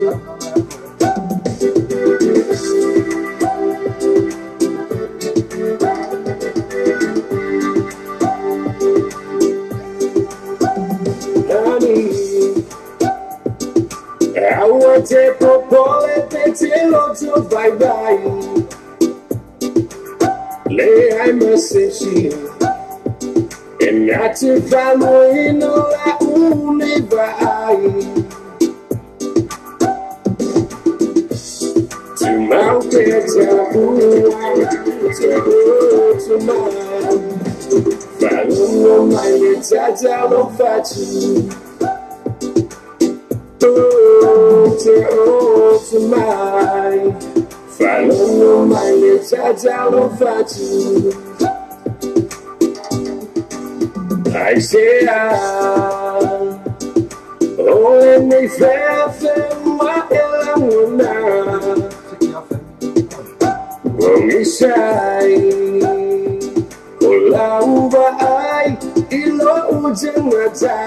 I want to popole petilo to bye bye. Lay I message you. And not to follow in la une vai. To my to my follow my little fatu. To my follow my little fatu. I say, oh, let me fair my elamuna. Oh, me say, oh, lauba I, ilo ujengata.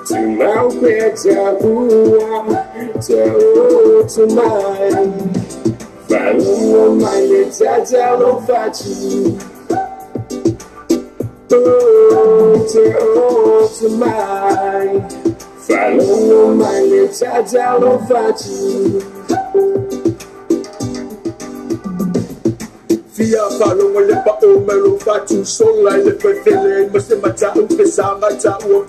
To my better, to my. Follow my little fatu. To my. Follow my little fatu. Fia follow my lepa o melo fatu. So like the perfect must mata o pesanga ta o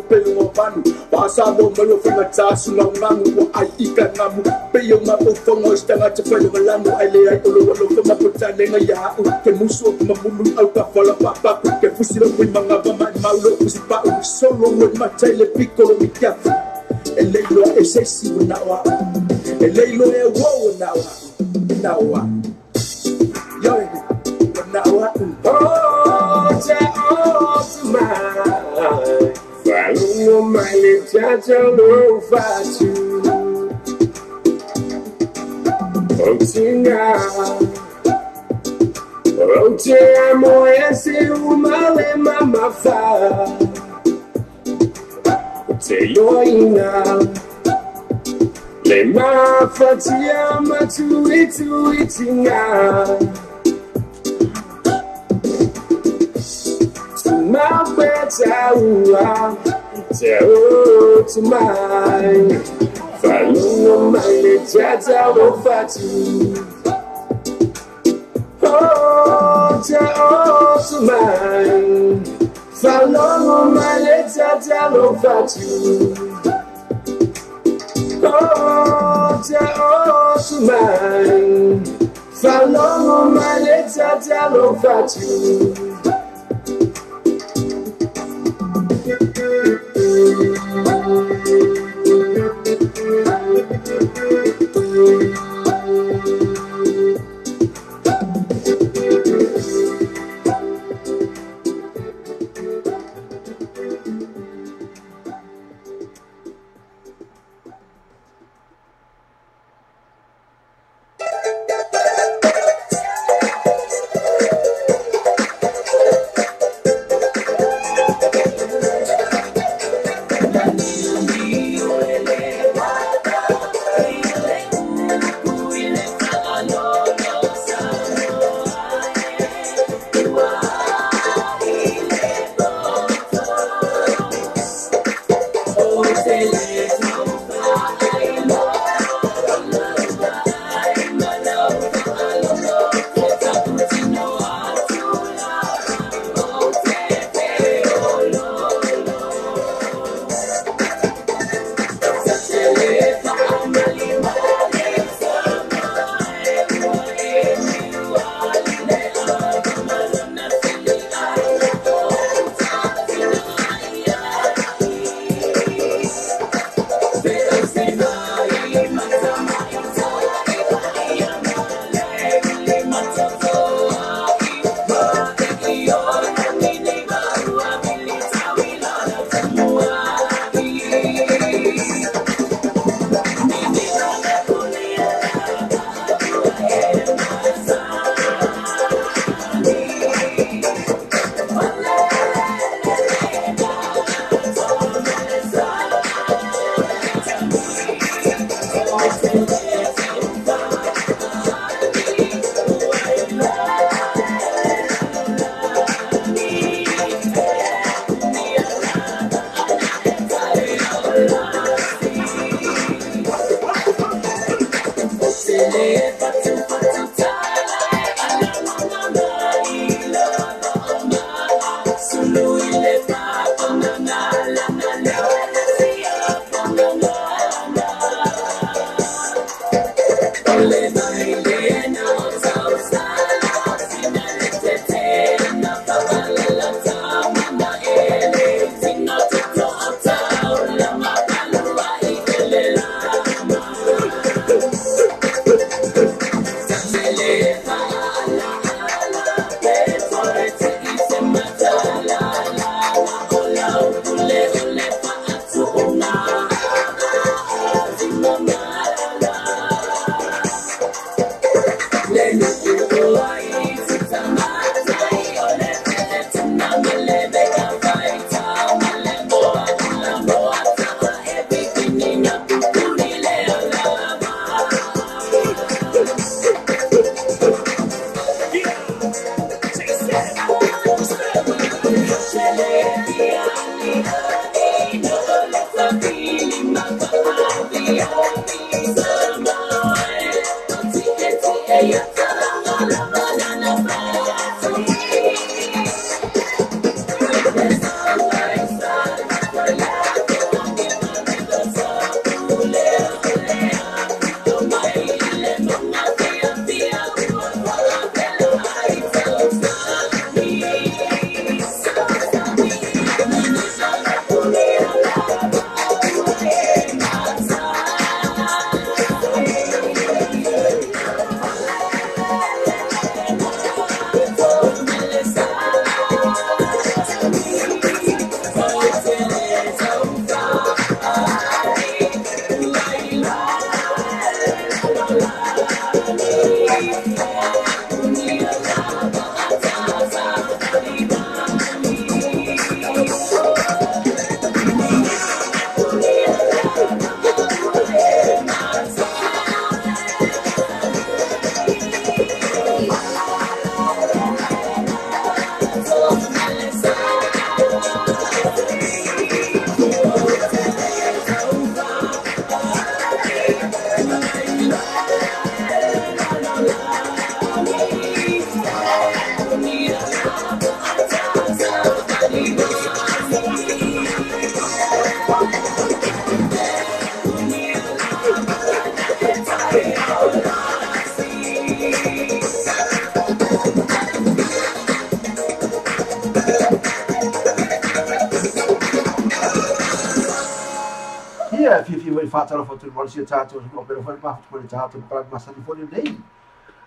pelo panu. Pasa mo melo fangata suna ngamu o ai ikanamu. Peyo ma o fongo stanga te pelo malano ai le ai olo fama potane nga ya o ke muso ma mulu au ka fola papa ke fusilo wi manga mama maulo usipa o solo mo matele piccolo mi kafu. Eleilo e sesi nawa. Eleilo e wo nawa. Yo, nawa. Oh, to my. Follow my little fatu. Otinga, amo esse umale mama fa. Te yoina, le ma fatia matu itinga. To my better, to my. Follow my little fatu. Oh, to mine. Follow my little fatu. Oh, to mine. Follow my little fatu. ia fi wai whātara whatu wala sia tātou o pero whai mafu kore tātou para masani whone nei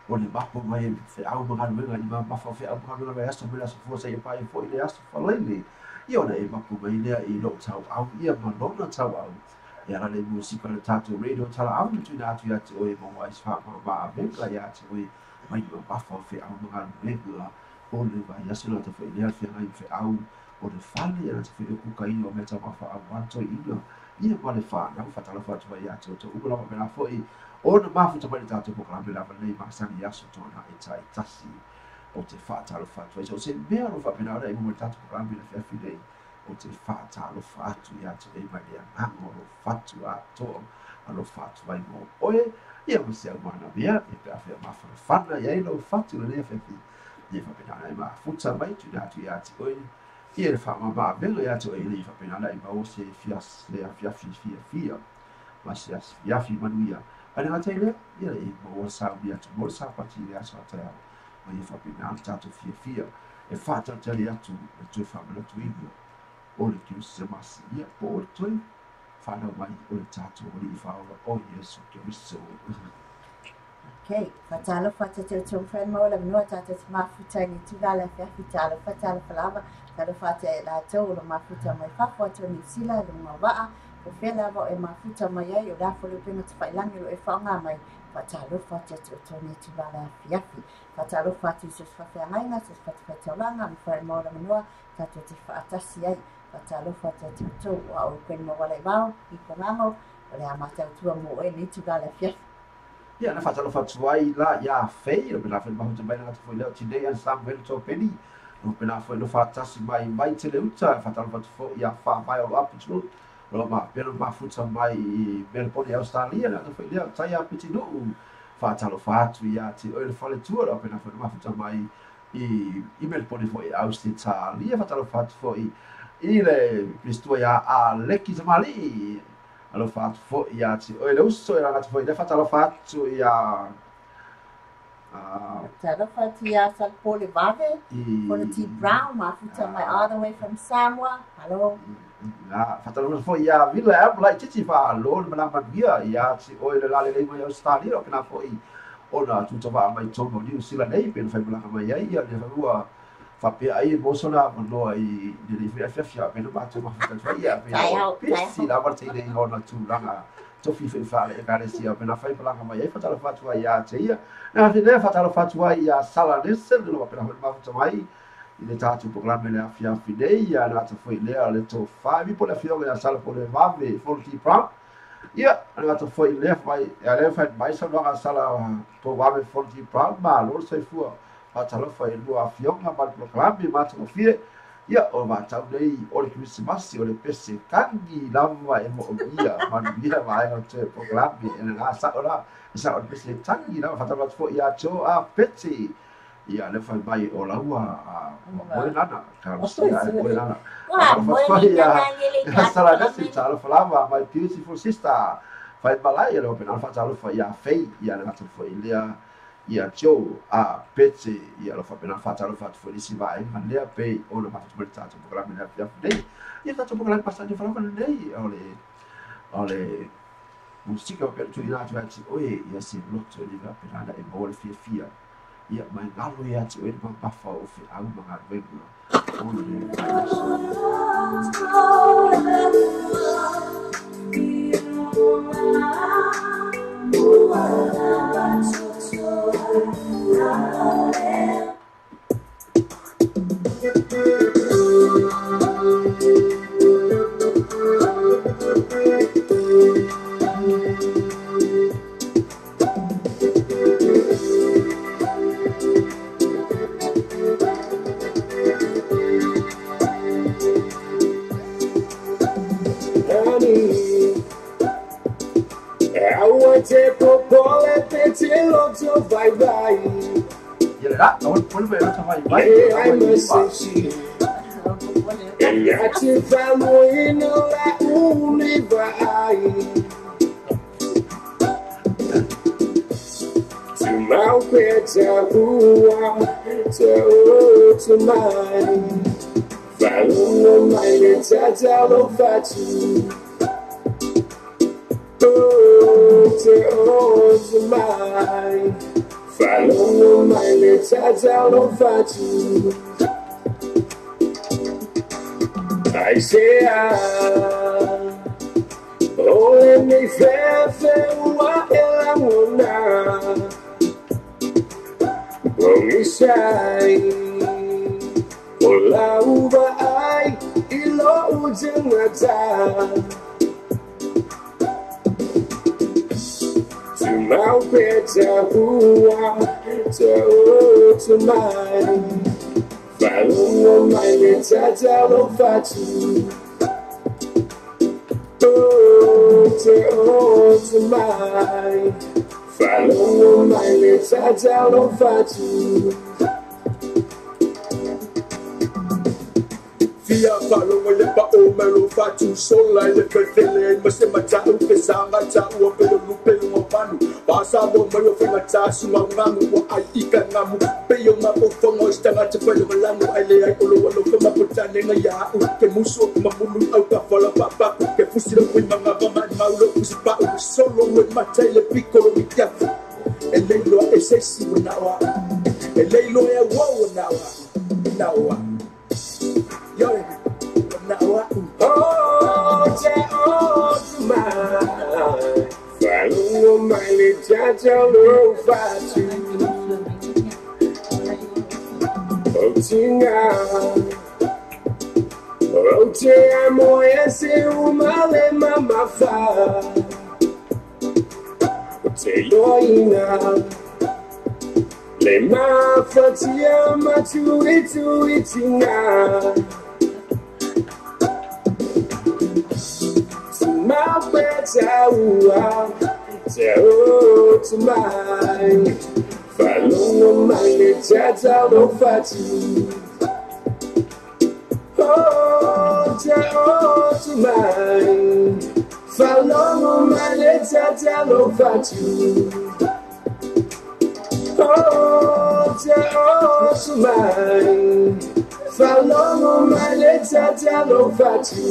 o le mapo mai fe au mga nuenga i mafa fe au mga nuenga mai aso mela sa fuasa i pai fo i le aso whalaile ia ona e mapo mai lea i lo tau au ia manona tau au ia rale musika le tātou radio tala au tu na atu atu o e mawa is wha ma venga ia atu o e mai ma mafa fe au mga nuenga o le vai aso na te fe lea fe ngai fe au o le whale ia te fe e kuka ino me ta mafa au wanto ino ia wale whana u whatala whatu mai atu o te ukulawa me la fo i ona mafuta mai tātou pokalame lava nei makasani aso tona e tai tasi o te whaatalofa atu ai so se mea lo whapena ora i mo tātou pokalame na whiawhi nei o te whaatalofa atu i atu e mai lea ngango lo whatu atoa a lo whatu ai mo oe ia mo se au mana mea e pe awhia mawhana whana i ai lo whatu le lea whiawhi ia whapena ora i mafuta mai tu na atu i atu oe ia le whamama velo i atu e le whapena ora i mao se whiawhi Mas ya fi manuia ana ngata ile ia e mo sa bia tu mo sa pati ia sa ta o ia fa pina ta tu fia e fa ta ta ia tu tu fa ma tu ibu o le tu se mas ia po tu fa no mai o le ta tu o le fa o yesu ke so okay fatalo fata te tu friend mo la no ta te ma futa ni tu la fa fatalo falava ta fata la to lo ma futa mai fa foto ni sila lo ma va o fela va e mafuta mai ai o da fo le pena te failangi lo e whaonga mai fatalo fata te toni tu bala fiafi fatalo fata se fafe ngainga se fafe taulanga mi fai mola menua tato te faatasi ai fatalo fata te tu o pen mo wala mau i konamo o le amata tu mo e ni tu bala fiafi ia na fatalo fata ai la ia fei o pena fai mafuta mai na foi leo today and some well to penny o pena foi no fatasi mai te le uta fatalo fata fo ia fa mai o apitu lo ma pelo mafuta mai Melbourne Australia na foi lea tai a piti no fatalo fatu ia te o le fale tua o pena foi mafuta mai i Melbourne foi Australia fatalo fatu foi i le Cristo ia a leki tamali alo fatu foi ia te o le uso era foi le fatalo fatu ia fatalo fatu ia sa pole vave for the T Brown mafuta mai all the way from Samoa hello fatalo foi ia vila é lai titi fa lo na mangia ia si o le lale le mai Australia o kana foi ona tu tava mai tomo New Zealand nei pen fa bla mai ia le fa fa pe ai mo sona no ai de le fa pe no ba tu ma fa ia pe si la parte nei ona tu langa to fi fa le ka si pe na fa bla mai ia fatalo fa tu ia te ia na fi le fatalo fa tu ia sala nesse no pe na ma fa mai i le tātou pokalame le awhiawhi nei ia na ta foi lea le tō whai po le whionga ia sala po le vave Forty Brown ia na ta foi lea mai ia le whai mai sa wanga sala tō vave Forty Brown ma lor sai fua patalofa e lua awhionga ma le pokalame ma ta mawhie ia o mātau nei o le Krismasi o le pese kangi lava e mo ia manuia ma aenga te pokalame e ngā sa o la sa o le pese kangi lava whatamata fo ia tō a pete ia le fai mai o laua moe nana ka sia e moe nana ia sala nasi tala falava my beautiful sister fai malai e lo pena fa tala fa ia fei ia na tu foi lea ia jo a pete ia lo fa pena fa tala fa tu foi si vai man lea pe o le matu merta tu programa na fia nei ia ta tu programa passaggio falava nei ole musica per tu ina tu ati oe ia si lotto di va pena e mo le fia ia mai ngalo ia te o pafa o fi au mga vengu o le Bye bye. Yeah, I want to put it I must say she. And that's if I'm in a la only by. To my pets, who are to mine. Follow my little fatu. Oh, te o te mai, falongo mai le tata lo fatu. I say oh, me fe wa elamuna, ongi sai, ola uba ai ilo ujengata. Mau peta hua te o te mai, falongo mai le tata lo fatu. Oh, te o te mai, falongo mai le tata lo fatu. Fia palongo le pa o melo fatu sola le perfele ma se mata u pesanga ta u pelo lupe lu panu pasa bo melo fenga ta su ngamu wa ai ika ngamu pe yo ma po fongo stanga te pelo malangu ai le ai olo olo kama putane nga ya u ke muso ma mulu au ka fola papa ke fusilo ku manga ma maulo ku pa u solo we mata le piccolo mi chiafu e lei lo e se si na wa e lei lo e wo na wa yo na wa Oh, te o te mai, falongo mai le tata lo fatu. O tinga, o te amo ese umale mama fa. O te yoina, le mafa ti ama tu itinga. My better ua, te o te mai, falongo mai le tata lo fatu. Oh, te o te mai, falongo mai le tata lo fatu. Oh, te o te mai, falongo mai le tata lo fatu.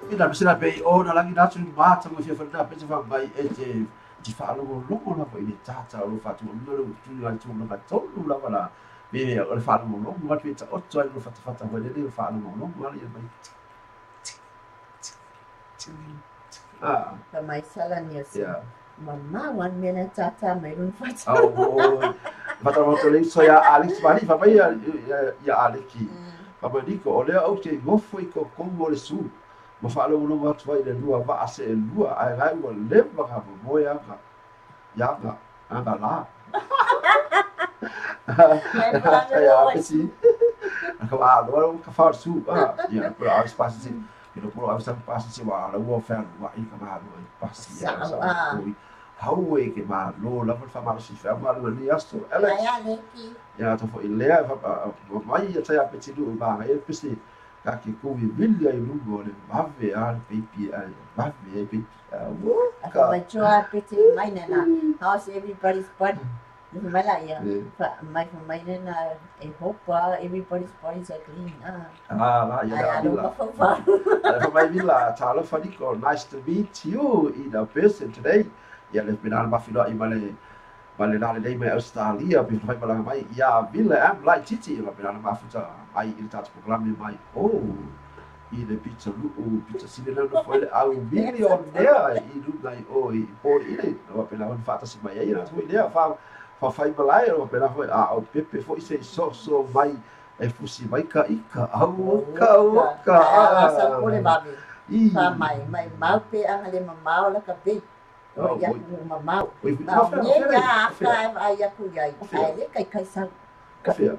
Ina bisina pe o na langi natu ni mata mo fia fana pe te fa mai e te fa lo la po ni tata lo fa tu lo tu la tu lo ka to lo la wala be o fa lo lo mo te o to lo fa fa wa le fa lo lo ma le mai Pa mai sala ni asi. Mama wan mena tata mai run fata. Oh, fata mo to le so ya Alex mari fa mai ya Aleki. Pa mai diko o le au te ngofo I ko mo le su. Ma fa lo ma twa ile lua va ase lua ai rai mo le ma ka mo ya ga anga la. Ya pesi. Ka wa lo ka fa su ya pro a spasi si. Ilo pro a spasi si wa la wo fa wa I ka ma lo pasi ya sa. How e ke ma lo la fa ma si fa ma lo ni asto. Alex. Ya to fo ile fa mai ya ta pesi lu ba e pesi. Kaki kuwi vilja I lungo le mave al pipi al mave pipi Ako mai chua piti mai nena. How's everybody's body? Mai la ya. Mai nena I hope everybody's bodies are clean. La ya la. Fa mai villa talo fadiko. Nice to meet you in a person today. Ya le pinal mafilo I male nale dei mai Australia bi fai malang mai ya villa am like titi la pinal mafuta ai il tat programa mai I le pizza sile no foi au video there I do dai I por ile no pela on fata si mai ira foi there fa fai balai no pela foi o pepe foi so vai e fusi vai ka ika au ka sa pole babi fa mai mau pe angale mamau la ka pe ya mamau ya ka ai ya ku ya ai le kai sa kafia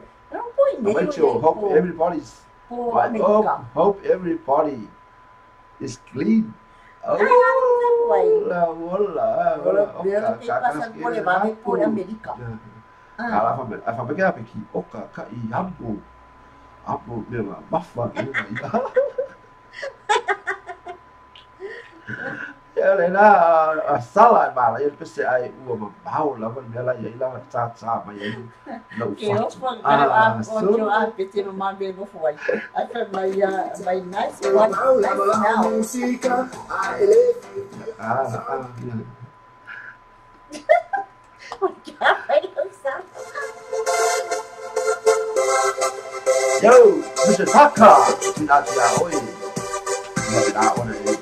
hope everybody is clean. Hola. Fa me queda aqui. Oka ka I ambo. Ambo mesmo, bafa. Ele na sala ba ele pese ai ua ma pau la va mela ia la cha cha ma ia no Ke o fa a o a pete no ma be no foi. I felt my nice one now. Música, I live. Yo, Mr. Taka, tinatia oi. Ni da ona e.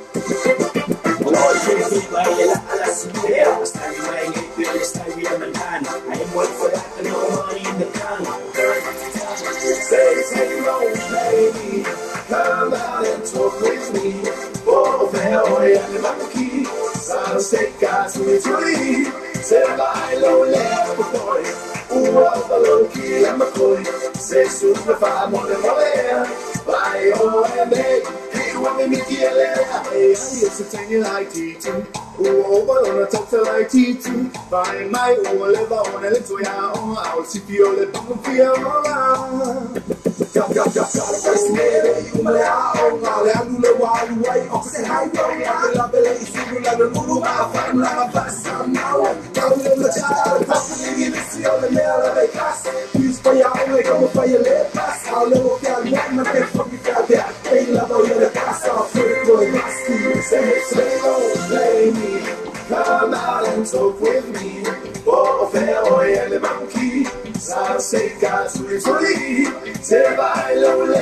I am one for that and no money in the can. Say no, baby, come out and talk with me. Oh, voy a monkey, so say God's with me. Say bye, lonely boy. Loki, I'm a coy. Say super far more than bye, oh, and hey, when we get hey, it's a tiny like teaching. Oh, on a total like teaching. Find my own liver on a little young. I'll see you the boom for your first name, you may have a little while away. I'll say hi, I love the ladies who love the Lulu. I'll find my best now. Don't let the child possibly in the sea on the mail of a class. Use for your own, come for your lip pass. I'll look at one, my best from you got that. They love all the pass off. Say, don't blame me. Come out and talk with me. Oh, fair boy and the monkey. So say God's free. Say bye, lonely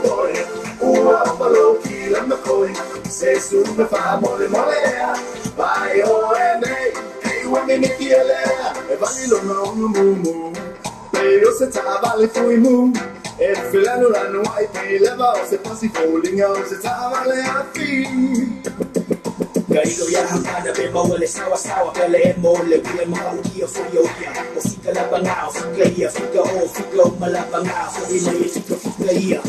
boy. Oh, Loki, I'm the coin. Say soon the farm on the mole. Bye, oh, and hey, when they make you laugh. If I don't know, moo. Play us a tabale for we move. If you learn to run white, pay level, se passi falling out, se tabale a fee. Kailo ya hamada be mawale sawa pele mole kule mahukia foyoya Osika la bangao fika o malabangao fika ia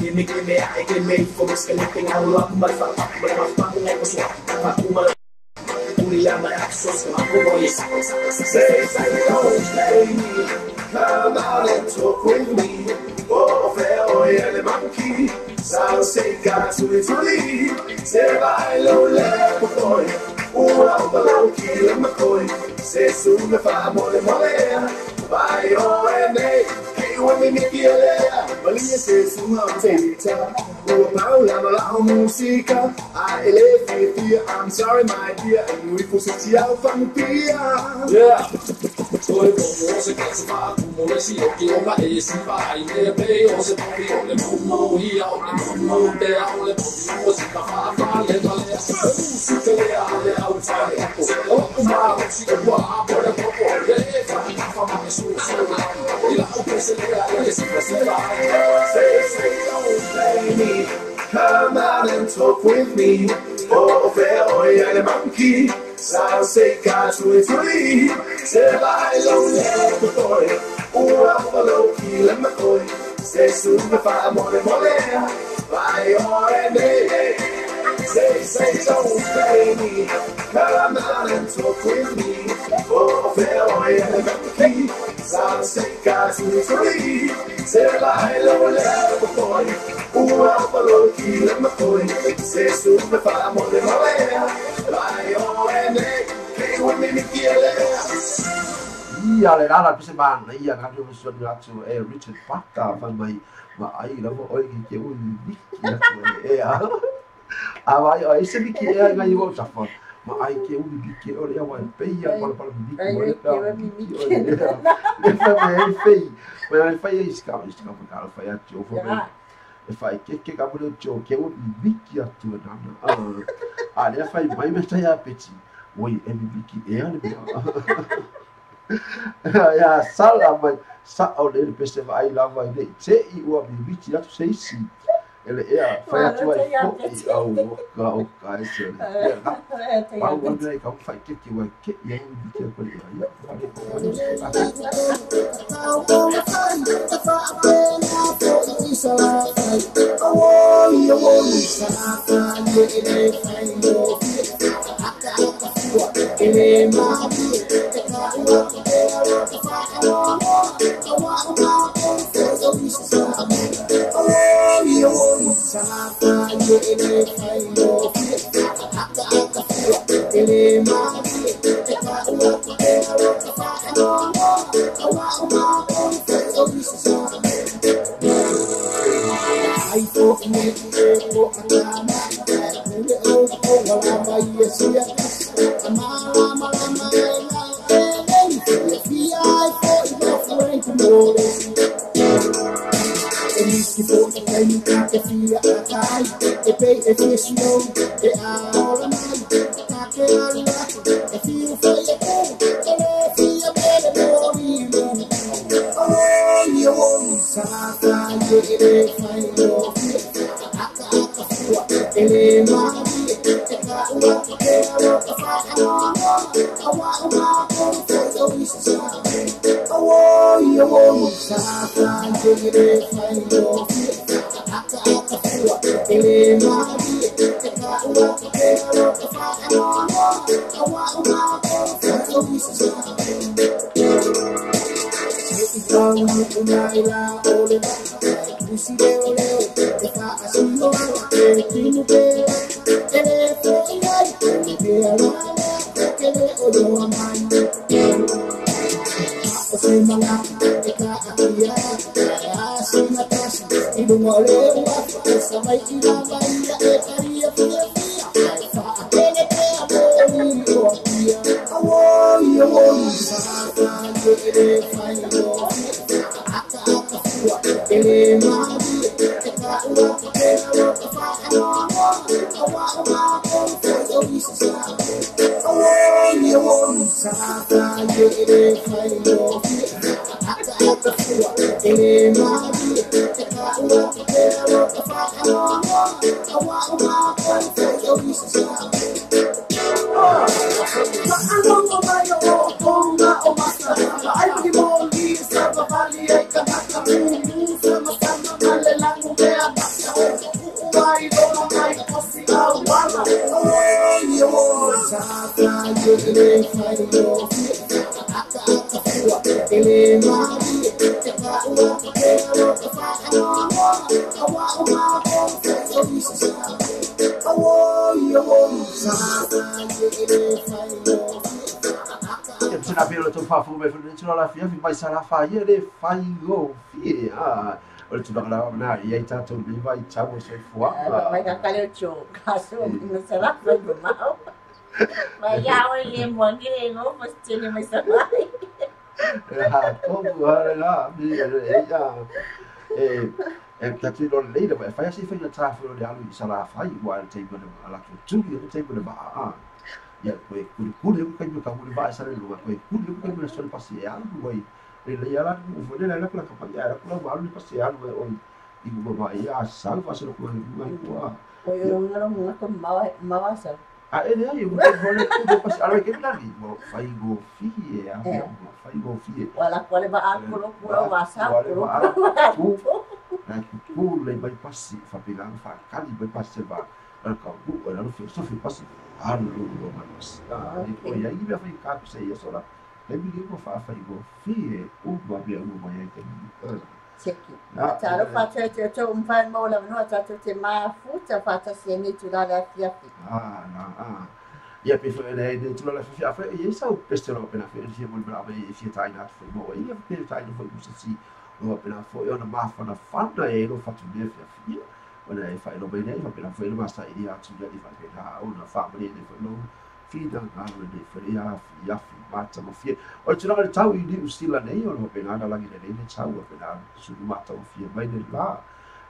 Eme ake for misconnecting our love malapang ay paswa Uli yaman aksos Say don't play me Come out and talk with me Oh, fair and the monkey So say God's with me Say bye, lonely boy. Oh, Loki, I'm a coy. Say soon the farm on the mole. Bye, oh, and hey, when we make you laugh. Malia says, oh, Paula, musica. I live here. I'm sorry, my dear. And we will see you from Pia. Yeah. Tôi cũng sẽ kết thúc cùng một sự kiện mà ấy xin phải để bây giờ sẽ không hiểu được mù hiểu được mù đeo được mù sẽ phá phá lên mà lên sự kiện là outside mà chỉ có qua bỏ được bỏ để phá mà sự đi là ok sẽ là sẽ say don't play me come out and talk with me oh fair and a monkey So say God's with me. Say bye, lonely boy. Oh, Loki, let me go. Say soon the farm on the mole. Bye, oh, and hey. Say don't play me. Come out and talk with me. Oh, fair boy, and a monkey. So say God's with me. Say bye, lonely boy. Oh, Loki, let me go. Say soon the farm on the mole. Bye, oh, and hey. When we make you laugh. Ia le rara pese mana ia ngadu soni atu e Richard Paka fa mai ma ai la mo oi ki u ni ki e a vai ai se bi ki e ngai wo sa fa ma ai ki u bi ki o le wa pe ia pa bi ki o le fa mai fe ma fa ia iska pa fa ia jo fa mai e fa ke ka mo jo ke u bi ki atu na a le fa mai me sta ia peti Oi, MVP que é, ya sala mai sa o le peste vai lá vai le se I o MVP lá tu sei sim ele é foi tu vai o ka esse pa o André ka fai que vai que e MVP ko Mai sara fa ia le fai go fie o le tuna kana na ia ta to li vai chavo se fua mai ka kale cho kaso no sara fa go mau mai ya o le mo ngi no mas tele mai sara ha como la mi ta ti lo le le fa si fa na ta fo le alu sara fa i wa te go ala tu te go ba ya koe kuri kai ka kuri ba sara lu koe kuri kai na so pasi ya lu le ya la u le la ka pa ya la ba lu pasi ya lu o i go ba ya sa fa so ko mai ko o yo no ko ma sa a ele ai o le ku pasi ala ke na ni mo fai go fie ya fai go fie wala ko le ba a ko wa sa ko na ku le ba pasi fa pila fa kali ba pasi ba ka ku ala lu so fi pasi Allo mas e poi aí vai ficar sei só lá deve ir para fa go fie o va bia o mai que Seki. Taro faccia te un fa mo la no ta te ma futa faccia se ni tu da la fia. Ia pe foi ele tu la fia fa e sa o pestero pena fe si mo brava e si tai na foi mo ia pe tai no foi si no pena foi ona ma fa na fanda e lo fatto bene fia. Ona e fa no bene fa pena foi ma sta ia tu di fa pe ha ona fa bene de foi no fida na de foi ia mata mo fia. O tu na tau i di stila nei ona pena na lagi nei ne tau pena su mata o fia mai de la.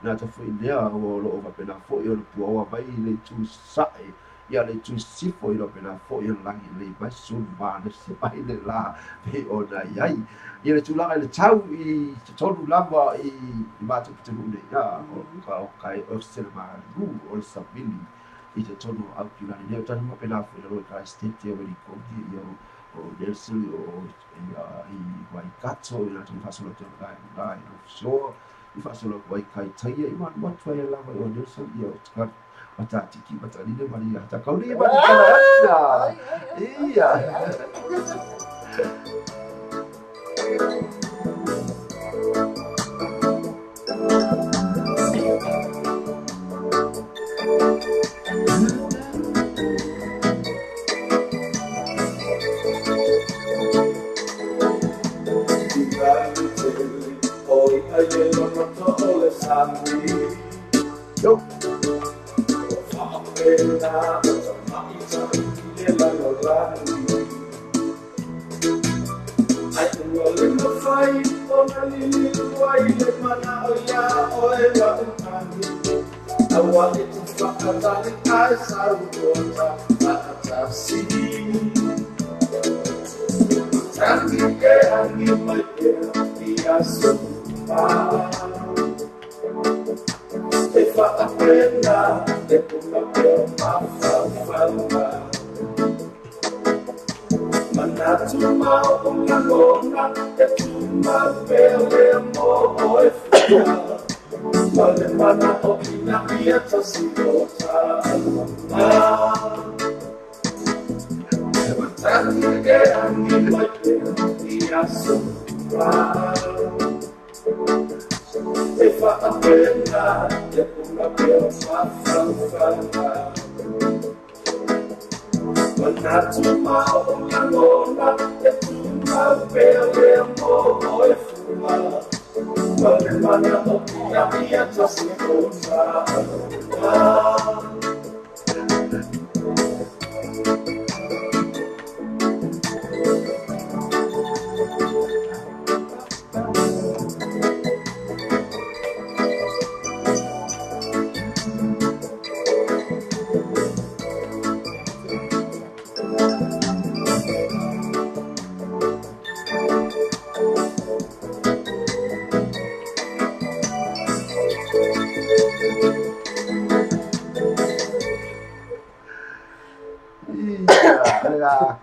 Na ta foi lea o lo va pena foi o puo mai le tu sai. Ia le tu sifo i lo pena foi o langi le mai su ma le se mai le la pe ona iai. Ia le tulaga le tau i te tolu lava i matu te nune ia o kai o se ma lu o le sabili i te tolu au ki lani leo tani ma pena foi lo kai state o i kodi i o Nelson o i Waikato i la tu fasolo te lai no so i fasolo wai kai taia i man what way lava o Nelson i o tka mata tiki mata ni mari ta kauri ma kala ia Yo. If I aprenda de papel mafalfalma Manatuma umangona Etuma pele mo oefia Male mana opina ieta sigota Matani ke angi maite Iasuma If I aprenda de papel mafalfalma Manatuma umangona Etuma pele mo oefia Male mana opina ieta sigota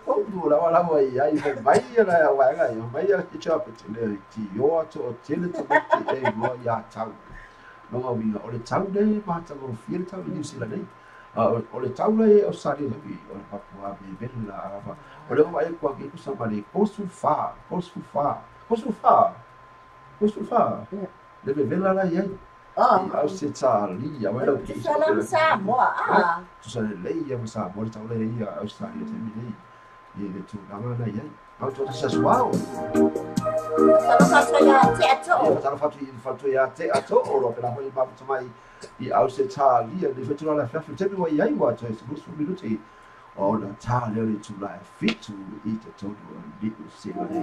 Kondu la wala mo ia I vai la wa ga yo vai ki chapa tele ki yo to tele to ki e mo ya tau no ga winga o le tau dei ma ta mo fiel tau ni sila dei o le tau le o sari le bi o papua bi bella ava o le vai ko ki ku sama le kosu fa le bella la ia au se tali ya wala ki sa mo tu sa le ia mo sa mo tau le ia au sa le te mi le tu lama na ia au tu sa swao Tala fatu ya te ato o lo pela hoi papu tamai I au se tali le fetu la fiafu te mi wa ia wa tu se musu minuti o na tali le tu la fitu I te tonu li se le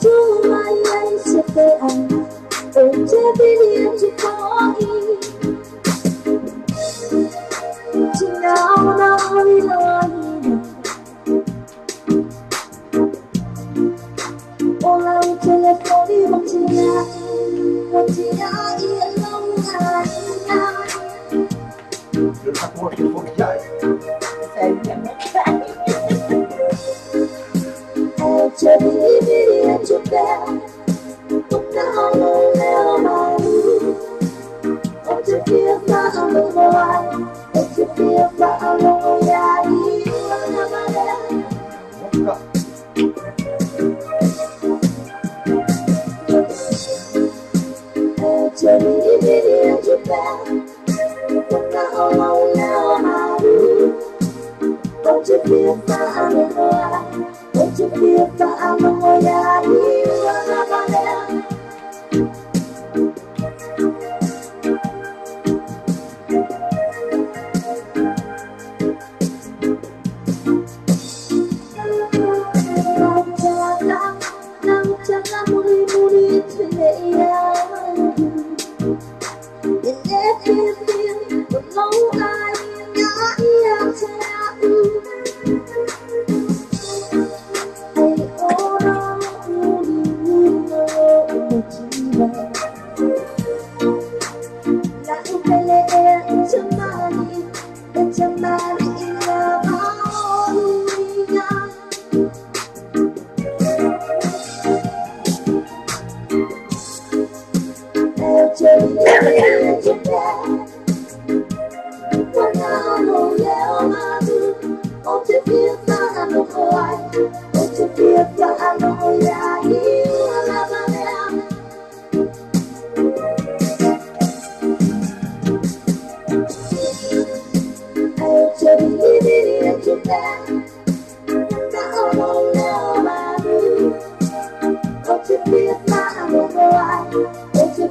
Tu mai ai se te ai o te bini tu koi Tina ona hori lani Ola o telefoni motia I along le tapo ke fo ya O te bini tu koi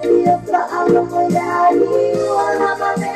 fia fa'alo moiari wala mane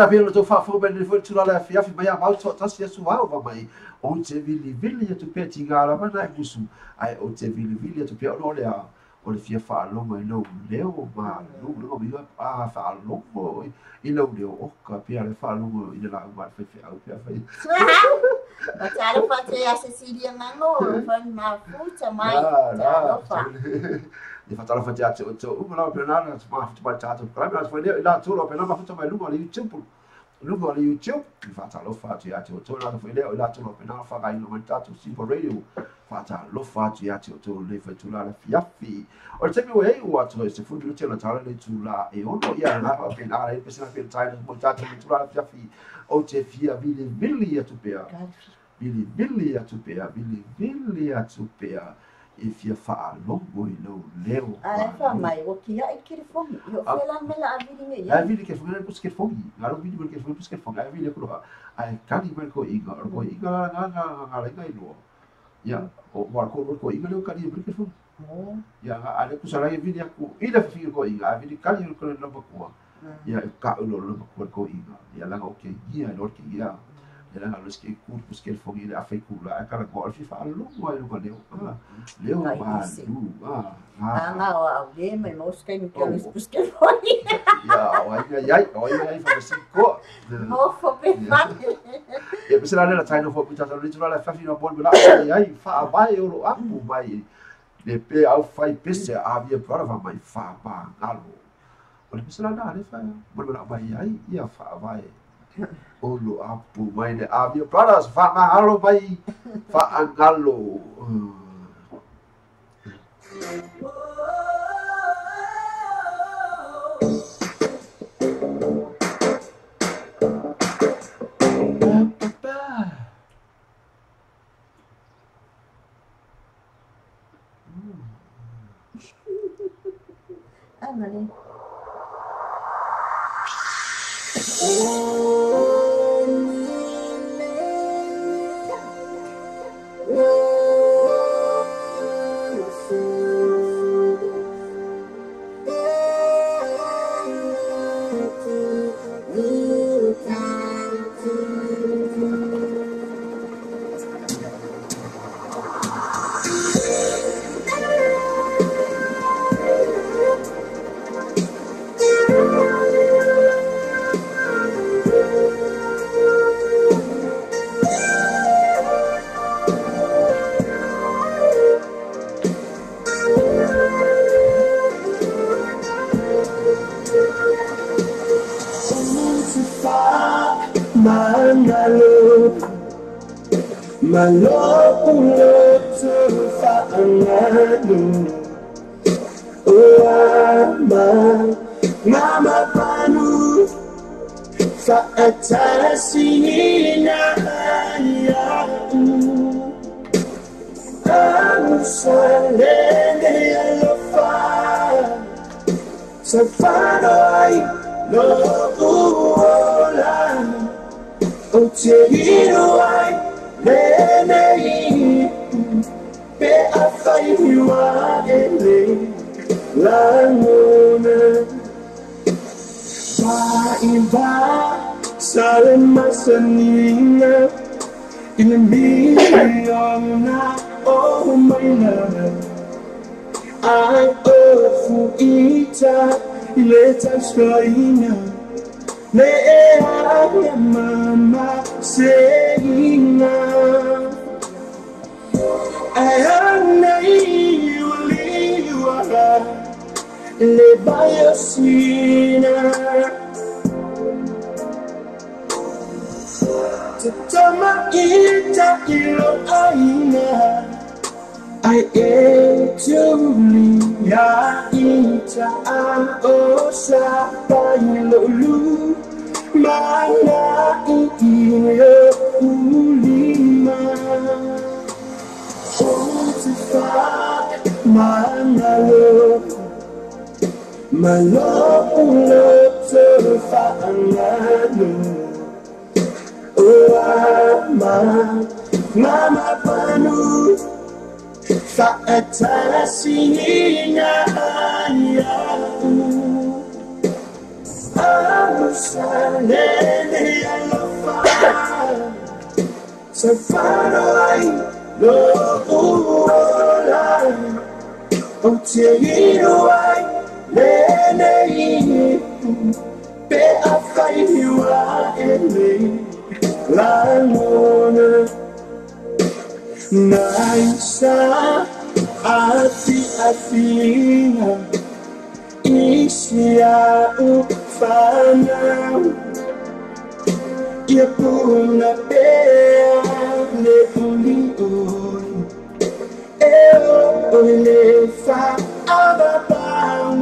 Velo to fa fo ben fo tula la fia fi baya mau to tas yesu wa va mai o te vili vili tu pe tinga la mana gusu ai o te vili vili tu pe no le o le fia whaalonga I lau leo ma lunga lunga miwa a whaalonga I lau leo oka pia le whaalonga I le lau ma whai au pia whai. O talo whate a Cecilia Mango, whai mafuta mai, talo wha. Ni whatala whate ate o tō unga lau pia nana, ma futa mai tātou karai, ma whai leo I la tōla pia nama futa mai lunga le YouTube. Lunga le YouTube, ni whatala whate ate o tō, nana whai leo I la tōla pia nama whakai no mai tātou Simba Radio. Fata lo fati ati o tō le whai tūla le fiafi. O le temi o hei ua tō e se fudu te la tala le tūla e ono ia ngā pa pēn ara e pesina pēn taina mo tātou le tūla le fiafi o te fia vili vili atu pēa. Vili vili atu pēa, vili vili atu pēa. E fia wha longo I lau leo. Ale wha mai, o kia I kere fongi. Yo whela mela a vili me ia. Ai vili ke fongi, nai pus ke fongi. Ngaro vili mele ke fongi, pus ke fongi. Ai vili kuroha. Ai kani mele ko inga. Aro ko inga ngā renga I loa. Ya, o marco ko inga leo kali brinke fu. Ya, ale ku sala vidi aku ida fi ko inga, vidi kali ko le lamba ko. Ya, ka lo lamba ko inga. Ya la o ke ia lo ke ia. Ya la lo ske ku ske fo ile afa ku la ka ko al fi fa lo mo lo ko leo. Leo ma du. Nga o le mai mo ske mi ke lo ske fo. Ya, o ai fa si ko. O fo pe fa. E pese la le taino fo pita le tula la fa fino bon la ai fa vai o lo apu mai le pe au fai pese a via prova mai fa pa ngalo o le pese la le fa bon la mai ai ia fa vai o lo apu mai le a via prova fa ngalo mai fa ngalo Emily. o te hiro ai le nei pe a whai hiwa e nei la ngona nai sa ati afinga isia u whanau ia puna pea le puli oi e o le wha ababau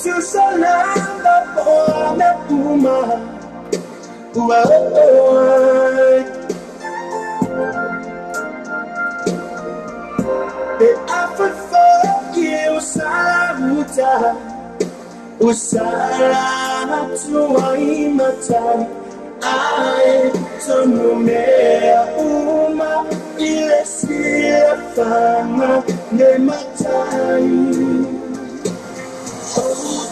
tu salanda po me puma ua oi e afafo i usaruta usara tuai matai ai tonu mea uma ile sia fama ne matai o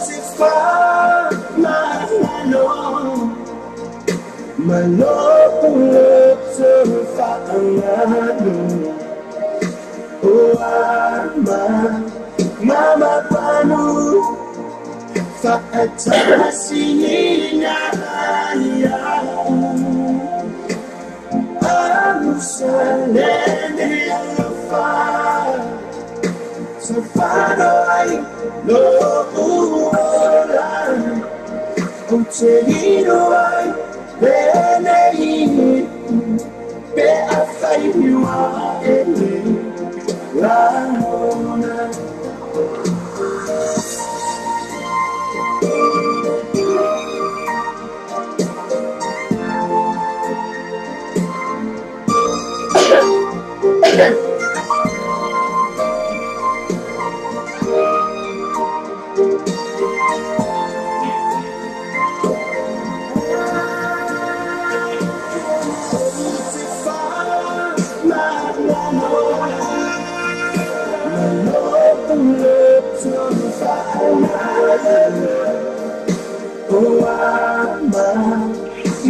te fa no malo pulo te fa no o mama panu Fa'atasina ya Amusalene alfa Safanoi no uola Uteninoai Benei Be afaiwa ele La mona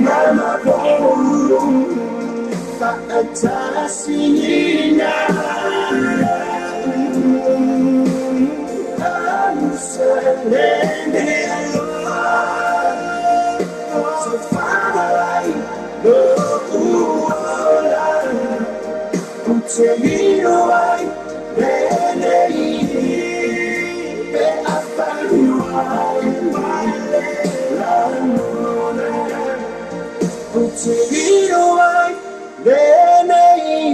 Mama Fa'atasina Amusalene Safanai no uola Uteninoai Benei Be afaiwai La mona Uteninoai Benei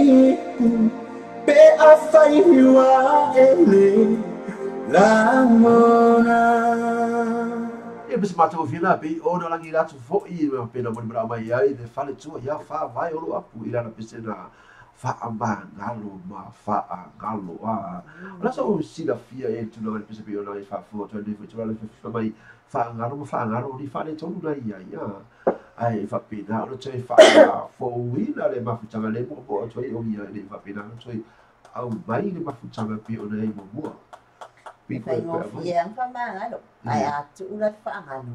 Be afaiwa ele La mona E bese mātou whina pei o na langi ratu fo'i me pena moni mara mai ai le whale tua ia wha vai o lo apu i rana pese na wha ma ngalo ma wha ngalo a ona sa o sila fia e tuna le pese pei o na i wha fua tua le wha le wha mai wha ngalo ni wha le tonu na ia ia ai wha pena ona tui wha fo'uina le mafutanga le mua po tua i o ia le wha pena ona tui au mai le mafutanga pei o na i mua Fai ngofia ang pamangalo. Ay atu ulat pa ang ano.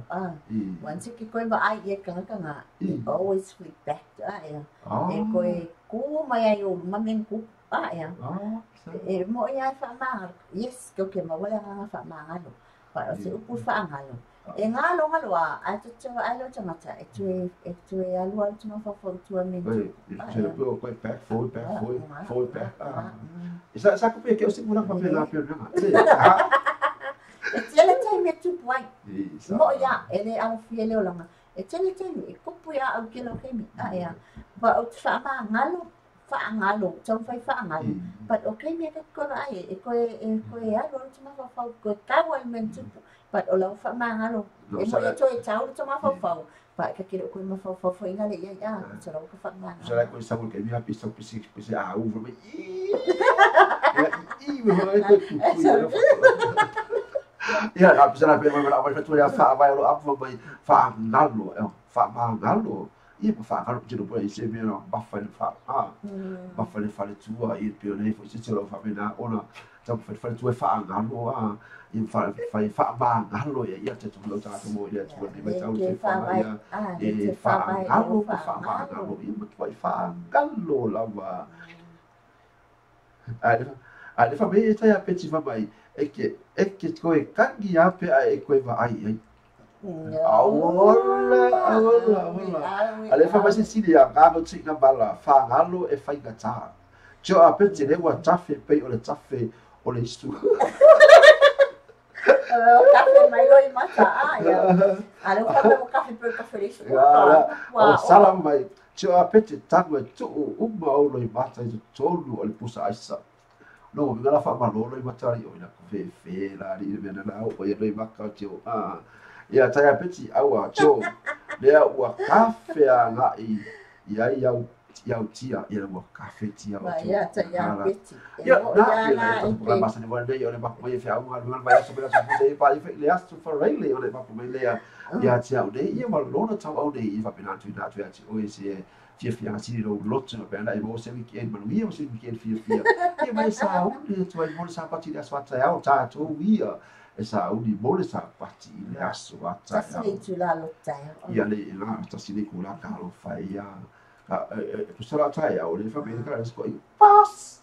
Once ki ko'y ba ay kanga always flip back to ay. Ko'y kumaya yung maming ku ay. Mo ya fa mangal. Yes, ko ke mawala nga fa mangalo. Para si upo fa angalo. Ngalo atu tsa alo tsa mata. Ito alo tsa fa for to amin. Go back forward. Isa ko pe ke o sik muna pa pela pe na. Tele time tu puai. Mo ya ele ang fiele lang. Tele time kupu ya ang kilo kemi. Aya. Ba o fa ngalo trong fai fa ngalo. But okay me ko ai ko alo tsa fa fa ko tawal men tu. But o lang fa ngalo. Mo ya choi chao tsa fa fa. Ba ka kilo ko mo fa ingale ya. Tsa ko fa ngalo. Sa ko sa ko kemi ha pisa a u me. Ya, bisa na pena mala vai fatura fa vai lo apo vai fa ngalo, fa ngalo. I fa ngalo tiro po ise me no ba fa fa. Ba fa le tua i pe nei fo se tiro fa pena ona. Tau fa tua fa ngalo I fa ngalo ya te tu lo ta mo ya tu ni mai tau te fa ya. E fa ngalo I mo vai fa ngalo la wa. Ale fa me tai a peti fa mai. Eke koe kangi a pe a e koe va ai. Aola. Ale fa mai sili a ngalo tika bala fa ngalo e fai gata. Jo a peti le wa tafe pe o le tafe o le istu. Kafe mai loi mata ya. Ale fa mo kafe pe kafe le istu. O salam mai. Jo a peti tagu e tu uma o loi mata i tolu o le pusa aisa. No, mi la fa malolo i matari o ina fe la ri me na o e loi maka tio. Ia tai a peti aua tio. Lea ua kafe a ngai ia iau tia ia ua kafe tia o tio. Ia tai a peti. Ia na ia masa ni wale ia le maka mai fe au ngal vai so bela so dei pa fe le astu for really o le maka mai lea ia tia o dei ia malona tau au dei fa pena tu na tu ati o ese fia siri ro lots no pena e mo se weekend manu ia mo se weekend fia ia mai sa o le tu ai mo sa pati da swata ya o ta to ia e sa o di mo le sa pati le aso ata ya se tu la lo tai ia le na ta sini kula ka lo fa ia e sala ta ya o le fa me ka sko pas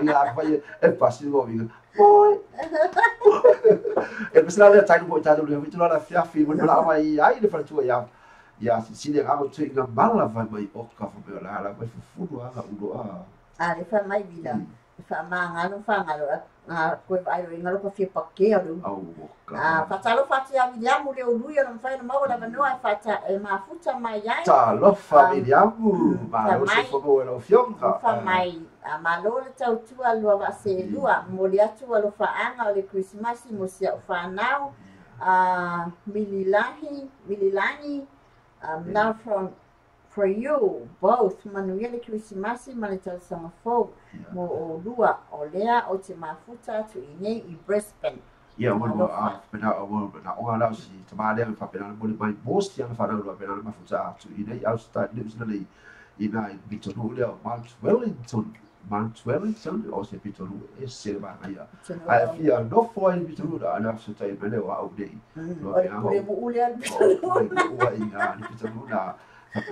ia vai e pasi go vinga poi e pesala le tai go ta do le vitu la fia fi mo la mai ai le fa tu ia si le ngao tui nga mala vai mai oka fa me la vai fufu ala ulo a le fa mai vila fa manga no fa ngalo ko vai ro ngalo ko fi pakke alu fa talo fa ti ami ya mu le ulu ya no fa no ma la no fa ta e ma futa mai ai ta lo fa mi ya mu ma lo se fo mo lo fionga fa mai ma lo le tau tu alu va se lua mo le atu alu fa anga le Christmas mo se fa now mililani now for you both manuele Christmas manita sama fo mo o lua o lea o te mafuta tu ine I Brisbane ia mo pena o na o ala si te male fa pena mo mai bost ia fa na pena mafuta tu ine au sta le ina bitonu le Mount Wellington o se bitonu e se ba ia ai fia no foi bitonu da na se tai mele o au dei no e mo ule al bitonu o ia bitonu na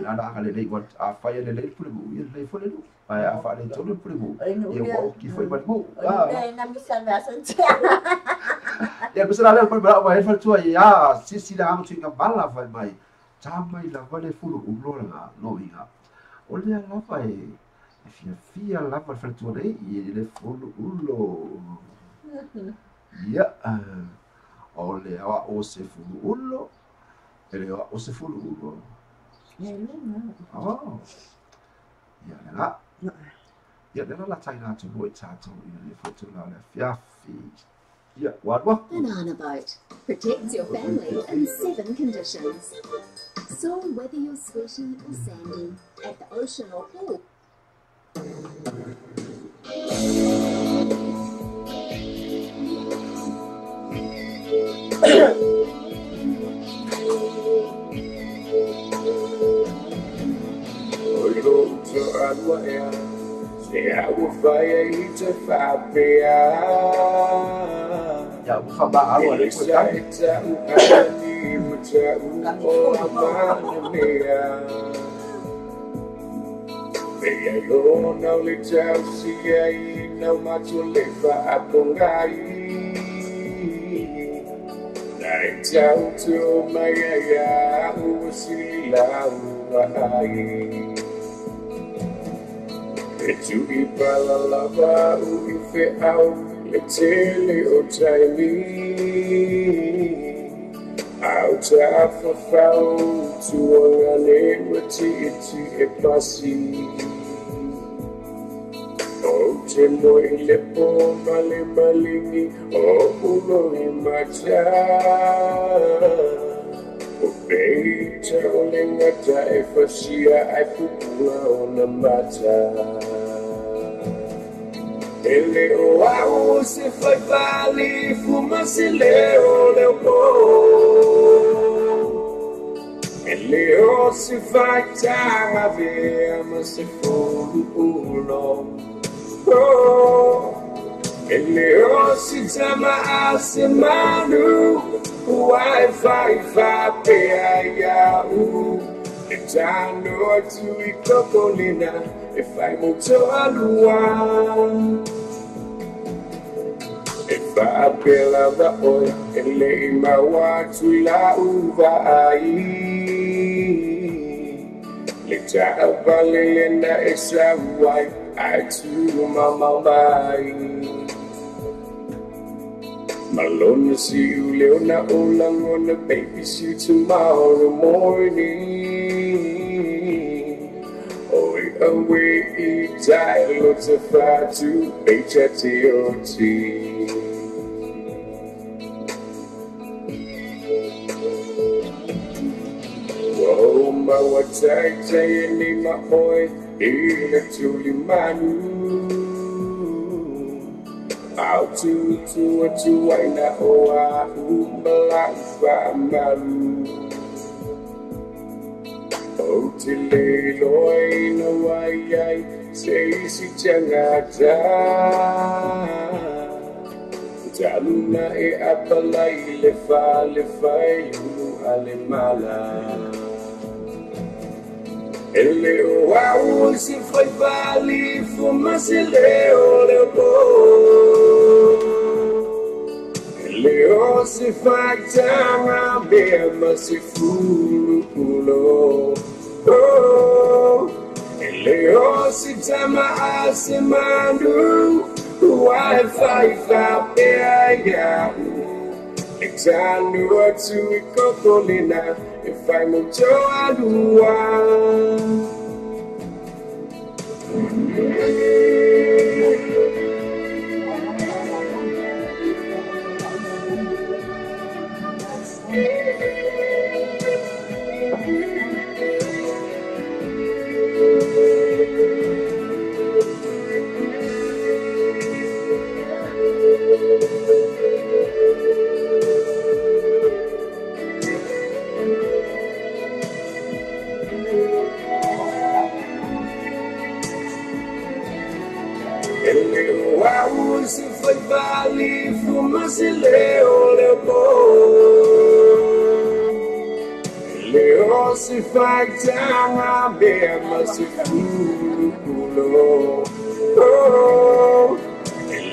na na le lei wat a fai le lei pule mu ia lei foi le ai a fa le tonu pule mu ia o ki foi ba mu na mi sa va sentia ia pesala le pule ba vai fa tu ia si la amo tinga bala vai mai tamai la vale fulu u lo na no ia o le la fai fia lava le faletua nei I le fulu ulo ia o le awa o se fulu ulo e le awa o se fulu ulo ia le la taina atu mo I tātou I le faletua la le fiafi ia wadwa Banana Boat protects your family in 7 conditions. So whether you're sweaty or sandy, at the ocean or pool, ya bu fa ba alo le ko Yo no le tau si ai no macho le fa apongai Nai tau tu mai ya u si la u ai E tu I pala lava u fe au le tele o taimi Au ta fa fau tu ngane wati iti e pasi Te moi le po male malingi o uno I macha O pei te o le ngata e fasia ai pupula o na mata Ele o au se fai vali fuma se leo leo po Ele o se fai tanga vea ma se fulu ulo Ele si chama a semanu Wi-Fi fa pe ya u Etano tu I kokolina e fai molto a lua e fa bella da oi e lei ma watu la uvai le tapa le lenda e sa wai atu mama bai Malone see you Leona Olang on the baby see you tomorrow morning away die lots of far to HTOT Whoa my what I say in my boy in a truly manu How to why na oa umalafa malu O tile loi no wai sei si changata Jaluna e apalai le fai ale mala Ele o se foi vale fumasse leo Leo se facciamo abbiamo si fulo Leo si chiama Asimandu Wi-Fi fa peia Exando atu ikokolina If I'm a Joalua Se foi vale fumasse Leo se facciamo abbiamo si fulo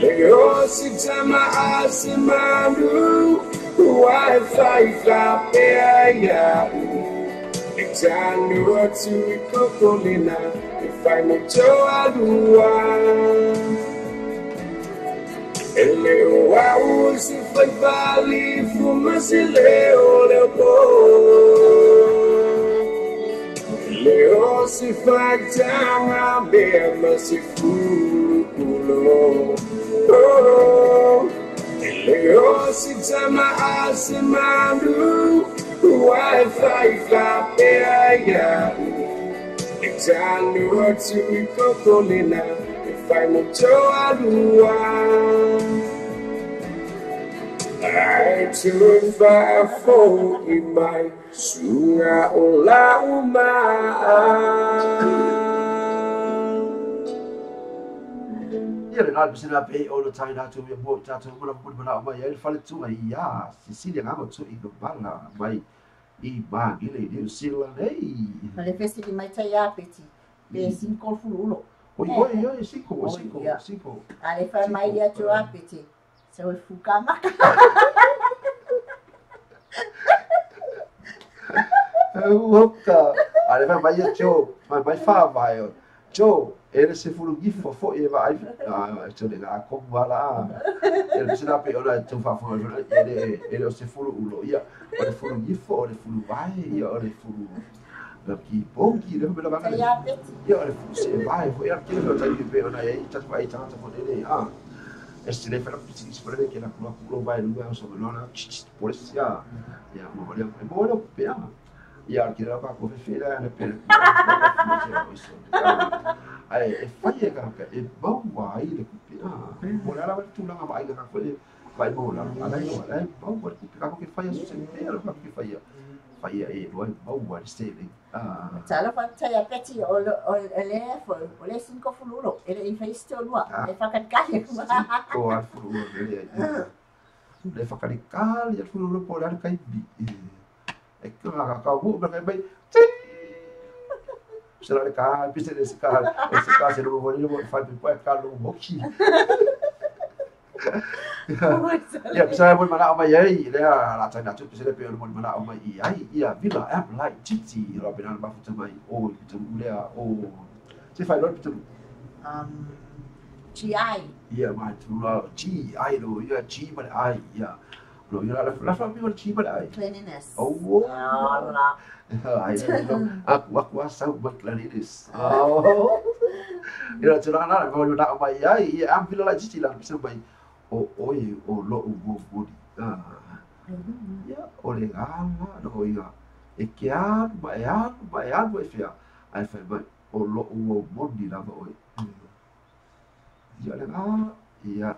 Leo si chiama Asimandu Wi-Fi fa peia Exando atu ikokolina If I'm a Joalua Ele o se foi vale fumasse Leo se facciamo abbiamo si fulo Leo si chiama Asimandu Wi-Fi fa peia Exando atu ikokolina If I'm a Joalua I turn by for in my sunga ola uma Ia le ngal pisina pe o lo tai na tu me bo ta tu mo mo na mai ai fale tu ai ya si le ngamo tu I bala mai I ba gile ni sila nei Ma le feste di mai tai a peti pe 5 fululo Oi, 5. Ale fai mai dia tu a peti se o fuka maka Oka ale vai jo vai fa vai jo ele se fulu gifo fo e vai to de la ko wala ele se na pe ora tu fa fo ele se fulu ulo ia o fulu gifo o fulu vai ia o fulu da ki ponki de bela banga ia o fulu se vai fo ia que lo tai pe ora ia ta vai ta fo ele este le farà più si vuole che la culo vai lui so non por eso ya mo voglio per ia che la fa come fila ne per e fai che e bawa ai le cupina vola la tu la vai che quelle vai vola allora lei bawa che fai su sempre lo che fai e poi bawa stelle Tala fa tai a peti o le fo o le 5 fululo e le fai sto lua e fa caccare o al fululo le fa caricare al fululo polare kai bi e che la cacao perché vai Bisa le ka, bisa le ka se lo vole lo fa pe ka lo moki. Ya, bisa pun mana ama yai, dia la tana tu bisa pe pun mana ama ai, ia vila am like titi lo benan ba futa mai. Oh, itu dia. Oh. Se fai lo itu. GI. Ia mai tu lo GI lo, ia G mai ai, ia. Lo ia la fa mi lo G mai ai. Cleanliness. Oh. Aku asal buat cleanliness. Oh. Ia cerita nak kalau nak ama yai, ia am vila la titi lah bisa mai. Oi, lo bodi. Ya, oleh ala do ia. Ekian, bayan, vai fia. Ai fa mai lo bodi la oi. Ya le ia.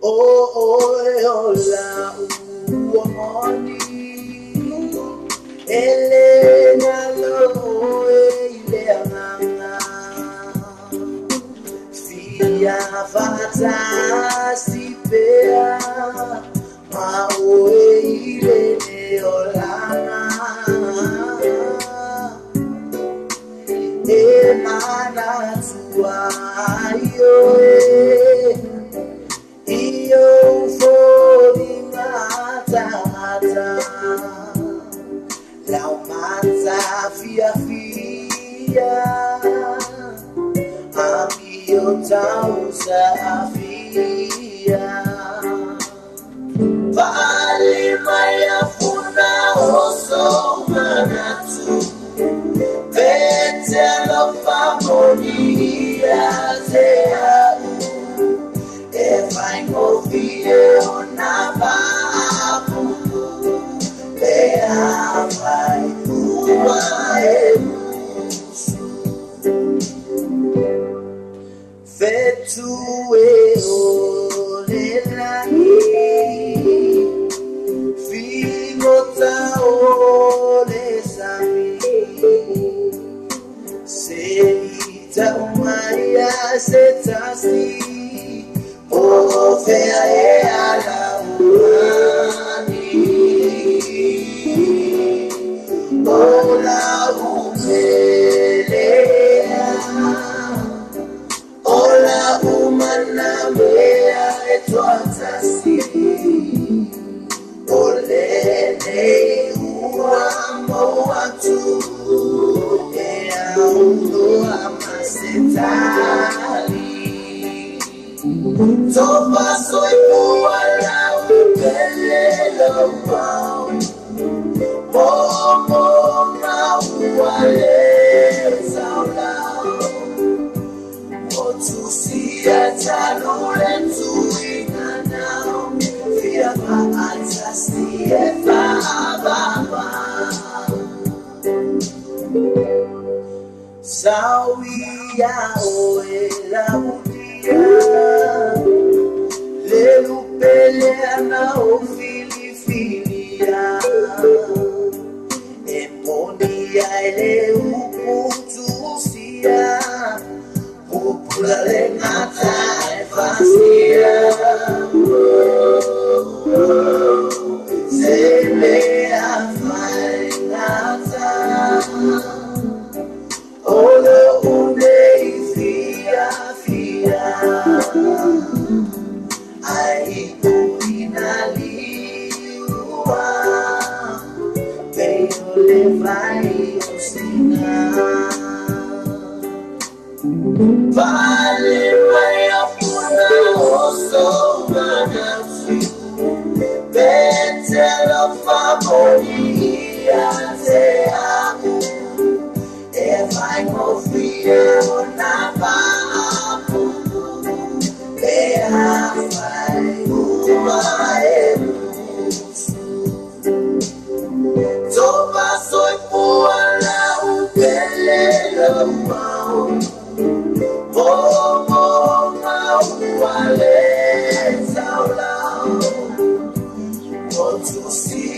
Oh,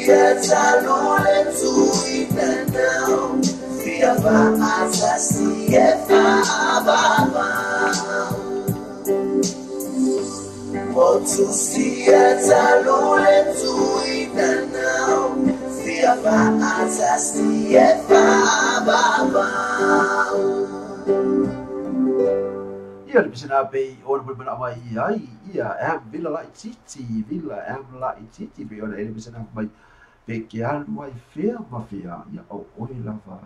Talole tuina now, fiaba asasi efa ababa. Motu siya talole tuina now, fiaba asasi efa ababa. Ia le pisana pe ona pe mana mai ai ia am villa la titi villa am la titi pe ona ele pisana mai pe ke al mai fea ma fea ia o oi lava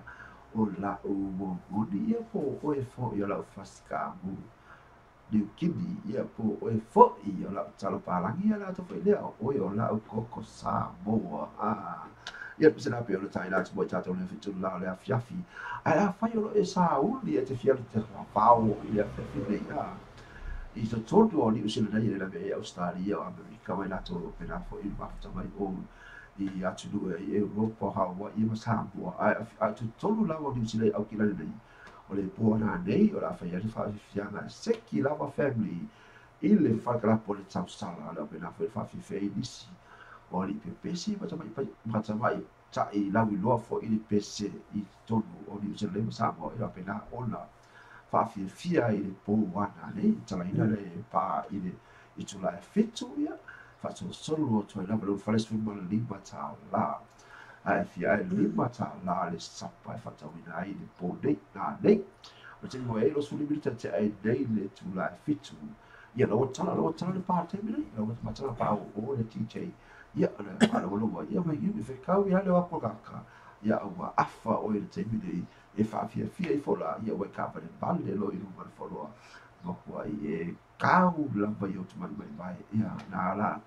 o la o mo ia po o e fo ia la fasika mu diu kidi ia po o e fo ia la talo palangi ia la to pe le o o la o koko sa mo ia pisana pe ona tai la mo tato le fitu la le afiafi ai a fai o e sa uli e te fia te pau ia pe ia i so todo o ni usina dai le be Australia o America mai la to pe na fo i ba mai o i atu lu e Europa Hawaii i Masamoa ai tu tolu la o ni usina au kila nei o le po na nei o la fai ia fa fianga seki la family i le fa kala po le tau sala la pe na fo fa fi fei disi o li pe pesi ma mai ta i la wi lo fo i pese i tonu o ni se le Samoa i la pena ona fa fia i le po wana nei tala ina le pa i le i tula e fitu ia fa so solo o toi la lo fa le su ma lima ta la ai fia e lima ta la le sapa fa ta ina i le po nei na nei o te mo e lo su li te ai nei le tula e fitu ia lo tala le pa te mi lo ma tala pa o le TJ ia ana lo ia mai i fe kau ia le wa pokaka ia wa afa o le te mi e fa fia i fola ia wa ka pa le bale lo i ma fola no kwa i kau la ba yo tu mai ia na la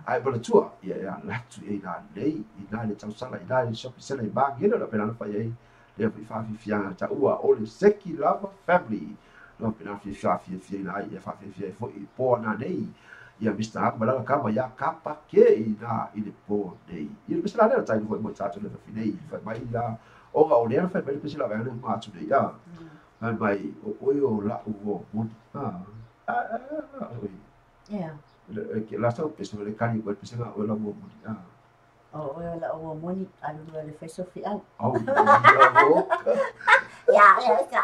ai bala tua ia la tu e na lei i na le tau sala i na le shop sala i ba ngelo la pena fa ia le fa fia ta ua o le seki lava family no pena fia na ia fa fia fo i po na nei ia Mr. Akbala kama ya kapa ke ina i le po nei ia Mr. Ala tai foi mo tatu le finei fa mai la o ga o le fa pe se la va le ma tu nei ya mai o la o mo Yeah. Ke la so pe se le kani ko pe se ga o la mo O la o mo ni alu le fe Sofia. au Ya sa.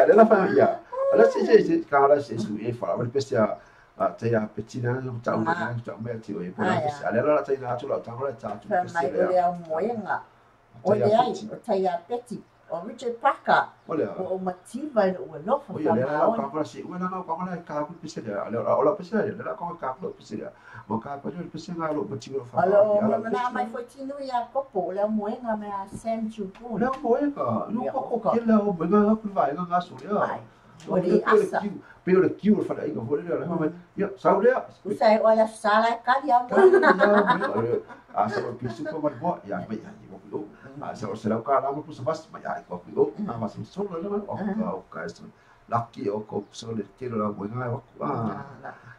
le la fa ya ala se kala se su e fa la pe se te a petina no ta una ta me ti o e por la se ala la te na tu la ta la ta tu pe se le o moenga o le ai o te a peti o Richard Parker o mativa o lo fa o le la ka pa se una na ka na ka pe se ala o la pe se la ka pe se mo ka pa pe se na lo mativa fa ala na mai foi tinu ia popo le moenga me a Sam Chuku le moenga no ko ke le o moenga ku vai nga so ya o le asa pero le kiu fa ai ko le la ya sa le usai o la sala ka dia asa o pisu ko mo ya mai ko asa o se la ka la mo pusa bas mai ai ko ma se solo la o ka eso lucky o ko so le tiro la moenga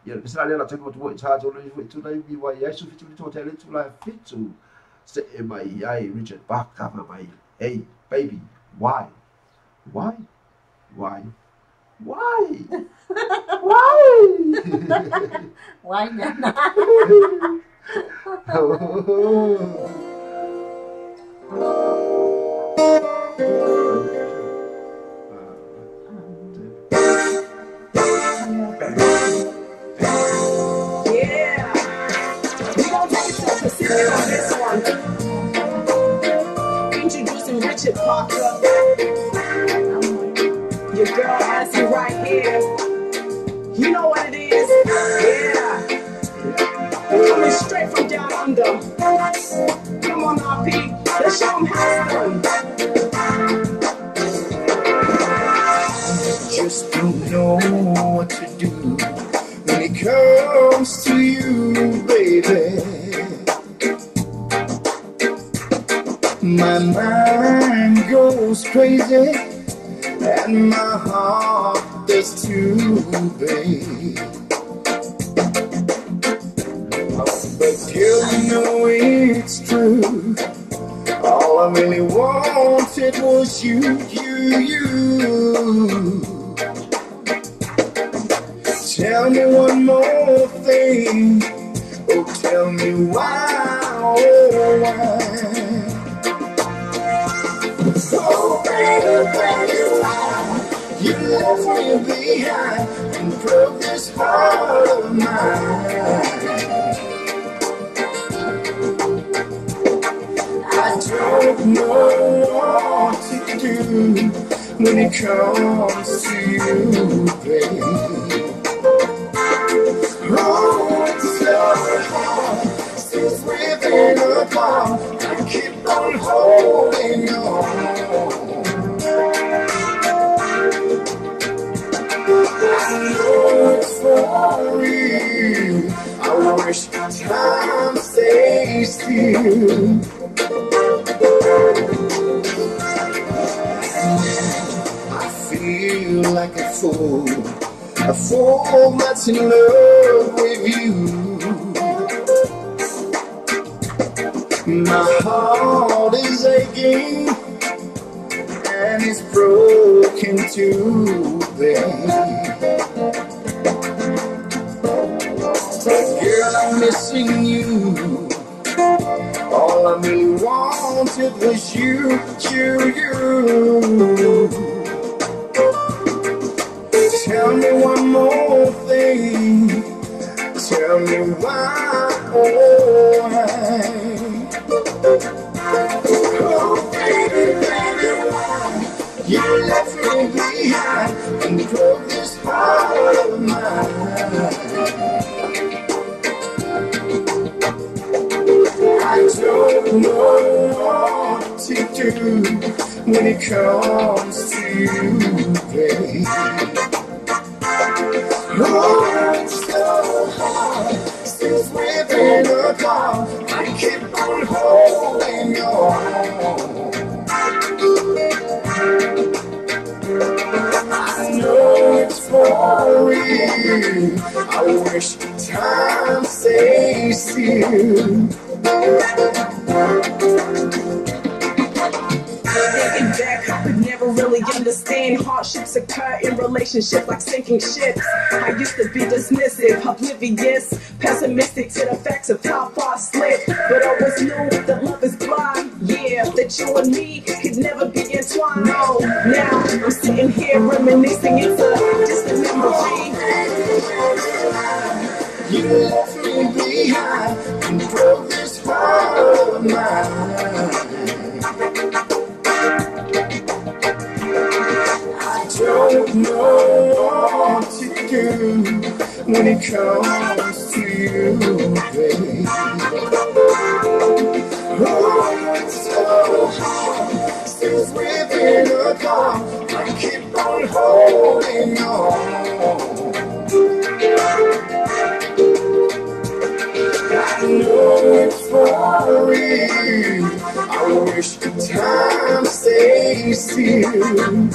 ia le sala la tengo tu cha jo le tu dai bi wa ia su fitu to tele tu la fitu se e mai ai Richard Parker mai hey baby why why na on this one. Introducing Richard Parker. Your girl has you right here. You know what it is? Yeah. Coming straight from down under. Come on now, Pete. Let's show them how it's done. Just don't know what to do when it comes to you, baby. My mind goes crazy and my heart does too, babe. But girl, you know it's true. All I really wanted was you. Tell me one more thing. Oh, tell me why, oh, why? Oh, baby, baby, why you left me behind and broke this heart of mine? I don't know what to do when it comes to you, baby. Oh, it's so hard since we've been apart. I keep on holding on. I know it's for real. I wish time stays still. I feel like a fool that's in love with you. My heart is aching and it's broken too, babe. Girl, I'm missing you. All I really wanted was you. Tell me one more thing. Tell me why, oh, why? Oh, baby, baby, why you left me behind and broke this heart of mine? I don't know what to do when it comes to you, babe. Oh, it's so hard since we've been apart. I keep on holding on. I know it's for real. I wish time stays still. Thinking back, I could never really understand hardships occur in relationships like sinking ships. I used to be dismissive, oblivious, pessimistic to the facts of how far I slipped. But I always knew that love is blind, yeah, that you and me could never be entwined. No, now I'm sitting here reminiscing, it's a distant memory. You left me behind and broke this heart of mine. I don't know what to do when it comes to you, baby. Oh, it's so hard since we've been apart. I keep on holding on. I know it's for real. I wish time stays still.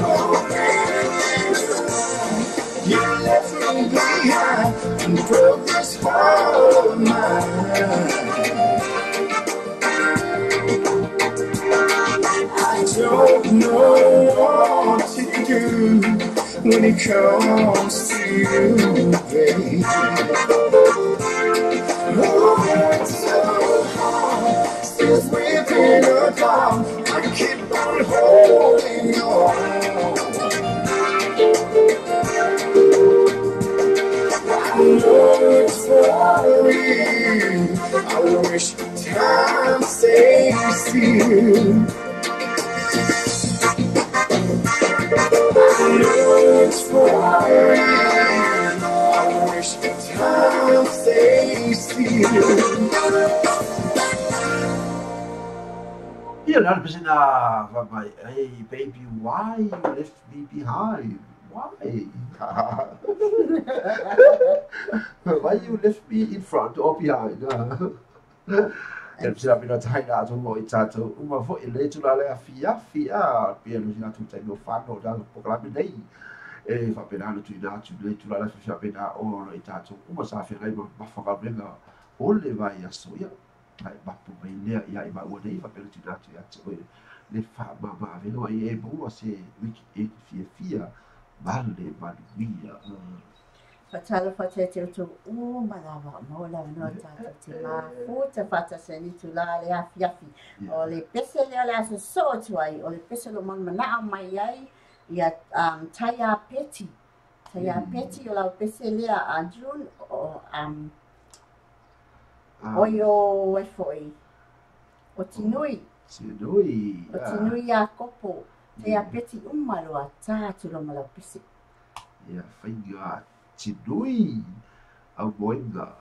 Oh, baby, you left me behind and broke this heart of mine. I don't know what to do when it comes to you, babe. Oh, it's so hard since we've been apart. I keep on holding on. I know it's for real. I wish time stays still. I know it's for real. I wish time stays still. Yeah, that was in my hey baby, why you left me behind? Why? Why you left me in front or behind? Sila pinatahina ato mo itato uma fo ile tula le afia pia no sina tutai no fano da programa nei e fa pena no tuina tu le tula le afia pena o no itato uma sa fe ngai ma fa venga o le vai a soia ai ba pu mai le ia i ba o nei fa pena tuina tu atu le fa ma velo e bo se wiki e fia vale via Fatalo fate te tu malava mola no tata te ma futa fata seni tu la le afi o le pese le ala so tu ai o le pese lo man mana mai ai ia taya peti o la pese le a June o o yo e foi o tinui a kopo taya peti umalo a tatu lo mala pese ia whainga tinui au boinga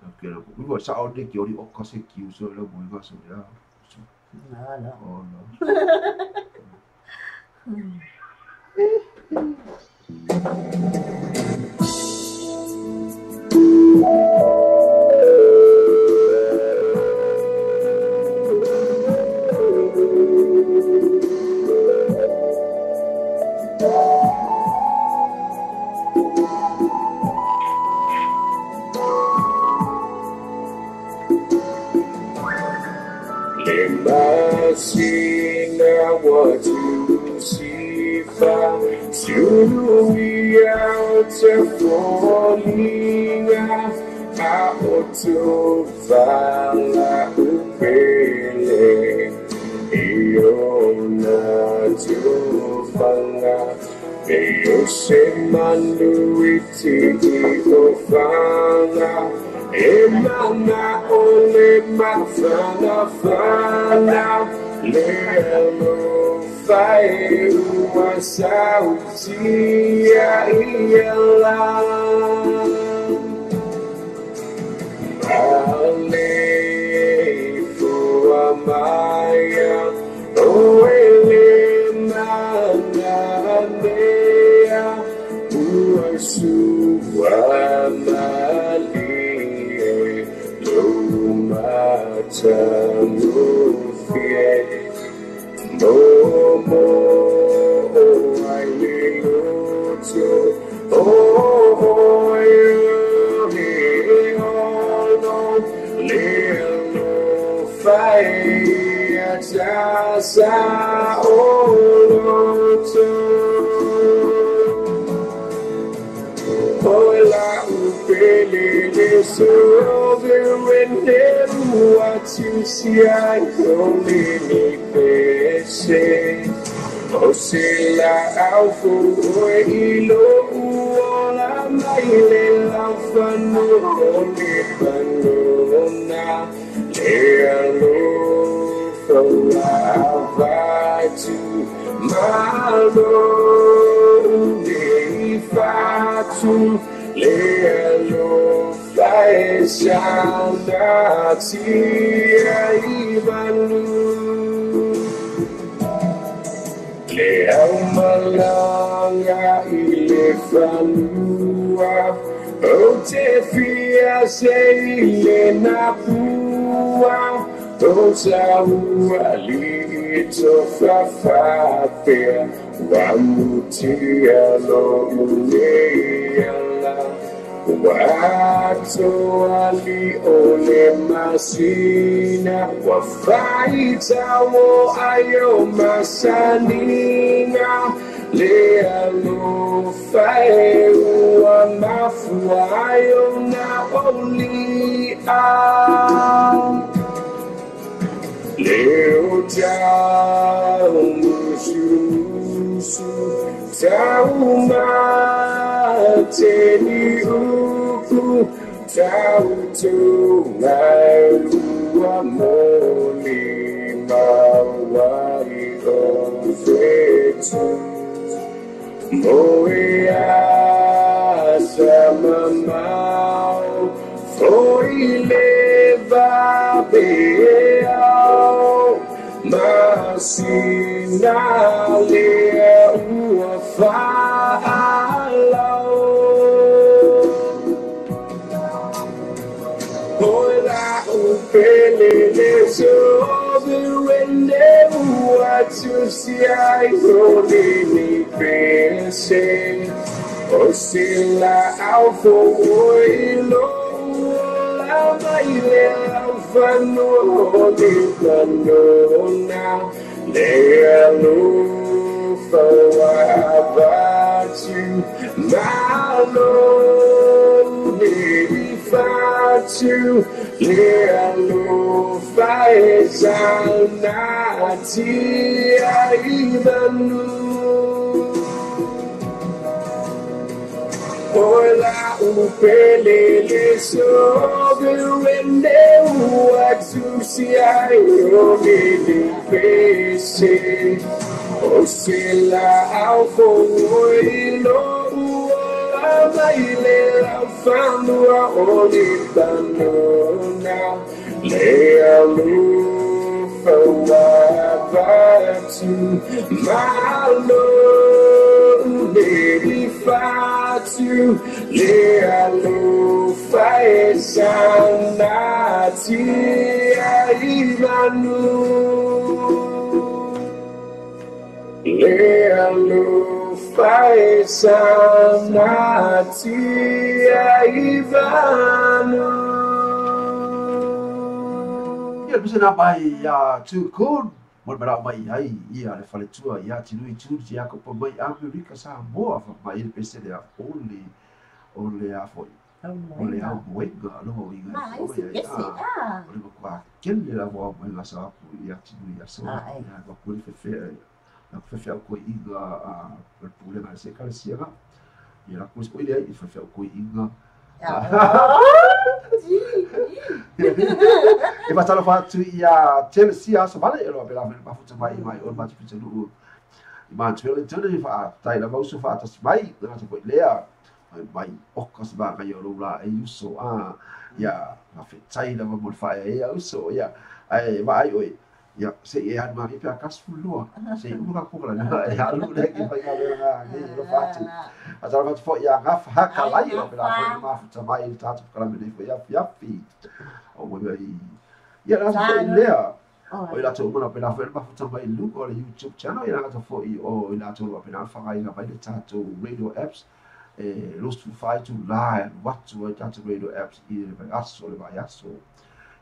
okay lo ko sa o de ki ori o ka se ki uso lo boinga so ya no oh no Masina what you see found to be out falling out to fala upele iona to fala eu semando iti ofala Emana ole mafana fana lelo fai wasautia iela ale fuamaya oele mananea uasuamali Tamufie Momo Ailuto Oh Lilo Fai Tasa Oloto Ola Upele So what you see, I only need pese. Osila alfu ilo ola maile alfano only banona. Lealo fola avatu malo nefatu lealo. Shana tia ibanu leo malanga ilefanua otefia seile napua osaua lito fafapea wamutia lo uneala Watu walione masina wafaita wo ayo masanina lealo fae wa mafuayo na oli leo tau mususu tau mateni Tautu Nailua Moli Mawai Ofetu Moea Samamau Foileva Beao Masina Lea Uafa'ala Hola, upelele sobe wende watu siai roli ni pese Osila alfo oilo la maile alfano ni kanona Lealu fawa abatu to Leo Faizanati Aibanu Ola upelele soberende uatusi ayomele pese Osela alfoilo uamaile afandua olibanona Lealu fawabatu malo Baby Fatu Lealu Faizanati Aibanu Lealu Faizanati Aibanu Ia bisa napai ya tukun Mo mara mai ai ia le fale tua ia tinui tuti ia ko po mai Amerika Samoa fa mai le pese le ole a foi ole a wega lo ia Ah, esse, ole ko kele la mo mai la sa ia tinui ia so ia ko ko le fe la fe ko iga a per problema se kala sia ia la ko ile ai fe ko iga E va talo fatu ia Chelsea a savale e lo pela ma futa mai o ma futa lu ma tele tele fa tai la mo fa ta mai na ta ko lea mai o ka sa ga yo la e uso a ia ma fe tai la mo fa e uso ia ai vai oi ia se e an ma pe a kas fulo se u ka ko la e alu le ki fa ia la e lo fatu a talo fatu fo ia ga fa ka la i lo pela ma futa mai ta ta ka me fo ia fi o mo ai ia la fa lea o ila to mo pela fa ma futa mai lu o le YouTube channel ia la to fo i o ila to lo pela fa ga ina vai le tato radio apps Lost to fight to lie what to tato radio apps i le aso le vai aso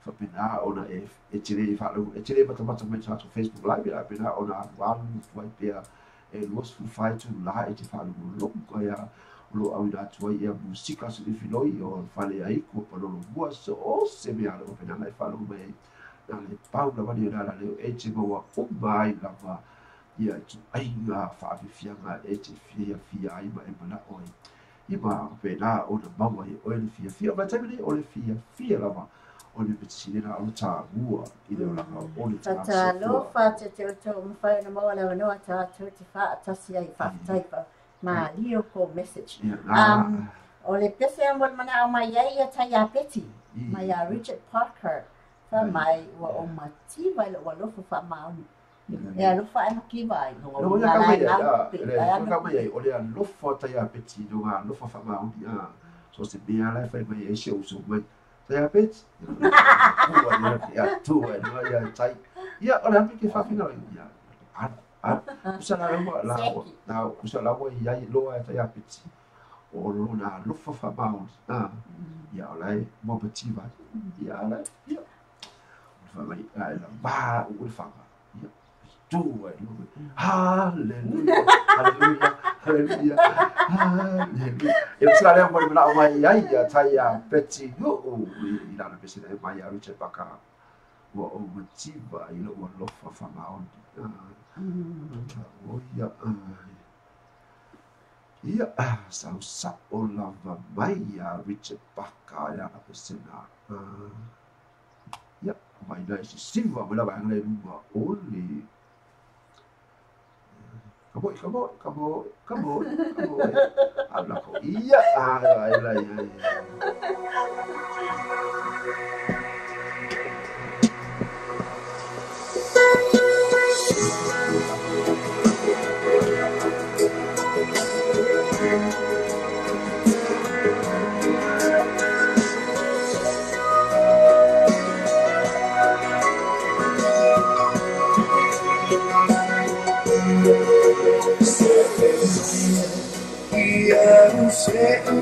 fa pena ona e tire fa lo e tire bata mai tato Facebook live ia pena ona one vai pia Lost to fight to lie te fa lo ko ia lo au da tua ia musika se filoi o fale ai ko pa lo bua so o se me ala pena mai fa lo mai na le pau la vale la le e te go o mai la va ia tu ai nga fa fia nga e te fia ai mai mana oi i ba pena o na maua i o le fia ba tamini o le fia la va o le pitsine na o ta bua i le la o le ta lo fa te mo fa na mo la no ta te fa ta si ai fa tai pa ma lio ko message o le pese mo mana o mai ia ta ya peti mai a Richard Parker fa mai o mati vai lo fa ma ia lo fa ma ki vai no ia ka mai o le lo fa ta ya peti no ga lo fa ma o dia so se bia la fa mai e show so mai ta ya peti ia tu ia tai ia o le ki fa fina ia usa la usa la ia lo ta ya peti o lo na lo fa ma o ia la mo peti vai ia la ia fa mai la ba o fa tu hallelujah hallelujah hallelujah hallelujah eu sala mo na mai ai ya tai peti no i la pesi da mai a Richard Parker o motiva i lo fa ma o ia sa o la mai a Richard Parker ya pesi na ia mai da silva mo la ba le lumba oli Come on. Habla con ella.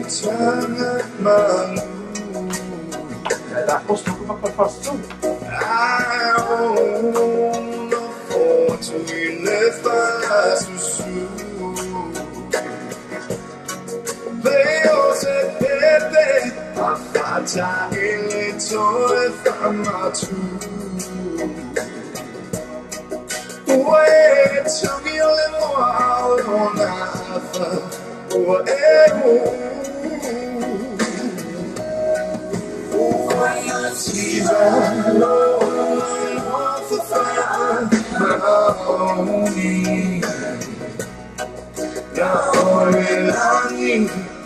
Sangat malu. La cosa come pasó. I won't afford to live fast Veo se pepe a ta ele toe whamatu. Ue tangi o le moa o na awha ua e Ue a tiva no fa fa maoni. Na ore langi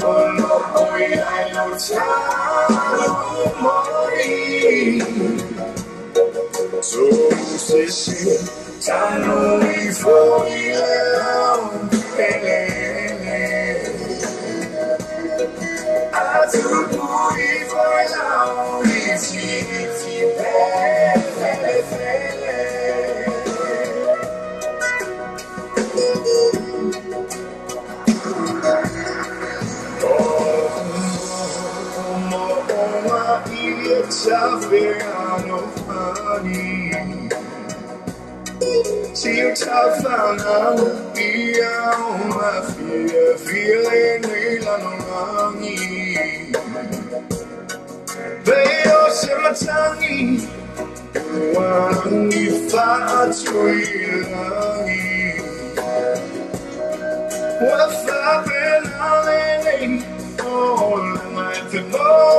o no oi ai no tau mori. So se si tano I foi leão Atu I foi leão I si fele Safiano funny. See you tough now, be out my feeling no longy. Veo sematani, one if I langi. What's happening? All night to know.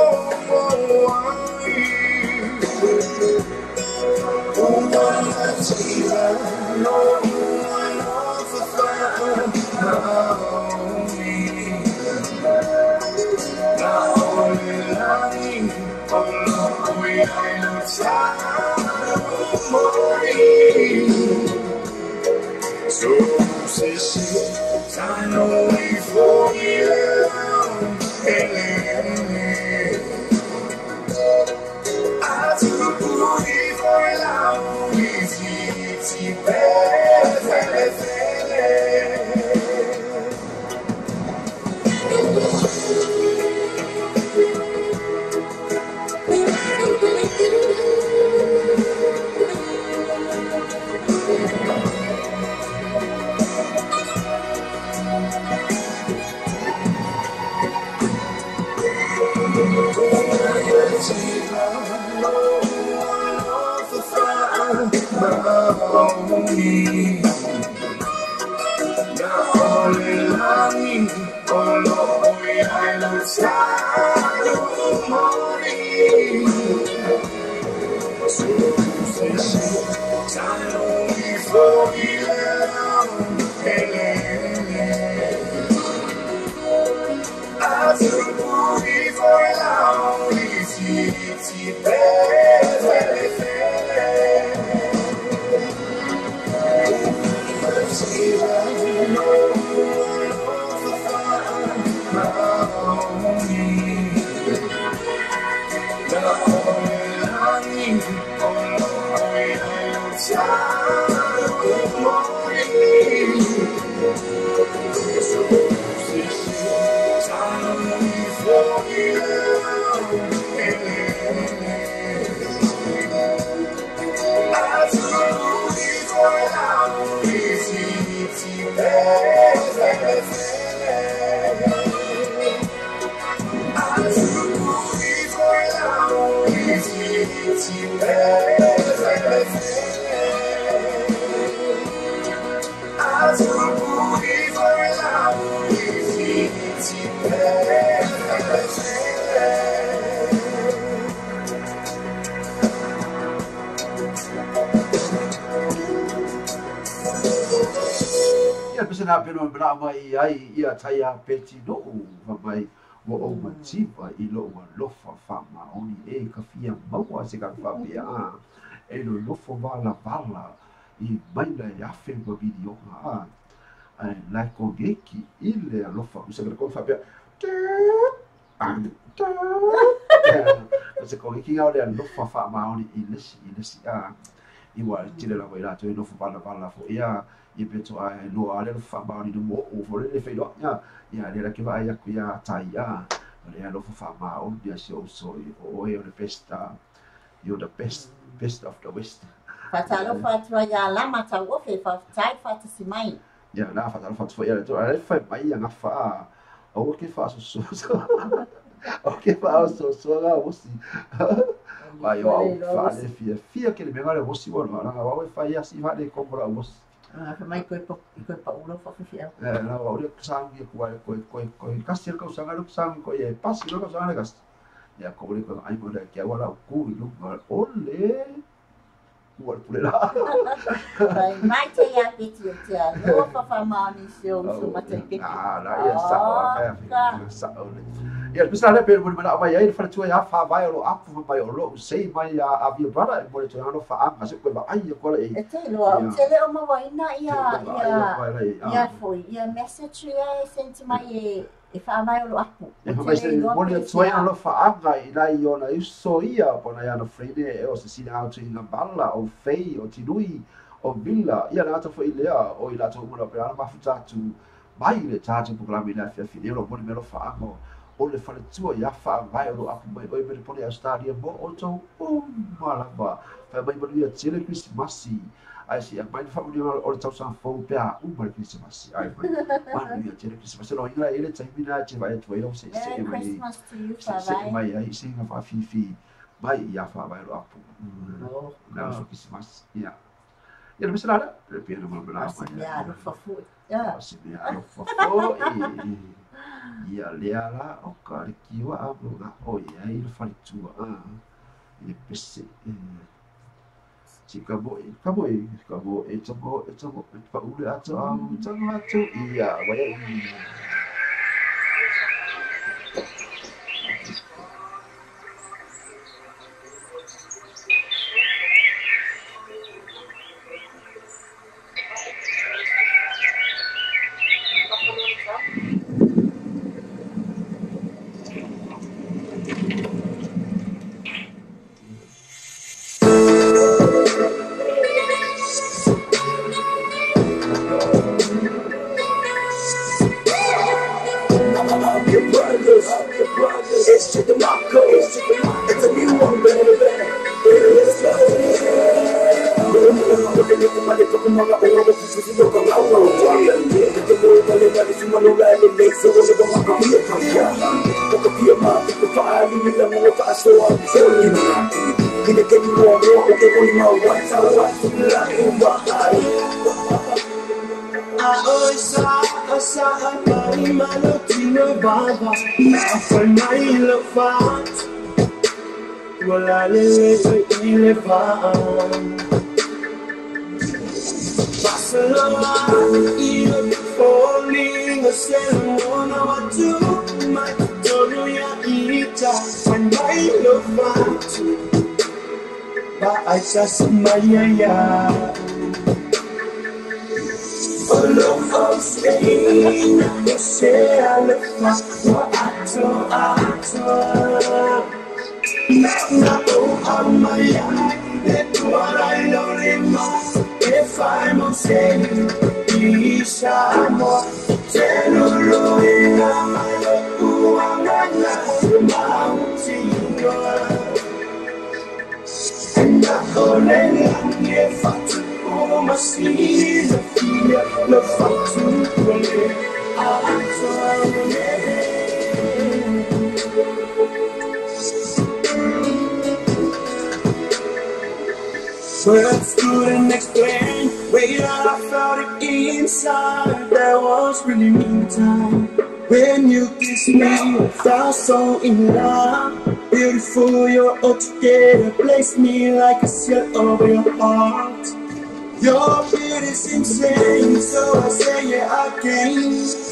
Pesena peno bra mai ai ia taia peti no vai wo o matipa I lo wa lofa fa maoni e kafia maua se ka fa bia e lo lofo vala I maina ia fe ma video ai la ko geki ile lofa se ka fa bia se ko geki au le lofa fa maoni ile si I wa tile la waila to lofo vala fo ia I beto ai lo ale fa ba ni mo o fo le fe lo ya le ke va ya ku ya tai ya le lo fa ma o dia so o e the best you're the best of the west Fatalo fatwa ya la mata wo fe fa tai fa si mai ya la fatalo fatwa ya to ale fa mai ya fa o ke fa so Okay, pa so ga wosi. Vai o fa le fia ke le mega le wosi wa na wa fa ya si va de compra wosi. Fa mai koe pa ulo fa fia. Na wa le sang ye ko kasir ko sang lu sang ko ye pas lo ko sang gas. Ya ko le ko ai mo le ke wala ku lu ole. Kuar pule la. Mai te ya piti o te alo fa mani so mate piti. La ya sa ole. Ya bisa le pe mo na vai ai fa tu ya fa vai lo apu vai lo sei mai a via brother mo le tu no fa am se ko ba ai ko le. E te lo te le o mo vai na ia foi ia message ia senti mai e fa mai lo apu. E fa se mo le tu ya no fa am vai la io na so ia po na ya no frede e o se sina out in na balla o fei o tinui o villa ia na to foi lea o ila to mo la pe ma futa tu mai le tatu po la mi na fa fine lo mo le lo fa am o le fale tua ia fa vai o apu mai o me pone a stadia mo o to o mala ba fa mai mo ia tele Christmas ai si a mai fa mo o le tau san fo pe a o Christmas ai mai ia tele Christmas no ila ele tai mina te vai tu o se Christmas to you fa vai mai ai se nga fa fi mai ia fa vai o apu na so Christmas ia ia le misala le pena mo la ya lo fa fu ya si ya lo fa fo ia lea la o ka le kiwa a bloga o ia i le falitua i pese si ka bo e tamo pa ule ato atu ia wai It's to the Marco, it's a new one, baby. It's looking at the money, talking about all the pieces of the world. The world, that is one of the days, so we're going to be a country. Look at your mouth, the fire, you know what I saw. In the game, you want more, okay, we know what's I saw a body, my Latino Baba. For my love, well, I live to Elevan. Barcelona, even falling, a ceremony, what do my Victoria Ita? For my love, but I just my love of Spain, you say I look for actor. Now, I'm my life, that's what I know in my. If I'm on stage, Isha, more. Tell you, my love, who I'm not, mountain. And I'm calling, if I took all my seas. Le facture words couldn't explain where I felt it inside. There was really me time when you kissed me. I felt so in love. Beautiful, you're all together. Place me like a seal over your heart. Your beauty's insane, so I say yeah again.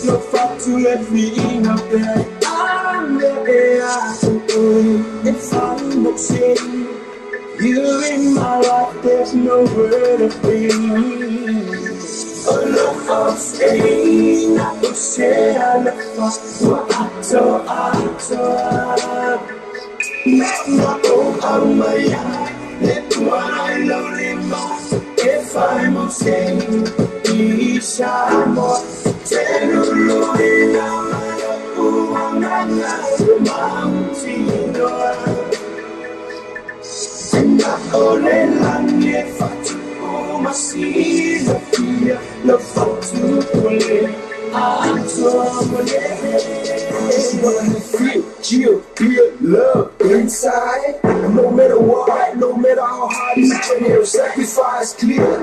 No fuck to let me in up there. I'm there, if I'm not saying you in my life, there's no word of pain. A love of Spain, I would say I love for actor. I'm my let what I love in my. If I'm on stage, Isha, more. Tell you, I'm not mountain. And I only long if I took my seas of fear, love for to play. I'm so just wanna feel, chill, feel love inside. No matter what, no matter how hard it's journey of sacrifice, clear.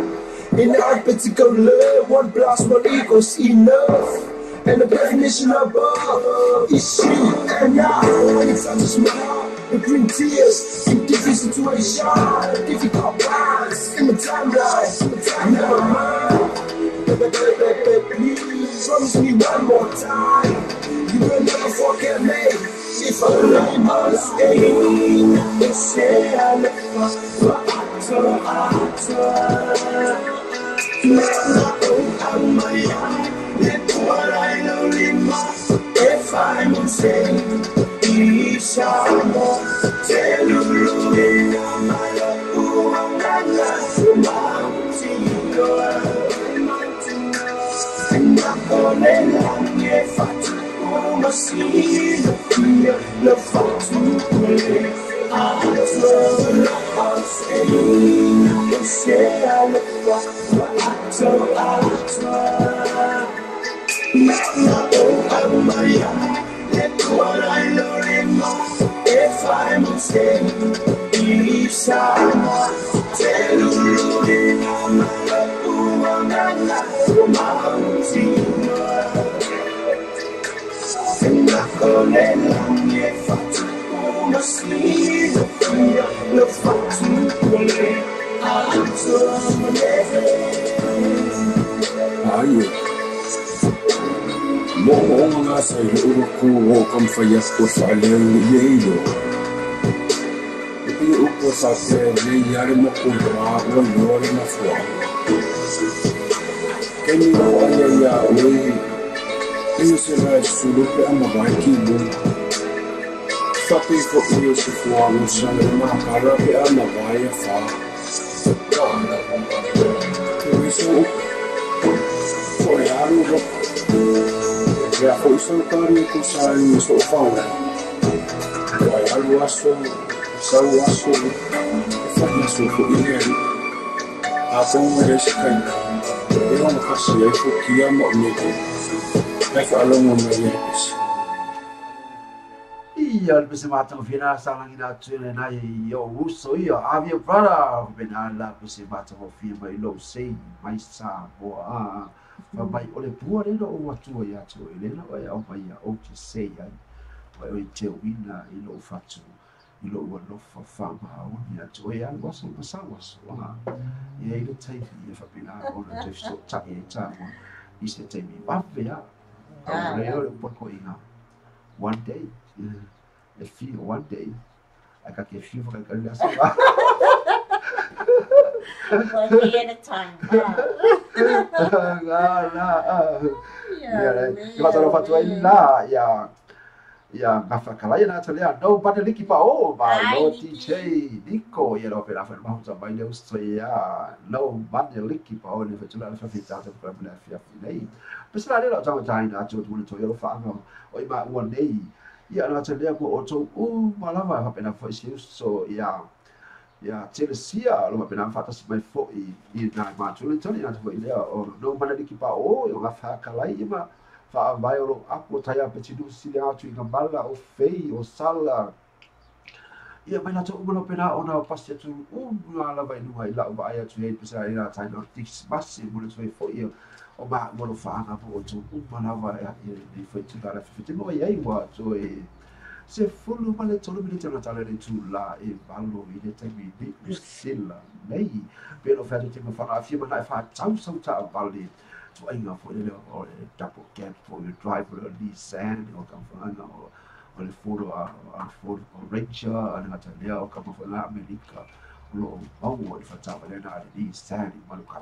In the uncritical love, one plus one equals enough. And the definition above is you and I. When it touches my heart, it brings tears in different situations, difficult times, in the timeline, never mind. Please promise me one more time, you will never forget me. If I lay my stain, they say I never what I know in my, if I'm insane, please I won't tell you in my love, who I'm mountain, and I'm gonna long if I do my see the fear, the fun to play. I'm saying, they say I look what I know in my, if I'm mistaken, please I won't tell you in my love, who I'm mountain, and I'm gonna long if I do my sleep, the fun to play. I'm so mo nga sa uruku o kam faya ko sa leng yeyo e upo sa se le yare mo ko ra o no le na fo keni o ya we e se ra su lo pe ama ba ki mo sa pe ko yo se fo a mo sa le ma ka ra pe ama ba ya fa e so ko ya ro ya foi só cari com sai só fala vai algo aso só aso faz isso com ele a como ele se cai eu não faço isso que é muito é falando no meio ia le se mata fina sala ina tune na yo uso ia avia para bena la se mata fina mai lo sei mai sa boa vai ole pua le no o tua ia tu ele no ia o vai o te sei ai vai o te wina i lo fatu i lo lo fa ma o ia tu ia lo so sa was wa ia ile tai ia fa pina o no te so ta e ta i se te mi va vea le o po ko ina one day le fi one day aka ke fi fa ka le sa one day at a time. Kalau fatu ini lah ya ngafa kalai na tolea no bana liki pa o ba no DJ Nico ya lo pera fer mau sampai le Australia no bana liki pa o le fetula le fafita te pra bla fia nei pesla le lo tau tai na tu tu to yo fa no o ma one day ya na tolea ko o to o malava ha pena foi so ya Chelsea lo pena fata mai fo I na ma tu le toni na tu ile o no bana liki pa o yo ngafa kalai ma fa vai o apo tai a petidu sile atu I gambala o fei o sala ia mai na to ulo pena ona pasti tu una la vai nua ila va ia tu hei pesa ina tai no tix basi mo tu fo ia o ba mo fa na po tu una va ia I foi tu dala fiti mo ia I wa tu se fulu male tolu mi te na tale tu la e valo I le te mi di sila nei pero fa te me fa afia na fa tau so ta vali so inga for le or double gap for your driver or Nissan or come from or le foro a foro Ranger and na tale o come from la America lo o fa ta le na Nissan ma lo ka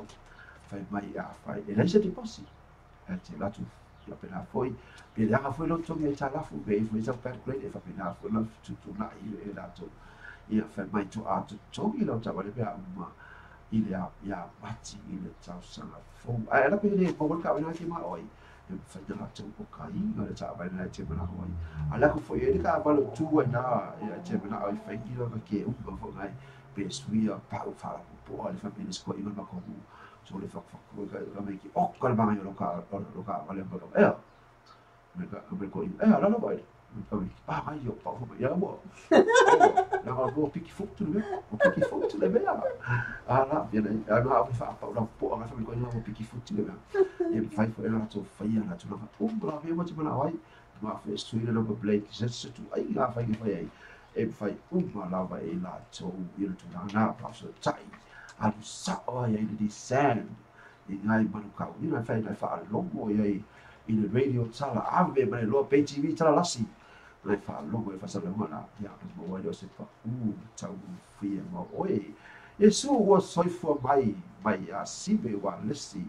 fa mai a fa e le se ti posi e te la tu la pena foi pe la foi lo to mi ta la fu be foi sa per grade e fa pena foi lo tu na I la to ia fa mai tu a to I lo ta vale pe ma ile ya bati ile tau sana fo ala pe le ko ka na ki ma oi e fa de la tu ko kai na le ta ba na te ma oi ala ko fo ye ka ba lo tu na ya te ma oi fa ki lo ke u ko ngai pe sui a pa u fa po ale fa pe ko I ma ko so le fa ko ga me ki o ka ba yo lo ka vale ba me ko ala no vai ai yo pa ho ya mo na ko piki foto le piki foto le bea ala ya na ha fa pa na po nga fa ko no piki foto le bea e fai fo ela to fai ana to na bra ve mo te mana vai ma fa stuile no blake se tu ai la fai ai e fai uma lava e la to i to na pa so tai alu sa o ia i di sand i ngai manu kau i na fai fa longo ia i le radio tala ave ma lo pe tv tala lasi na fa longo e fa sa mana ia mo wa se fa tau fia mo oi e su o soi fo mai a sibe wa lesi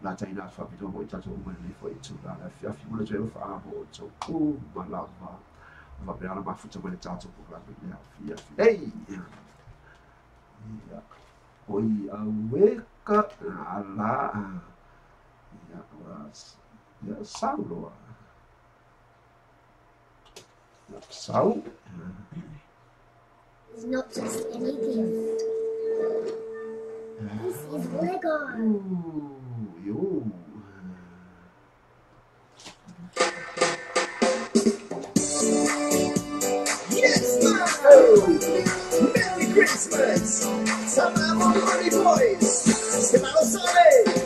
la tai na fa pito mo tato mo le foi tu la fia fi mo le fa bo to ma lava va bene ma futa mo le tato po la fia ei ia oi a weka ala ia was ia saulo sau It's not just any gift. This is Lego. Yo. Yes, man! Oh, Merry Christmas! Salamo Money Boys! Semano Sole!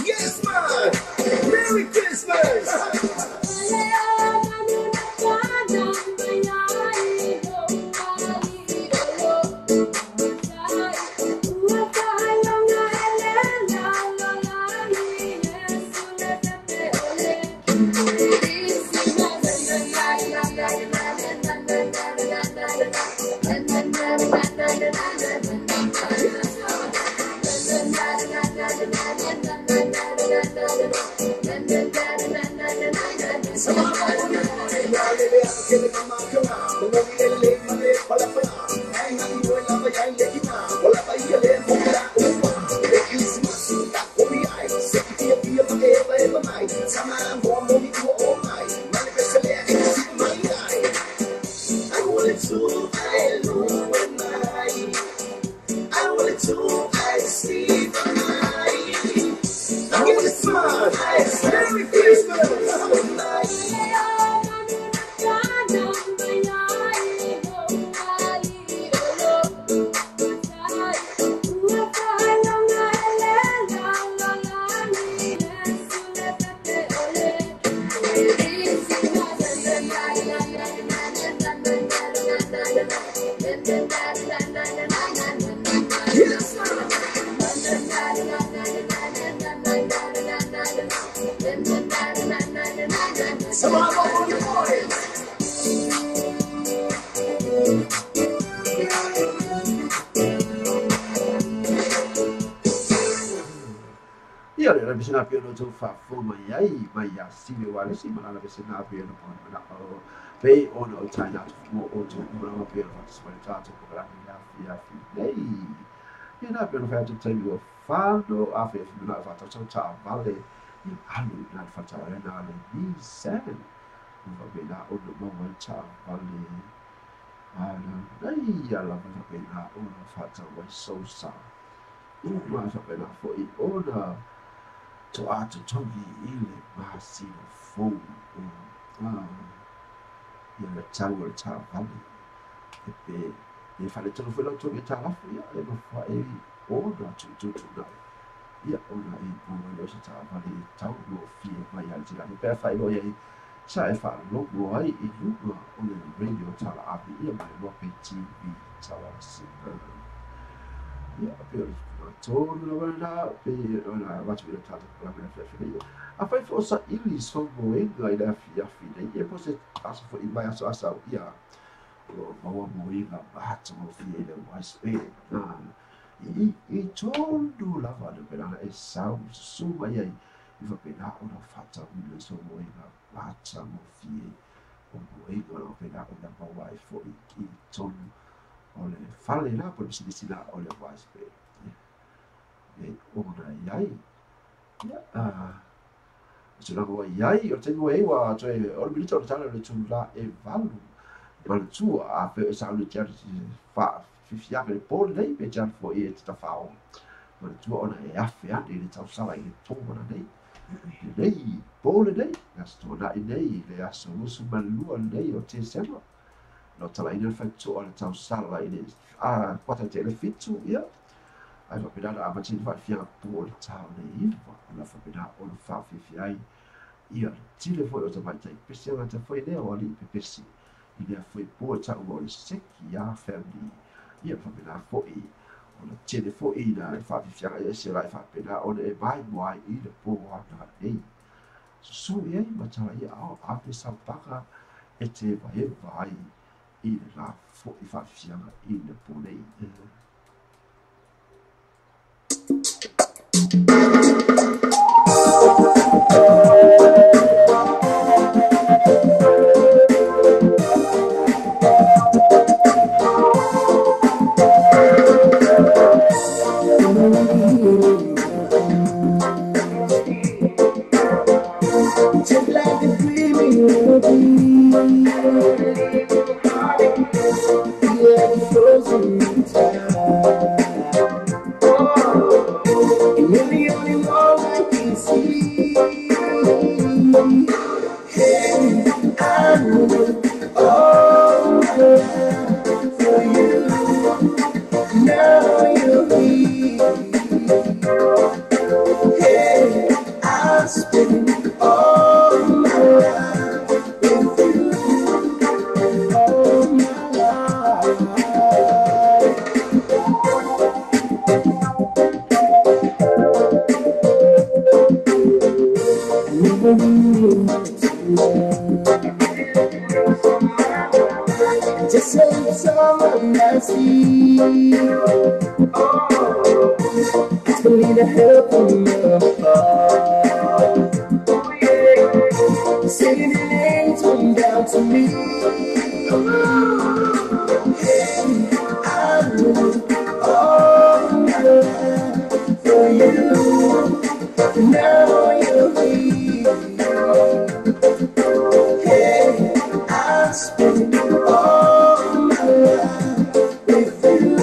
Yes, man! Merry Christmas! Merry Christmas! Ia le bisina pio no tau fa fo mai a sibe wale si mana la bisina pio no na o pe ona o taina mo o tu mo pio no fa spale tato ko la ia nei ia na pio no fa tu o fando a fe na fa tau ta vale i alu na fa ta na le ni sen va bena o no mo ta vale ala nei ala va bena o no fa ta wa so sa ma fa bena fo i ona to atu tongi ile basi fo ia le tau le ta vale e pe e fa le tonu fela tongi ta la ia e ma fa e ona tu na ia ona e ona lo sa ta vale tau lo fi mai al tira pe fa lo ia sa e whālogo ai I lunga o le radio tala api ia mai Rope TV tala sina. Ia, pe o tōnu la wana pe o na watu ina tata kalama na whiawhina ia. A whai fo sa ili songo e ngai na whiawhi nei, e po se asa fo I mai aso asa o ia. O maua mo I ngā mahata mo whie le waispe. I tōnu la wana pe nana e sau suma iai. I whapena o na whata ule songo e ngā mahata mo whie. O mo e ngā o pena o na maua e fo I tōnu. O le whale la po nisisi la o le waispe. E ona iai. So na ko iai o tengo e wa toe o bilita o tala le tula e valu. Ma tu a pe sa le tia fa fifia le pole dei pe jan fo e ta fao. Ma tu ona e afe ande le tau sala I to ona dei. Dei pole dei. Nas to na I nei le aso musu malua dei o te sema. No tala ina fa tu o le tau sala I le kwata te le fitu ia. Ai fa pedala a matin fa fia po le tau nei iwa. La fa pedala o le fa fifia ai. Ia tile foi o tamai tai pese ona te foi leo ali pe pesi. Ia foi po tau o le seki a family. Ia fa pedala foi o le tele foi na fa fifia ai se la fa pedala o le vai mai I le po ana ei. So ia I matala ia o a pe sa paka e te vai I le la foi fa fifia I le po nei. Just like a dreaming melody, yeah, it's frozen in time. And you're the only one I can see. Hey, I would all for you. Now you're here. Hey, I spend all my life with you. All my life. I never really wanted to love. Just so someone I see. It's gonna need a help from your heart. Singing an angel down to me. Hey, I would all my life for you. Now you're here. Hey, I spend all my life with you.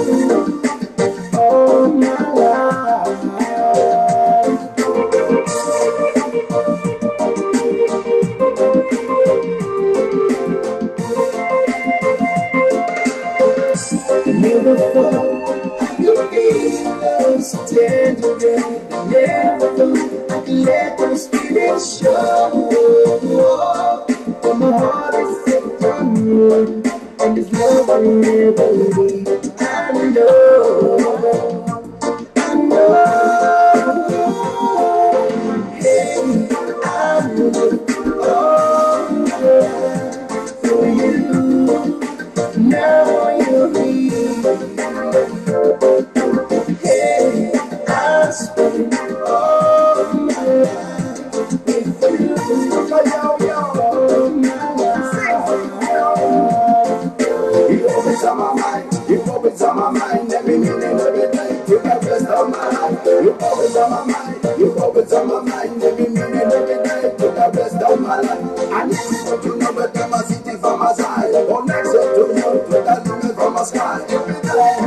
All my life. Never thought you'd be love so tender. Never thought I could let the spirit show. But my heart is set on you, and this love will never leave. I know, I know. Hey, I would all my life for you. Now you're here. Hey, I spend all my life with you. All my life. You always on my mind, you always on my mind, every minute, every day, you're the best of my life. You always on my mind, you always on my mind, every minute, every day, you're the best of my life. I need you to know that I'm a city from my side, or next to you, to the limit from my sky. Every day,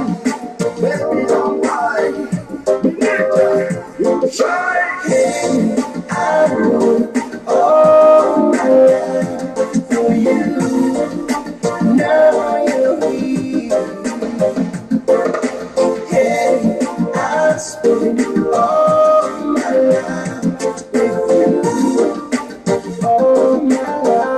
baby, I'm right. You try. Hey, I would all my life for you. Now you're here. Hey, I spend all my life with you. All my life.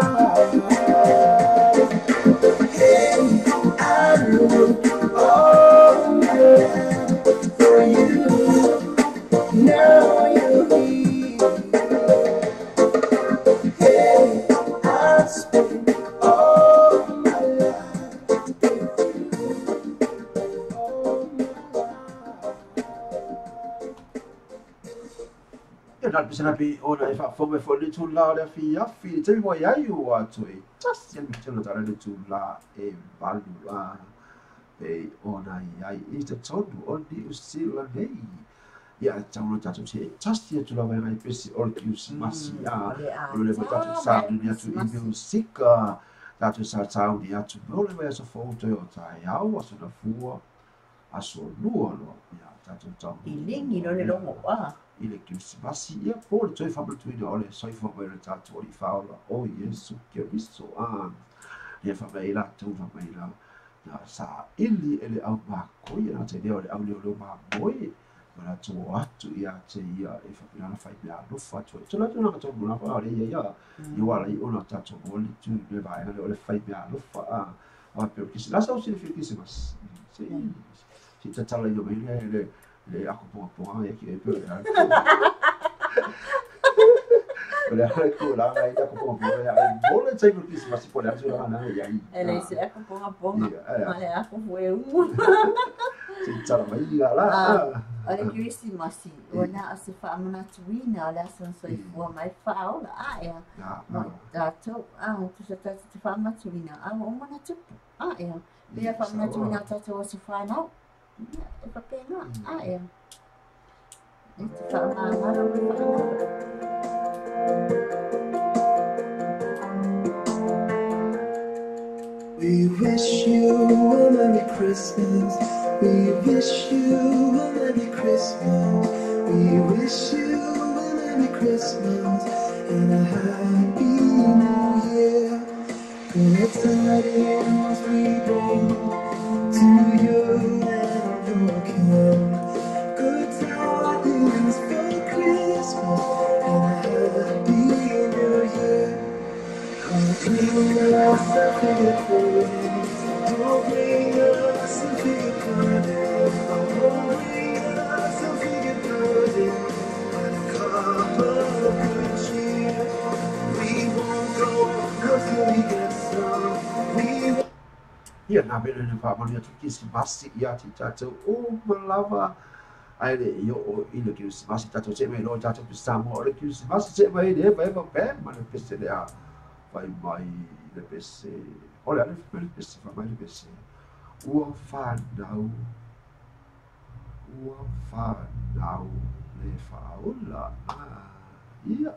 la pisana pi ona e fa fome fo le tu la le fi te mo ya yu atu e just sen te no tara le tu la e valu a e ona ia I te tonu o di usila nei ia tau tatu se just ia tu la vai pesi or kius masi a o le tatu sa ni atu I musika tatu sa tau ni atu no le vai so foto o tai au aso na fua aso lua lo ia tatu tau I lingi no le longo wa. I le kius masi ia po le toi fabel tu ina ole soi fo mai le tatu o I faula o Yesu ke riso a ia fa mai la tu fa mai la na sa ili ele au ma ko ia te leo le au leo ma moi na tu atu ia te ia e fa pina fa ia lo fa tu tu la tu na to na fa ia ia I wala I ona tatu o le tu le vai na le fa ia lo fa a pe ki la sa si fi ki se mas si ta tala yo me le ako po ia ki e pe Olha ko la ai ta ko po ia bole sai por ki se mas po le aso na ia Ele se ako ponga. Male ako foi si tala mai la Ole Christmasi, ona se fa mana tuina, ole asan so fua mai fa ola ia. Da to, tu se ta te fa mana tuina, o mana tu. Ia. Ia fa mana tuina ta to se fa na. E fa pena, ia. E te fa mana We wish you a Merry Christmas. We wish you a Merry Christmas. We wish you a Merry Christmas and a Happy New Year. Good tidings we bring to you and your kin. Good tidings for Christmas and a Happy New Year. Bring us a big party. Oh, bring us a big party. Oh, bring us a big party. And a cup of good cheer. We won't go until we get some. We won't. Ia na bele le fa mani atu ki si basi ia ti tatu o malava ai le yo o ile ki si basi tatu se me no tatu ki samo o le ki si basi se mai de ba ba ma le pese le a vai mai le pese olha le pese fa mai le pese o fa dau le fa ola ia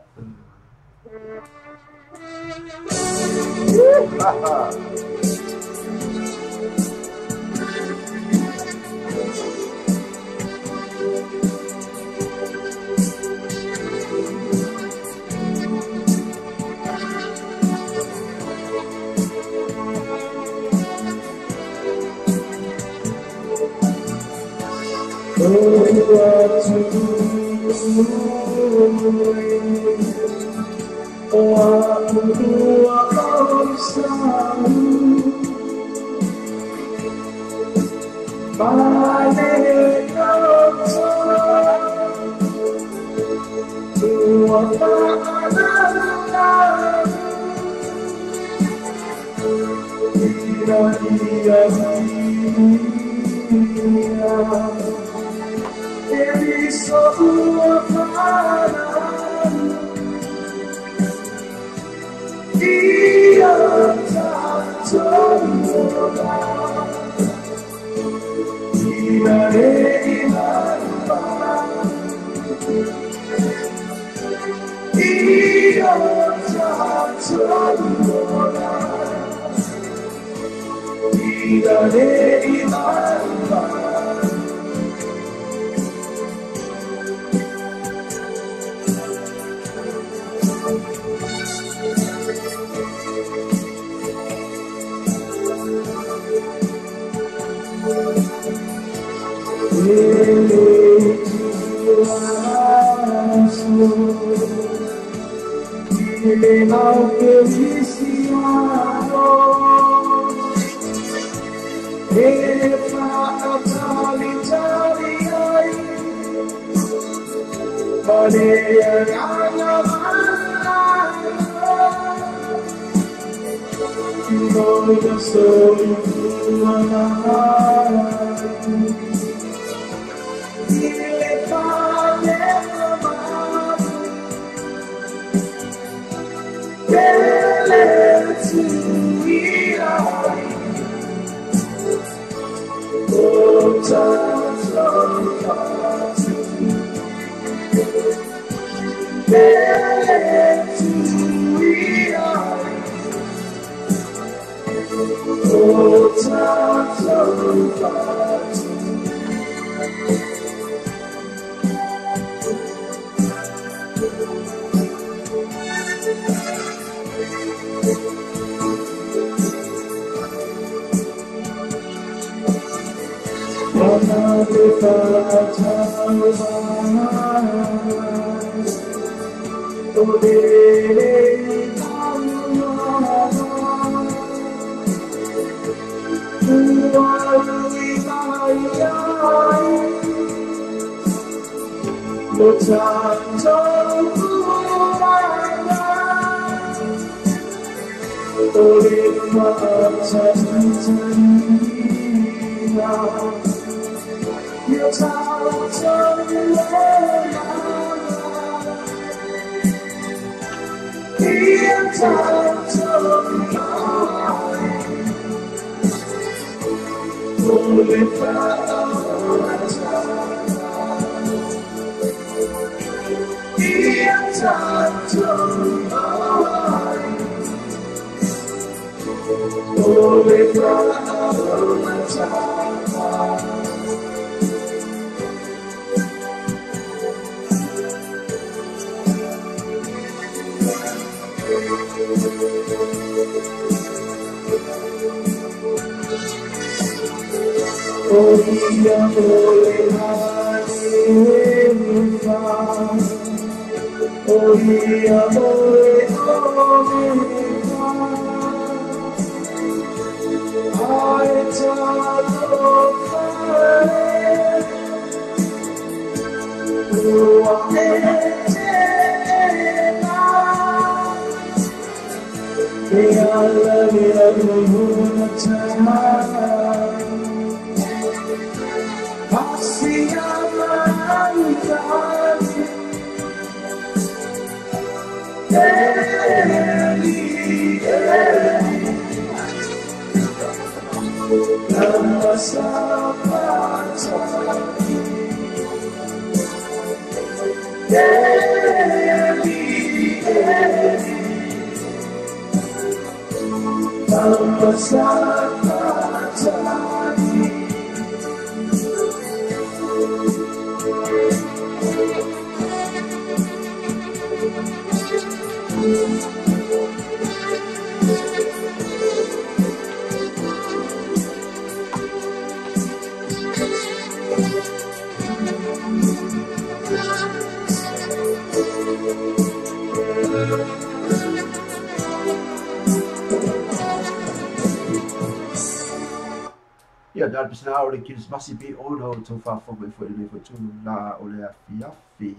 Ia na pisna o le Krismasi pe ona o tau whawhonga i whaile wha tū la o le awhi.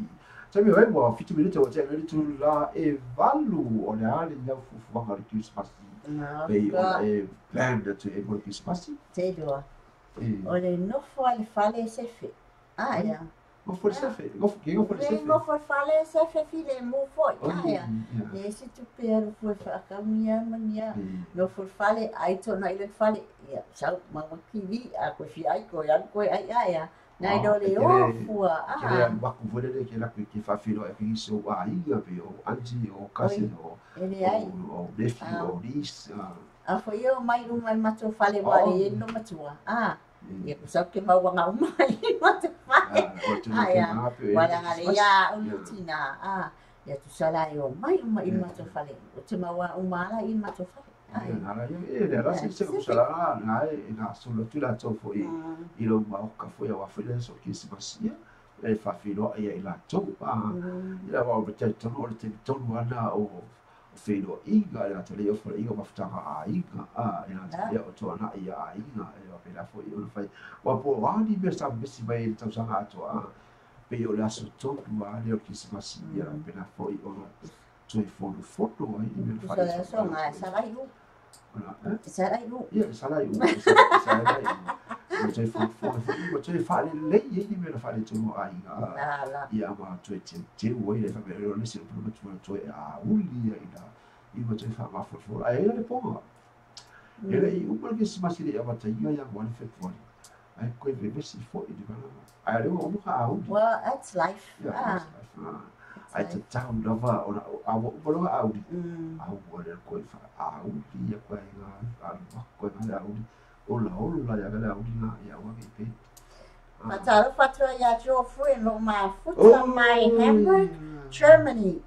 Tami o mo fitu minute o te ngari tū la e valu o le ale lau fufuanga le Krismasi. Pe o e plan na tu e mo le Krismasi. Te doa. O le nofo ale fale sefe. Ah, ia. Ngofo le sefe? Ngofo le sefe? Ngofo fale sefe file mo foi. Ah, ia. Le se tu pe alu fue whakamia mania. Ngofo fale ai tona i le fale. Ia, sau mama kiwi a koe fi ai koe an koe ai ia. Nai do le o fua. Kere an waku vore le ke laku ke whawhiro e kiri o a inga pe o auntie o cousin o nephew o niece. A foi eu mai uma mato fale wale e no matua. Ah. Ia ku sau ke mawanga umai mato fale. Ah ia. Wala ngale ia ulutina. Ah. Ia tu sala yo mai uma mato fale. O te mawa umala i mato fale. Nara ia le rasi se ku sala ngai na solo tu la tofo i lo ma o ka foi o afile so Krismasi. E whawhiro ia i la tau. Ia wa o te tono o te tonu ana o whero inga, e ata leo whare inga mawhitanga a inga, e ata leo o toa na ia a inga, e o pera fo i ona whai. Wa po wani mea sa mesi mai e tausanga atoa, pe o le aso tonu a leo Krismasi, ia pera fo i ona toe fono ai, i mea whare. Kusa so nga sarai lu. Sarai lu. Ia, sarai lu. Sarai lu. Ma toe fono, ma toe whare lei e i mea whare tonu a inga. Ia ma toe te ui e whame reo lesi o puna tua toe a uli ia ina. I ma toe wha mawhorfora. A e le ponga. E le i umara Krismasi le awata ia yang wani whekwani. ai koe vevesi fo'i di mana ai leo o muka au Well, that's life. ai te tau lava ona awa upaloga au au ole koe fa au ia koe nga koe nga au ola ya gala au nga ia wa pe Patalo fatua ya jo fui lo ma futa mai Hamburg, Germany.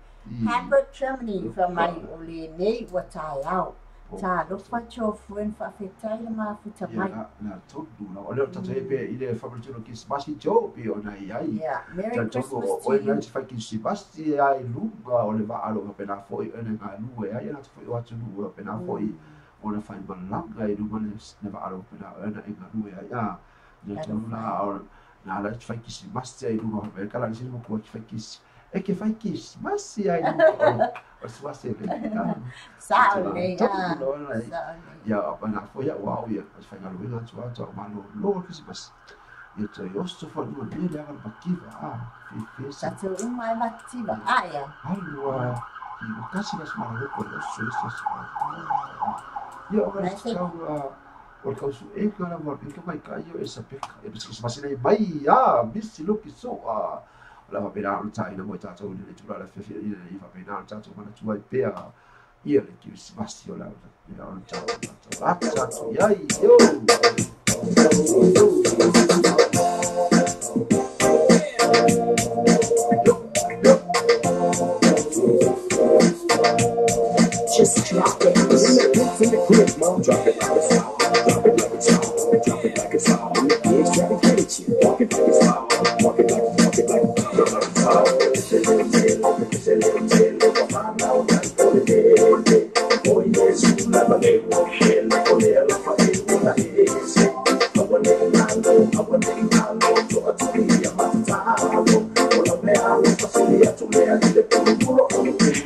Hamburg, Germany from my ole nei watai au. Ta lo fatua fui fa fetai le ma futa mai. na todu na ole tatu e pe ile fabricio ki smasi jo pe ona ai Yeah, Merry Christmas o to e na you. te fai ki sibasti ai luga ole va alo ka pena foi ene nga lu e ai na te foi o atu lu pena foi ona fai balanga e lu mane ne va alo pena ene nga lu e ai a na te na o na la te fai ki sibasti ai lu ka pe kala ni mo ko te fai ki e ke fai ki sibasti ai lu o sibasti e Saturday, ya apa na foi ya wow ya fai nga lu nga tua tua malo lo ki sibasti e te osto fa lu ni le aga pakiva fi Sa te umai mativa. Ah, yeah. Allora, io casi la smara con lo stesso. Io ho visto o causa e cara volta che mai caio e sapeva e si ma se ne vai visti look so la va bene al time mo tato di trovare la fine di va bene al tato ma tu vai per io le che si basti la io non ciao tato yai yo Just drop it. In the crib, mom, drop it like it's hot. Drop it like it's hot. Drop it like it's hot. When the kids try to get at you, walk it like it's hot. Walk it like it's hot. It's a little tail, I find out like for the day. Oh yes, you never let one kill. Oh yeah, I find what I is. I want to go, so I tell you, I'm not tired. Well, I'm there, I'm facility to lay at the pool on the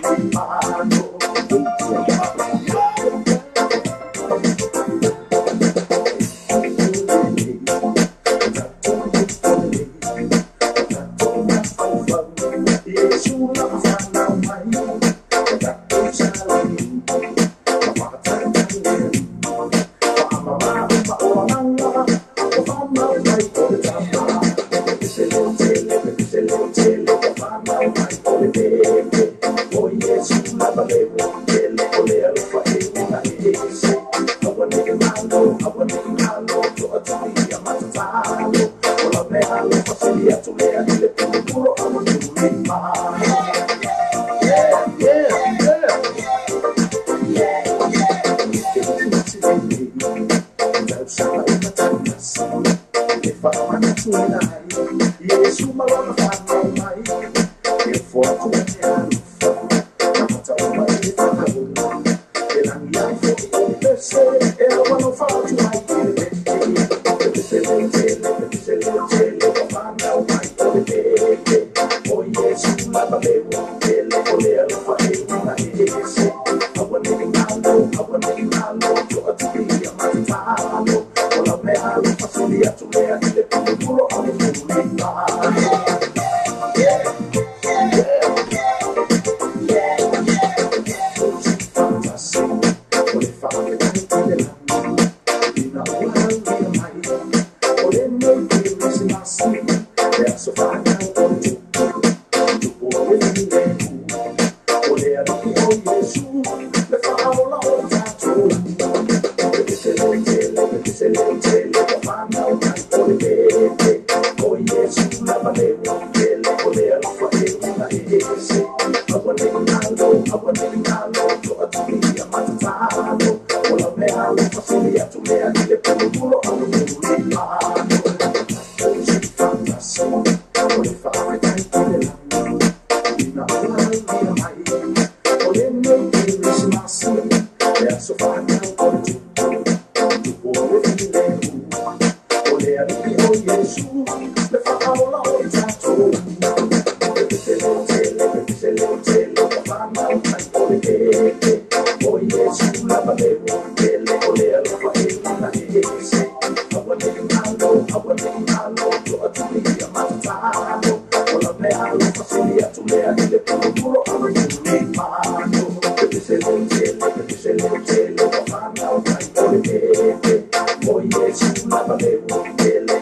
Boy, yes, you never let me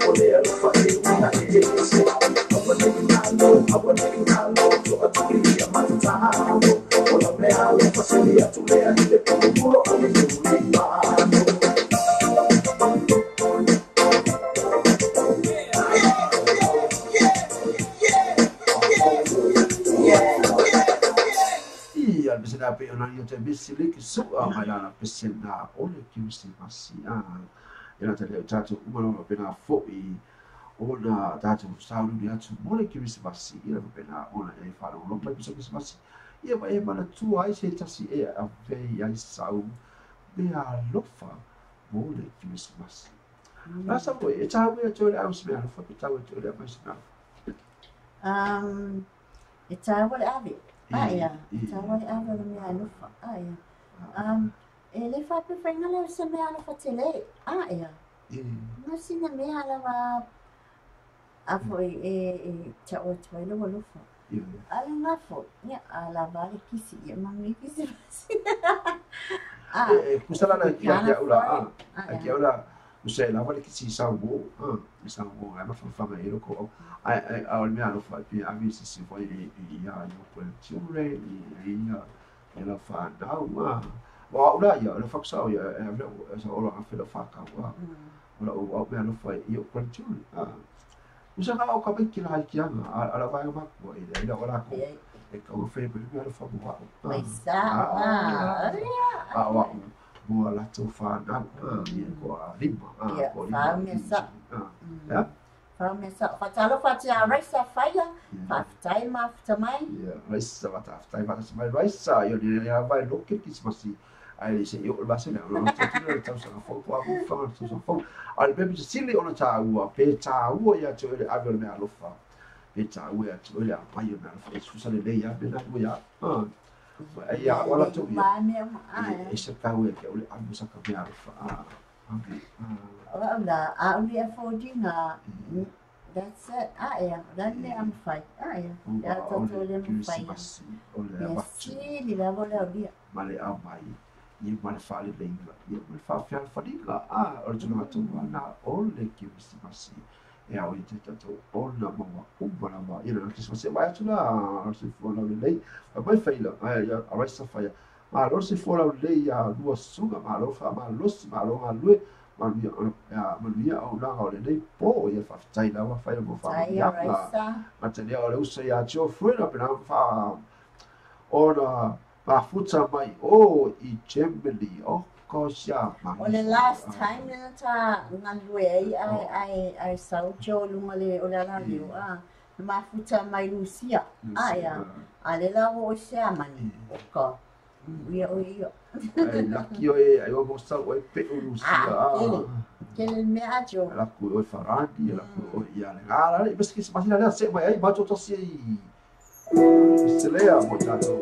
la pe ona yo te bisili ki su a mai la pesena ole ki masi ina te le tatu umalo pena fo I ona tatu saulu ni atu mole ki masi ina pena ona e fa lo pe masi ia mai e mana tu ai se tasi e a vei ai sau be a lofa mole ki masi Rasa ko e tahu e tole au se ala fa tahu e tole mai se e tahu le ave ia tahu le ave le mea lufa ia e le fa pe fa ngale se mea lufa tele ia no sina mea la va a foi e cha o tole lo lufa ala nga fo ia ala vale kisi ia mangi kisi kusala na kia ula kia ula Usai la wale kisi sa wo ai ma fa ma ero ko ai ol me alo fa pi a mi si foi ia yo po ture ia ela fa da ma wa ula ia le fa sa ia e sa ola a fela fa ka wa ola o me alo fa io po ture usa ka o ka pe ki la ki ana ala va ma ko ila ola ko e ka o fe pe me alo fa wa mai sa wa Mua la tau whanau, ko a lima, ko lima. Whau mea sa. Whau mea sa. Whatalo whatia raisa whaia, whaftai ma whatamai. Raisa whaftai ma whatamai. Raisa, yo ni a vai loke kisimasi. Ai le se yo le base na, ona tatu le tau sanga fau, ko a whanga tau sanga fau. Ai bebi se sili ona tā ua, pe tā ua ia te ole ave mea alofa. Pe tā ua ia te ole a mai mea alofa. E susa le leia, me na ua ia. Ia wala tu ia. E se kau e ke ole anu saka mea alofa. Ola, a uli e fōdinga. That's it. Ia, rane am whai. Ia, ia toto le am whai. Ia sili la wole au lia. Male au mai. Ia male whaale leila. Ia male whaafeala whanila. Ora tuna atu na ole ki masi. E au I te tato ona mawa umana ma. Ia na kisimasi. Mai atu na arsi fuala le lei. Mai whaila. Ia araisa whaia. Ma arsi fuala le lei a lua sunga. Ma alofa. Ma losi. Ma aloha lue. Manuia au nanga o le nei po ia whawhitai na wa whaia mo whaia ma te lea o le usa ia tio fruina pina wha ona mafuta mai o I Gemini o ko sia o le last time na ta ngalue ai sau tio lunga le o le ala liu mafuta mai Lucia ia a le lawo o sia mani o ko ia o ia laki o e ai o mosa o e pe o Lucia Kele mea jo laku o e Faradi laku o ia le ngara le bes ki se masina le se mai ai bato to si se lea mo tato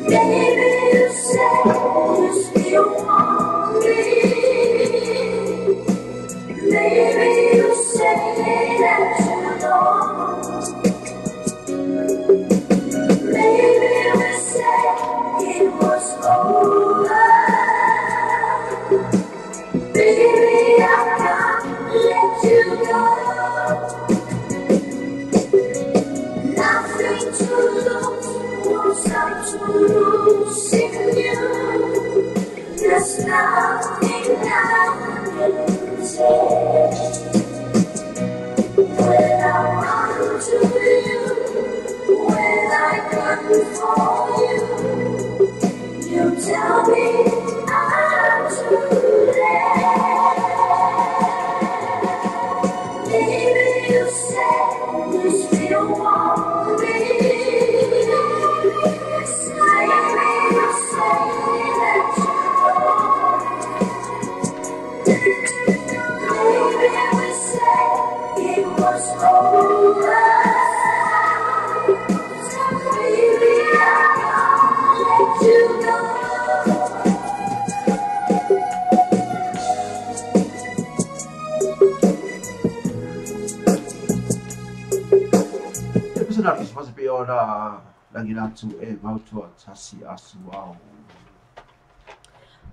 Baby, Maybe you say that you know. Maybe we say it was over. Baby, I can't let you go. Nothing to lose, no time to lose in you. There's nothing I can say. When I run to you, when I come for you, you tell me I'm too late. Maybe you say you still want me. Maybe you say that you don't. Maybe we say it was over. Maybe I can't let you go. Personal supposed to be on lagi natu mautua tasi asu au.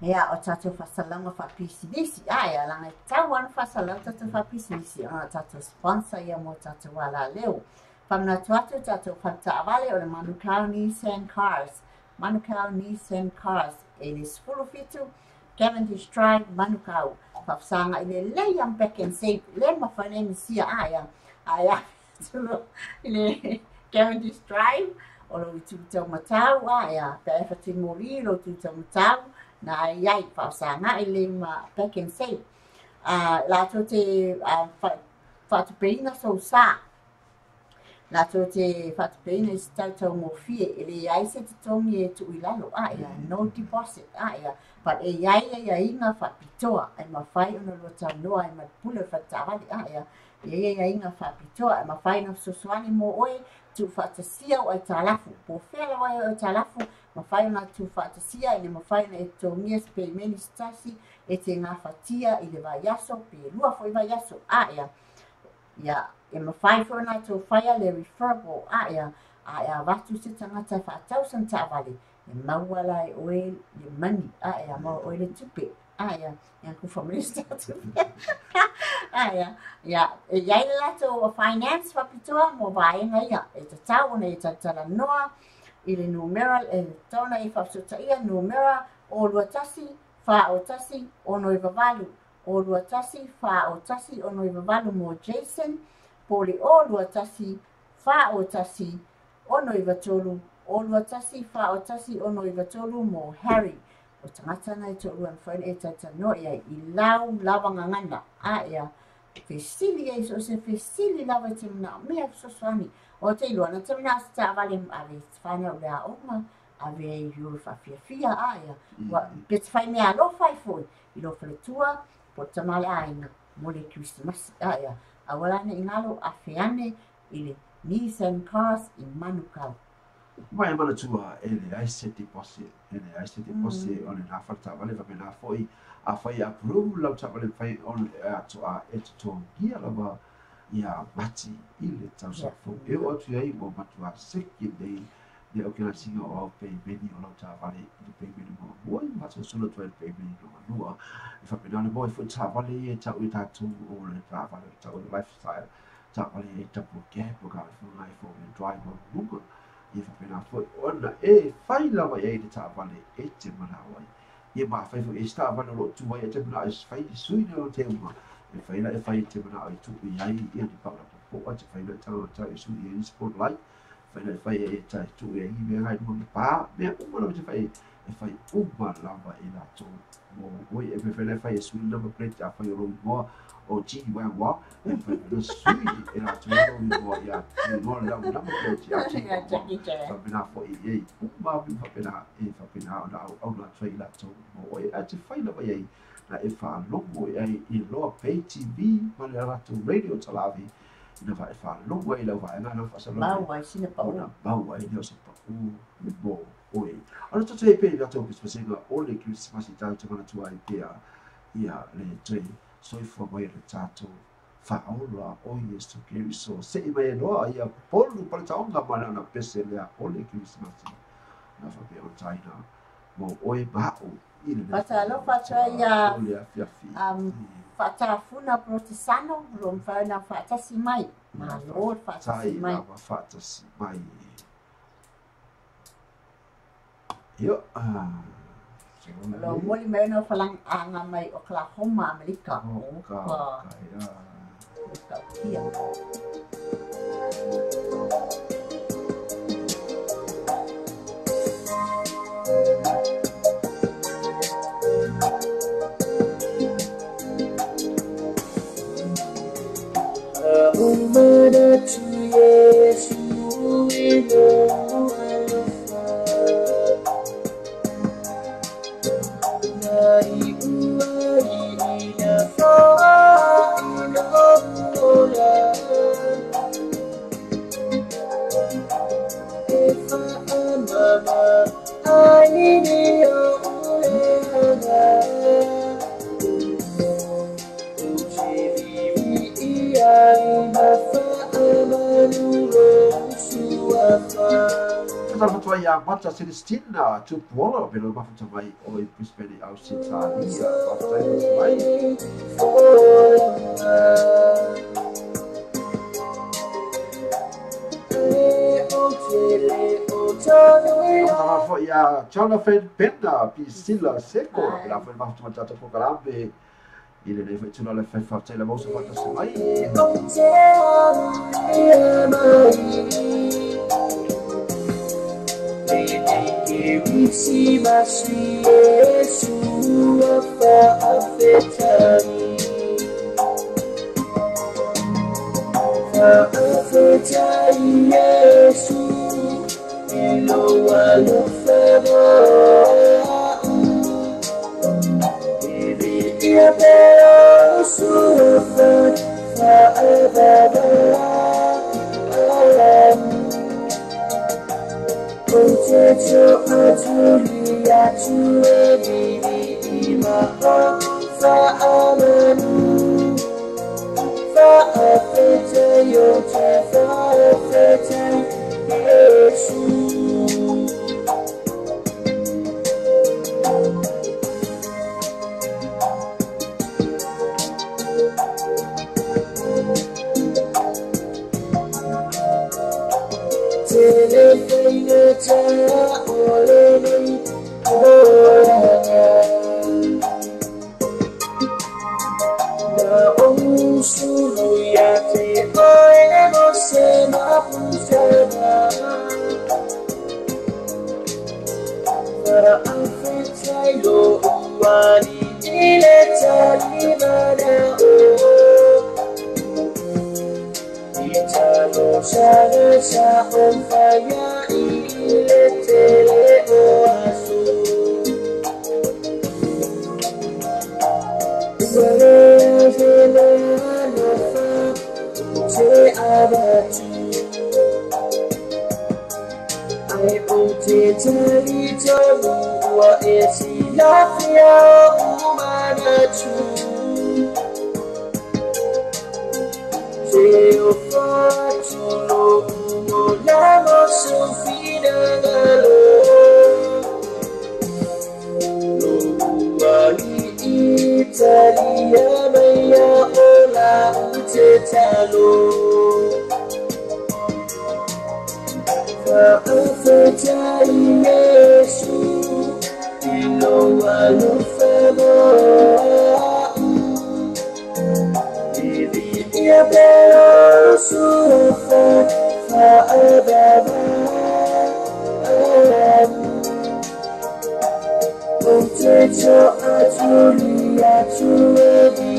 Ia, o tātou whasalanga whapisinisi. Ia, langa tau anu whasalanga tātou whapisinisi. Ona tātou sponsor ia mo tātou wala leo. Whamna tuatu tātou whantaawale o le Manukau Nissan Cars. Manukau Nissan Cars. E le Sfulufitu, Cavendish Drive, Manukau. Whafsanga i le leiam back and safe. Le mawhane ni sia aia. Aia, tulo i le Cavendish Drive. O lo i tūtau matau aia. Pea whati mori lo tūtau matau. Na iai whaosanga i le back and safe. Lato te whatupeina so sa. Lato te whatupeina i tautau mo fie. I le iai se te tongi e tu ilalo. No deposit. But e iai e inga whapitoa. Ai mawhai ono lo tau noa. Ai mapule whatawali. E inga whapitoa. Ai mawhai no sosuani mo oe. Tu whatasia o ai talafu. Po whela wai o talafu. Mawhai na tu whatasia. Ine mawhai na e tongia spe meni stasi. E te ngā whatia i le vaiaso. Pe lua fo i vaiaso. Ia. E mawhai fo na tu whaia le referable. Ia watu se tangata whatau san tāwale. E mauala e oe le mani. Ia mau oe le tupe. Ia. Ia kufa minister tupe. Ia. E iai le lato o finance whapitoa mo vaenga ia. E te tau na e tatala noa. I le numera e tona i whapsota ia. Numera o luatasi. Wha o tasi ono i vavalu. O luatasi. Wha o tasi ono i vavalu mo Jason. Poli o luatasi. Wha o tasi ono i vatolu. O luatasi. Wha o tasi ono i vatolu mo Harry. O tangata nei tolu an whaine e tata no ia i lau lawanga ngana. Ia. Fesili e so se fesili lawa te mna. Mea soswani. O te iluana te mna sta vale ave whaina ulea oma. Ave e yu whawhiawhia. Ia. Pete whai mea lo whai foi. I lo whaletua. Po tamale aina. Mole Christmas. Ia. Awalane ingalo a whiane i le Nissan Cars i Manukau. Mai mana tua e le aise deposit. E le aise deposit o le nā whatawale wa me nā foi. A whai approve lau tawale whai on a e te tongia lawa ia mati i le tau safo. E o atu ei mo matua seki nei le o kena singa o au pei meni o lau tawale i le pei meni mo mua i matua sula tua le pei meni no manua. I whapinane mo i fu tawale e tau i tātu o le tawale tau i lifestyle. Tawale e tapu gap o ka whunga i fo le drive o munga. I whapinane foi ona e whai lawa e le tawale e te manawai. Ia ma fai fo e sta vana lo tu vai te mana is fai sui no te uma e fai te mana ai tu i ai ia di pa po te fai na ta sui i spotlight fai e ta tu i ai me ai mo pa me uma no te fai e fai uma lava e la to mo oi e me fai sui number plate a fai ro mo o ti wa wa e fai no sui e la to ro mo ia no la number plate a ti fa bina fo i ai uma bi fa bina na au na trai la to mo e a te fai na vai na e fa longo ai i loa pay TV ma le rato radio talavi ina vai fa longo ai la vai na fa sa Mau ai sina pa ona mau ai no se pa u mo oi ana to te pe la to Christmas o le Christmas i tau te mana tu ai pe ia le tre soifua mai le tatou fa'aolo a oi Iesu Keriso se'i mai loa ia polu pale taonga ma le ona pese le a ole Krismasi na whapea o taina mo oi ba'u i le Fatalo fatua ia o le afiafi fatafuna protesano rom fauna fatasi mai. Malo fatasi mai. lava fa'atasi mai Yo, Lo moli mai no falang anga mai Oklahoma, Amerika. Kia. Umada tu Yesu Fatua ia mata Celestina tupuola pelo mafuta mai o i Brisbane au Sitalia fafuta mai Tama fo ia Jonathan Pena Piscilla Seco la foi mafuta matata pokalambe ile nei foi tuna le fai fafuta le mosa fafuta mai Masi Yesu afetani Yesu ilo walufema Ibi ia beo sufa fa'abada Otecho atulia tuedi imao fa'amanu fa'afete yote fa'afete Yesu Telefone ta oleni na usulu yake oe você na funciona para afetailo uwani ile talimana Italo sana sa ompaya ile tele oasu Te abatu Ai ote tarito wa esi lafia umanatu Teo facciolo uno l'amo soffinalo Lo uali Italia maya ola utetalo Fa'afetai Yesu ilo walufemo Ia beo sufa fa'ababa Otecho atulia tuedi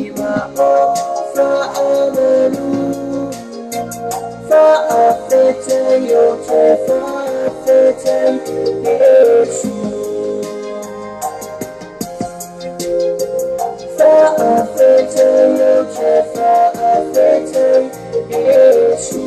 imao fa'amanu fa'afete yote fa'afete Yesu Fa'afete yote fa'afete Yesu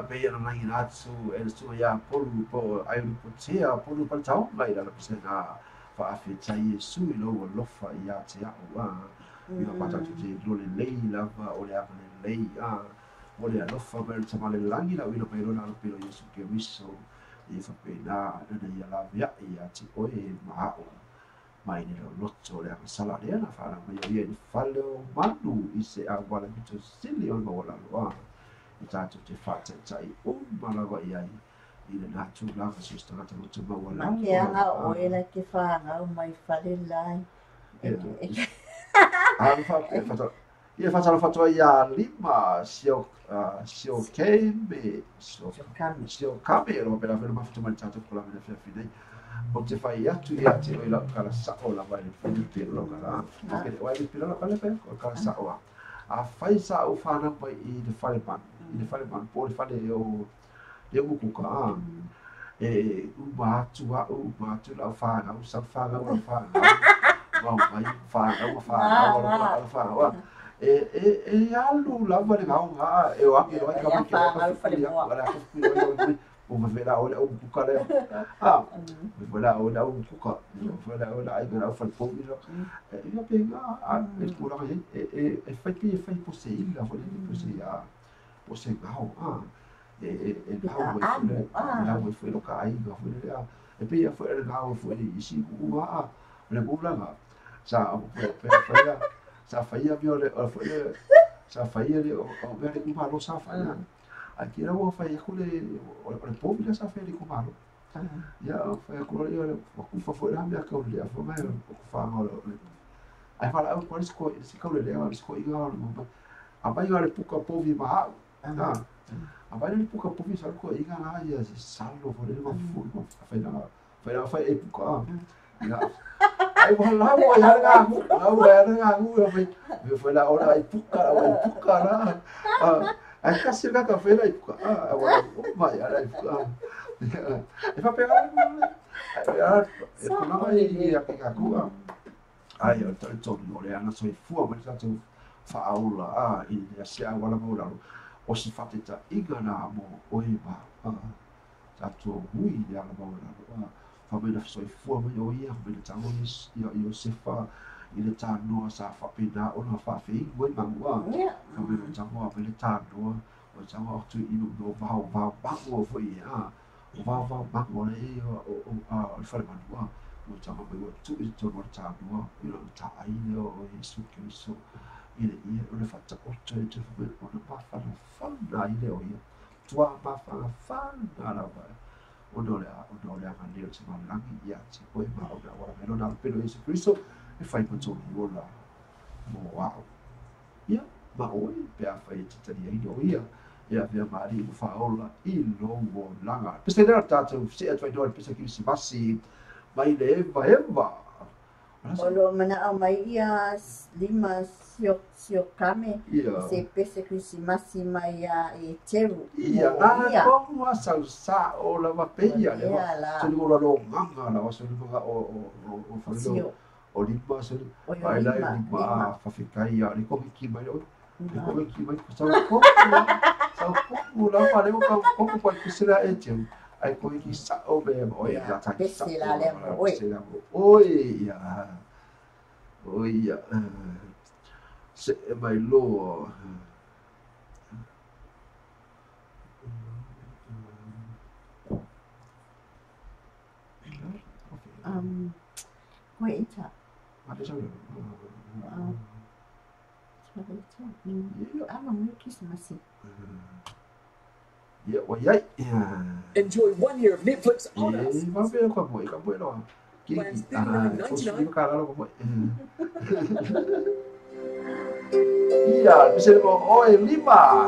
pe ana nai atu e le su ya polu po ai lu putia polu pa tau lai la pese na fa afi tai Yesu I lo lofa ia te a wa ia pata tu te lo le lei lava o le ava le lei a o le lofa per tamale langi la wino pe lo na pe lo Yesu ke wiso I fa pe na ia la via ia ti oe ma o mai ni lo lotto le sala le na fa na ia ni falo manu I se a wala mito sili o mo la lo I tātou te whātai tai o malawa I ai I le nātu lava si stangata mo te maua lau. Ma ke anga o e la ke whāngau mai whare lai. Ia whatara whatoa I a lima sio keme sio kame e roa pera whena mawhito mani tātou kula mena whiawhinei. O te whai atu I a te oi lau kala sao la vai le whini pēr lo kala. Ke te wai le pira la pale pēr ko kala sao a. A whai sa o whanau mai I le whare manu. I le whare manu po le whare e o kuka e umatu la o whangau sa whangau la whangau. Mau mai whangau e alu lava le ngau ngā e o angi roi ka mai ke waka whiwhiri aku ala ka whiwhiri roi o ma whera o le au kuka leo whera o le au kuka whera o le aiga au whalpomi ro ia pe ngā e kuranga e whaipi e whai po se ila po se ia po se ngau lau e whero ka aiga whera e pe ia whera ngau e whera I si kukunga le kulanga sa whera sa faia vio le sa faia le o vere ku malo sa faia aqui era o faia ku le o povo já sa faia ku malo ya faia ku le o ku fa fora me ka le fa mai o fa malo ai fala o qual sco se ka le o sco igual no abai le puka povi ma na abai le puka povi sa ko inga na ya sallo fora le fu faia e puka ai wala mo ya nga ngu me foi la hora ai puka la ai kasi ka fela ai puka wala mai ai puka e fa pegar e kona mai a ka ku ai o to no le ana soi fu ma sa tu fa aula I ya se wala mo la o si fatita igana mo o iba ta tu hui ya la mo la Famela soi fua mai o ia me le tango I sefa I le tanoa sa whapena o na whawhi ngoi mangua famela tango me le tanoa o tango atu inu no vau bango fo ia o vau bango le o whare manua o tango me o tu I tono tanoa I lo tai o Yesu Kiriso I le ia o le whata o te famela o na mawhana whana I le o ia tua mawhana whana la vai o le ngani o te malangi ia te koe ma o na wara meno na peno Yesu Kristo e whai patoni o la mo wao ia ma oi pe a whai te tani aino ia ia vea maari o whaola I lo o langa peste nera tātou se atu ai noa pesa kirisi masi mai le eva o lo mana au mai ia lima sio kame se pese krisimasi mai e teru ia ngana kongu a sa o la wapeia le wa soli o la lo nganga la wa soli o whalilo o lima soli ai lai lima a whawhikai a ni komi ki mai o ni komi ki mai ko sau koku la whare o koku pa kusira e teru ai komi ki sa o me o e la taki sa o ia se mai lo koe ita ada sa ama mai krisimasi ia o iai Enjoy 1 year of Netflix on us. va ver com a mãe, acabou não. Que cara lá com ia, você não oi lima.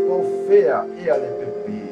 Confia e ale pepe.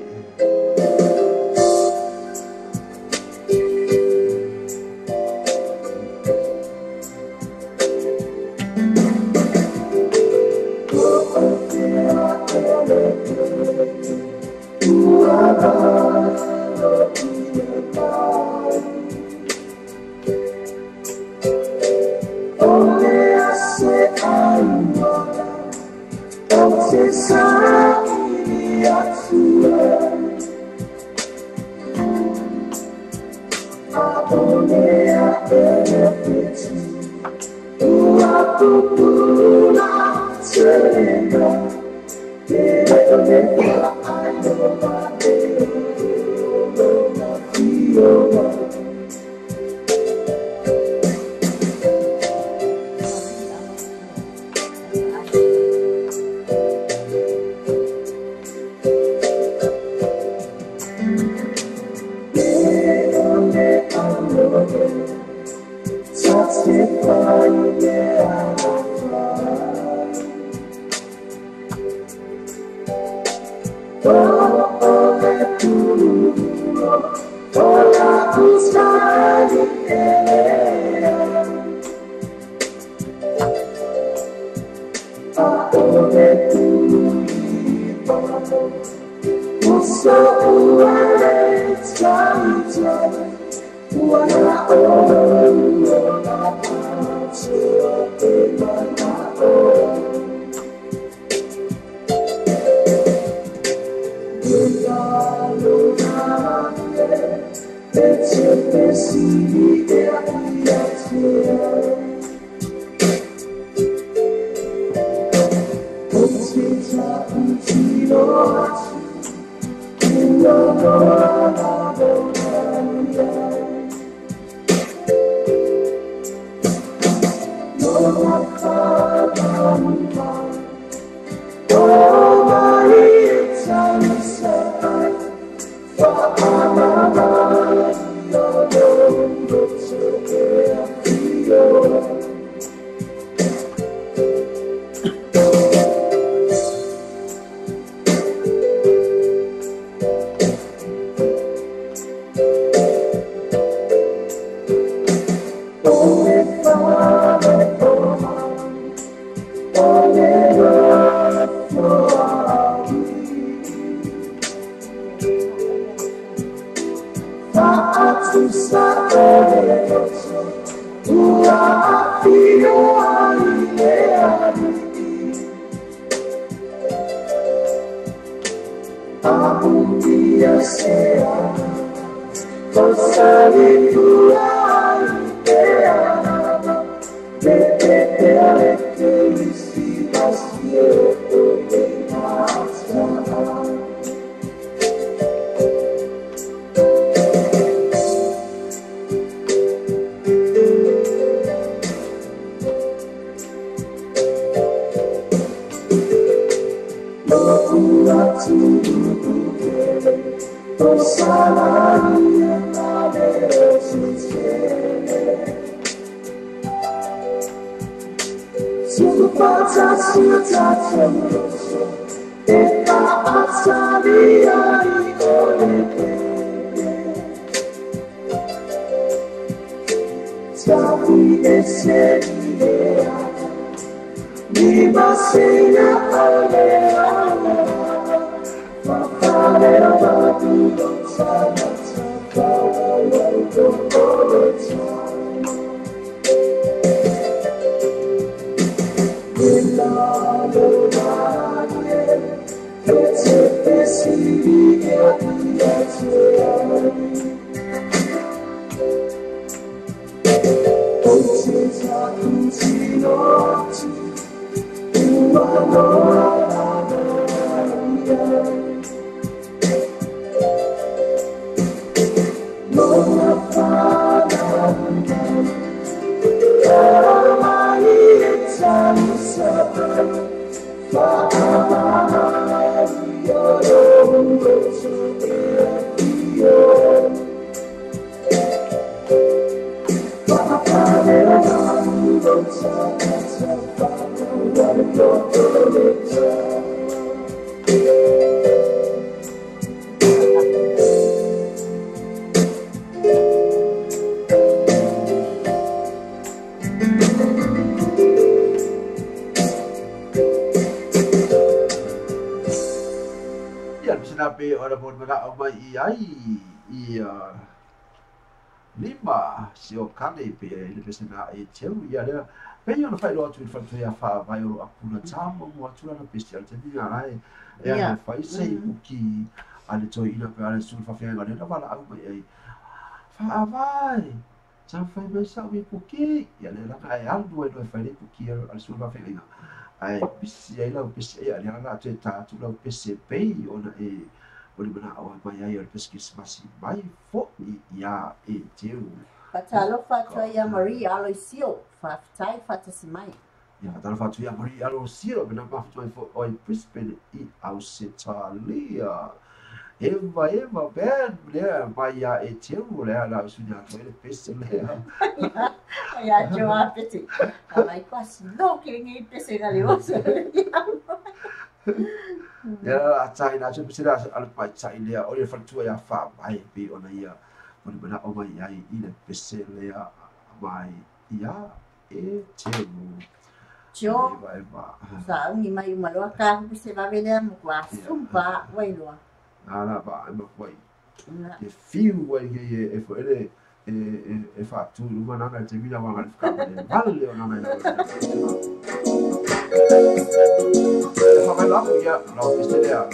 Pesena e teu ia le pe yo no fai lo tu fa tu ya fa vai o apuna tamo mo tu na pestial te ni ai e a fai sei ki ale to ina pe ale su fa fia ngale na bala au mai ai fa vai sa fai mai sa mi puki ya le la ai al due fai le puki al sul va fai na ai pisi ai la pisi ai la te ta tu la pisi pei ona e o le mana o mai ai o pisi smasi mai fo ia e teu Patalo fato ia Maria alo sio fa tai fata simai ya talo fato ia Maria alo sio bena pa fo o Brisbane I Australia Eva ben le mai ia e teu le la sunya to le pisi le ya joa peti ai quasi no che ngi pesi gali oso ya atai na so pisi la al pai sai le o le fatua ya fa mai pe ona ia o le mana o mai ai I le pisi le mai ia e teu jo sa ni mai malo ka pisi va vedere mo qua sumpa wailo Ala ba ma foi. E fiu wai e fo ele e fa tu uma na te vida wa ficar vale ou não é fa mai lá ya la oficina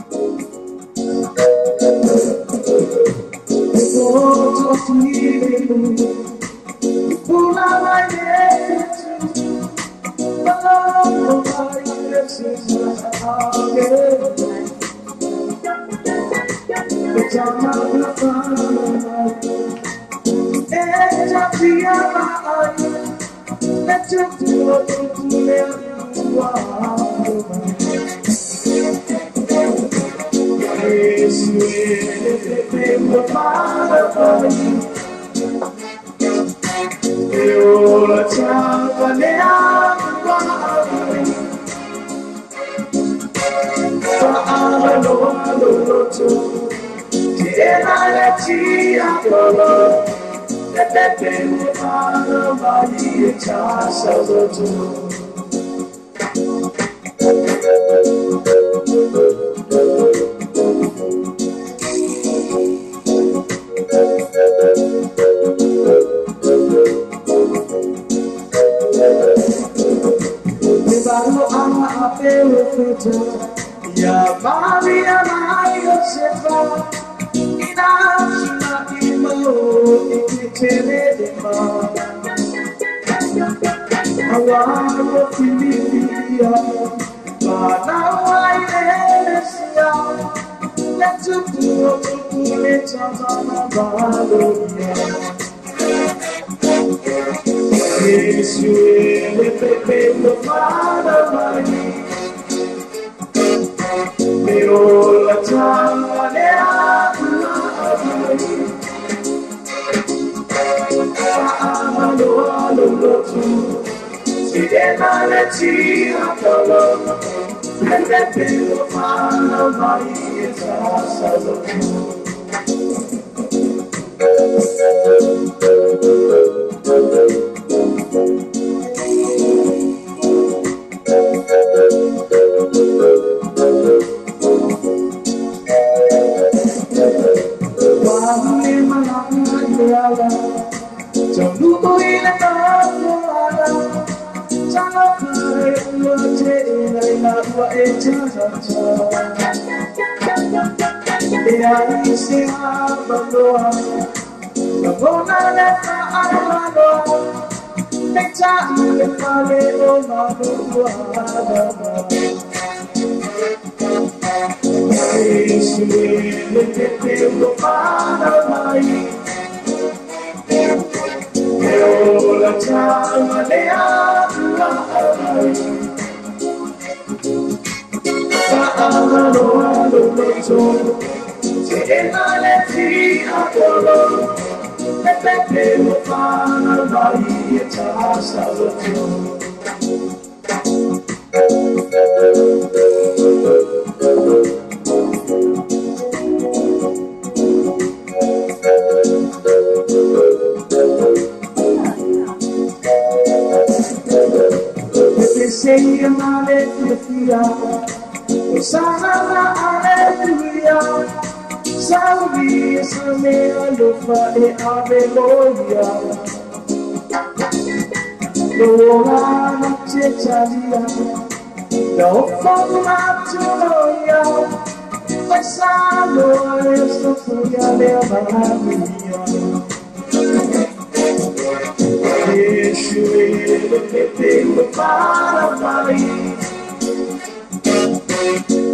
tengo para mai.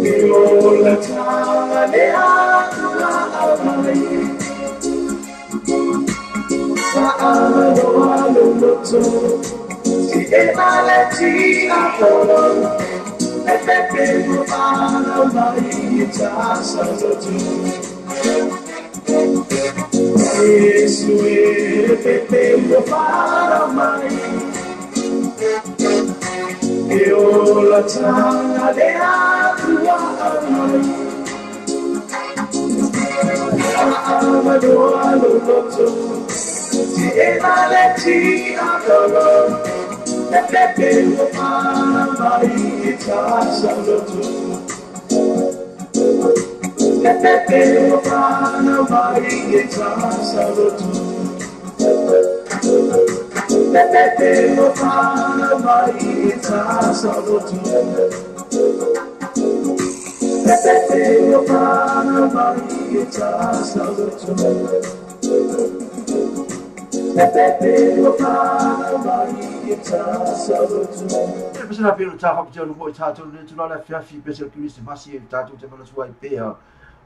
Io la tale a mai. Saado all'otto, si è malattia con e tengo para mai, già sato tu. Yesu tengo para mai. Io la tale a mai. Saado all'otto, si è malattia con e tengo para mai, già sato tu. Tengo para mai, già sato tu. Tengo para mai, già sato tu. Tengo para mai, già sato tu. Tengo para mai, già sato tu. Pesa pelo tafa pelo mo tato le tu la fiafi pesa Christ masi tato te mana suai pea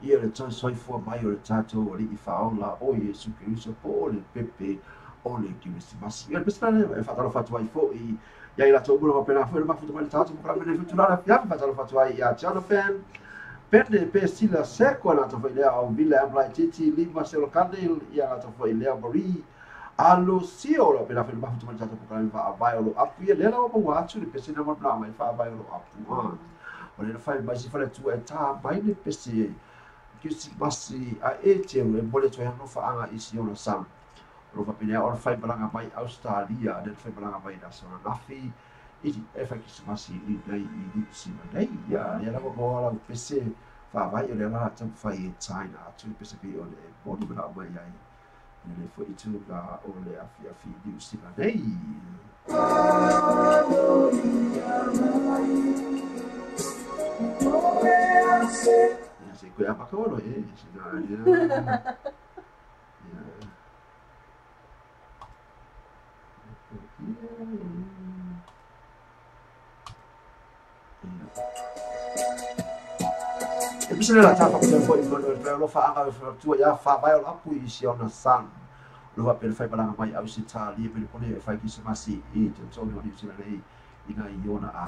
ia le toi soi fo mai o le tato o le faola o Yesu Christ po le pepe o le Christ masi ia pesa le fa talo fatu ai fo i ia ila to bro pena fo le mafuta mai tato mo kala le tu la fiafi fa talo fatu ai ia chano pen perde pe sila seco na to fa ile au villa amla titi lima se lo candil ia na to fa ile mori allo sio la pena ferma tutto mangiato per va vai o apu ia le la po watch le pesi na ma mai fa vai o apu o le fai mai si fa tu e ta mai le pesi che si passi a ete le bole to no fa anga isi ona sam ro va pena o fai balanga mai Australia le fai balanga mai da sona nafi i e fa che si passi i dai i si dai ya la po la pesi fa vai o le la tam fai China tu pesi che o le bole bla mai ai le foi tu la o le afi di uscita dei se quella pacolo si dai e bisogna la tapa per poi lo fa anche tu ya fa vai o apu si ona san lo va per fai balanga mai au si tali per pone fai chi se masi e te so no di se lei ina iona a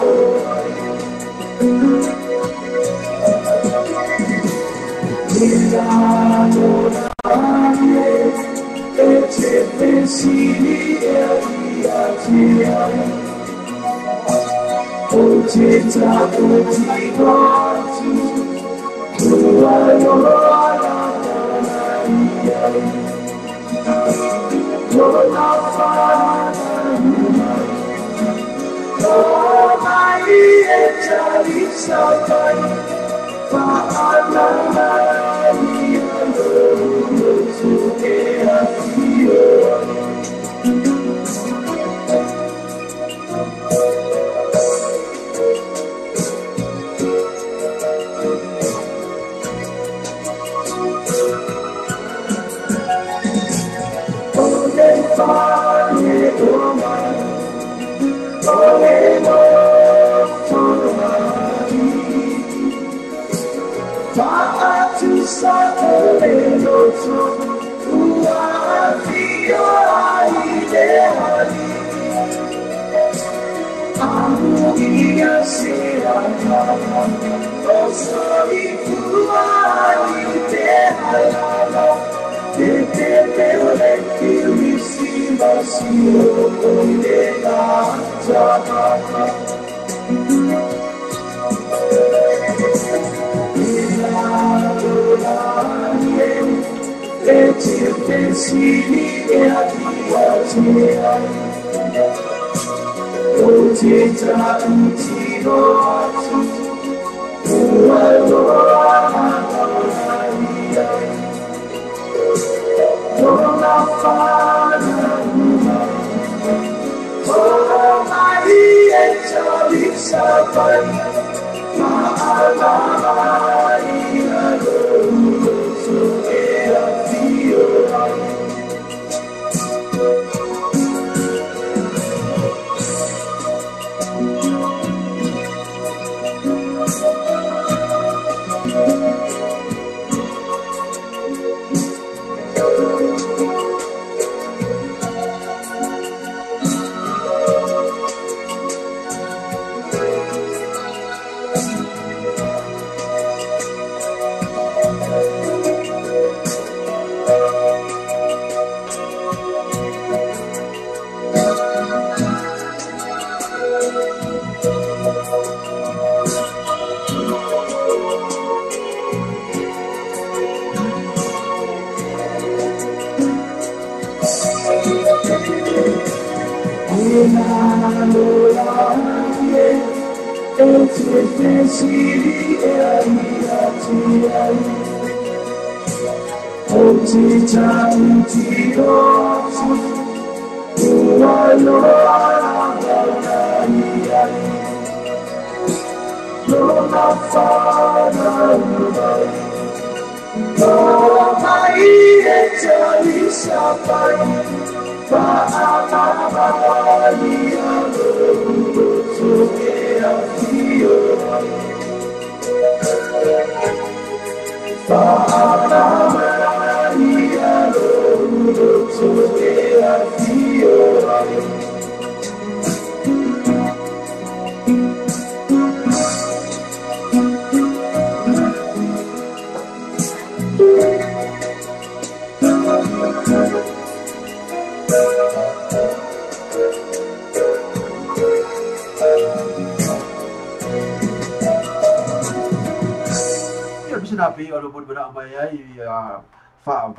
Oh,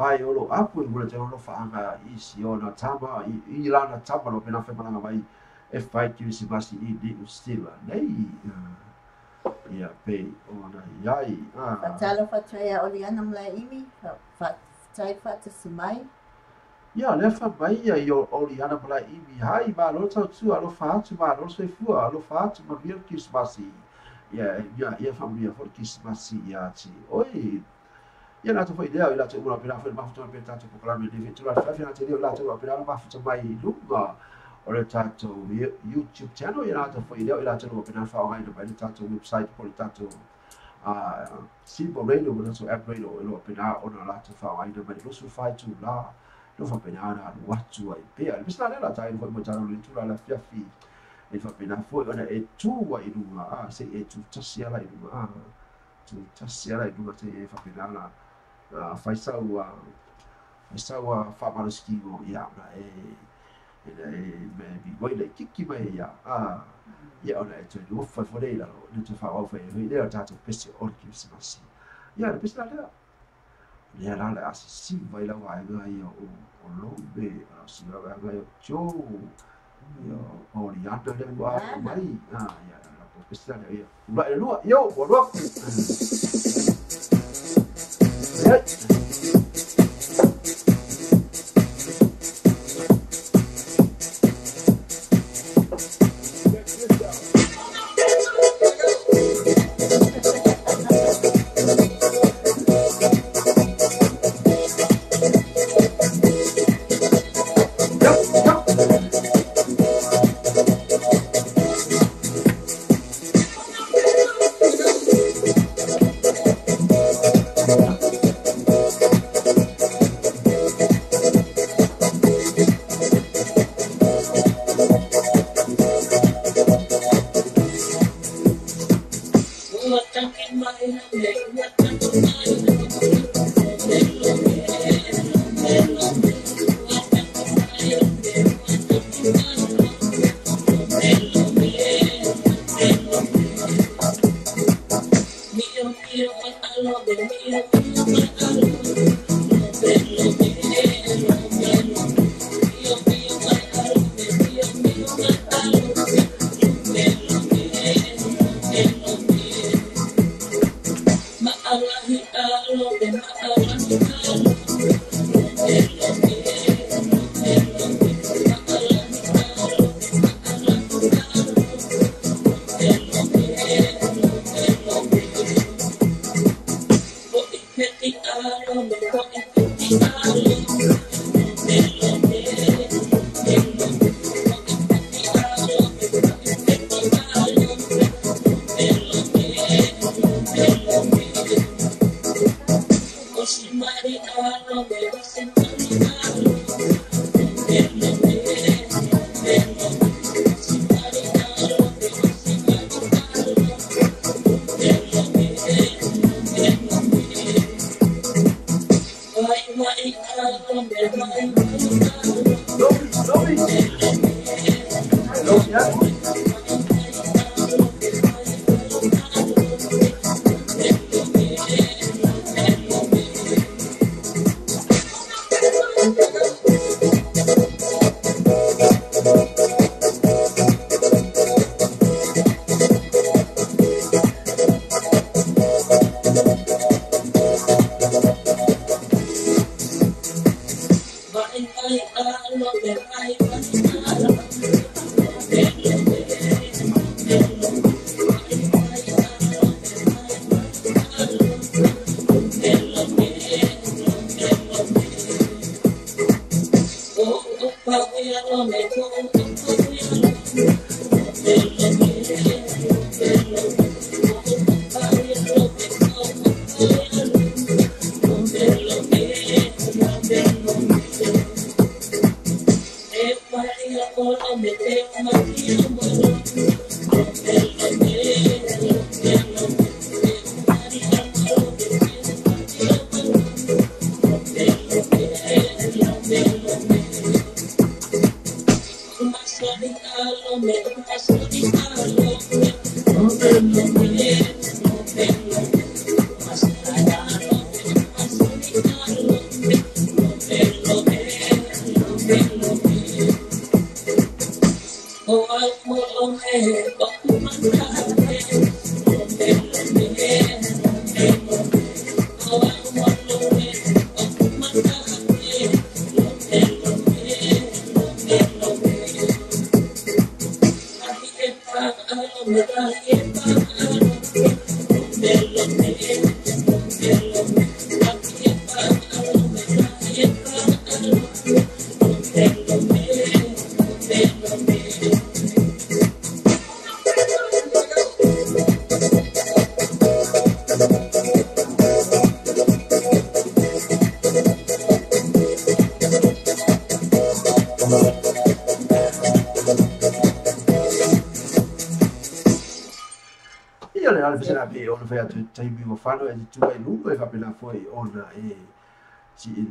Vai o lo apu ngula te lo faanga I si ona tama I lana tama lo pena fe mana mai e fai ki si basi I di stila nei ia pe ona iai Fatalo fataya oliana mla imi fat tai fata simai ia le fa mai ia io oliana mla imi hai ma lo tau tu alo fa tu ma lo se fu alo fa tu ma vir ki si basi ia famia for ki si basi ia ti oi ia na tu foi idea ila tu ura pira foi mafuta pe tatu ko kala me de tu la fa fina te dio la tu ura pira mafuta mai lunga ora tatu YouTube channel ia na tu foi idea ila tu ura pira fa ngai no pe tatu website por tatu simple radio na tu app radio ila pira ona la tu fa ngai no pe lo su fai tu la lo fa pena na watu ai pe al bisna la tai foi mo tano li tu la fia fi e fa pena foi ona e tu wa i lunga se e tu tasia la i lunga tu tasia la i lunga te e fa pena la fai sau fa maruski go ia na maybe wait like kiki mai ya ya ona e tui ufa fore la le te fa ofa e le tatu pesi o Christmas ya le pesi la ya la la si vai la wa ga ya o lo be si la ga ya cho ya o li ata le wa mai ya la pesi la ya la lu yo o lo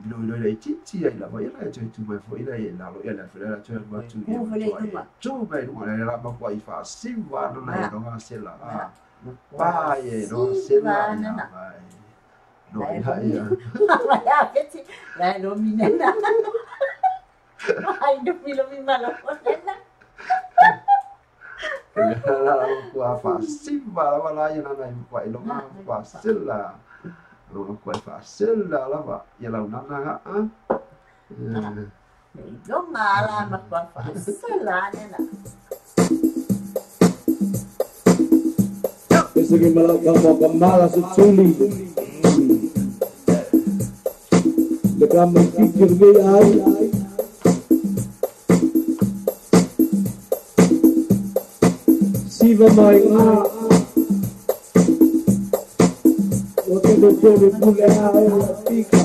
lo le titi ai la vai la tu mai foi la la lo ia la fera tu ma tu tu mai no la ma qua I fa simba no na no se la pa ye no se la na no ia la no minena ai no filo mi mala ponela la qua fa simba la la ia na qua lo ma fa sella lo qua fa sella la va ia la una na lo mala ma qua fa sella na Ese que me la kamala se chuli le kama fikir me ai Siva mai o que do deve pular a pica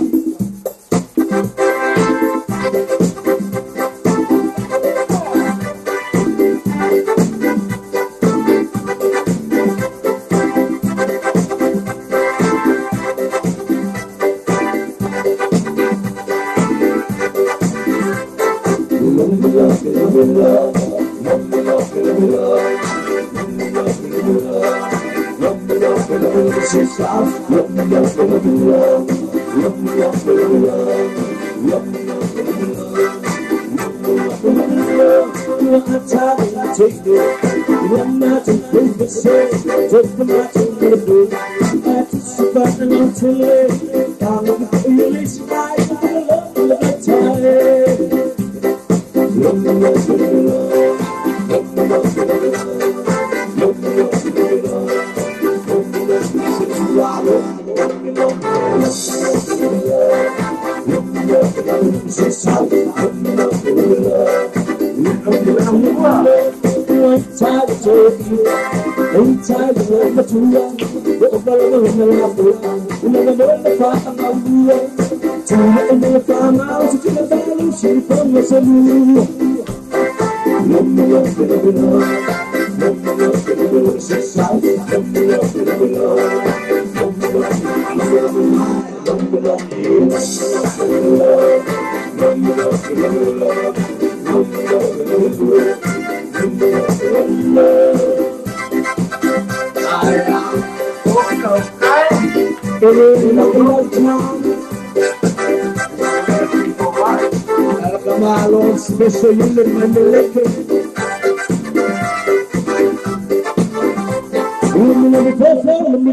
Special unit Mandeleke.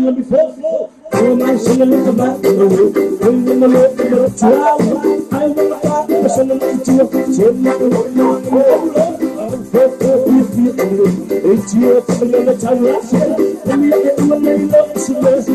Let me fall. Oh, my son, look about the road. When you look at the trial, I will not be personal to it's your family time last year. And you get money, love, so love,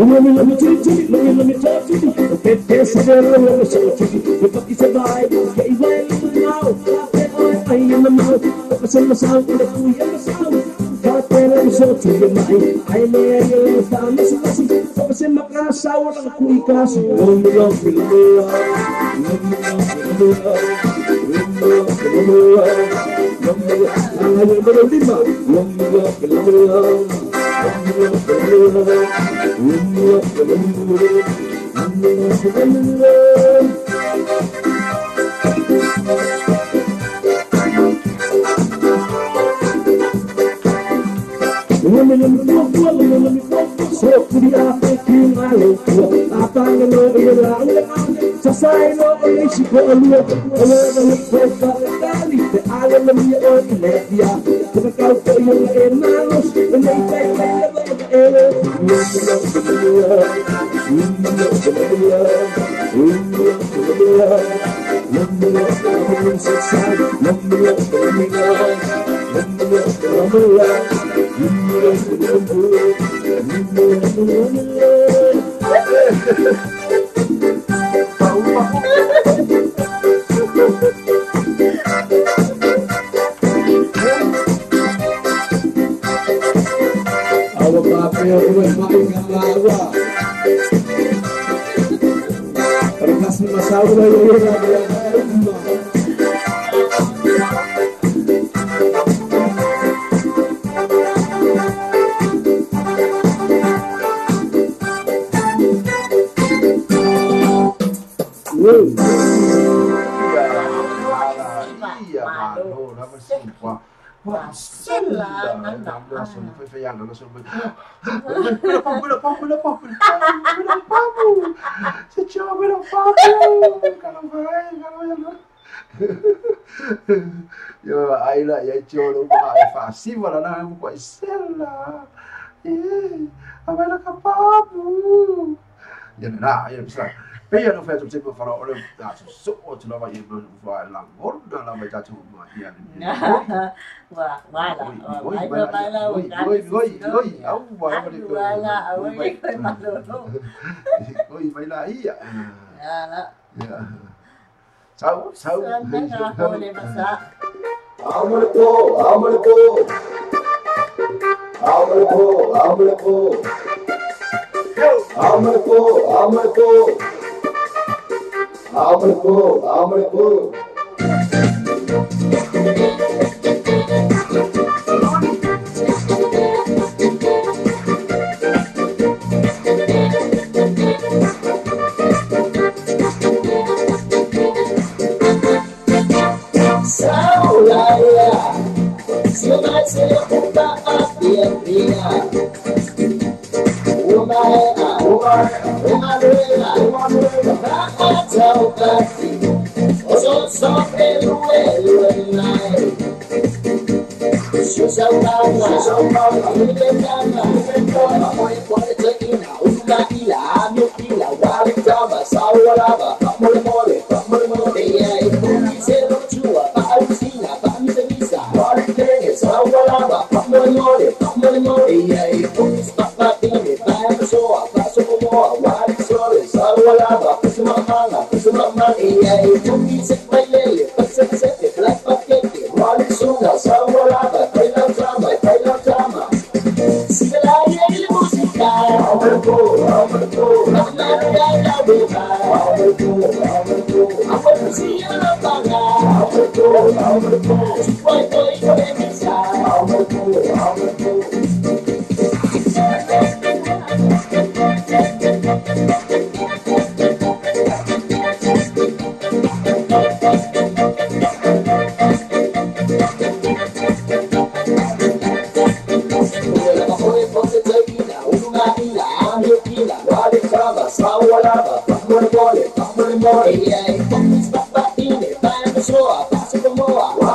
let me talk to you. Let me talk to you. The fifth is a little bit of solitude. The fuck is a vibe. Get away in the mouth. I in the mouth. Focus on the sound. The cool in the sound. Got that I'm so to your mind. I lay a little down. Listen. Focus in my glass. I want to cool glass. Love me, love me, love me, love me, love me, love me, love me, Pia no fez o tipo para o so o te lava e vai lá gorda lá vai já tu ia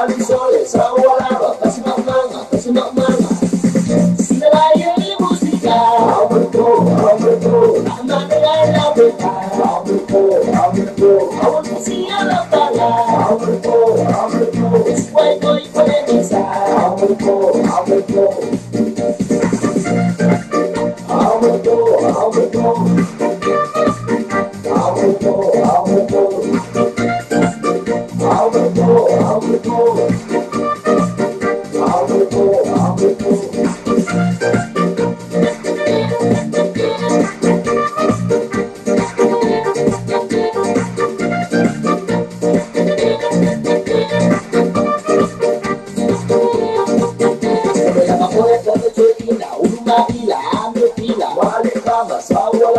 Wali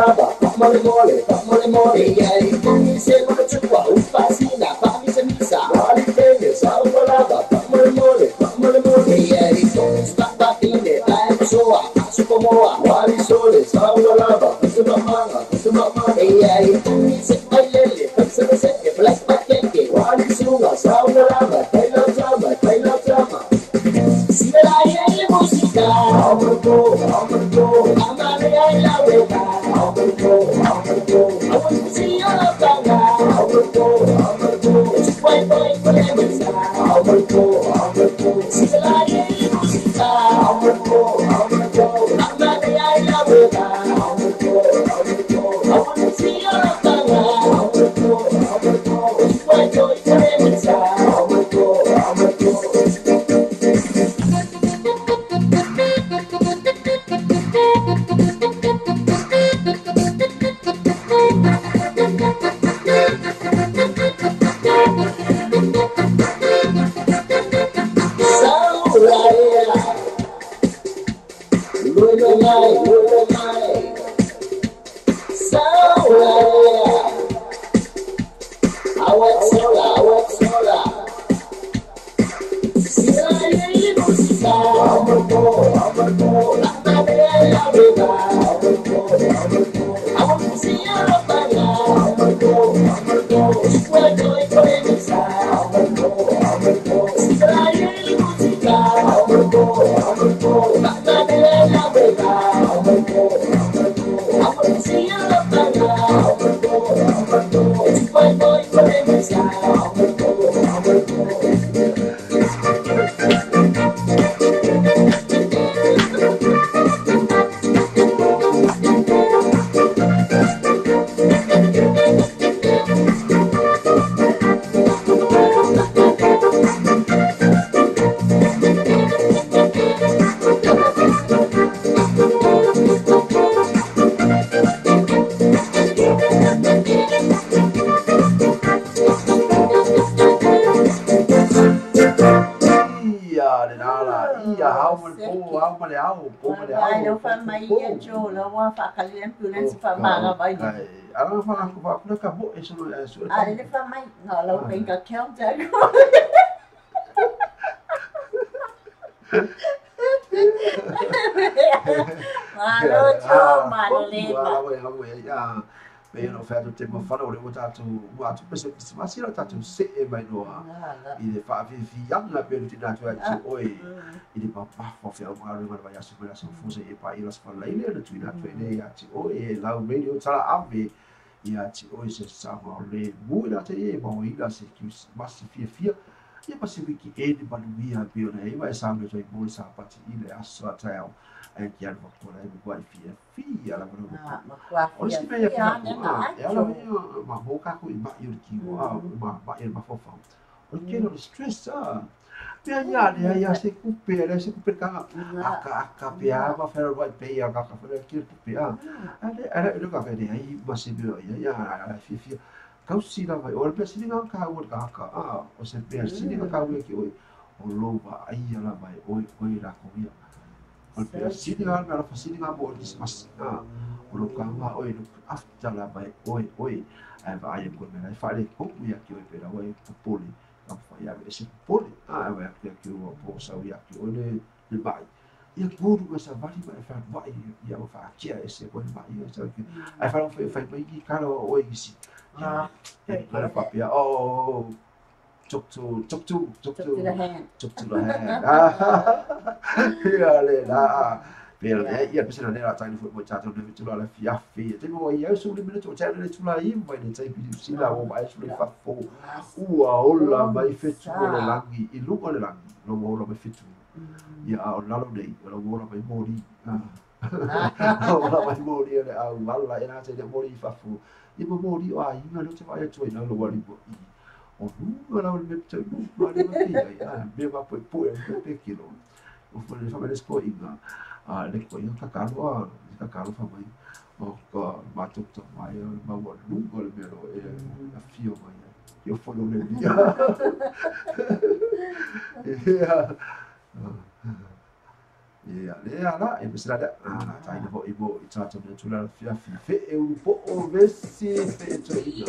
lava, mole mole, mole mole, yeah. Mi se ma chua, upasina, pa mi se misa. Ali tene, sa lava, mole mole, yeah. Sta patine, dai soa, su pomoa, wali sole, sa lava, su mama, yeah. Mi se bailele, se bless paquete, wali suga, sa lava, baila trama. Si me la lleve música, aumentó, amaré a la hueca, aumentó, si yo la paga, aumentó, su cuerpo y polémica, aumentó, si me la lleve música, aumentó, amaré a la hueca, aumentó, si yo la paga, aumentó, su cuerpo y polémica, aumentó. Ele foi mais. Não, ela vem com aquele jago. Pe no fa te mo fa o tatu wa tu pese ma sira tatu se e mai no i le fa fi anga pe ti na tu ati oi i le pa fo fe o ma ma ya su la su fu se e pa i las fa lai le tu na tu e ati oi la radio tala ave i ati oi se sa ma le bu la te e mo i la se ki ma si fia e pa se wiki e di baluia pe o nei vai sa me so i bu sa pa ti i le aso tau e ki anu ko le bu ai fia la no o si me ya ela ma boca ko i ba i ki ma ba i ma fo fa o que no stress pe anya le ya se kupe ka aka pe ma fa vai pe ya ka fa ki pe ale no ka pe ai ma se bi ya fia kau si la vai o pe si nga ka o ka o se pe si nga ka o ki o lo ba ai la vai o ra ko ya o pe si nga na fa si nga bo dis mas o lo ka ma o no afta la vai oi ai vai ko me ai fa le ko ya ki o pe la vai popoli ka fa ya se popoli vai ki o po sa ya ki o le vai ia guru ma sa vai fa vai ia fa kia ese ko vai ia sa ki ai fa fa ki ka o si para papia chok to the hand ia le la pero ia pesa na la tani fo chato de tu la fia te mo ia su le minuto chato le tu la i vai de tai pi si la o vai su le fa fo ola vai fetu le langi i lu le langi no mo lo fetu ia o lalo dei o mo lo vai mori o vai mori le au mala ina te de mori fa fo i mo mori o ai na no te vai tu ina lo wali bo o nu la o me te nu wali ba ia me va po pe kilo o fo le fa me spo ina le ko yo kakalo fa mai o ko matuk to mai ma wo nu ko le mero a fio mai yo fo no le dia Ia, lea la, e mesila lea. Taina ho ibo i tata mea tula fia fi e un po o vesi fe e tui.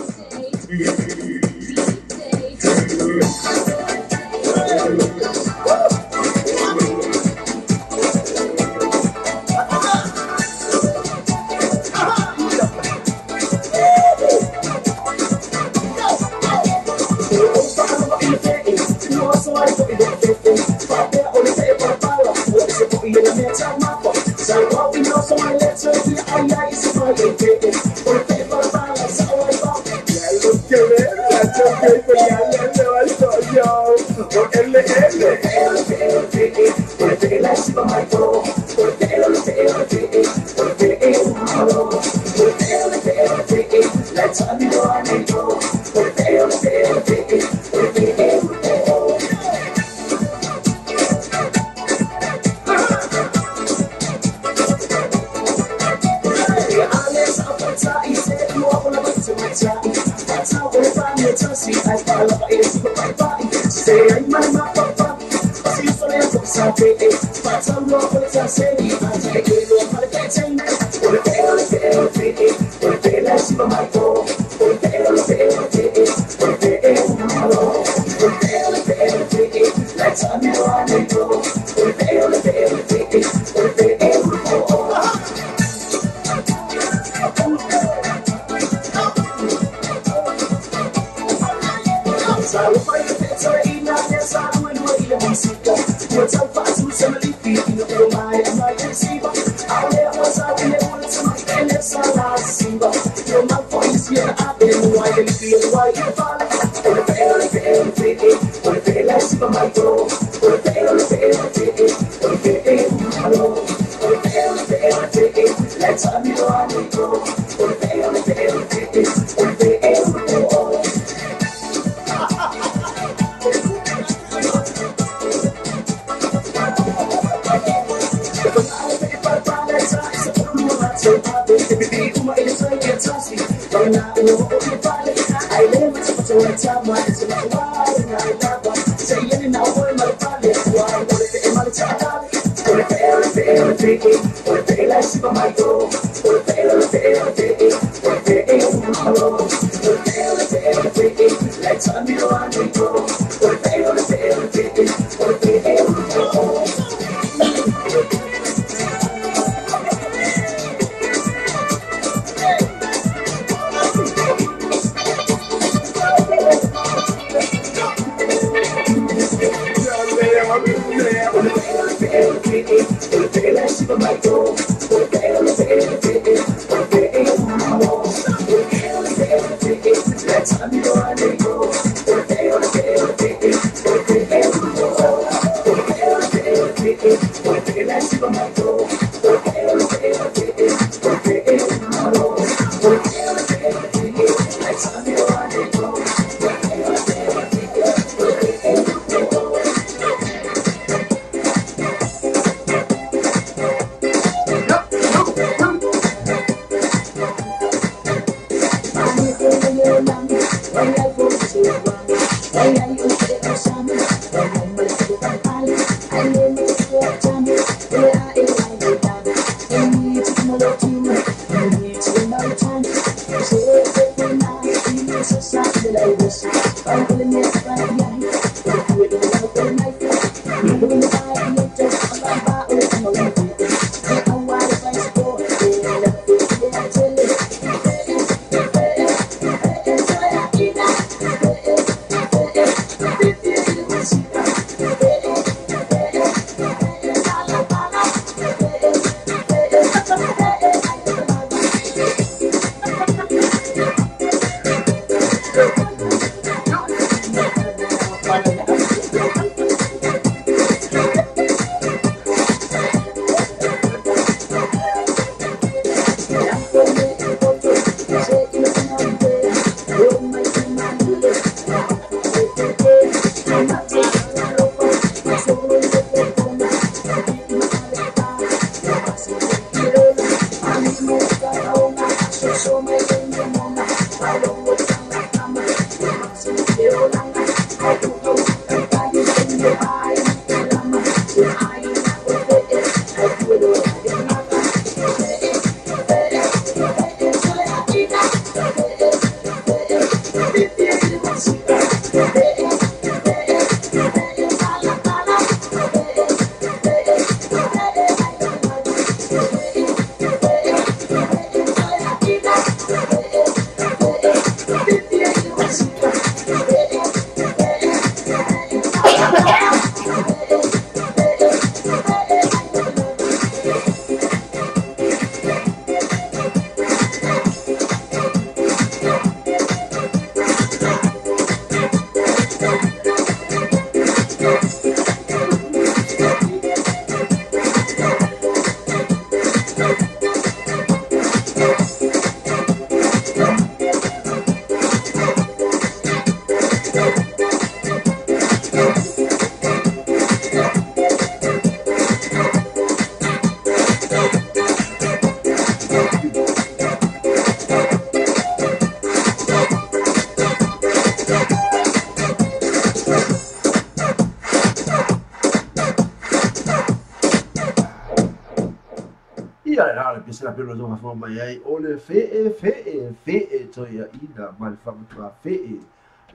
Ia la pesa pelo zo fa mai ai ole fe to ia ina mal fa mutua fe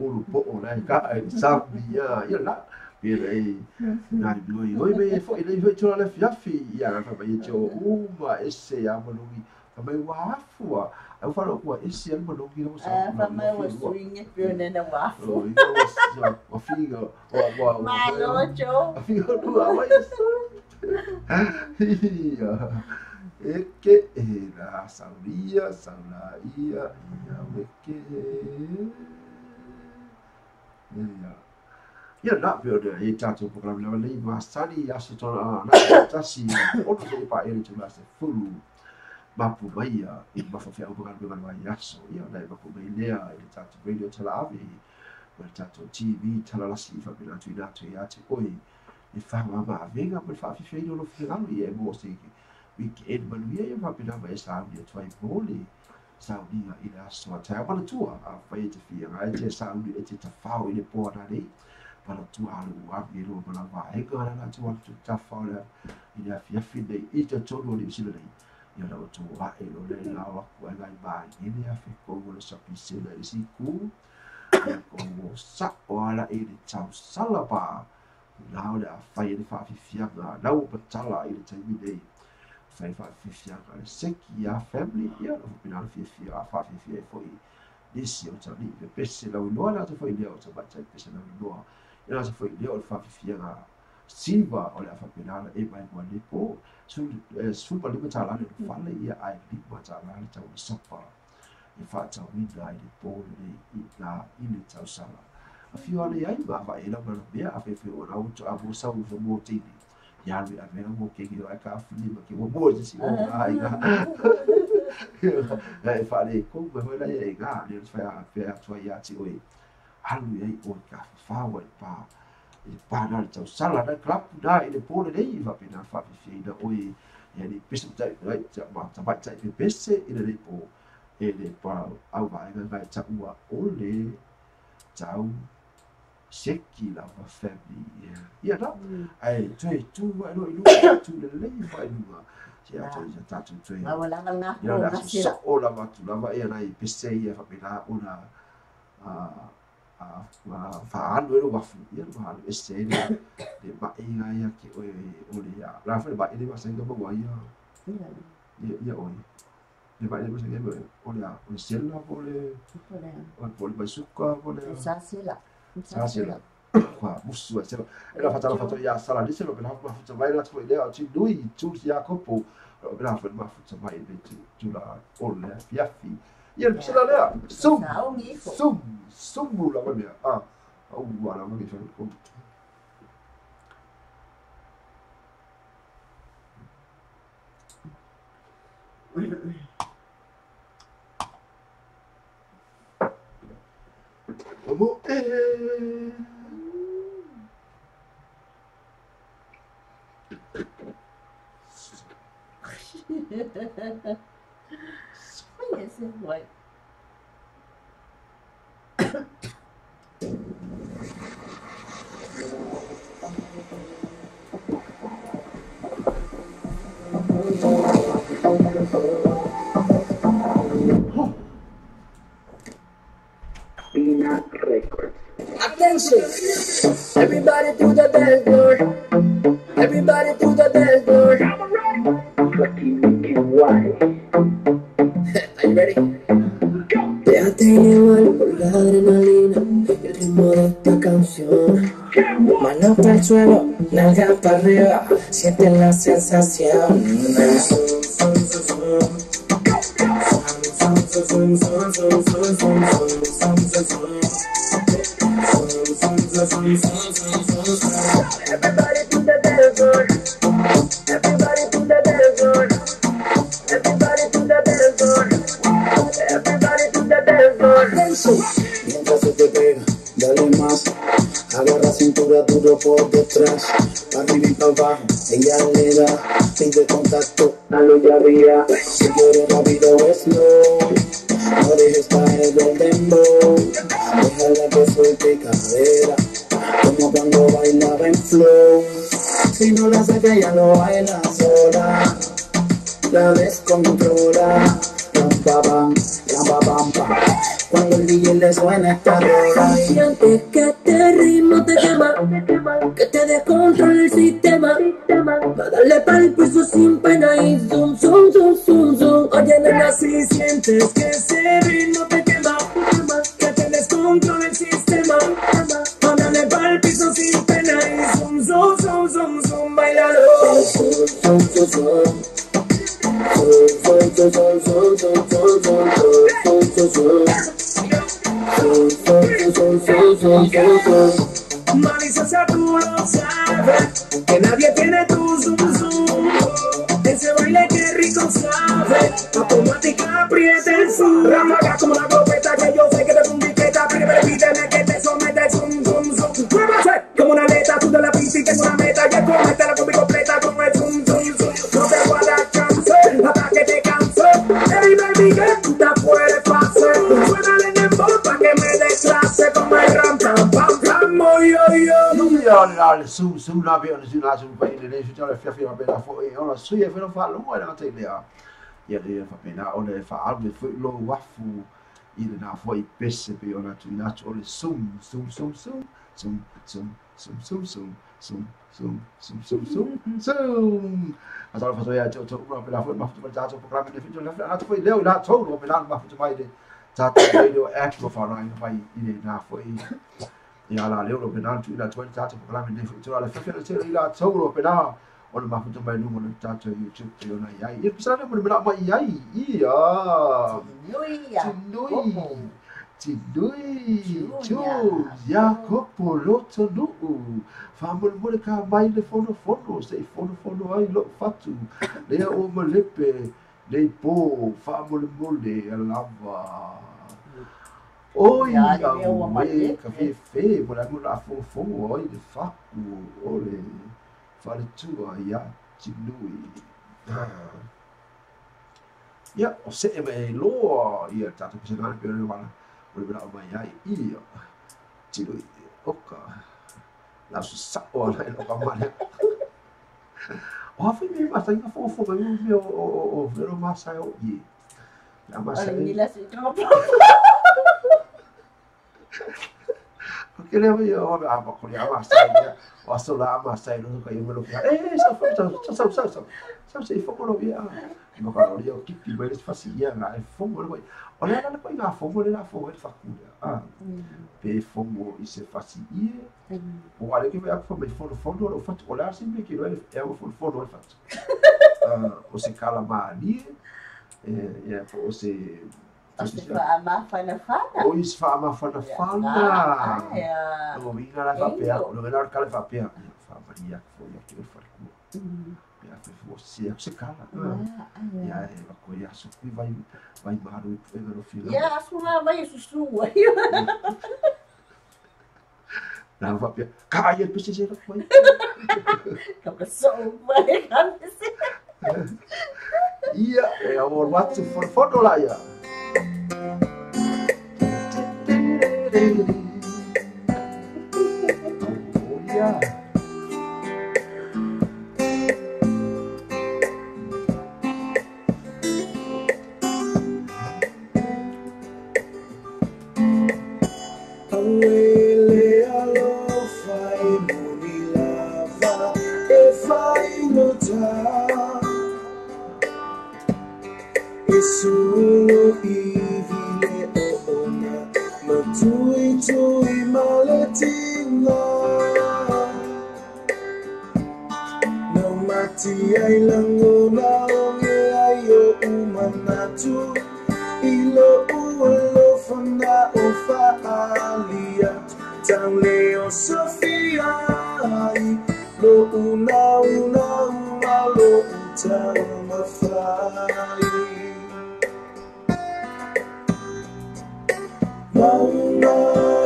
o po o lai ka ai sabia ia la pera ai na oi me foi le foi to la fiafi ia fa mai to uma esse ya malungi fa mai wafua au fa lo kwa esse ya malungi no sa fa mai wa swing it pio na wafu o figo o malocho figo tu awa ia Eke era sauria, saulaia, ia weke. Ia na pio de e tato programa leva lei masali aso tona na tasi ono se pa ele tu lase fulu mapu baia e mafa fe programa leva mai aso ia na mapu baia e tato radio talavi ma tato TV talalasi fa bila tu ina tu ia te oi e fa ma venga per fa fi no finalo e mo se weekend manuia ia mapinama e saunia tuai poli saunia i le aso atai palatua a fai te fiaga e te sauni e te tafao i le poana nei palatua aluuavi e lua malavaega ala latou ala tutafao lea i le afiafi nei i tatonu o le usila nei ia lau tuae lo le lao aku ai gai maigene afekouga le sapisela i le siku ia kou sa'o ala i le tausala pa lao le afai e le fa'afifiaga lau patala i le taimi nei fai fa'afifiaga le seki ia family ia lau pinala fiafia fa'afifia foi nisi o tali le pese lau iloa le atu foi lea o tamatai pese lau iloa ia lau foi lea o le fa'afifiaga silva o le afapinala e mai mua lepo sulpa lima talane le fale ia ae lima talane tau le sopa e fa'atauina i le pole nei i le tausala afio ale ai ma fa'aela ma lamea afeafeoana au to'amo sau famotini ia lui avea mo kegi o ai kafilima ke ua mua sisi o aiga e fa'alekou ma hoi lai e gā le fea atua ia ati oi alu ai o kafafao ai pa i le pana le tausala na klapu na i le pole nei fa'apena fa'afifiaina oi ia ni pese tai tama'i tai pepese i le lei po e le pa au vaega gai ta'ua ole tau seki lava family ia na ai tue tu ai lo ilu tu le lei fai lunga ia tatu tue ma wala nga ia la so o lava tu lava ia nai pese ia fa'apena ona fa'alu e lo wafu ia lo halu ese le ma'iga ia ke ole ia la fa le ma'i le masaiga maua ia oi le ma'i le masaiga ole o le sela o le baisuka o le sasela kwa musu sela ela fatala ia sala lise lo pela mafuta vai la foi lea ti lui tu ia kopo pela foi mafuta vai le tu la ole fiafi ia le sela lea sum la mia au wala ma che fa Como Yes, it was. Attention! Everybody to the dance floor. Everybody to the dance floor. Fucking wicked white. Are you ready? Go! Déjate llevar por la adrenalina y el ritmo de esta canción. Mano para el suelo, nalga para arriba, siente la sensación. Everybody to the dance floor. Everybody to the dance floor. Everybody to the dance floor. Everybody to the dance floor. Mientras se te pega, dale más. Agarra cintura duro por detrás. Pa' arriba y pa' abajo, ella le da. Pide contacto, dale ya vía. Si quieres rápido o slow, no dejes caer el dembow. Déjala que suelte cadera, como cuando bailaba en flow. Si no la saca ya lo baila sola. la descontrola. Cuando el DJ le suena esta rola, sientes que este ritmo te quema, que te descontrola el sistema. Va a darle pa'l piso sin pena y zoom, zoom, zoom, zoom, zoom. Oye, nena, si sientes que ese ritmo te quema, que te descontrola el sistema. Va a darle pa'l piso sin pena y zoom, zoom, zoom, zoom, zoom. Bailalo. Zoom, zoom, zoom, zoom. Marisa, tú lo sabes, que nadie tiene tu zoom zoom. Ese baile que rico sabe, automática aprieta el zoom. Ráfaga como la glopeta que yo sé que te puntiqueta. Repíteme que te somete zoom zoom zoom. Muévase como una aleta, tú de la pista y tengo una meta. Y el comete la combi completa con el zoom zoom zoom. No te voy a dar chance hasta que te canse. Hey baby, que tú te puedes pasar. Suena en el bol pa' que me desclase como el ram pam pam pam. Dale, su na be on su na su pa in le su le fia fia be la fo e ona su e fe no fa lo era te le a ia le fa pena ona e fa albe fu lo wafu i le na fo I pesse be ona tu na tu le sum asal fa so ya to pro pe la fo ma fu ta to programma de figlio la fa to foi leo la to pe la ma fu mai de ta radio actual fa na fa I le na fo ia la leo lo penal tu la 20 tatu programma de futuro la fefia la ila tauro pena o le mafuta mai lungo le tatu YouTube te ona ia ia pisana mo le mai ia ia Tinui tu ya kopo loto no fa mo le ka mai le fono sei fono ai lo fatu le o mo lepe le po fa mo le lava oi, ka fe, mo la fo, oi, de facu, ole, fale tua, ia, tinui. Ia, o se e loa, ia, tata pisa ngana pere wala, o le bera o mai ai, ia, tinui, oka, la su sa'o ala e loka mane. O hawhi me mata inga fo, ka me o vero masai o ie. La masai. Ole, nila si tropo. Porque le voy a con la masa o a sola masa y no que yo me lo que sa se fogo lo via mo ka lo yo ki be es facia na e fogo lo o le na ko nga fogo le la fogo e facuda pe fogo e se facia o ale que vai for me fogo lo fatto o la sempre che è un fogo lo fatto o se cala mali e o se fana. O is fama fana. O vinga la papea, o lo era cale papea. Fa Maria, foi aqui o farco. E a foi se cala. E aí a coisa su qui vai maru e foi no filo. Ya, asu vai su. Na papea. Caia precisa foi. Que sou vai acontecer. Ia, é o what's for foto lá ia. Oh yeah. Awele alo fai muni lava e fai nota e solo ivile ona ma tui maletina no mati ai langona onge ayo umanatu ilo uelo fana o faalia tan leo sofia lo una lo utama fai mauna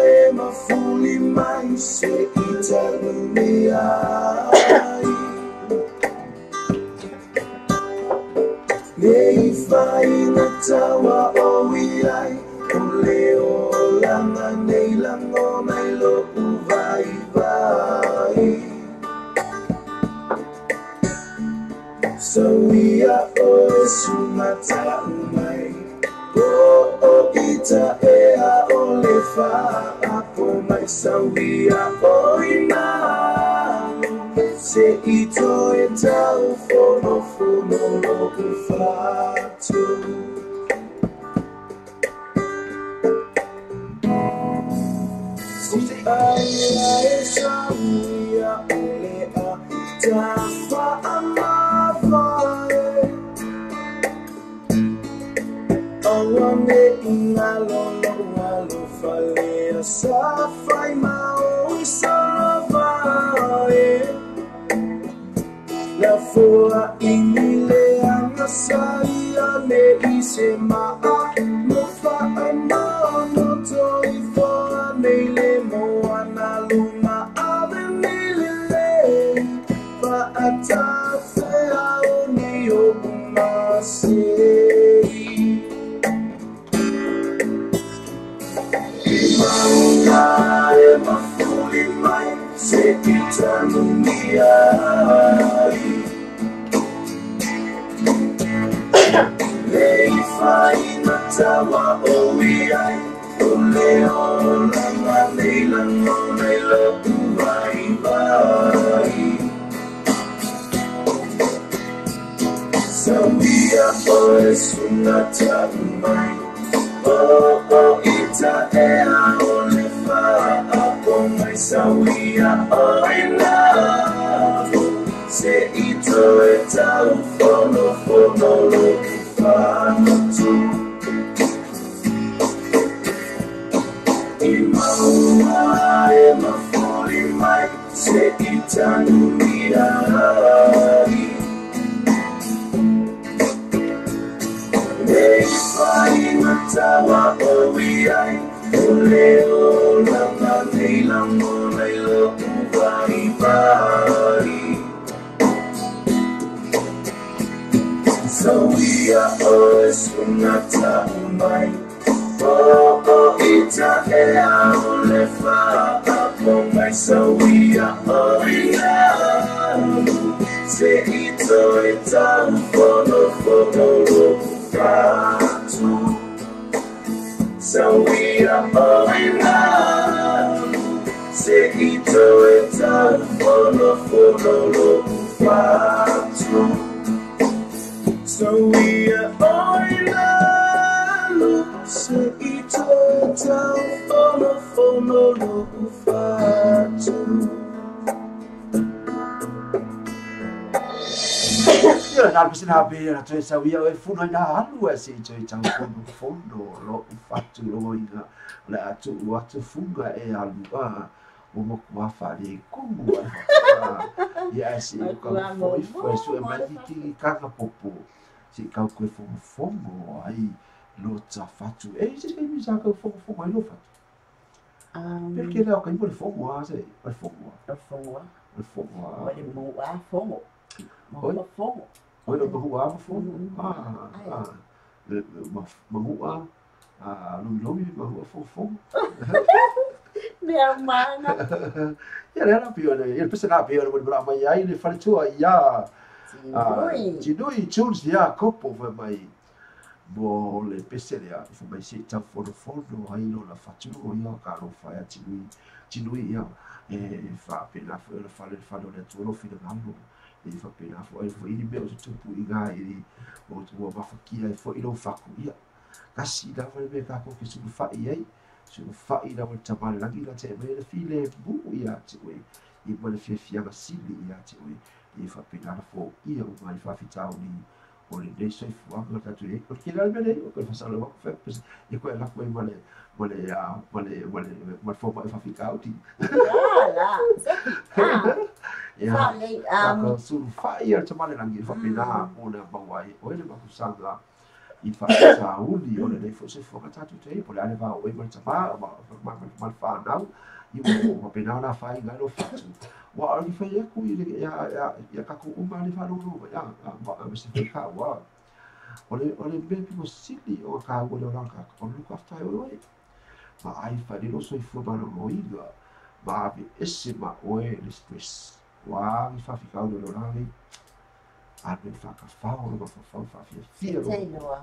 e mafuli mai se itanumia nei fai na tawa o iai o leo langa nei lango mai lo vai Sawia o sumata umai o ita ea o le fa apo mai sawia o ina se ito e tau fono lo kufatu si aia e sawia o le a tafa Awane ingalo fale safai mau salvae la foa ingile anasaya le ise maa no fa no toi foa nele moana luma avenile fa atafe au ni o masi e mafuli mai se kitanunia lei fai matawa oiai oleo langa leila nona ilo vai Sawia oe sunata mai Oh, ita ea o le fa apo mai sawia o ina se ito e tau fono lo kifano tu I maua e mafuri mai se ita numiai Fai matawa oiai oleo langa leila mona ilo vai Sawia oe sunata umai o ita ea ole fa apo mai sawia oina se ito e tau fono lo Fatu Sawia oina Se ito e tau fono lo Fatu Sawia oina Se ito e tau fono lo Fatu Io non mi sembra bene, cioè se io e fu una alua se c'è un fondo lo fatto lo in la tu fuga e alua o qua fare come ya si foi su ma di caga popo si calco fogo aí lo sta fatto e se mi sa che fogo lo fatto perché là che il fogo se il fogo fogo Oi, eu vou fogo. Mahua, Lumi, Mahua, fogo. Minha mana. E era pior, ele pensava pior, mas aí ele falou, ia, Tinui, Chuns, ia, copo, vai mais. Bo le peserea, foi mais se tá fono, aí não la fatu, ia, caro, fai a Tinui, ia, fa pena, falou de tudo, filho da mão. Ele fa pena foi ele meu tupu iga ele o tu ba fakia foi ele o faku ia kasi da vai be ka ko su fa ia su fa ida o tamal la gila te be file bu ia te we i bo le fia basili ia te we e fa pena fo ia o mai fa fitau ni o le dei sai fu anche ta tu e perché la bene o che fa salo fa e quella poi male ma fo fa ficau ti Ya, sul fire tamale langi fa pena una bawai o ele ba kusanga I fa sa uli o le fo se fo ta tu te po le va o ma tama ma fa nau I mo pena na fa I ngalo fa wa ali fa ya ku ya ka ku ma le fa no ya ma se fe ka wa o le be pi sili o ka o le ranka o lu ka fa o ma ai fa di lo so I fo ma no mo iga ma esse ma o le stress wa mi fa ficar o lorale a me whakawhao ma whawhao whawhia Te noa.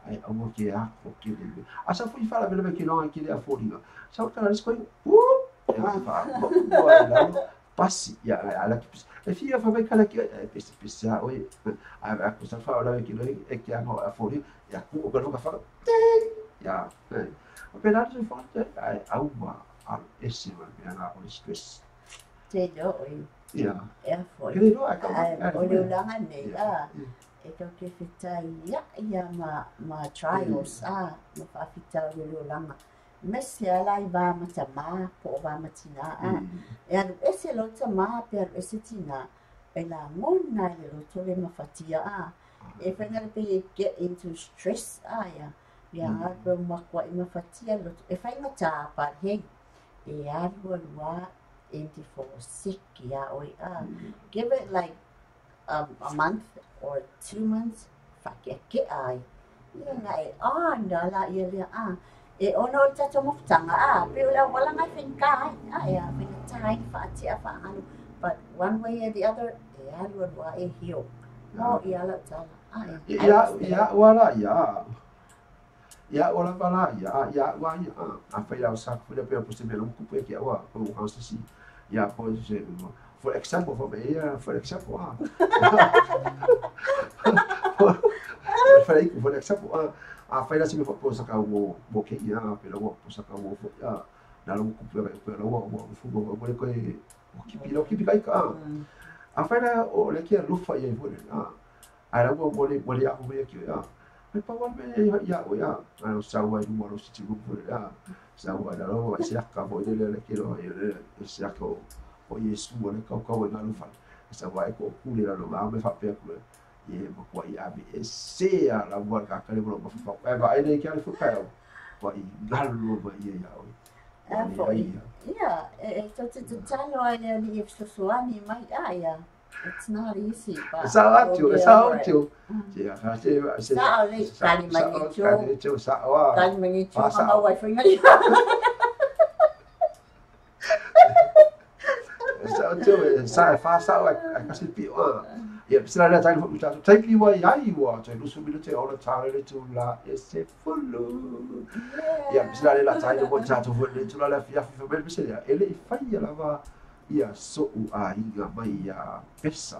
ai au ke a ko ke le asa fu fala vele ke longa ke le aforinga sa ka ris ko e fa mo pasi ya ala ki e fia fa vai kala ki pesa oi a ko sa fa ala ki le e ke ano afori ya ku ko ka fa ya o pena se fa ai au ma al esse ma na o stress Te no oi. ya E foi. ke no a ka O le ulanga nei a. E ka ke whitai ia ma trials ma whawhitau le ulanga. Mesi alai wā mata mā po o wā matina a. E anu ese lo ta mā pe anu ese tina. E la ngona le lo tole mawhatia a. E whaingara pe e get into stress a ia. Ia aru makua i mawhatia lo. E whainga tā pa hei. E aru alua 24 sick ia oi a. Give it like a month or 2 months, whake ai. Ia ngai, na la ia lea a. E ono o tato mawhtanga a, pero la wala ngai whenkai. Ia, whenkai, whaatia whaanu. But one way or the other, e alu anua e hio. Mo i ala tala. Ia, wala, ia. Ia, wala wala, ia, wa, ia. A whai au sa kuia pia po se mea luku pia ki awa, po hausa si. Ia, po se, for example, for example, for example, a whaira si me whako saka wo ke ia, pera wo saka wo ia, na lo kupu pera wo fugo wo koe kipi kai ka. A whaira o le kia lufa ia vore, a ra wo le a ho ia ki ia. Me pa wa me ia o ia, a lo sawa i mo si ti vore ia. Sawa da lo si aka vo le ki lo ia si aka o Yesu o le kau na lufa. Sa wa ko kule la lo me fa pe ko ye mo ko ia bi se a la wa ka ka le mo fa fa va ai ke ale fu ka ko i galo ba ye ya o ia so te talo ai ni e soani mai ia it's not easy but sa tu ya ha se sa le kali chu sa wa kali mani chu ma wa fa ngai sa fa sa wa ka si pi o ia pisa la tai fu ta tai pi wa ai wa tai lu su mi te ora ta le tu la e se fulu ia pisa la tai mo ta tu fu le tu la fia fi bel pisa ia ele fa ia la va ia so u a inga mai ia pesa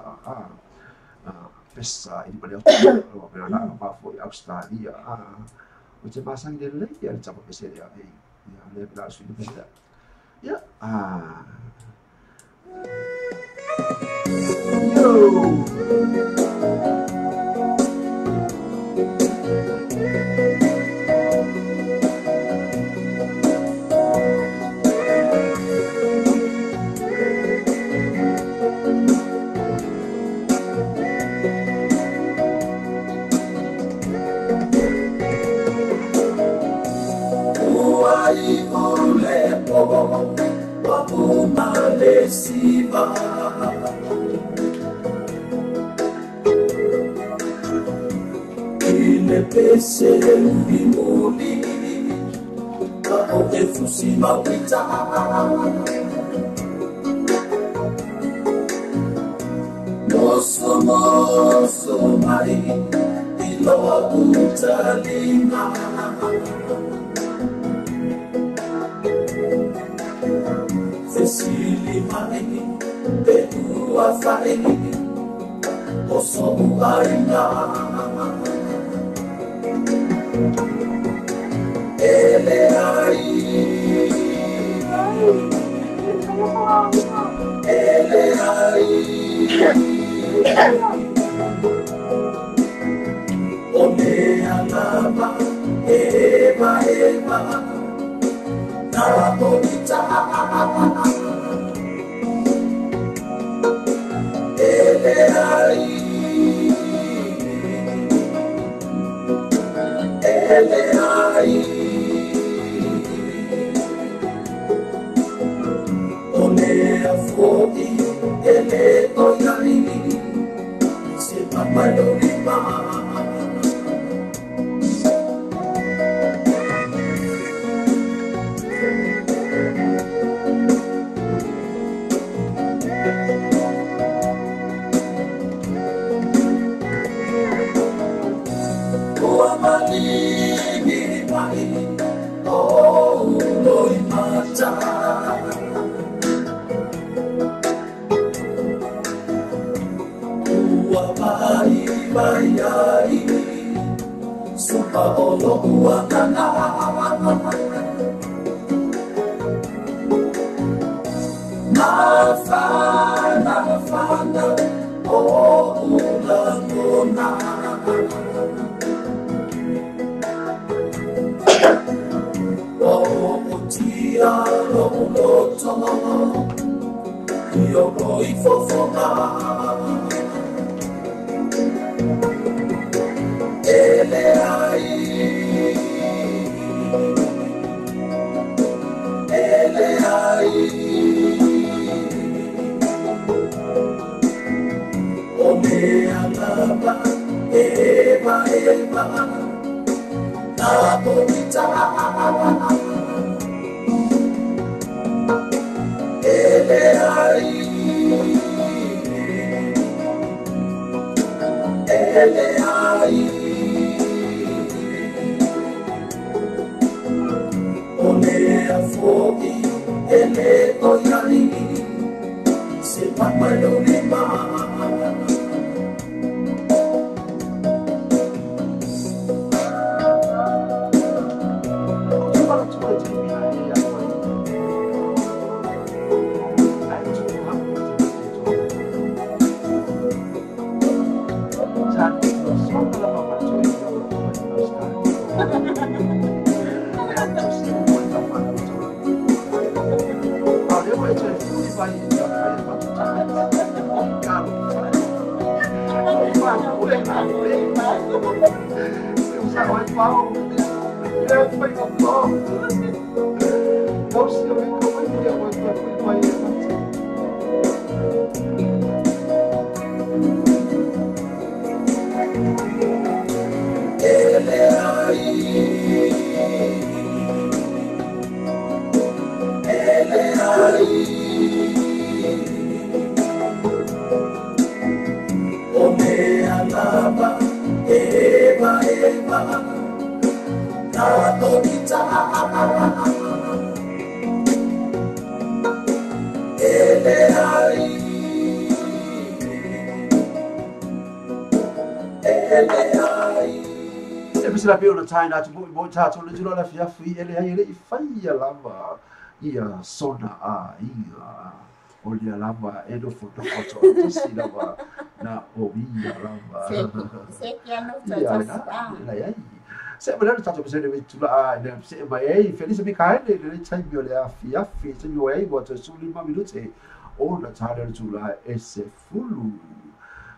pesa i mane o pe la ma fu Australia o te pasang de le ia ta pa pesa ia ia le la su ni pesa ia Pese limoni o e fusi mawita moso mai ilo utalima fesili mai e ua fai o so uaina ele ai o me alaba eva na bonita ele ai Onea foi ele oyai se mamalo lima Sila pe ona taina tu mo tato le jula la fia fui ele ai le faia lava ia sona a ia o le lava e do foto foto si lava na o ia lava se que ano tata la ai se me le tato se le tula a le se mai ai felice mi kai le tai bio le a fia fi se yo ai what so lima minuti o na tala le tula ese fulu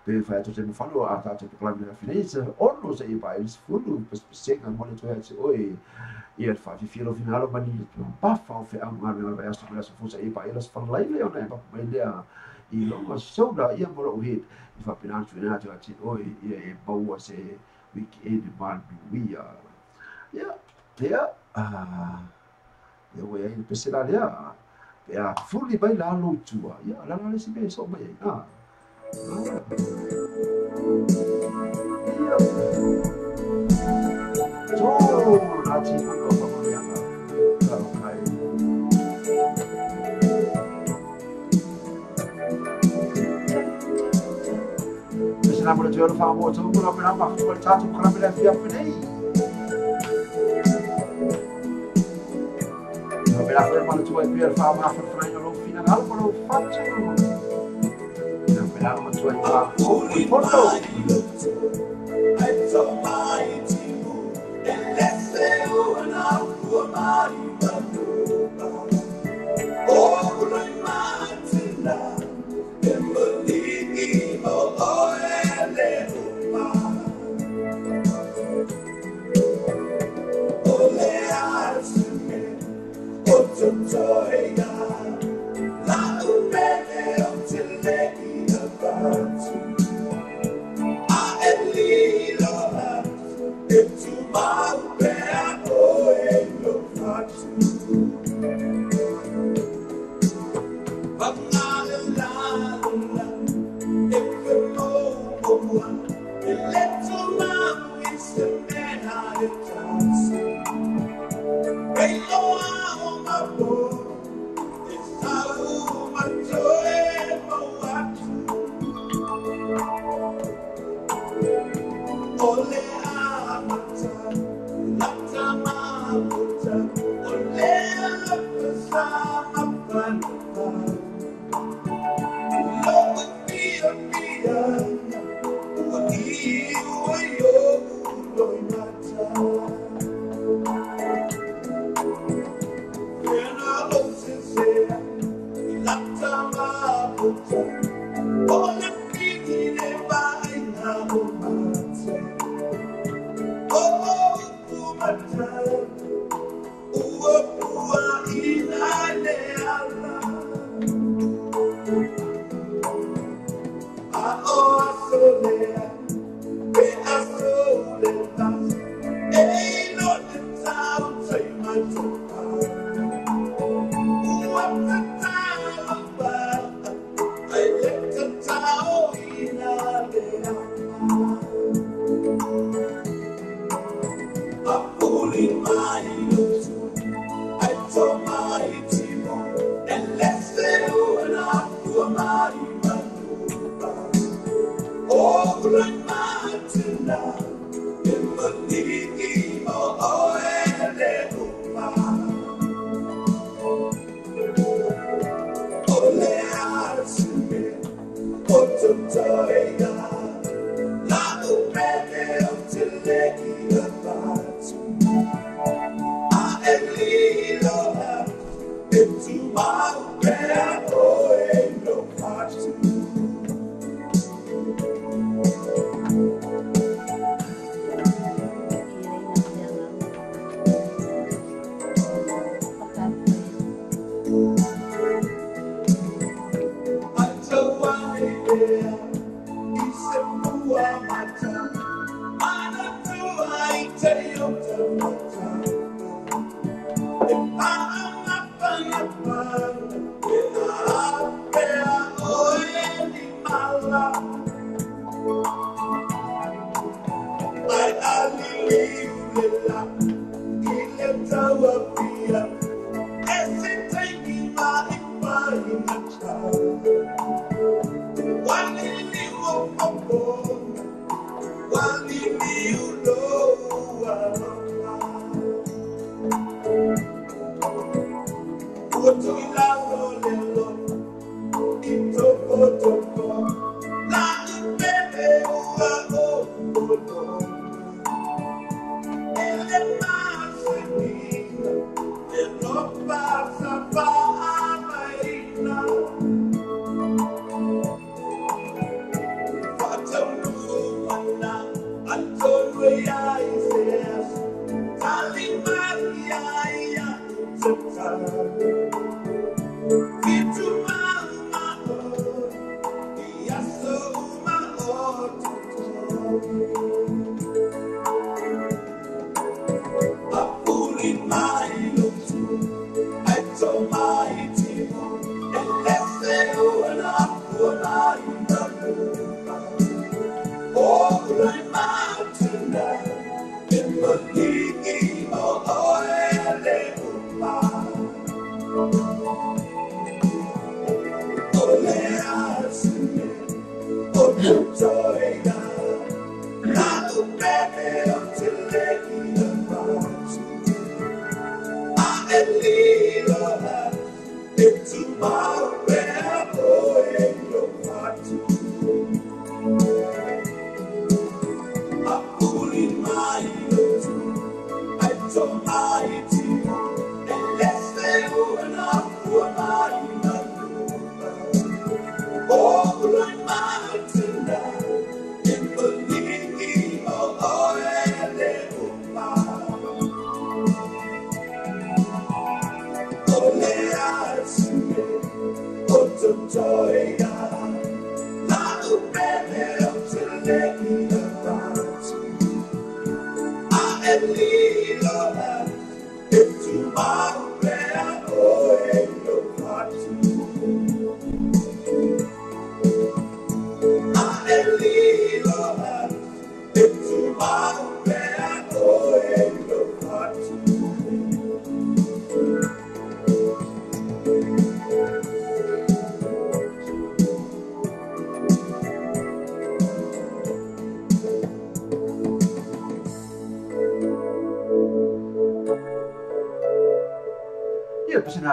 pe fai to se mo falo a tato pe clave na finese o no se i vai fulu pe senga mo le to se oi ia fa fi filo finalo mani pa fa fe a ma me vai asto per so i vai las fa lai le ona pa mai i longa soda ia mo o hit i fa pinancho na to ati oi ia e baua se weekend man ia ia ia ai pe se la pe a fuli vai la lo tua ia la le si be so mai Nazi Bisogna pure giorno fa molto, quello che non va ascoltato, quello che la fia finì. Non me la ferma la tua e per fare una fratello lo fino all'albo lo faccio. Non me la tua e fa un fondo. It's a mighty move, and let's say oh now oh my oh my mountain and believe oh le asme oh toya la bene oh tele about into my bed, oh, and look not to. But not a lie, if you know one, and let your mouth wisdom and I dance. Ain't no one on my board,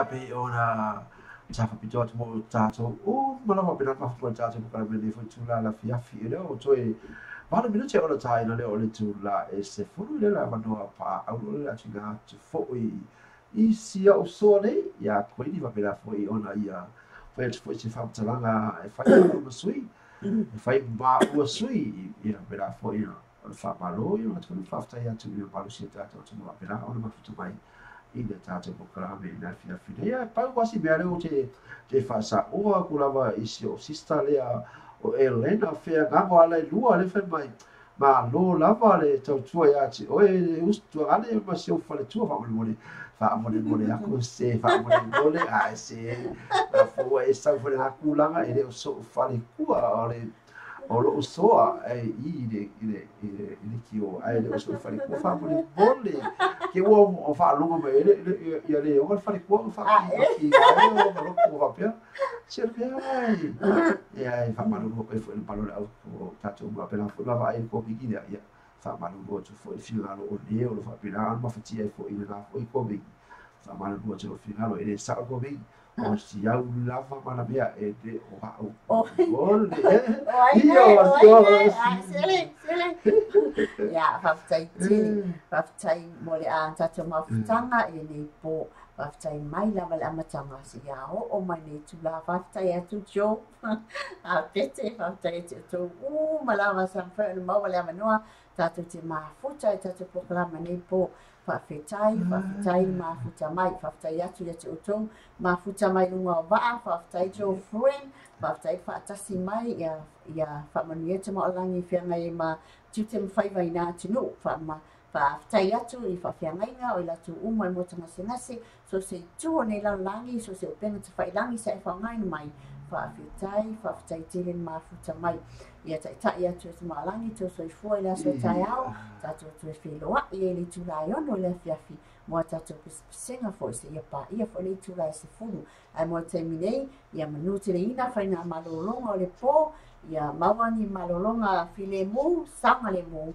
Pe ona tafa pito atu mo tato o malama pena pa fu tato para me le fu tula la fiafi le o toi vale mino che ona tai no le o le tula e se fu le la mano pa au le atinga tu fo I sia o sole ya ko ni va pela foi ona ia foi se fa talanga e fai o sui e fai ba o sui ia pela foi o fa malo ia tu fa ta ia tu pa lo sia tato tu va pela ona ma fu mai ina tātou pokarame na whiawhine. Ia, pau wasi mea reo te whasa oa kurawa isi o sista lea o Elena whea ngamo alai lua le whai mai. Ma lo lava le tau tua ia te oe le ustua ane ma se o whale tua whaamone mone ako se whaamone mone a se a fua e sau whale hakulanga e leo so whale kua o le o lo soa ai ile ki o ai le so fare ko fa mo bolle ke o fa lunga me ile ia le o fare ko fa ki ai o lo ko va pe cerca ai e ai fa malu ko e fo il palo o tato ma pela fo va ai ko ki ia fa malu ko tu fo il finalo o le o lo fa pela ma fa ti ai fo ile la fo i ko bi fa malu ko tu finalo e sa ko bi o si au lava mana bea e te o ole ya faftai mo le a tato mafutanga i nei po faftai mai lava le amatanga si ia o mai nei tula faftai atu jo a pete faftai atu malava sanfa le mau le amanua tato te mafuta tato poklama nei po fafetai mafuta mai faftai atu ia te utong mafuta mai lunga waa faftai jo friend faftai faatasi mai ia famanu te mo langi fianga e ma tutem faiva ina tinu faftai atu i fafiangai nga o ila tu umai mo tanga senase so se tu nei la langi so se penga te fai langi sa e fangai mai faftai tilen mafuta mai ia tai atu te malangi tu so i foi la so tai au tatu tu filoa ia li tu lai ono le fiafi mo tatu pisinga foi se ia foi li tu lai se fulu ai mo te minei ia manuti le ina fai na malolonga o le po ia mawani malolonga file mu sanga le mu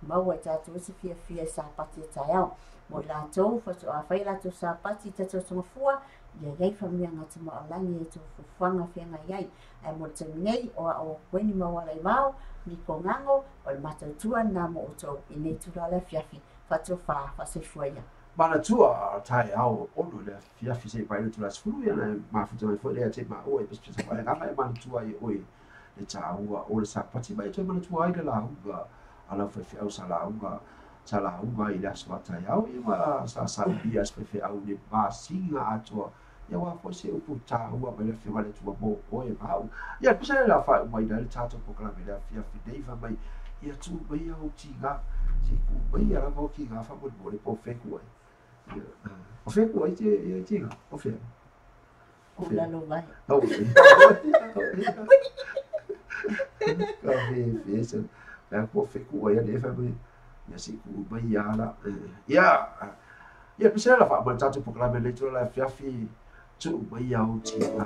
maua tatu se fia sa pati tai au mo la tau fai la tu sa pati tatu sumafua ia iai famia ngata maalangi e tu fufuanga whianga iai ai mo te minei o weni mawalai wau ni ko ngango o le matautua na mo o tau i nei turala fiafi fatu fa se fuaia mana tua tai au ono le fiafi se pai le tula sfulu ia na mafuta mai foi le te ma o e pesa pai ngama e mana tua i oi le taua o le sapati mai te mana tua ai le la hunga ala fe au sala hunga sala hunga i le aswata au i ma sa bias fe au le masinga atua ia wa fo se upu taua mai le fiwa le tua mo o e mau ia pesa la fa mai le tato ko kala me le fiafi deiva mai ia tu mai au tinga si ku mai ala mo ki ga fa mo le po fe ku o fe ku ai te tinga o fe la lo vai o fe ka fe se la po fe ku ai le fa mai ia si ku mai ala ia pesa la fa mo tato ko kala me le tua la fiafi tu mai au tinga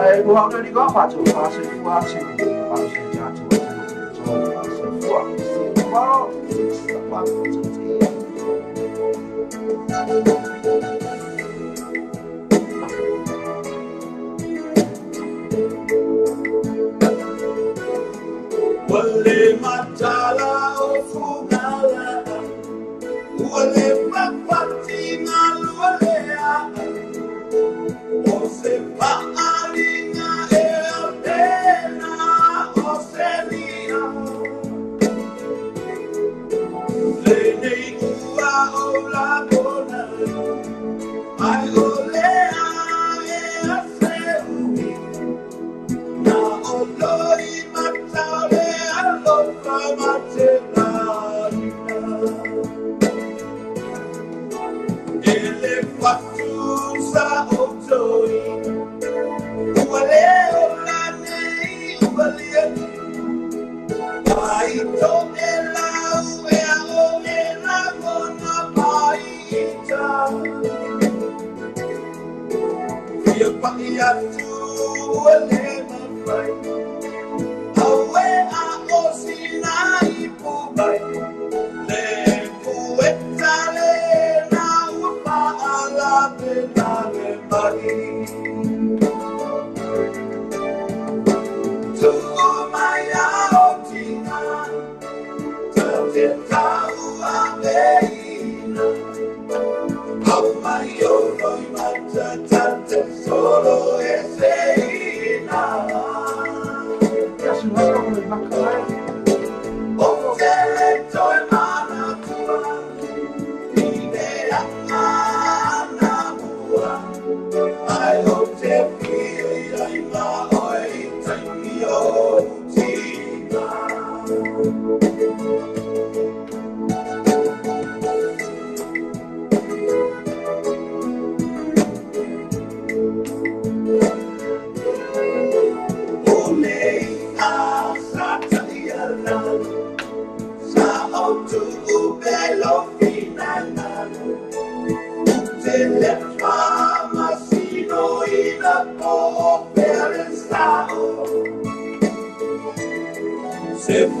ai mo ha ni ga fa tu fa se fu a se fa se ja tu so se fu a se pa se pa wale matala o fugala wale papatina lualea o se pa alina e apena o se mira le nei ua o la bona ai olea e a se ui na o loi matale allo fa matena ele fatusa o toi wale o la nei wale ai to ela o ela gona paita ia paia tu wale mai awe a osinai pubai le puetale na upa ala pena me mari tu mai a otina te tau a veina au mai o roi mata tante solo e seina o te toi mana tua i me ana mua ai o te pia i ma oi taimi o tina Le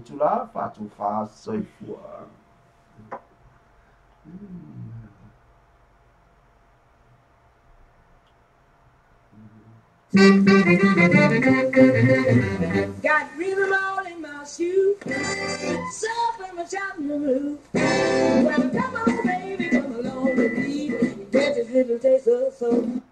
tula fatu fa soifua. Got rhythm all in my shoe, suffering my shouting the roof. Well, come on, baby, come along with me. Get this little taste of soul.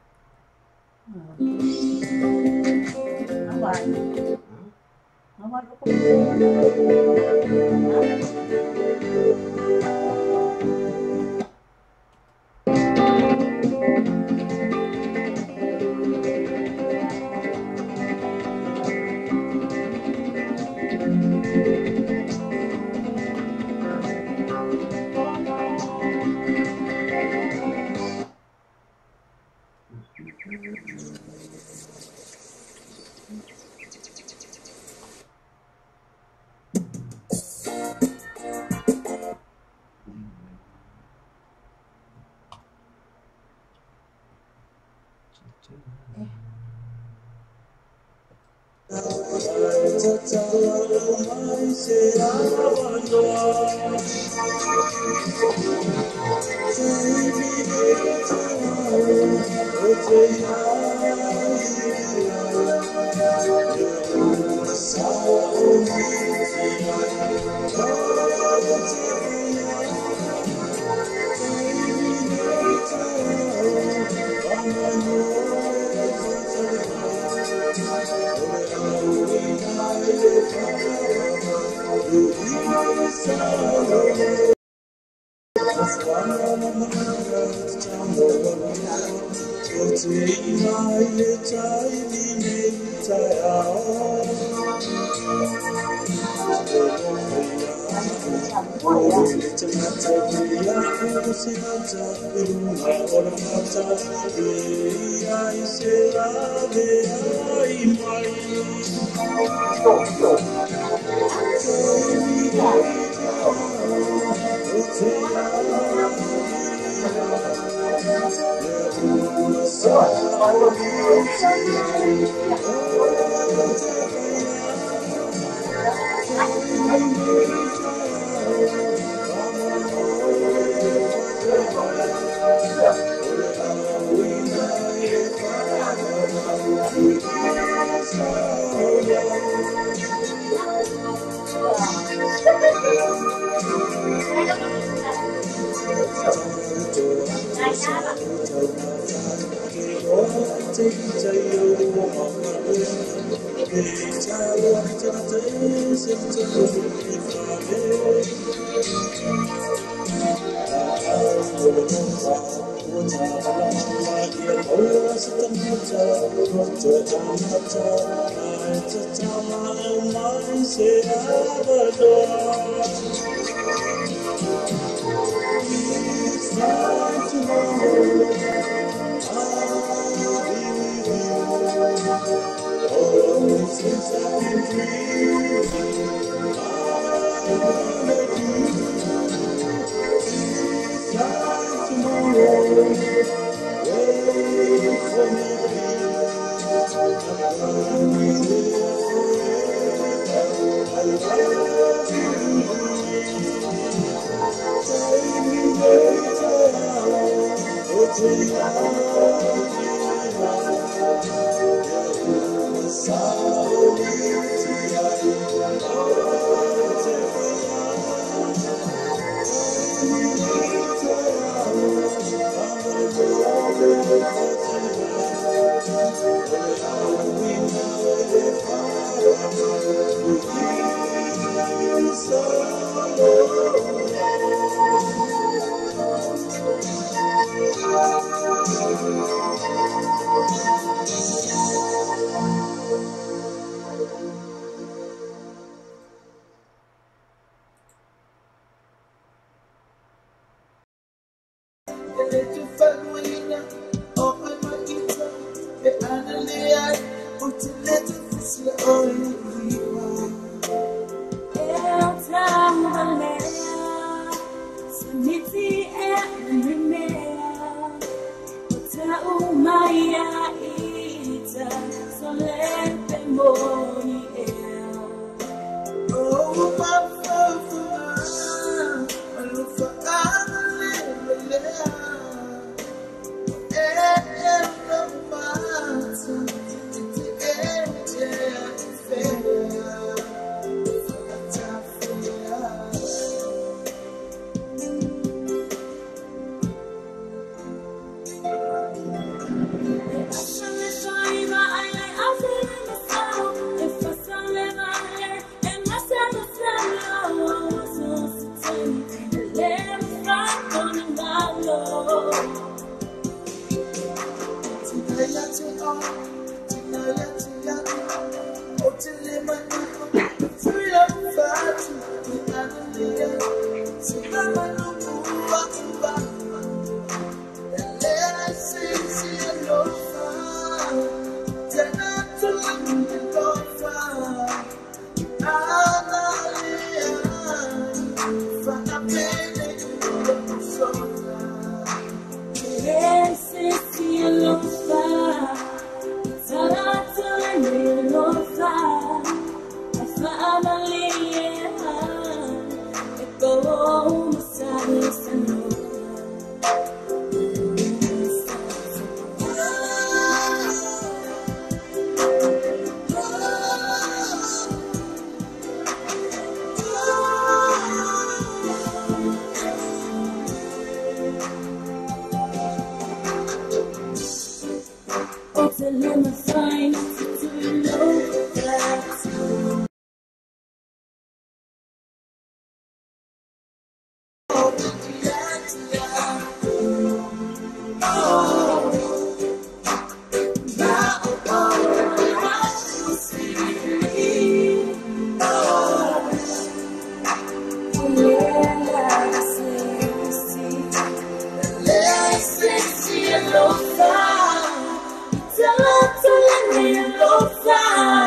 Lo fa,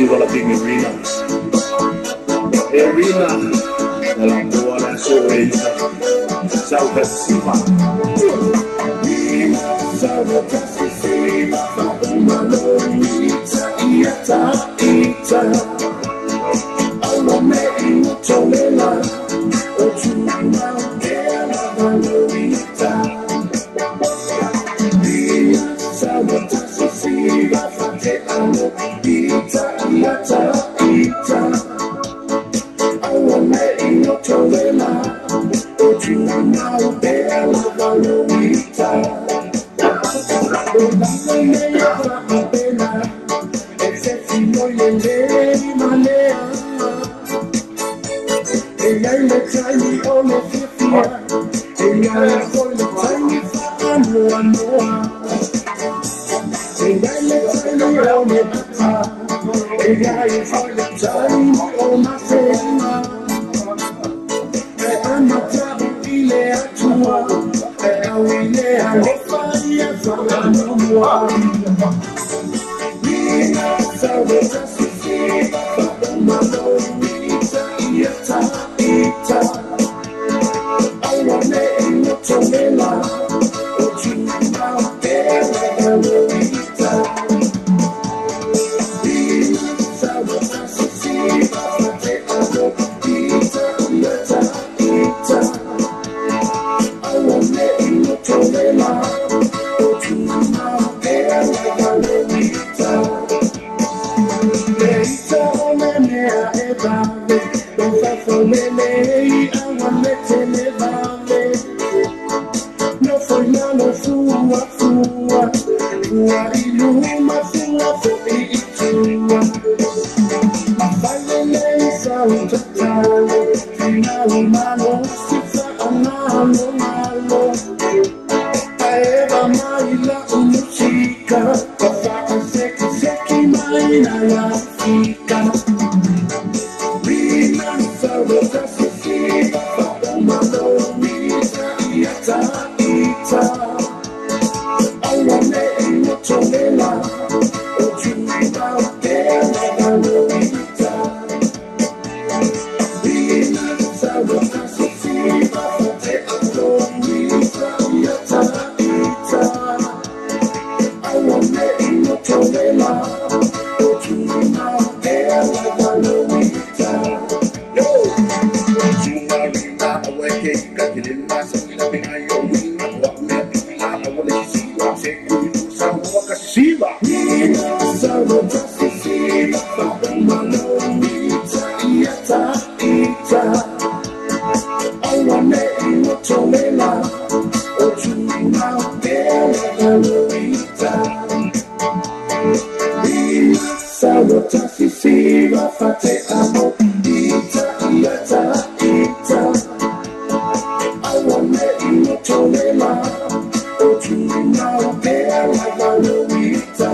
Festival of Big Arena. Arena della buona sorpresa. Ciao Festival. Ciao Festival. Uma lorita iata ita. Alone in Tolela. Ochuma dela lorita. Ciao Festival. Fate amo ita iata ita. Alone in Tolela. Ochuma dela lorita.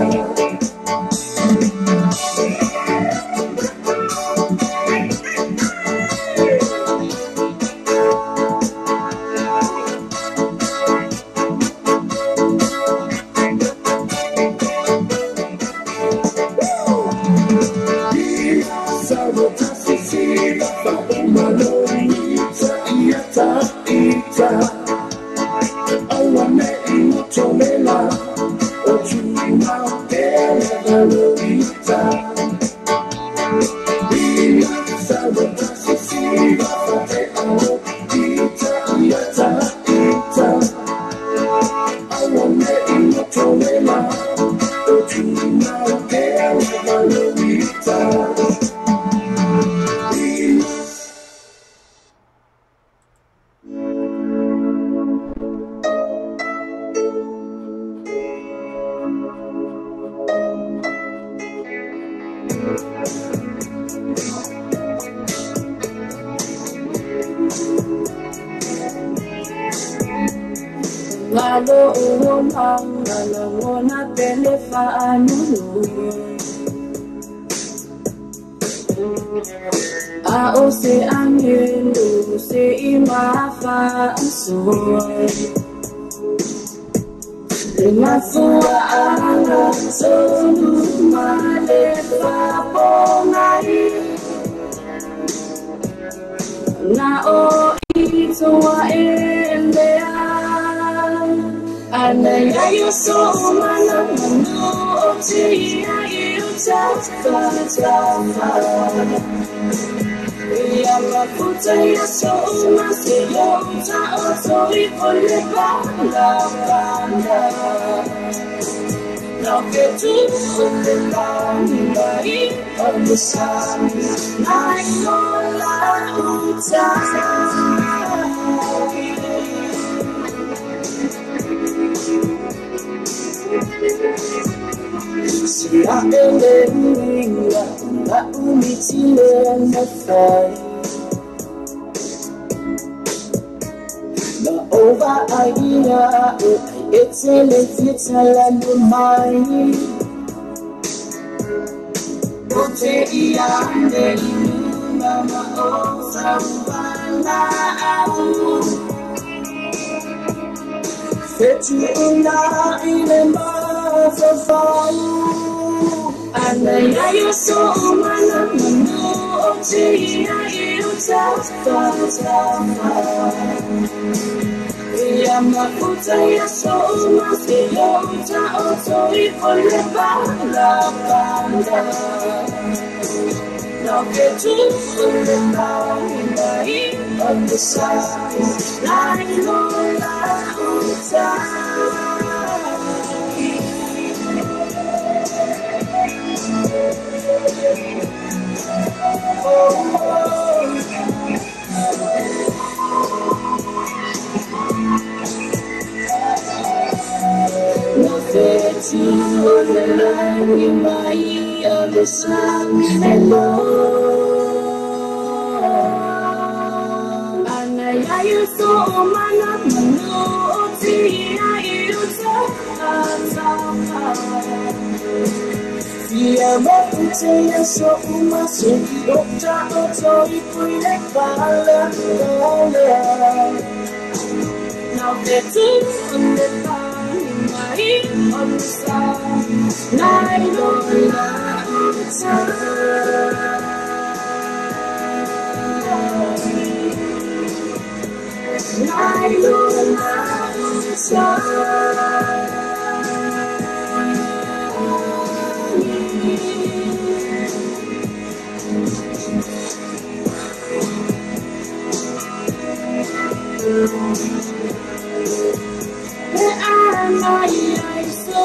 Senasuanga sonu male babongai na o itoa endea anaya yuso mana manu otia yutata Yamafuta yaso umasiyota otori kolebanda banda Loketu ulebanda ipamusami Naikola uta Siya elewa na umitile nafai Na over idea etele fitala lumai Ote iande inuma maoza ubala au Feti una ilema fafalu Anaya yuso umana manu otia yutata Yamafuta yaso umasiyota otori kolebanda banda Loketu ulebanda ipamusami Naikola uta Nafeti olelani mai abesami hello Anaya yuso mana manu otia yutata Yamafuta yaso umasiyota otori kolebanda Now they're two on the line, on the side, night on the time, night on the side. Where am I so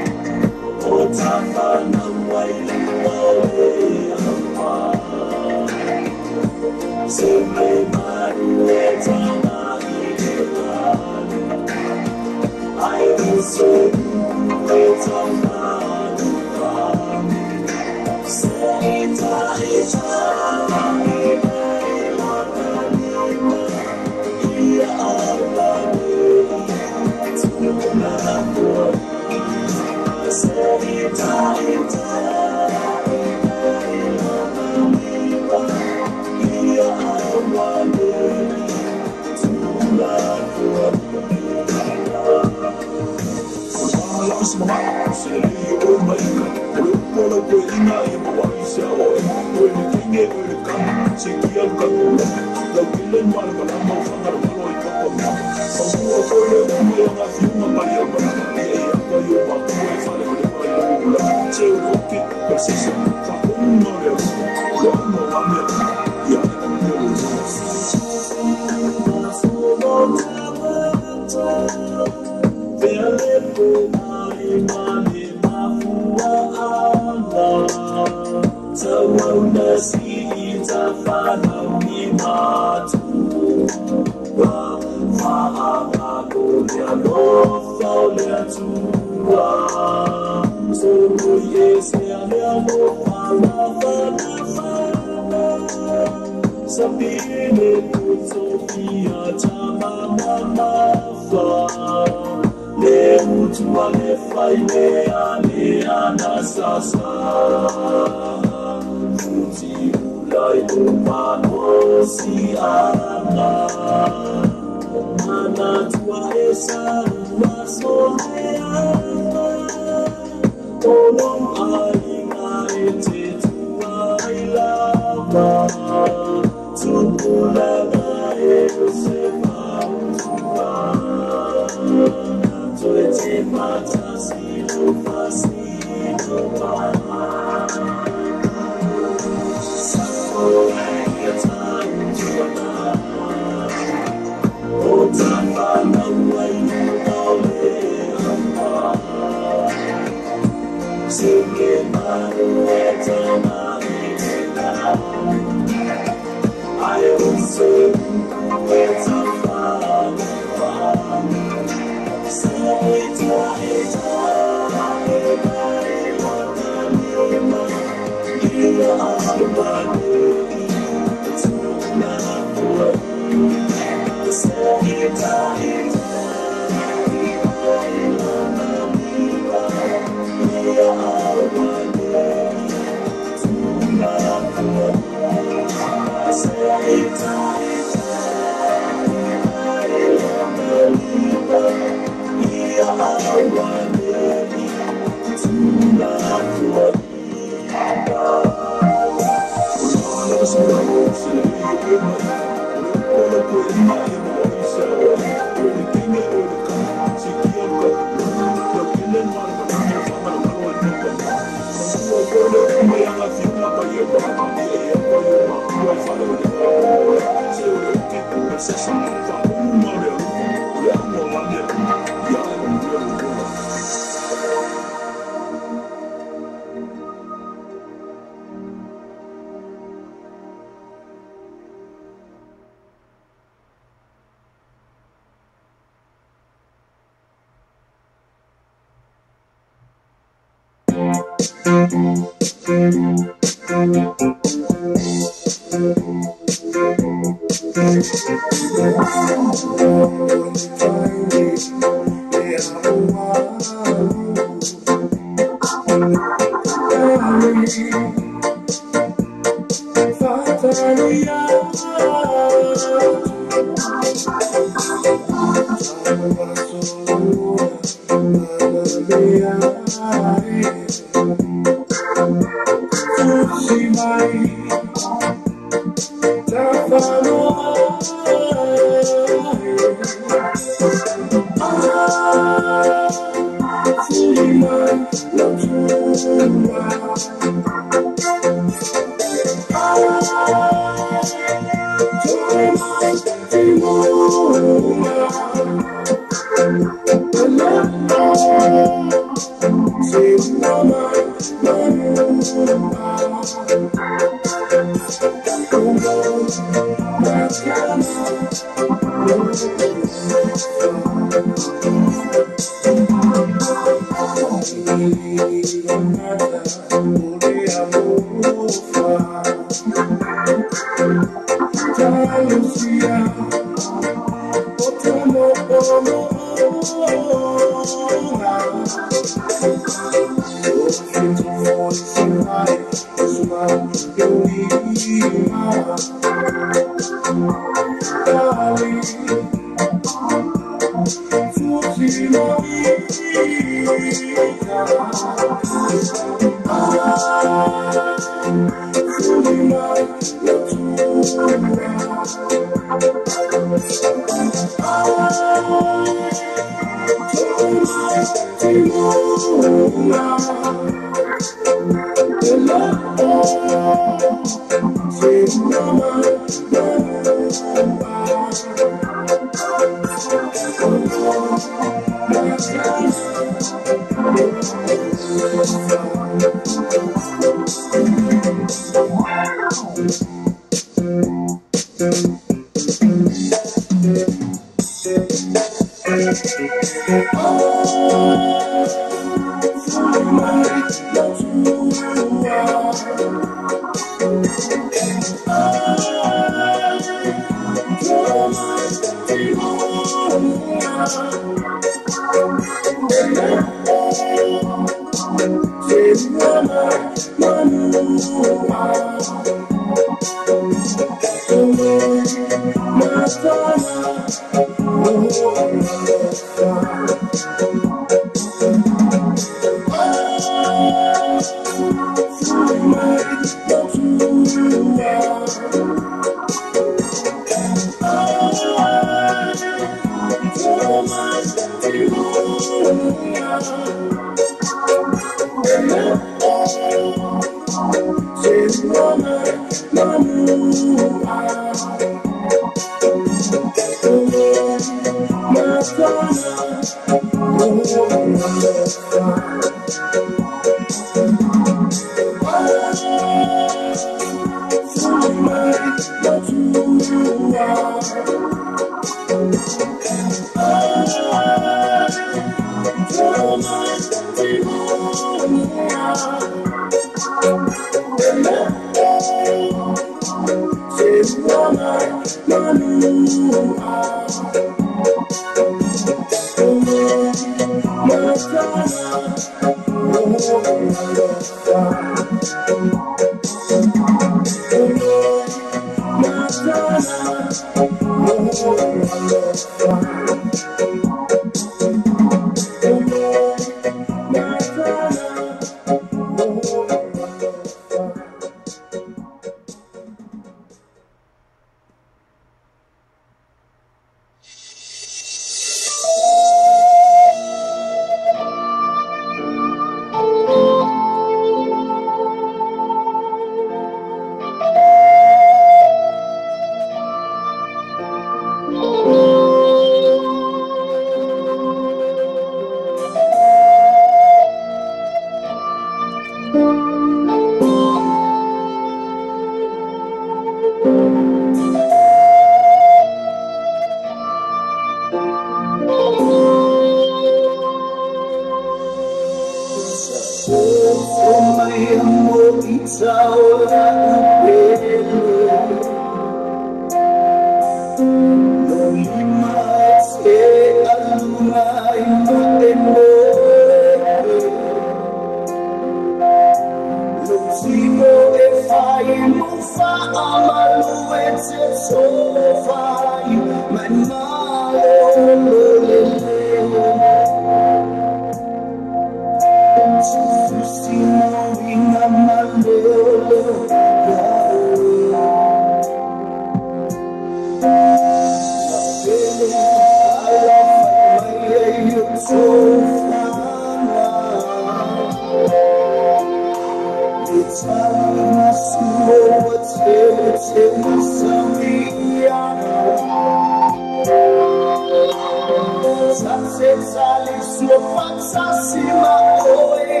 Sali sua fantasima, oh,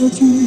So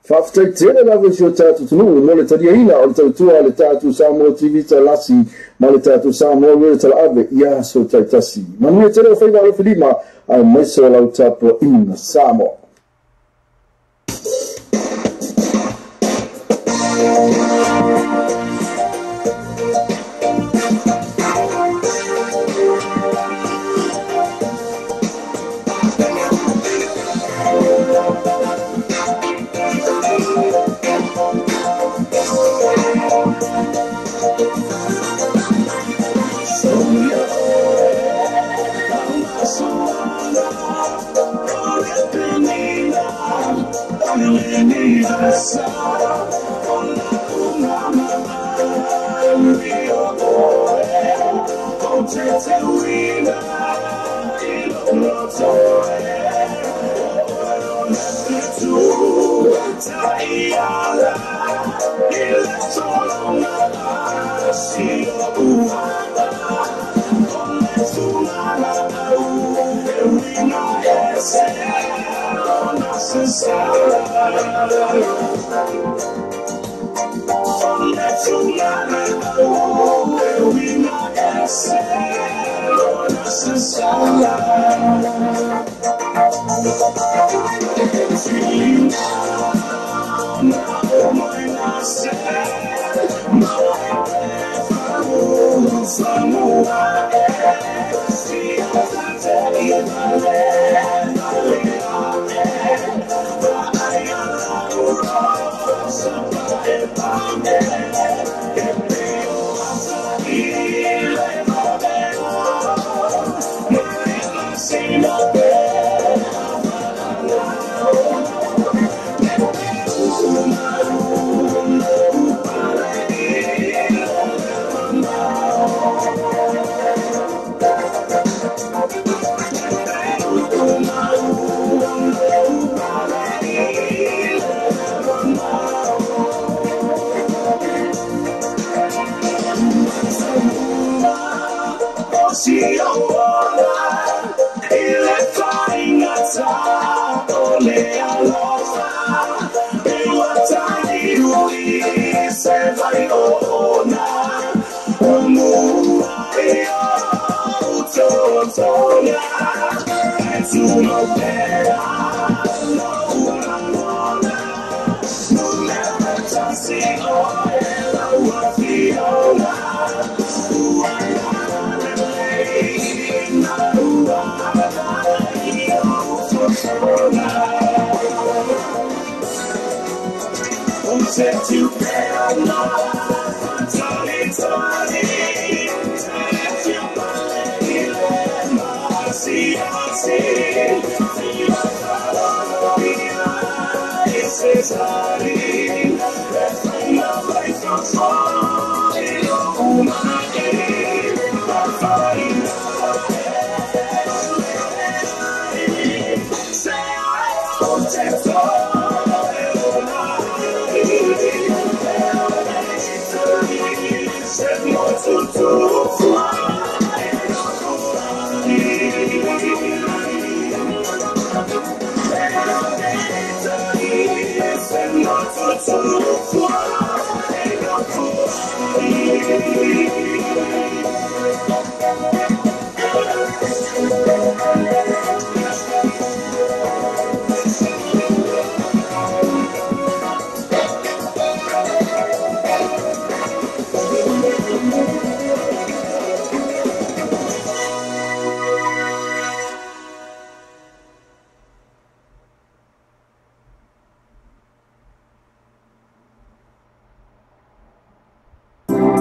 Whaftaitera lawa si o tātou tunu, mo le tariaina o le tautua le tātou Samoa TV talasi, ma le tātou Samoa Real Talave, ia so taitasi. Manuia tere o whaiwa alofi lima, ai maiso lau tāpua ina Samoa.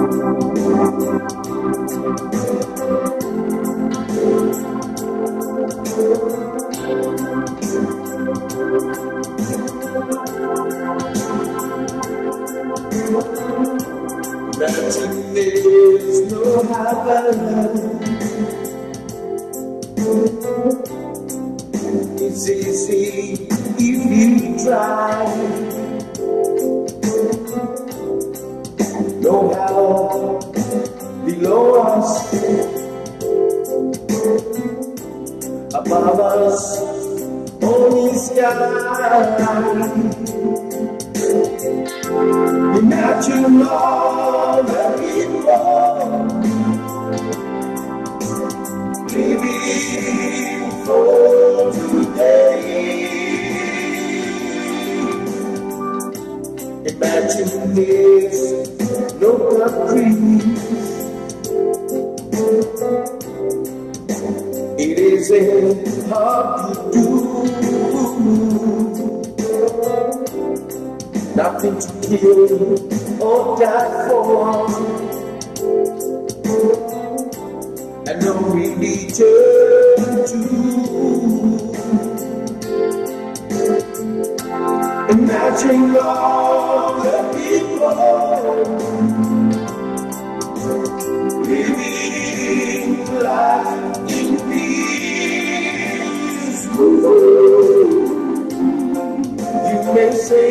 Imagine there's no heaven. It's easy if you try. No hell below us, above us, only sky. Imagine all the people living for today. Imagine there's no countries. It isn't hard to do. Nothing to kill or die for, and no religion too. Imagine all the people living life in peace. You may say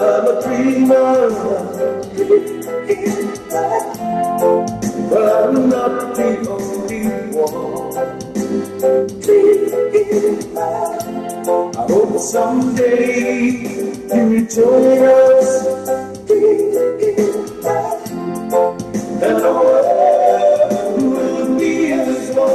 I'm a dreamer, but I'm not the only one. I hope someday you will join us, and the world will be as one.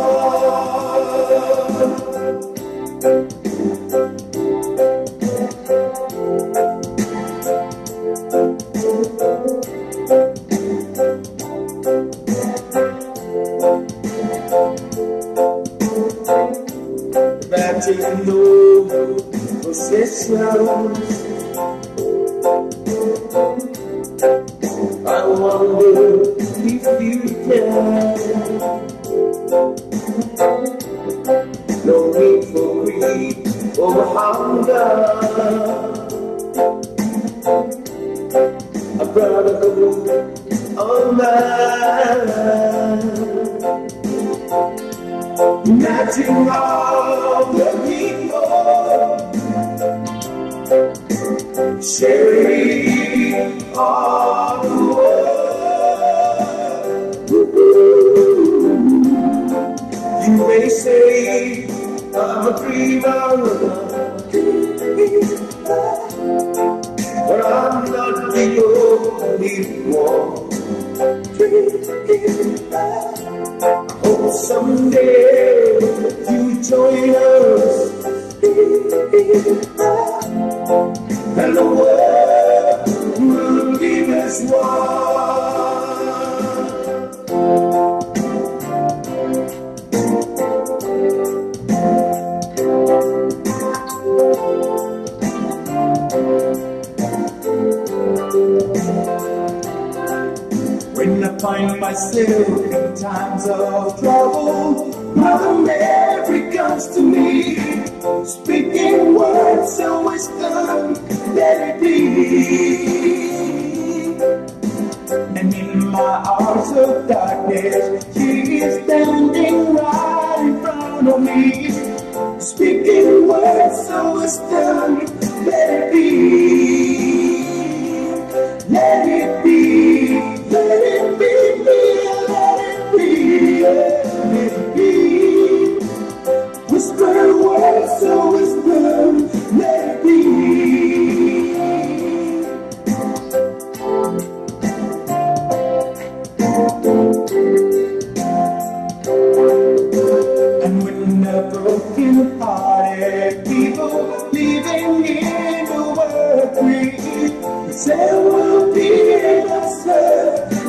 Imagine no possessions. I wonder if you can. No need for greed or hunger. I'd rather go on that. Imagine all the people sharing all the world. You may say I'm a dreamer, but I'm not the only one. I hope someday you join us, and the world will be as one. When I find myself in times of trouble, Mother Mary comes to me, speaking words of wisdom, let it be. And in my hours of darkness, she is standing right in front of me, speaking words of wisdom, let it be. Let it be, let it be, let it be, let it be. Whisper words of wisdom, let it be. And when the broken-hearted people living in the world breathe, there will be an answer,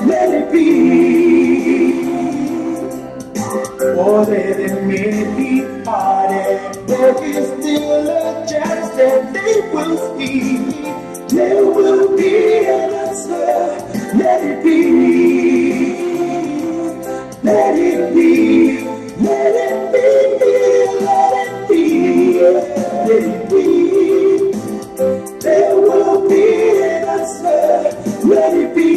let it be. For they may be parted, there is still a chance that they will see. There will be an answer, let it be. let it be, let it be, let it be, let it be. There will be an answer, let it be.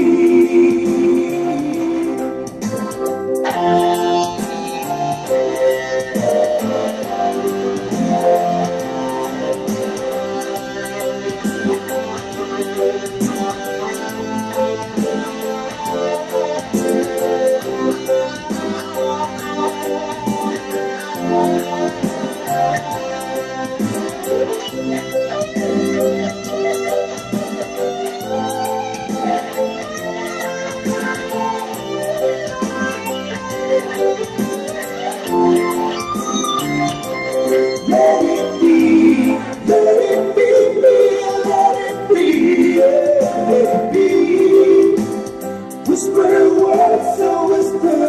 Let it be, let it be, let it be, let it be. Whisper words, so whisper,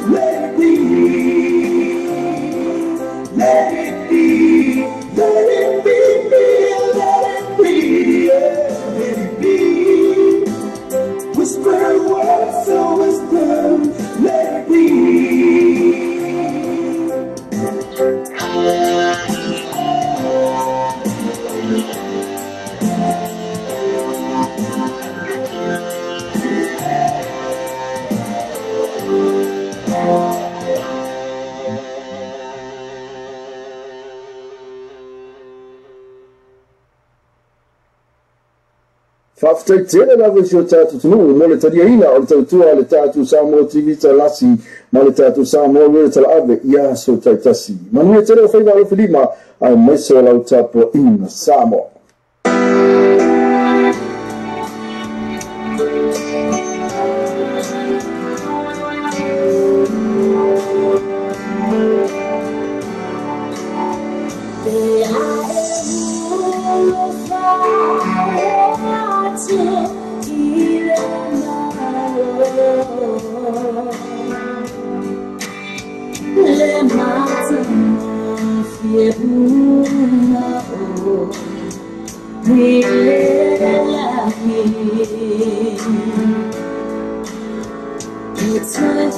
let it be. Let it be, let it be, let it be, let it be. Whisper words, so whisper, let it be. Whawhataitera lawa si o tātou tunu, mo le tariaina o le tautua le tātou Samoa TV talasi, ma le tātou Samoa rere tala ave, ia so taitasi. Manuia tere o whaiva alo whilima, ai maiso lau tāpua ina Samoa. Le matin, fiebuna o, la vie. It's my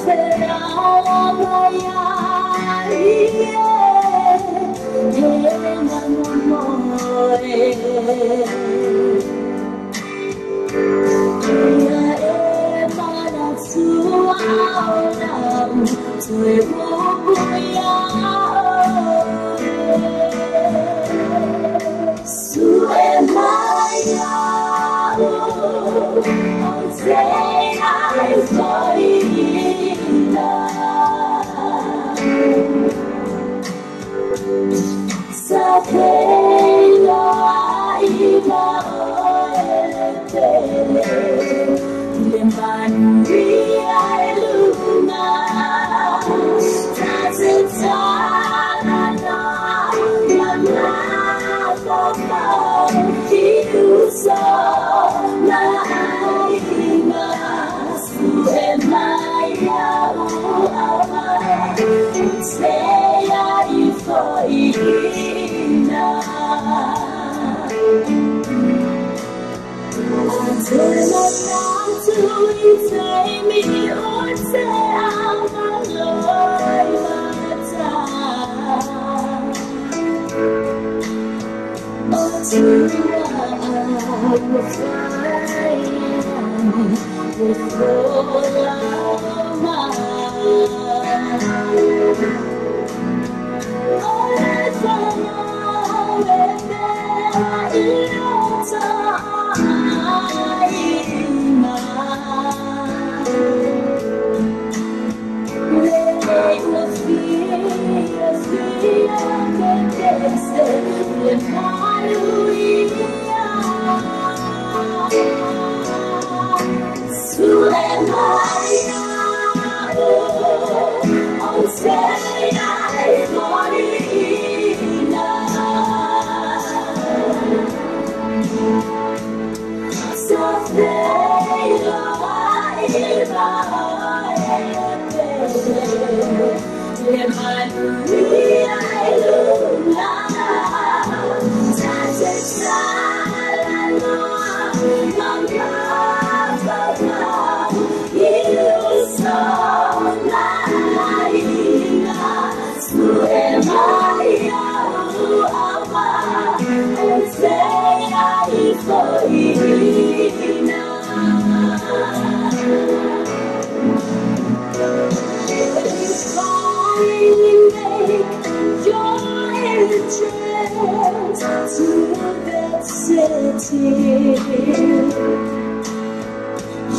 You saw my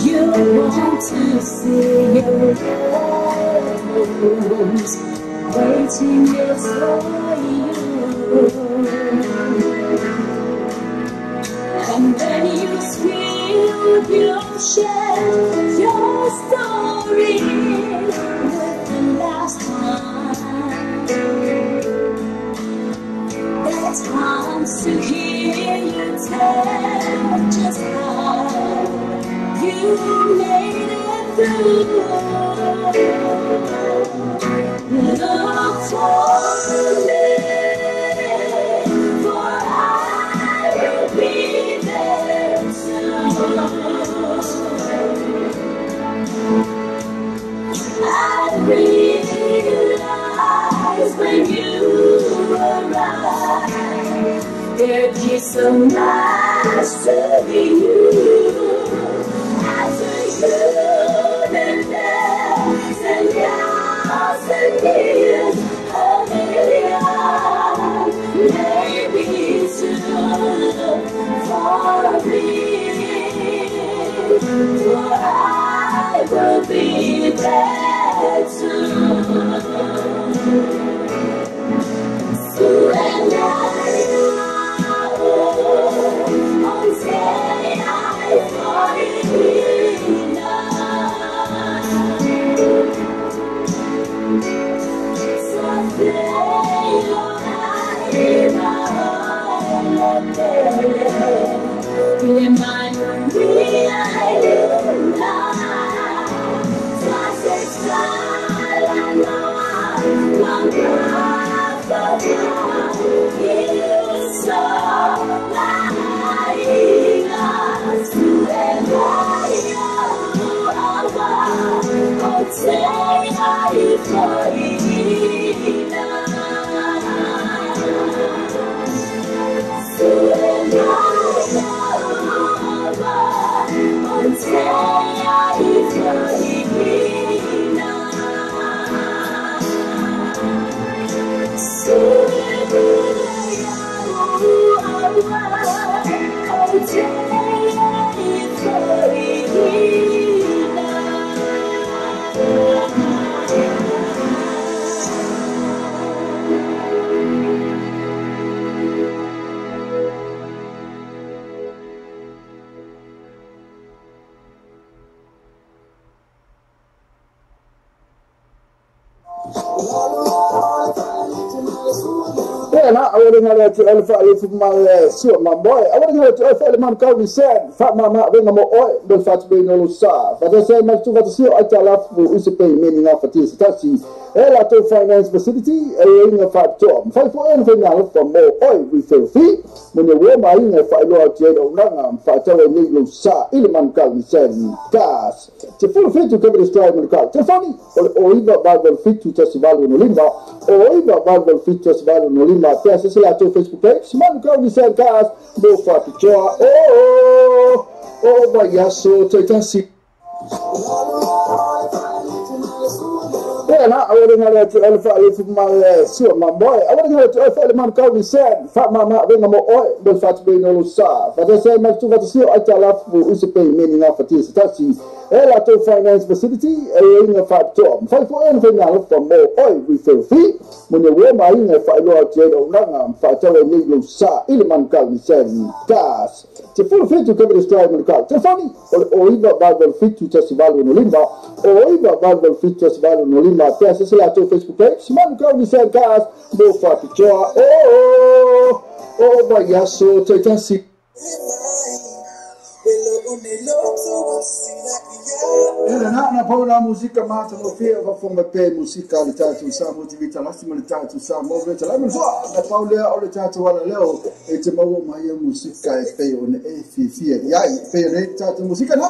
You want to see your rose waiting here for you. And when you scream, you share your story with the last one. That wants to hear you tell just how you made it through. Look for me, for I will be there too. I realize when you arrive, there'd be so much to be you. Years, a million, maybe two for me, for I will be there too. Surrender now, until I fall in love. I wouldn't have to elephant from my suit, my boy. I wouldn't have to elephant man call me said, Fat Mama, bring them all, don't fat be no sa. But I say, much to what to see, I tell up who is paying meaning of a tease. Taxi, a lot of finance facility, a ring of 5 tom. 5 for anything now from more oil refill fee. When you warm my in a 5 lower trade of Rangam, 5 tower Negro sa, Illiman call me said, gas. To full fit to cover the strike in the car. Tefani, or even Bible fit to Testival in Olimba, or even Bible fit to Testival in Olimba. Yes, it's like Facebook page. Man, call me said, gas, no for picture. Oh, but yes, so take a seat. Yeah, I wouldn't have to elephant from my suit, my boy. I wouldn't have to elephant man call me said, Fat Mama, bring them all, don't fat be no sa. But I say, much to what to see, I tell up who is paying meaning of a tease. Taxi, a lot of finance facility, a ring of 5 tom. 5 for anything now from more oil refill fee. When you warm my in a 5 lower trade of Rangam, 5 tower Negro sa, Illiman call me said, gas. To full fit to cover the strike in the car. Tefani, or even Bible fit to Testival in Olimba, or even Bible fit to Testival in Olimba. Yes, it's like Facebook page. Man, call me said, gas, no for picture. Oh, but yes, so take a seat. Na paula música mata no fio va fonga pe música le tatu sa motivita lastima le tatu sa moveta la menfa na paula o le tatu wala leo e te mau mai música e pe on e fi ya pe re tatu música na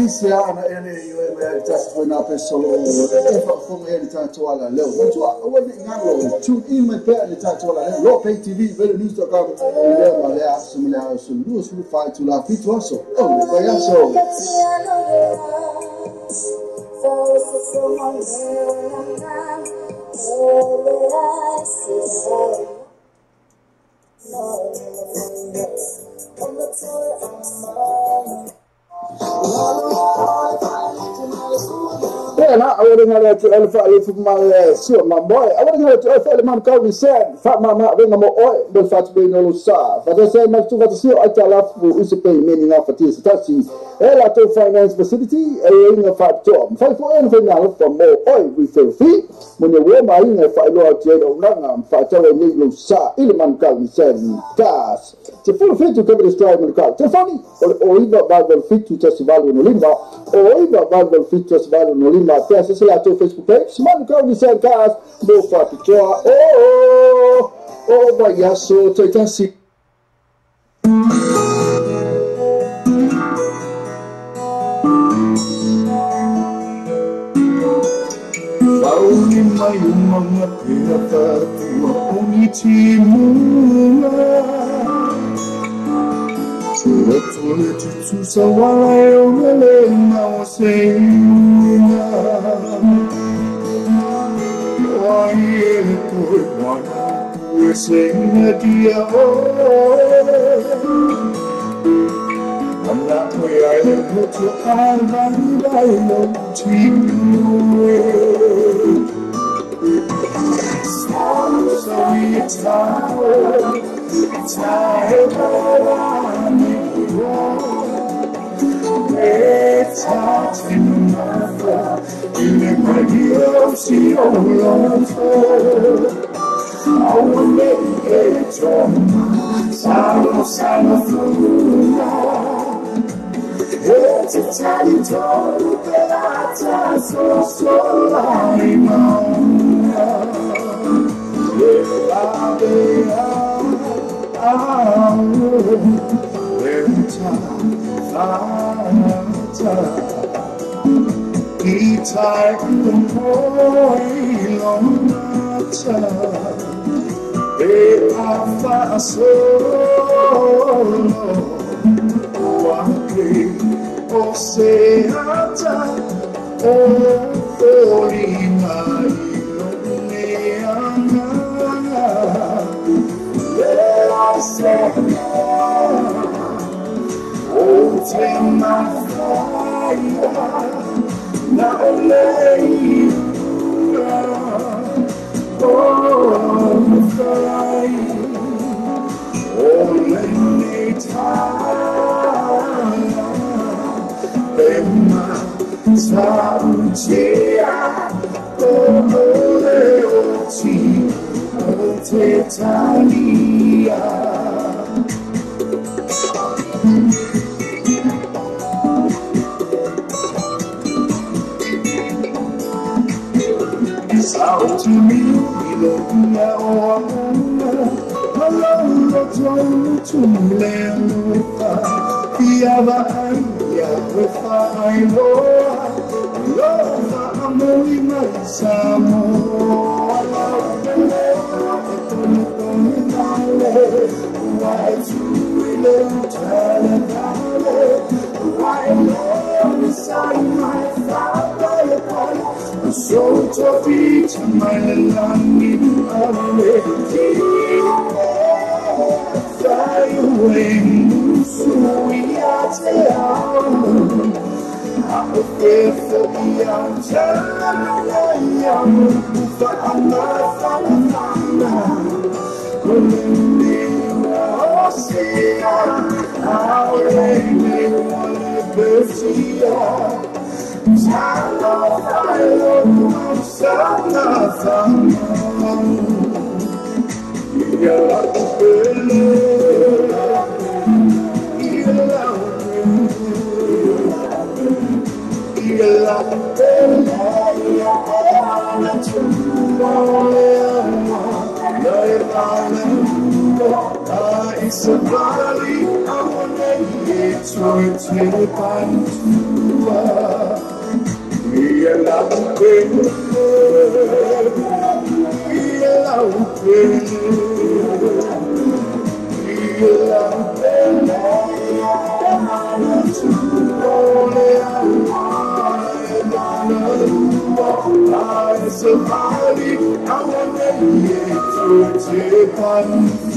Isiana ene iwe just when up solo efa from ene tatoala leo mtua wani ngalo tune in my pair ene tatoala leo pay TV vele news to come leo malea sumlea sulu sulu fight to la fit also oh vaya so yeah, now I wouldn't have to elephant for my sure my boy. I wouldn't have to elephant call me said fat mama ring my oil but fat being no sa. But I say much to what to see I tell up for usipay meaning of this touchy ela to finance facility a ring of fat job. Fight for anything now for more oil refill fee. When you wear my ring if I know at the end fat oil need no sa elephant call me said gas. To full fit to cover the stride in the car. To funny or even Bible fit to festival in Olimba or even Bible fit to festival in Olimba. Yes, it's like to Facebook page. Man, come we said guys, no for the joy. Oh, but yes, so take a seat. Only my mama pia only timula. To sawai omele na wasena. Why to one we sing dia I'm not where I put your hand and I love it's hot in my in my dear, see all over. I will make it on Salo it's a tiny town, but so it's a valley, I want to get to it, Somebody, I want to take on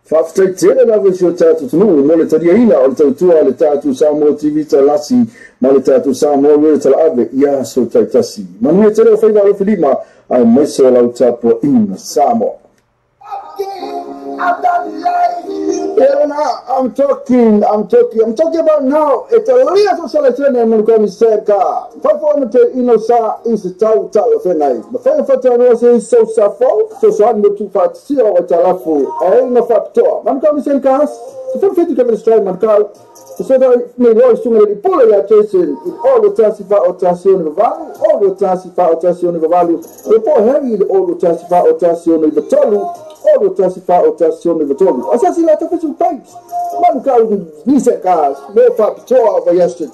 Whaftaitele lawe si o tātou tunu, mo le taria ina o le tautua le tātou Samoa TV talasi, ma le tātou Samoa rere tala ave, ia so taitasi. Manuia tere o whaiva alo whilima, ai maiso lau tāpua ina Samoa. I'm talking about now. It's a little selection and I'm going to say, perform the Inosa is a tau of a night. The fair photo is so suffer, so I'm not too fat, see what I love for. I ain't no fat tour. I'm going to say, cast, the 50 to strike my car. So that may always soon be pulling at Jason in all the Tassifa or Tassion of Value, all the Tassifa or Tassion of Value, before Harry, all the Tassifa or Tassion of the Tolu. All the Tassifa or Tassion of the Tolu. Assassinate official pipes. Man can't be said, guys. No fat tour over yesterday.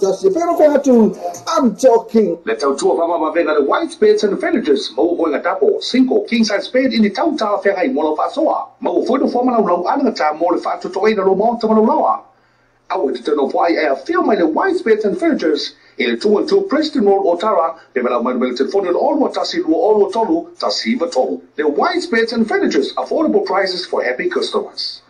I'm talking. Let's out two of our Vena, the white spades and the villagers. Mo going a double, single, king size spade in the town tower, Ferry, Molofasoa. Mo for the former low, another time, more fat to toy the low lower. I would turn off why I feel my white spades and villagers. In 2 and 2 Preston Road, Otara, development will telephone all what Tassi all Tolu, Tassiva Tolu. The white spades and villagers, affordable prices for happy customers.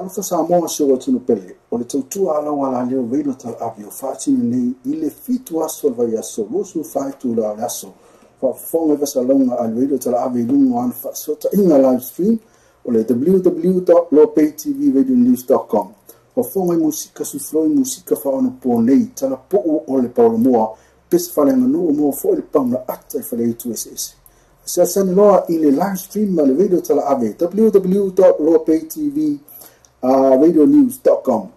Alfa Samoa se o tunu pele. O le tautua ala wala leo reino tal avi o whaatini nei i le fitu aso vai aso. Mosu whaitu la aso. Whafonga vasalonga al reino tal avi lungo an whaasota inga live stream o le www.lopaytvradionews.com. Whafonga i musika sufloi musika whaona po nei tala po o le paulomoa pesa whalenga nuu mo fo le pauna ata i whale itu ese. Sa sani loa i le live stream ma le radio tala ave www.lopaytvradionews.com.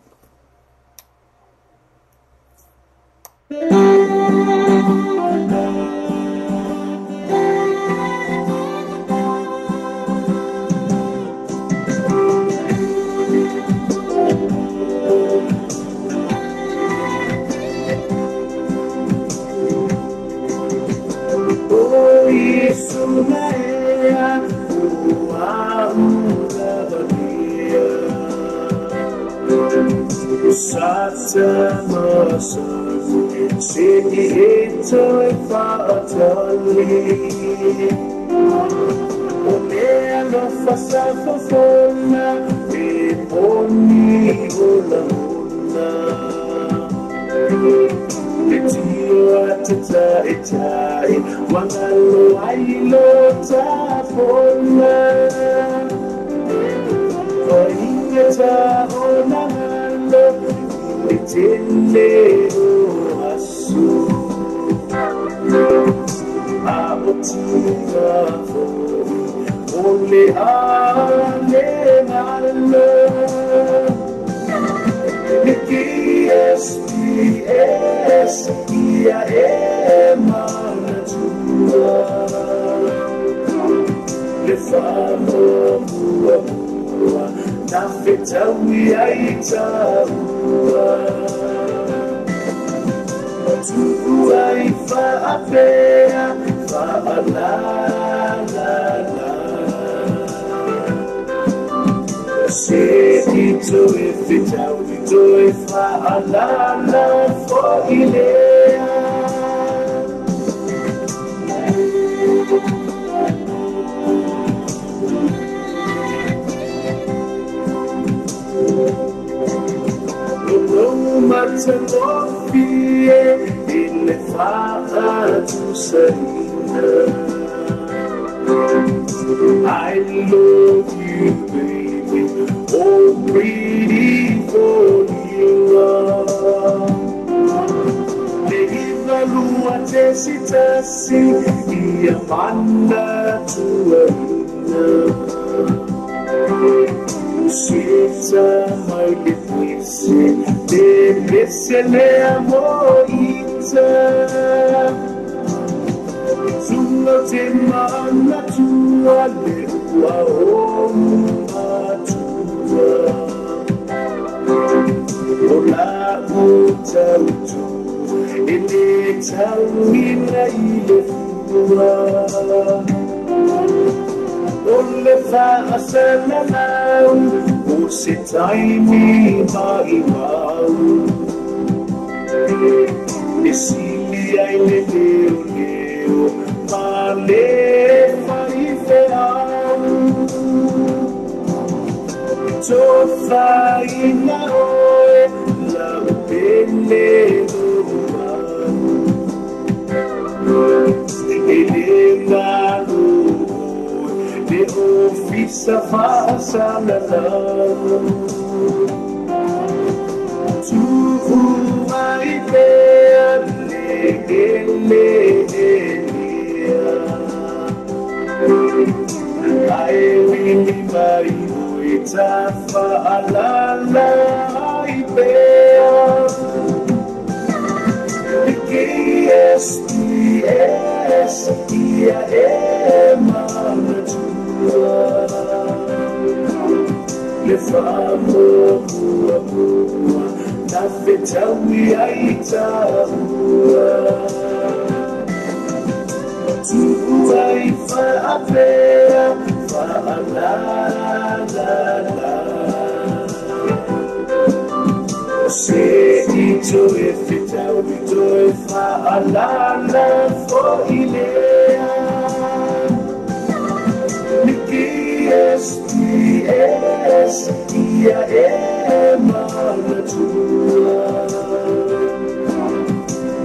ia e manatua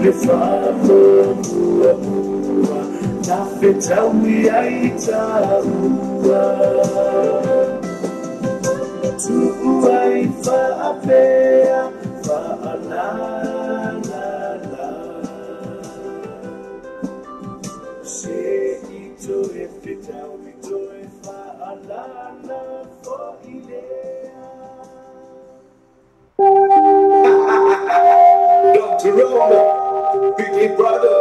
le whaamua na whetaui ai taua tu ai whaapea whaalala se ito e whetaui to e whaalala fo ilea Dr. Roma, Biggie Brother,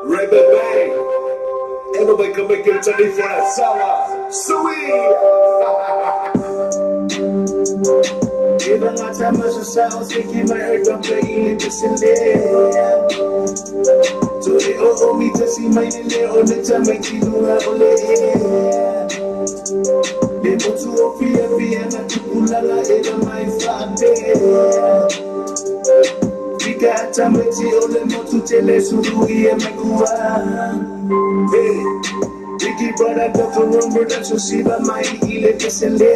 Rebbe Bang, and nobody can make it 24 Sawa, sweet. Even I tell myself, sounds thinking my earth, I'm playing this in there. So they owe me to see my name on the time I keep they go to a fear, and to Kulala, and my father. We got time to tell them to tell us who we are. Hey, Biggie Brother, Dr. Rumble, that's what she by my electricity.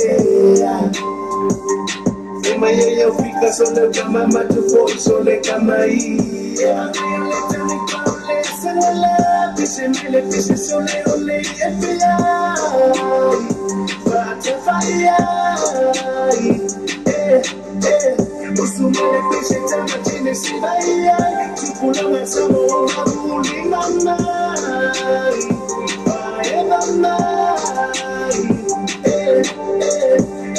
And my hair, because on the gamma, my two folks, so they come here. And I love this and really this is only FBI. But if Usumele peshe tama chine sibaya Chukula masamo mabuli mamai Bae mamai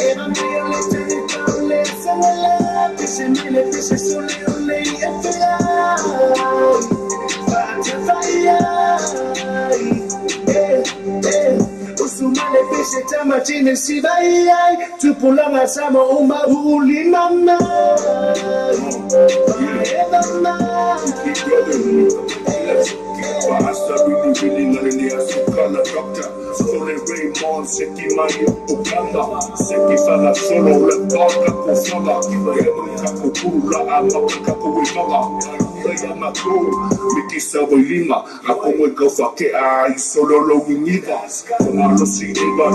Eva meyo letani kaule Sangala peshe mele peshe sole ole FBI Usumele peshe tama chine sibaya Chukula masamo umabuli mamai Raymond, Seki Mani, Uganda, Seki Fala Solo, Rebecca, Kofala, Kakukura, Amaka, Raya Mako, Miki Sawilima, Akomweka Fake, I solo Lowiniva, Komalo Siva,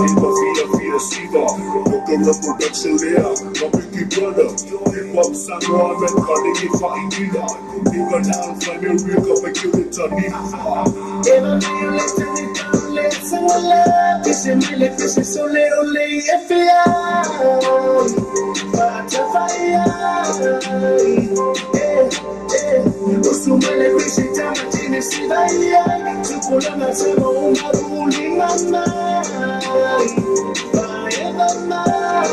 Via Siva, Kokoro Production Lea, Miki Brother, Hip-Hop Sanoa, Mekani, Faidina, Niga Now, Fire Riga, Mekirita, Niva. Eva Mio, let's love, this is my life, this is only FBI. Usumele peshe tama chine sibaya Chukula masamo umabuli mamai Bae mamai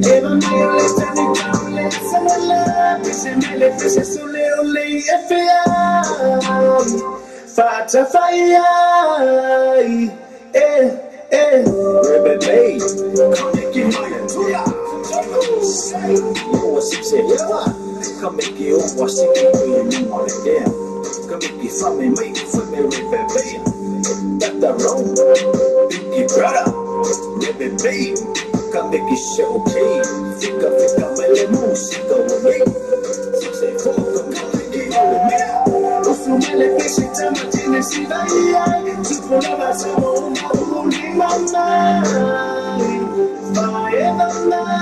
Eva meyo letani kaule Sangala peshe mele peshe sole ole FBI Fata fire Rebbe Bay Koneki Maya Tuya Come make it over, stick it in the air. Come make it from me, make it from me, Rebbe Bay. Got the road, Biggie Brother, Rebbe Bay. Come make it show, okay. Fika, mele musica, okay. Say, come make it on me. Usumele peshe tama chine sibaya. Chukula masamo umabuli mamai. Bae mamai.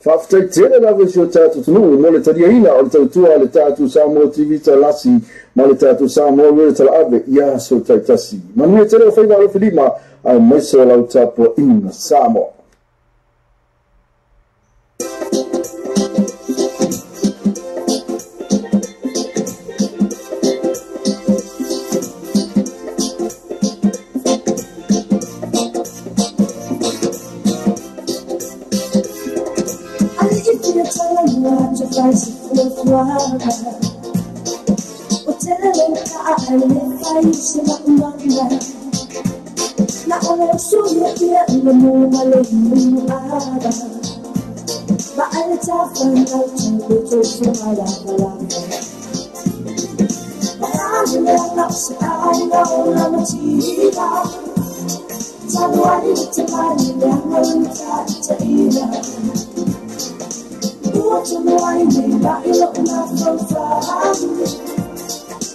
Whawhtai tēne lawe si o tātou tunu, mo le taria ina o le tautua le tātou Samoa TV ta lasi, ma le tātou Samoa rere tala ave, ia so tai tasi. Manuia tere o whaiva alo whilima, ai maisa lau tāpua ina Samoa.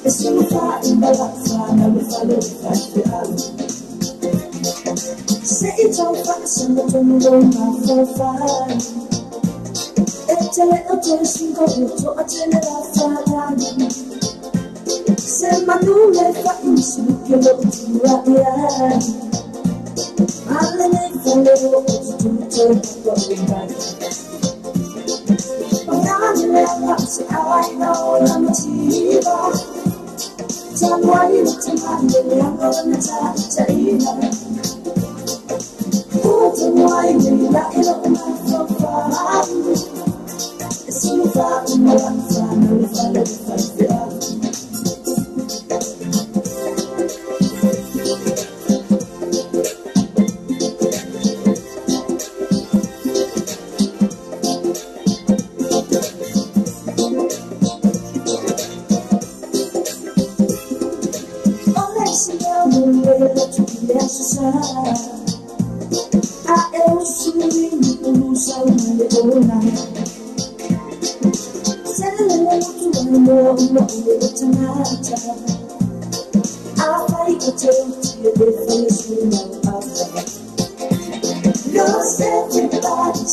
It's malafana lefalo lefatealo se itofasa motomuloma fofana etele otosingo uto atele lafana se manule fa insulukelo utuaya alene folero ututo kombani I know I'm a diva. Don't worry, look to my baby, I'm gonna tell you. Oh, don't worry, baby, I don't mind so far. It's so far from my life, I know if I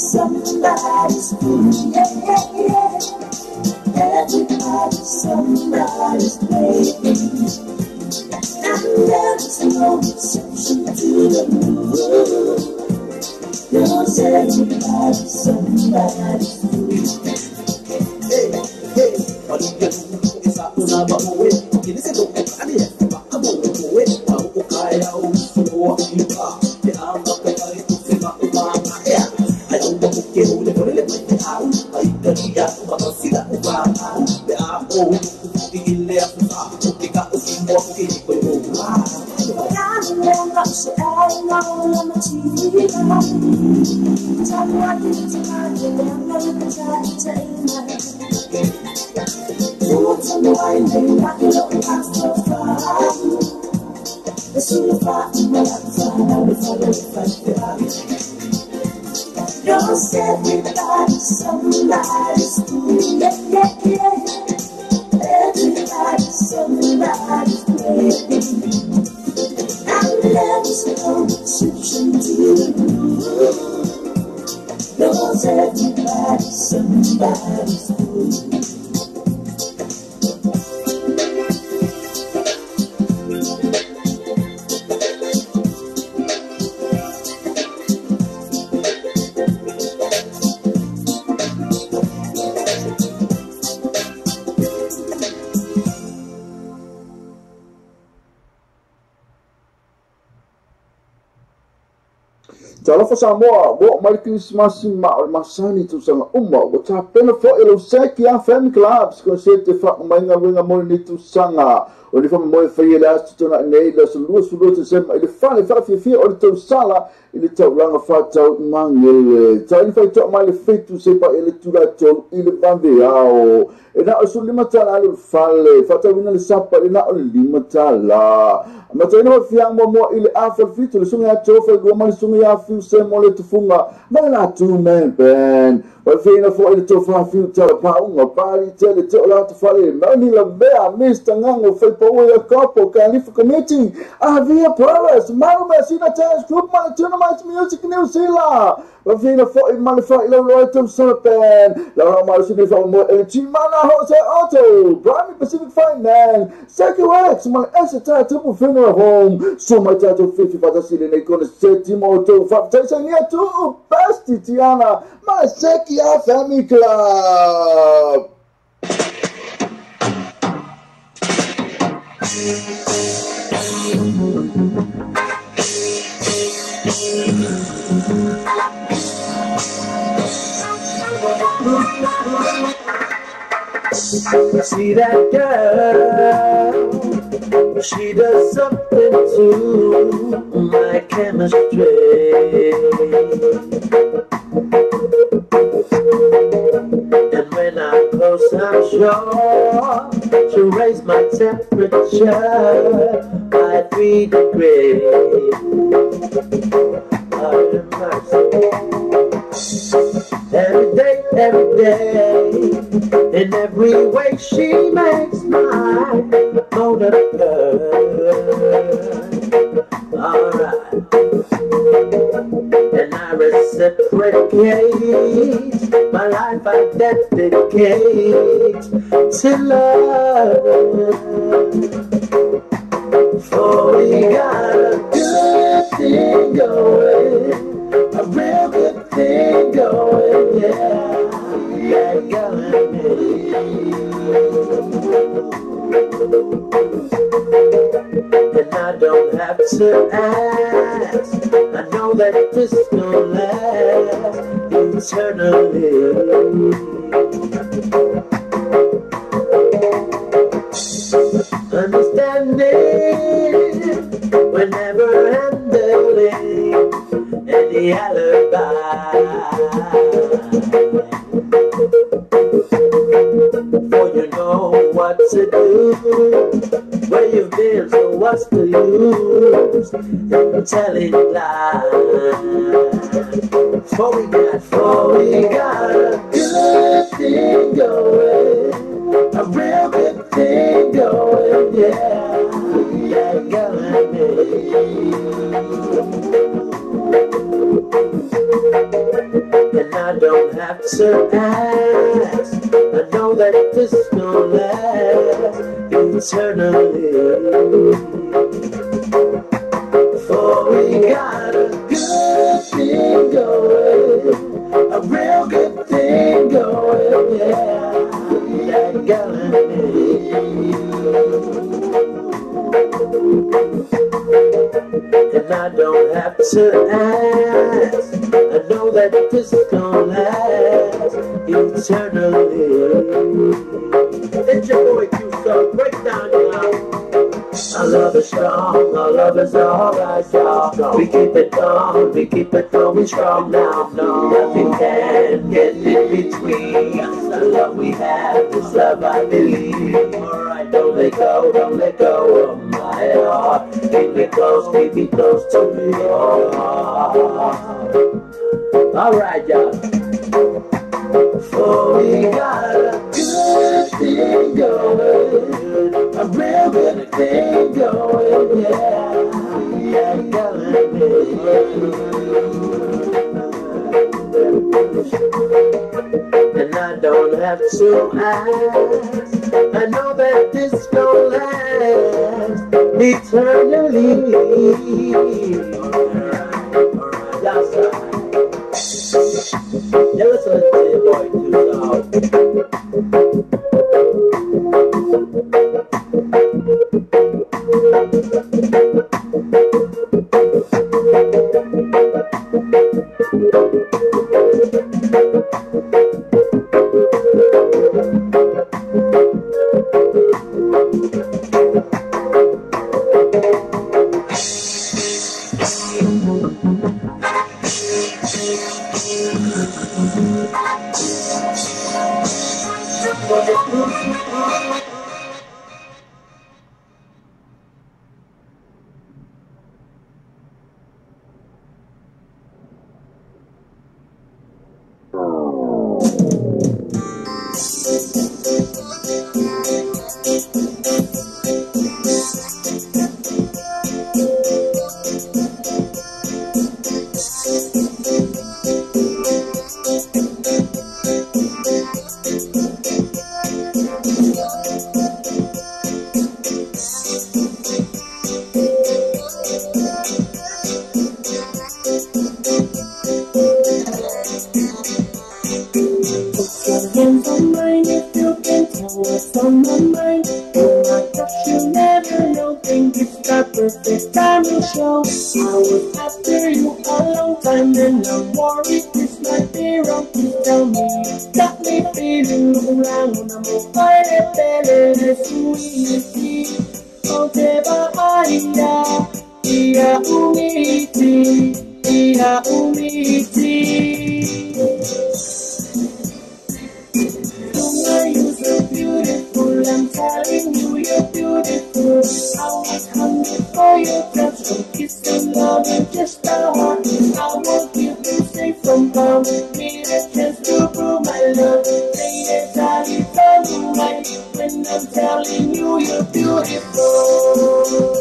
somebody's fool, yeah, yeah, yeah. Everybody, somebody's baby. And there's no exception to the rule. Cause everybody, somebody's fool. Hey, hey, what do you do? It's a unaba away. It is a look at the but I'm going to it. I'm okay, I'll follow up you are. The arm of the body to fill up the man. I don't want to get all the way out. I can see that but I see that around. They are all the in there for that. They got the same more for it. I know I'm a cheater. Tell me what you do tonight. I'm never going to tell you. What's on the wine, baby? I don't have to fight. The sooner fight, the more I find out if I don't fight the fight. Cause everybody, somebody's fool, yeah, yeah, yeah. Everybody, somebody's baby. And there's no exception to the rule. Cause everybody, somebody's fool. Talofa Samoa, wo mai Christmas ma o masani tu sanga uma, wo ta pena fo elo seki a family clubs ko se te fa mai nga wenga mo ni tu sanga. O le fa mo fa ile as tu na nei la sulu te sema ile fa le fa fi o le tu sala ile tau langa fa tau mangel. Ta ile fa to mai le fetu se pa ile tu la tau ile bande ao. E na o su lima tala ale fale, fa tau ina le sapa ina o lima tala. Ma tau ina fiang mo ile afa fitu le sunga tofa go mai sunga ya fiu se mo le tufunga. Ma na tu man ben. Wa fina fo ile tofa fiu tala pa unga pari tele to la to fale. Ma ni la bea Mr. Ngango foi pa o ya couple California committee. Havia provas, Malma sina tens group man tuna mais music New Zealand. Wa fina fo I man fa ile lo to serpen. La ma sina fa mo e chimana Jose Auto, Prime Pacific Finance, Second X, my STA triple funeral home, so my title 50 Patasili Nekona Setimo Auto, Faptation near to Basti Tiana, my Sekia Family Club. See that girl, she does something to my chemistry. And when I'm close, I'm sure she'll raise my temperature by 3 degrees. every day. In every way she makes my motor burn. Alright. And I reciprocate my life, I dedicate to love. For we got a good thing going, a real good thing going, yeah, going. And I don't have to ask, I know that this gon' last eternally. Understanding whenever handling any alibi. For you know what to do, where you've been, so what's the use in telling lies? For we got a good thing going, a real good thing going, yeah, going. And I don't have to ask, I know that this gon' last eternally. For we got a good thing going, a real good thing going, yeah, going. And I don't have to ask, I know that this gon' last eternally. It's your boy Q-Sub, break down now. Our love is strong, our love is alright, y'all. We keep it going, we strong now. No, nothing can get in between. The love we have, this love I believe. Alright, don't let go of my heart. Keep me close to your heart. Alright, y'all. For we got a good thing going, a real good thing going, yeah, going. And I don't have to ask, I know that this gon' last eternally. Alright, y'all. Yeah, listen to your boy Just a heart, I won't give you safe from harm. Need a chance to I'm telling you, you're beautiful.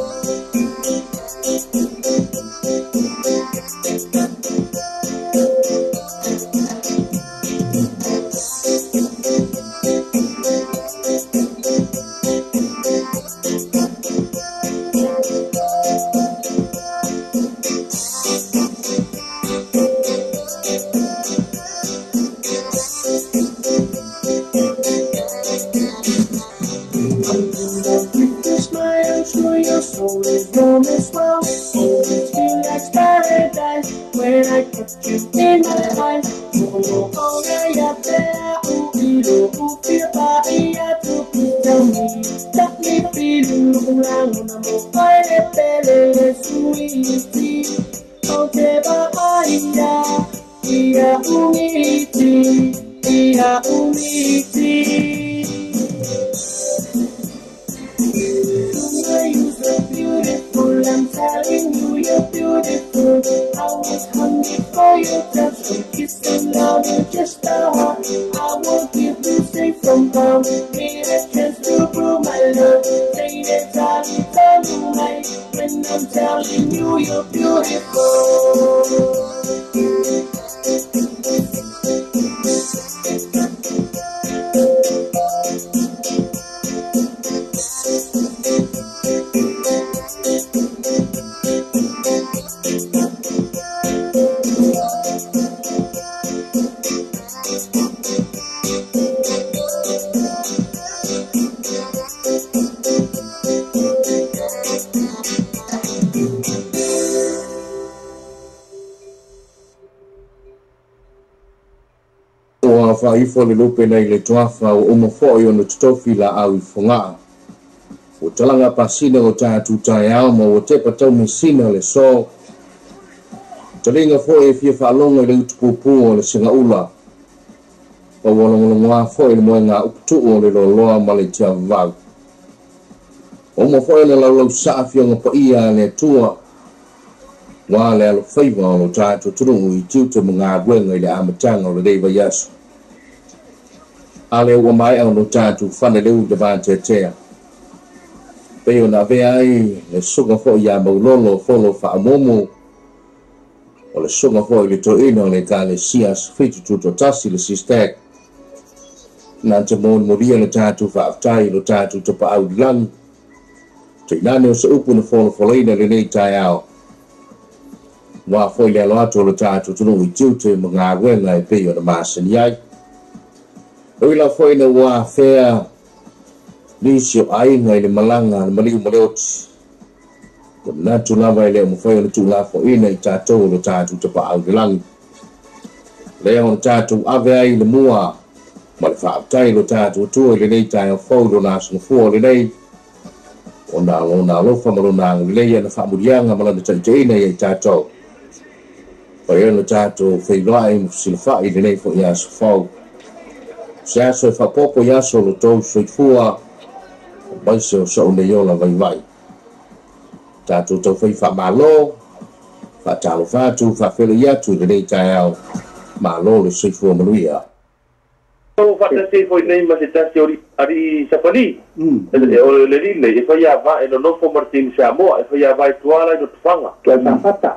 As well, always feel like paradise when I catch you in my eyes. Oh, yeah, there, ooh, feel body, to tell me, let me feel around when I'm on fire, belly, sweetie. Oh, yeah, you're beautiful, I'm telling you, you're beautiful. I was hungry for your touch, so kiss and love you just a heart. I will give you safe from harm, need a chance to prove my love. Say that I'll tonight when I'm telling you, you're beautiful. Whaifo le lupe nei le tuafa o umofo yo no tutofi la au I fonga. O talanga pasina o tātu tai au ma o te patau misina le so. Talinga fo e fia whaalonga le utupupu o le singa ula. O walongolongoa fo e le moe ngā uputu o le loa ma le tia vau. O umofo e le laulau saafi o ngapa ia le tua. Wa le alo whaiva o lo tātu turungu I tiuta mga gwenga I le amatanga o le reiva yasu. Ale ua mai au no tātu whane leu de vātetea. Peo na vea ai le sunga fo I a maulolo folo whaamomo. O le sunga fo I le toina o le ka le sias whitu tuto tasi le sistek. Nā te mōni moria le tātu whaaftai lo tātu tapa au lang. Te nane o sa upu na folo folaina le nei tai au. Wa fo I le alo ato lo tātu tunu I tiute mga wenga e peo na māsani ai. Oi la foi na wa fea lisio ai ngai le malanga le maliu maleoti. Ko na tu lava ile mo foi le tu la fo ina I tātou lo tātu te pa au lang. Le on tātu ave ai le mua ma le whaaptai lo tātu tu le nei tai o fo lo na so fo le nei. Ona lo fa mo na le ia na fa murianga ma le tai ina I tātou. Pa ia lo tātu fei lai mo silfa I le nei fo ia so fo. Se aso e whapopo I aso lo tau soifua, baise o sa une yola vai vai. Tātou tau whai whamalo, whatalo whātu, whawhelo I atu le nei tai au, malo le soifua manuia. O whatase foi nei ma se tasi ari sapani, o le rile, e whai a va e no nofo Martin Samoa, e whai a vai tuala I no tufanga. Tua tawhata.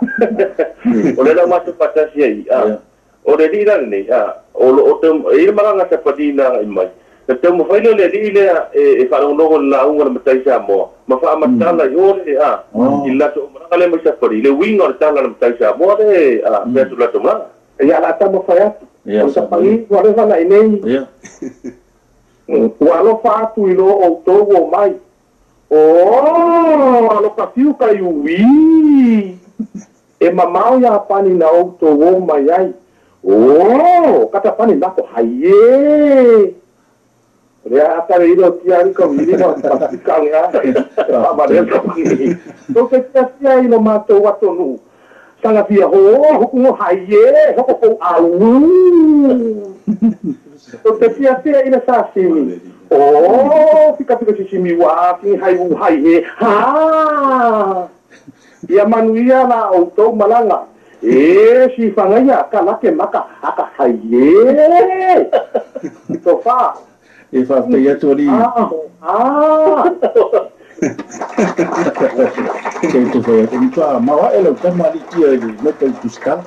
O le la masu whatase ai, o le lira nei, o te ira maranga sa padina I mai. Na te mo whaile le lira e whanongo na unga na matai sa moa. Ma wha amatala I ore I lato o maranga le mai sa pari. Le winga o le tala na matai sa moa le mea tu lato maranga. Ia la tamo whai atu. O sa pari, wale wala I nei. Walo whaatu I lo o tau o mai. O, alo ka fiu ka iui. E mamau ia pani na o tau o mai ai. Oh, kata pani nako haie. Rea ata iro tiari ko miri no patikang ya. Abare ko ni. To ke tia ino mato wato nu. Sanga pia ho ko haie, ho ko au. To ke tia ina sa simi. Oh, fika simi wa ki haie. Ha. Ia manuia na o to malanga. Si whangaya ka lake maka haka haie. Ito wha. E whapei atu ali. Kei tu whai atu ni pā. Mawa e lau tamari kia e me tau tuskala.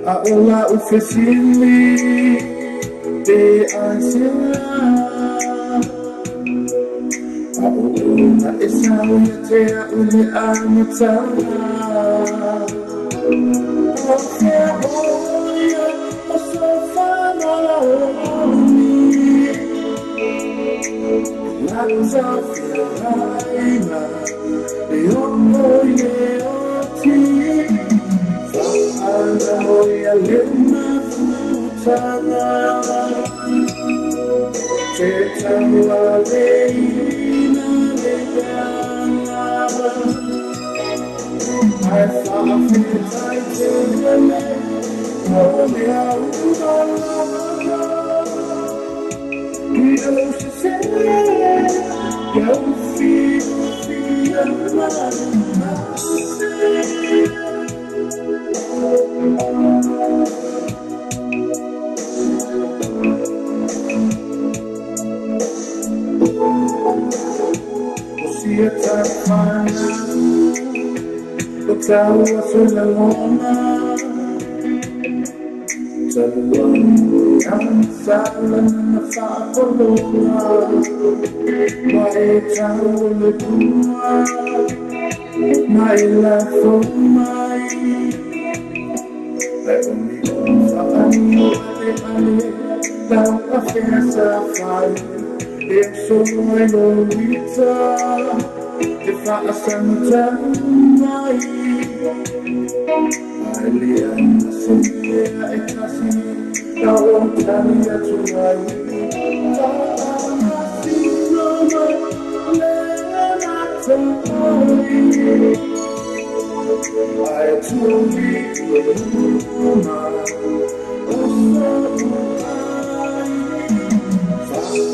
Aola ufesili te ansela Aola esauya te aule amitala Ofia oya osofana oni Lanza filaina Yongo ye oti Anamoya lena futana Chetamwa leina legana I thought it I did the name Oh, me out she said Yo, feel See a tafana, utawa sulamona, taluan ansala na faapolona, maetawa lepuma, maila fomai, leoni faani ale, lau afesa fai. So I know if I sometimes I live somewhere I can see now I'm telling you I told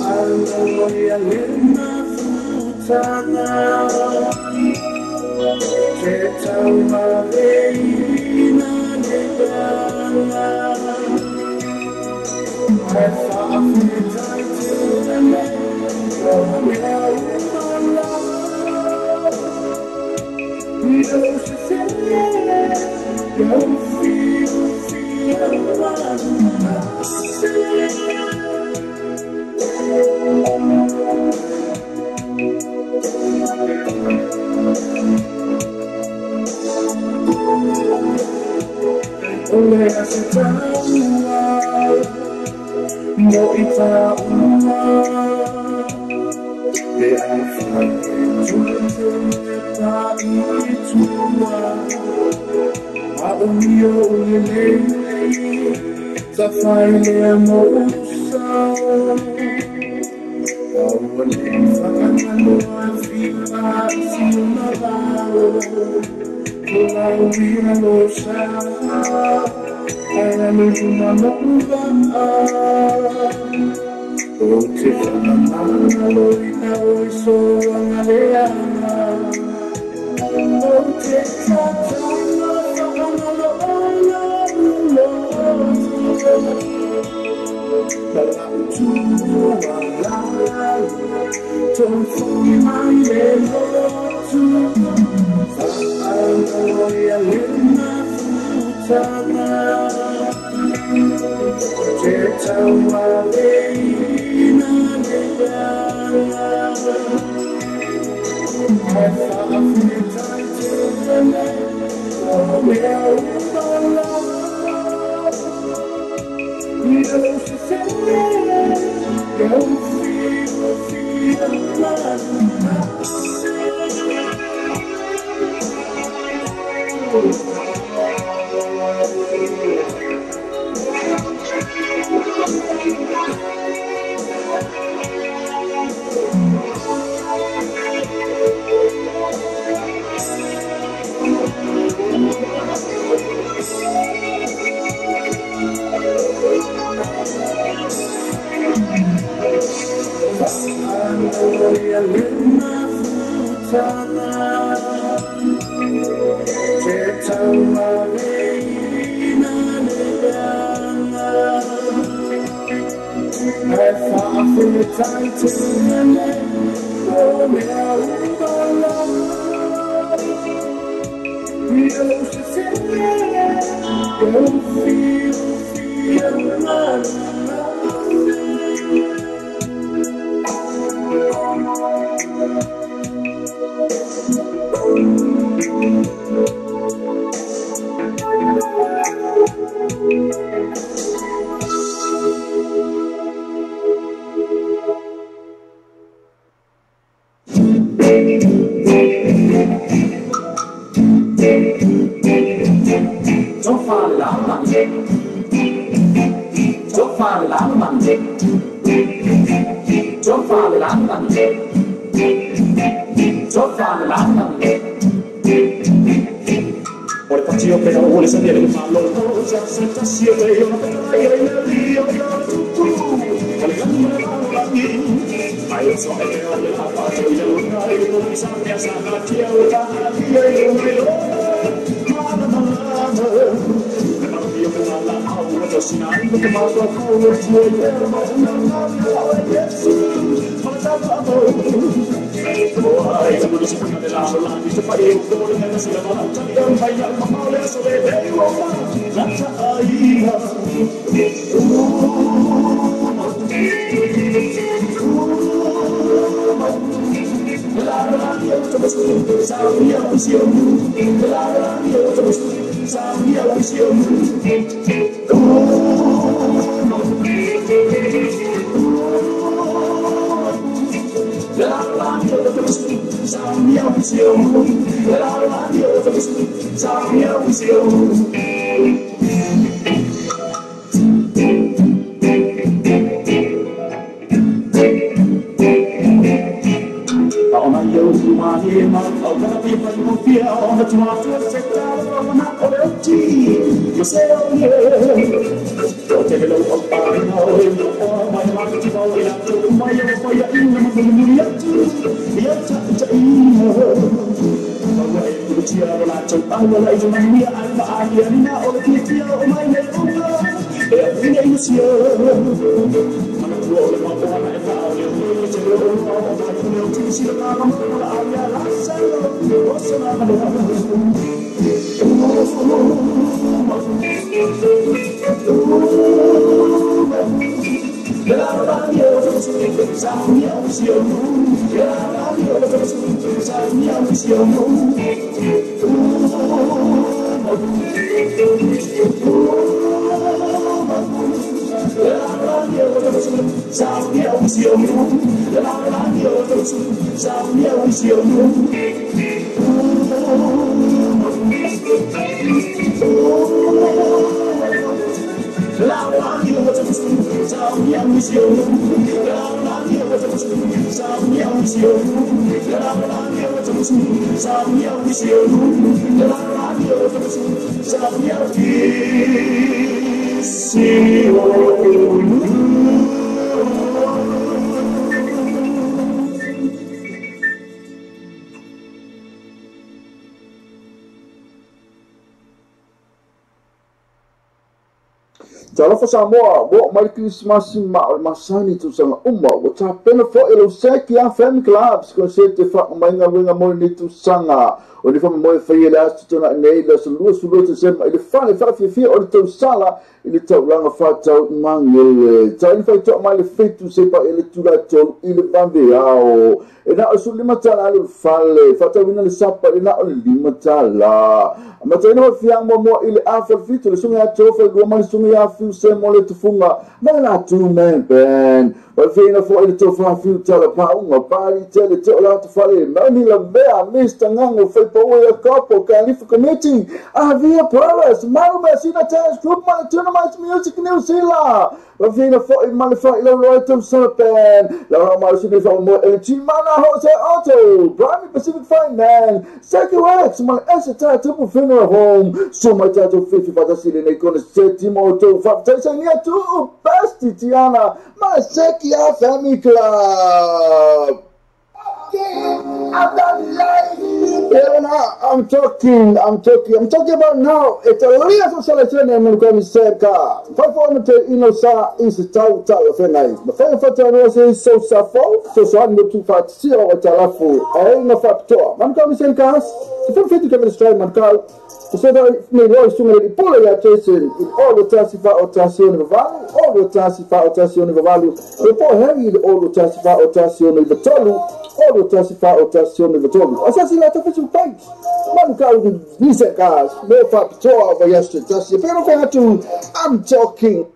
Aleluya, lena futana, Chetawa leina legana. I thought it I did the name, oh, me out she said, don't feel Ole asitawa mo itawa Be afai tuleta itua Aumio ulele Safai le amosa Awale fakakalo afika Siumabao Kulawira losa Kaya nujuma nomba Ote fanamana loina oiso angaleana Ote tatana fakamalo Bala utuwa wala Don't forget my little Aleluya, lena futana, Chetawa leina legana. I thought it I did the name, oh, me out. Yo, she said, Talofa Samoa, wo mai Christmas ma o masani tu sanga uma, wo ta pena fo ilo seki a family clubs ko se te fa mai nga wenga mo ni tu sanga o le fama moe whaia le astu tona nei la salua te sema i le whane whawhiawhia o le tau sala i le tau langa whatau mangi tai whai toa mai le whetu sepa i le tura tolu i le vambe ao e na o su lima tala alu whale whatau ina le sapa i na o le lima tala ma taina wa fianga mo i le awhal fitu le sunga atofa i lua mani sunga a fiu se mo le tufunga ma la two-man band wa fiina fo i le tofa fiu tala paunga pari tele te o la tu whale mani la mea mista ngango whai paua i a kapo Califa Committee Avia Paris Maru Messina Tans Group Mana Tournament Music New Zealand wa fiina fo i mani wha i la roa tau sana band la roa maru sini wha mo e Chimana Jose Otto Brami Pacific Finance Seki Wax Mana Esa Ta Tupu Funeral Home so mai tatou fifi fatasili nei kona setimo tou faafetaisainia tuu Basti Tiana ma Seki a Family Club. I'm talking about now. It's a real selection and I'm going to say, is a tau fenai. The fair fatano is so safo, so son to fat see or talafu. I ain't no fat tour. I'm going to say, cars. If I'm fitting to strike my car, so that may always to pull your attention in all the tassifa or tassion of value, all the tassifa or tassion of value. Before having all the tassifa or tassion of the tolu. All the tassifa or tassion of the tolu. Assassinate official page. One car with decent cars, no fat tour over yesterday. Tassia, pero I'm talking.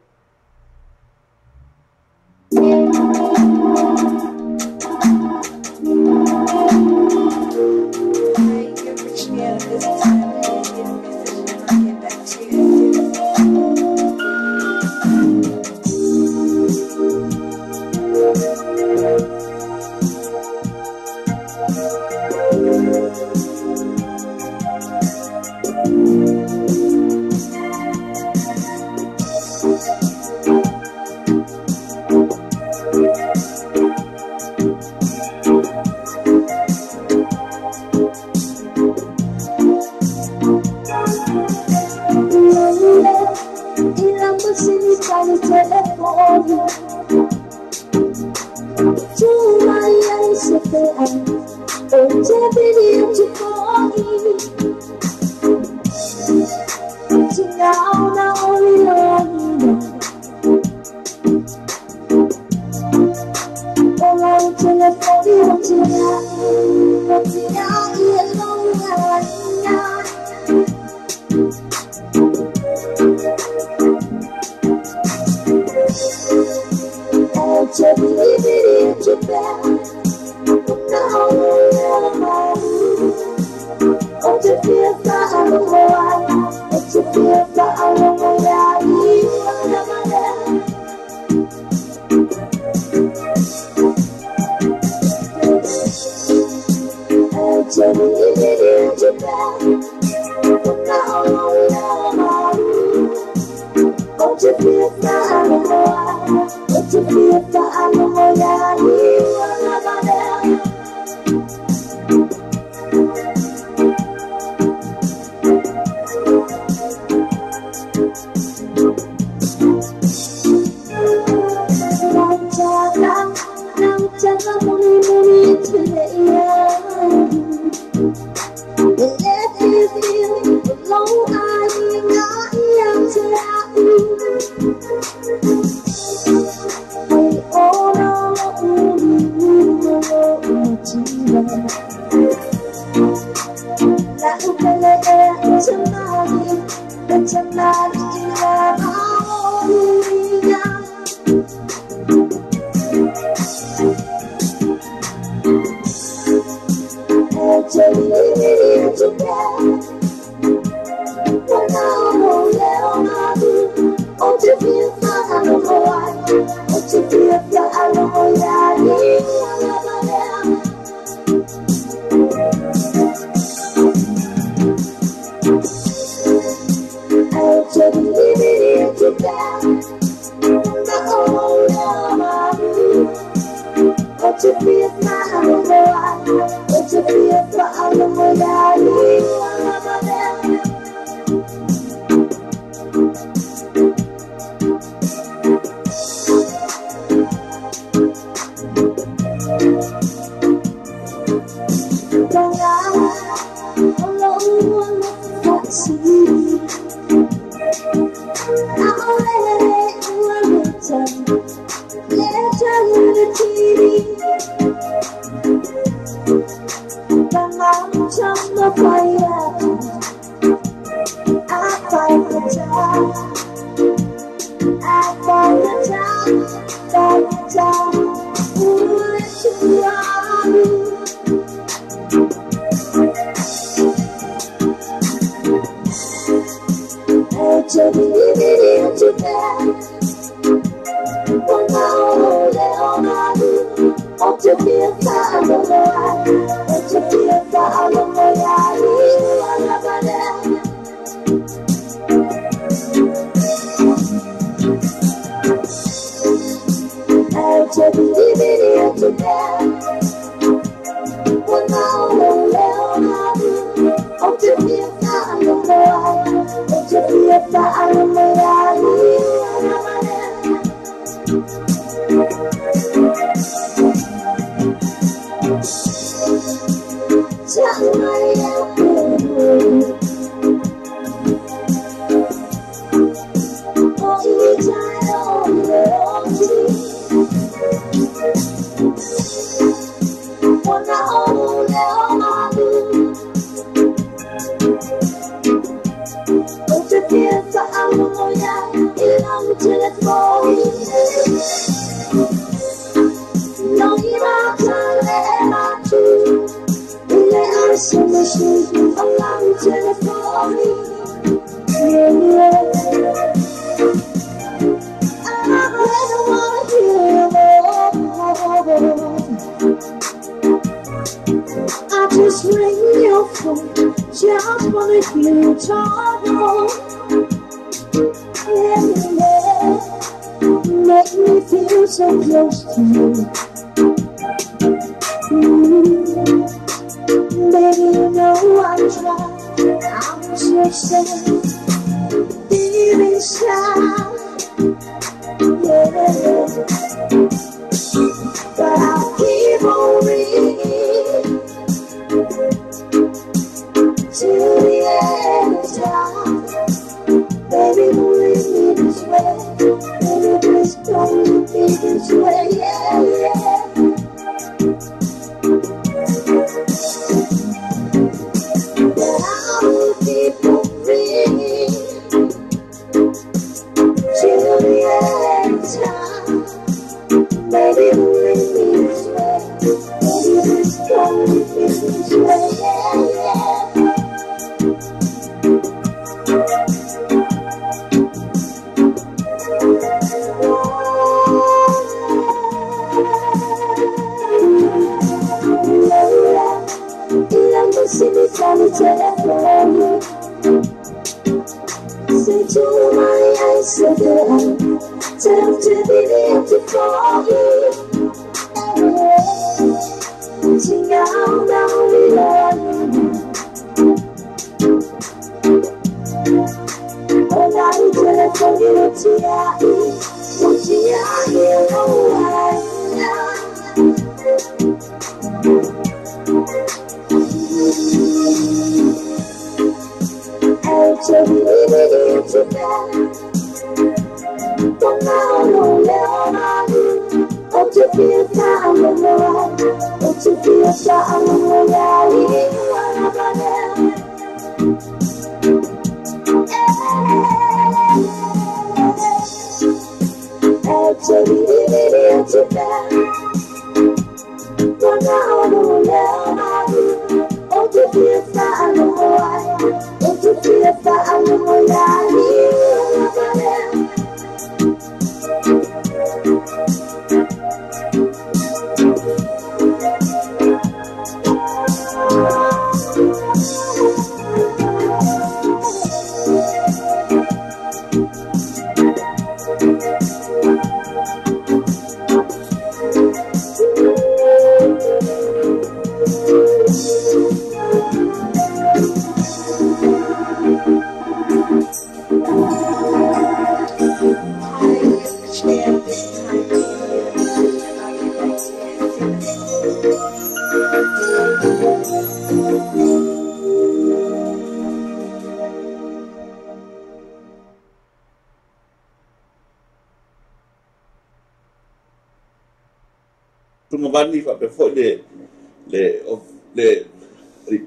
ngavani fa pe fo le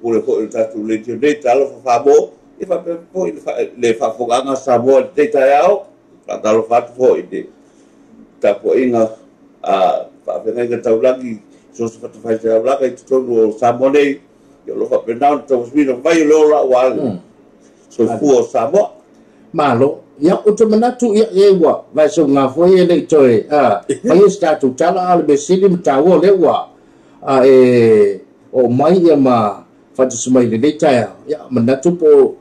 pule fo le tatu le tio de talo fa bo e fa pe fo le fa fo nga sa bo de ta yao ta talo fa fo de ta po inga a fa pe nga ta ulagi so se fa fa ta ulagi to no sa mo nei yo lo fa pe na to smi no vai lo la wa so fu sa mo malo ya uto manatu ya ewa vai so nga fo ye le toe vai sta tu tala al be silim tawo le wa o mai ya ma fa tu smai le ta ya manatu po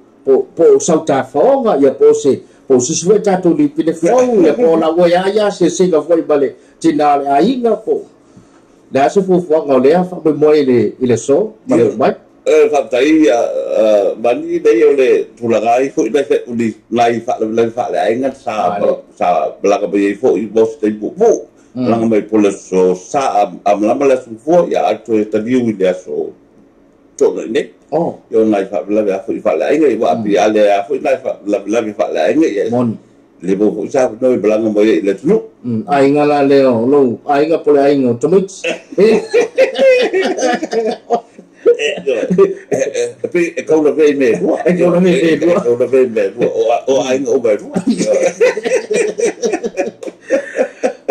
sauta fonga ya po se sveta tu li pide fo ya po la wo ya se ga foi bale tina le ainga po da se fu fo nga le fa be mo ile so mai fa tai bani dei ole tulagai fo ida fe uli lai fa le ainga sa blaga be fo i bos te bu langa mai pole so sa am lama le fo ya ato ta viu ide so to ne yo lai fa le fa le ainga wa bi ale fo lai fa le fa le ainga ya le bo sa no blanga mai le tu ainga la le lo ainga pole ainga to mit e kau la vei me o ainga o mai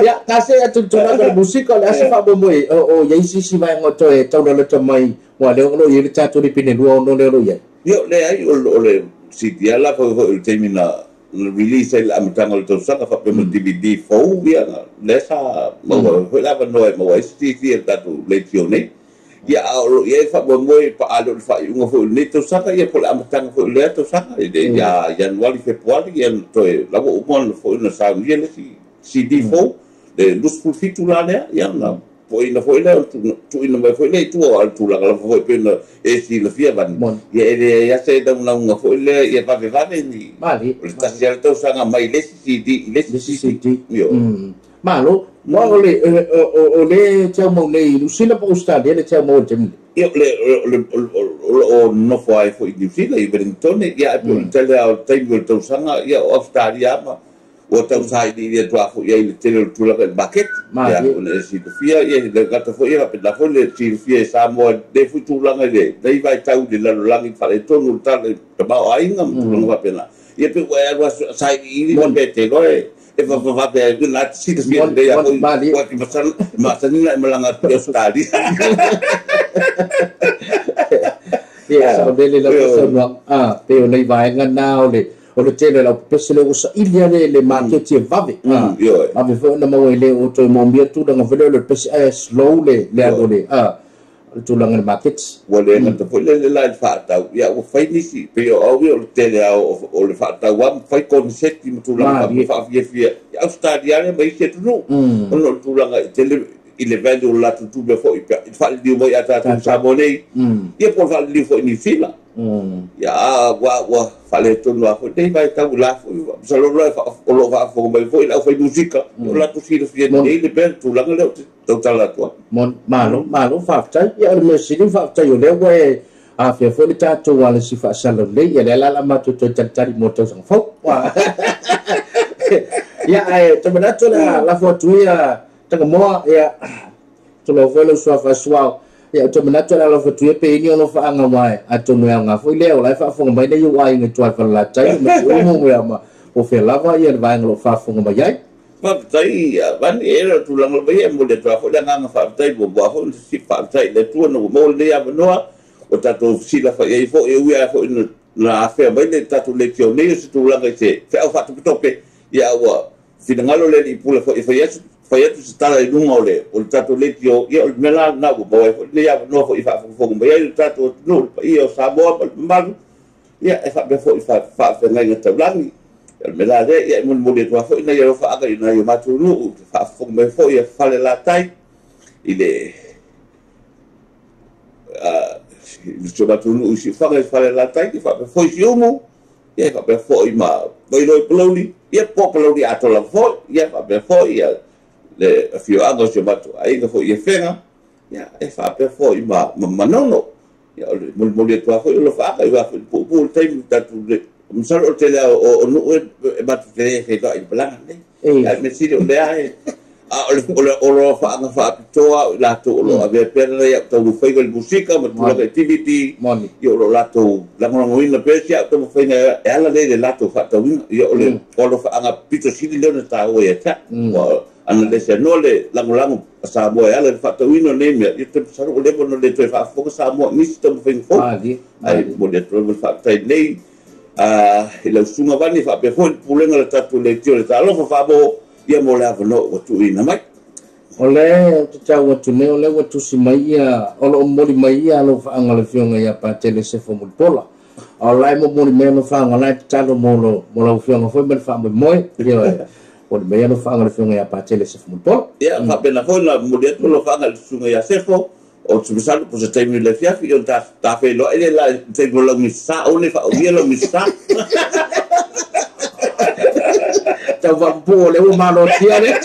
ya kase atu tuna ka musika le asa fa bo moi o ye si vai ngoto e tau le tamai wa le lo ye ta to pine lo no le lo ye yo le ai o le si dia la fo termina release el amatanga le tosa ka fa pe DVD fo ya le sa mo ho la va no mo sti ta tu le tione ya o ye fa bo moi pa alo fa un fo le tosa ka ye po amatanga fo le tosa ya januari februari ya to la bo mo fo na sa ye le CD fo de lus fitu la ne ya na foi na tu ina mai foi le tu al tu la foi pe na e si la fia ban ya se da una foi le ya va ni mali sta sia to sanga mai le CD yo malo mo le chao mo le lucila po sta le chao mo tem yo le o no foi di fila i berintone ya pe tele al tempo to sanga ya of stadia ma o tau sai di dia tua fu ia le tele tu la bucket ya le si fia ia le gata fu ia pe la fu le si fia sa mo de fu tu la ngai dei vai tau de la langi fa le tonu ta le ba ai ngam tu la pena ia pe wa sai di mo be te goe e va be na si de fia de ya ko ti masan na malanga te stadi ya so dele la so pe o nei vai nganao le o le tele la pesele o sa ilia le market vave ave fo na mo le o to mo mbia tu nga vele le pes slow le agole tu langa le market wale na to le la fa ta ya o fai ni si pe o le tele o le fa ta wa fai concept tu langa fa fia ya stadia le mai se tu no no tu langa tele il vende la tu be fo i fa di mo ya ta sa monei ye por fa di fo ni fila ya wa fale to no fo dei vai ta la so lo fa o lo fa fo mai fo la fa musica la tu si fie dei le ben tu la le to ta la to mon malo fa ta ya le si fa ta yo le we a fe fo le ta to wala si fa salo le ya la ma to tari mo to sang fo ya to na to la fo tu ya tanga mo ya to lo velo so fa swao ya to manato la fa tu pe ni ono fa anga mai ato no nga foi leo la fa fo mai nei wai ngi to fa la tai mo ya ma o fe lava ya va nglo fa fo mai ai fa tai ban era tu lang lo be mo de to fa la nga fa tai bo bo ho si fa tai le tu no mo le ya no o tato si la fa e fo e ua fo na fe mai le tato le tio ne si tu lang se fa fa tu tope ya wa finangalo le i pula fa fa tu sta le lungo le o tato le tio ya o mela na bo le ya no fo fa fo mo ya tato no io sa bo ma ya fa be fo fa ngai ta blangi mela de ya mo le to fo na ya fa aga na yo matu no fa fo me fo ya fa le la tai ile il matu no si fa la tai fa fo yo mo ya fa be fo ma vai lo ploni ya po ploni ato la fo ya fa be fo ya le fio ando si matu ai nga fo ya fenga ya fa be fo ma no ya mo le to fo lo fa aga ya po tai tatu misal o tele o no e batu tele ke ga i plan ne ya me si o le ai Olo fa toa la to lo ave pera ya to fai con música ma tu activity yo lo la to la mo ina pesia to fai na ala de la to fa to yo le olo fa anga pito sili le ta o ya ta ana le se no le la sa mo ala fa to no ne me yo te sa o le no le to fa fo sa mo mi to fai fo ai mo le to fa tai nei ila sunga vani fa pe fo pulenga la ta tu le tio le ta lo fa bo ia mo le avano o tu ina mai ole te tau atu ne ole watu si mai ia olo mori mai ia lo fa anga le fionga ia pa tele se fo mulpola ole mo mori me no fa anga le talo mo lo fionga foi ben fa mo ia ole me no fa anga le fionga ia pa tele se fo mulpola ia fa pena fo na mo le lo fa anga le sunga ia se fo o tu misalo po se temi le fiafi o ta fe lo ele la te lo misa o le fa o ia lo misa ta va po le o malo tiare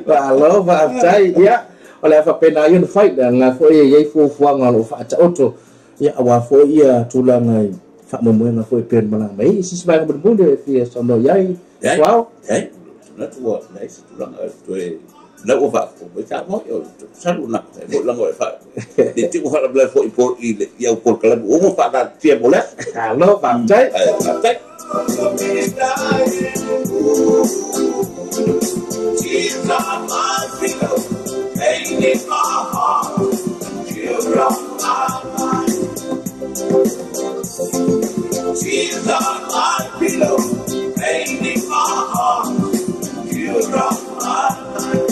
Alo va tai ya ole fa pena yun fight nga fo ye fo nga lo fa ta oto ya wa fo ia tulanga fa mo nga fo pen malang mai sis ba mo mo de fi so no yai wow na tu wa na sis tulanga to na o fa fo ta mo yo salu na mo lang o fa de ti ko fa la fo ipo ile ya por kala o mo fa da tie mo le alo va tai She's on my pillow, pain in my heart. You're on my mind. She's on my pillow, pain in my heart. You're on my mind.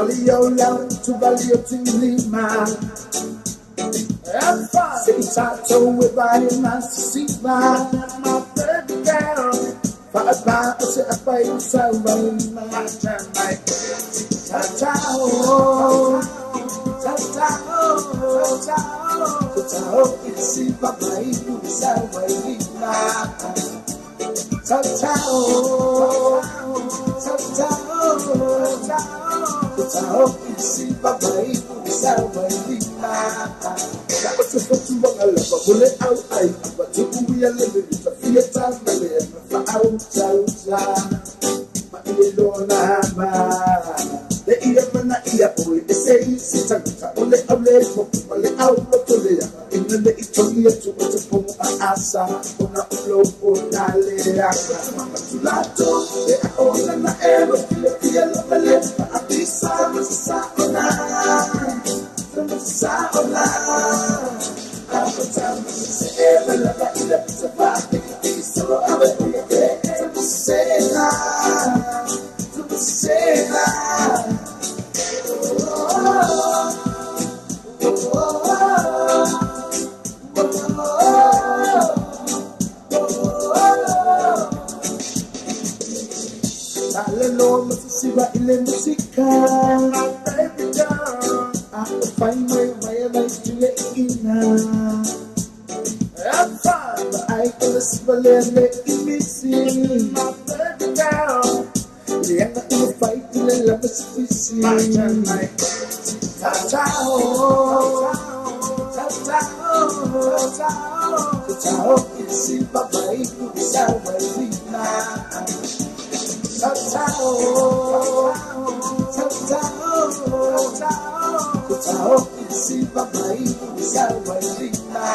Valio Lima, say Sato with Bali Masiva, my baby girl. Father, say a baby so my time, my Tatao, it's a baby who so si babai sa wali na ya ko to to ba la ba bole au ai ba to ku ya le le ta fia ta na le fa au cha ma ile lo na ma de ia mana ia po e sei si ta ta ole ole po ole au lo to le ya in le ito ia to po asa ona lo po na le ya ma tu la to e ona na e lo fia lo le a pisa sa ona sa ona a ko ta se e la ba ile sa ba so ave se na Siva ile musika, baby girl, I find my way like to let ina. I'm fine, but I can smell it in me see my baby girl. Yeah, I'm in a fight to let love us see. My turn, my Tatao, it's Siva, baby, it's our way now. Tatao, see babai, sawa lina.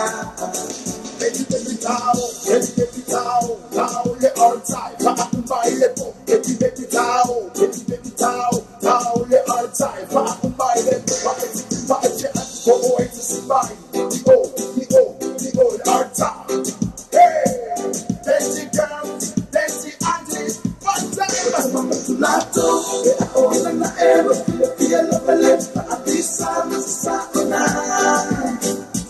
Baby tao, le all time. Pa akumbai le po. Baby tao, le all time. Pa akumbai le po. Pa eche ko oe to see bai. The all ever feel of a left, at least I'm a sauna.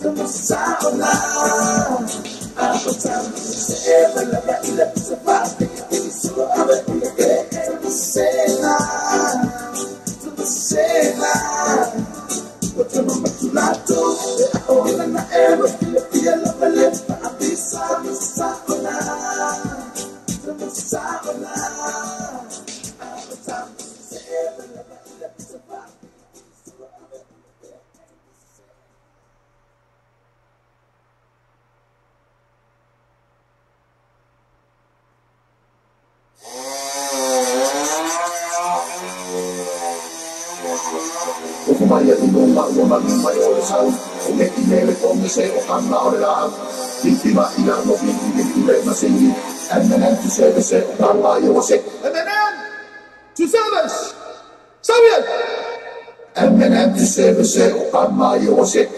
I'm a sauna. I'm a sauna. Ever love it, let's survive. So I'm a cena. To cena. But I'm a matulato. All I ever feel of a left, at least I'm a sauna. I'm a sauna. Kumaya tinong magmamaging mayo sa ulit-inere kong iseo ang naorelaan. Intima ilang mo pinipilip na singi. MNM to service ang mayo wasik. MNM to service! Sabihan! MNM to service ang mayo wasik.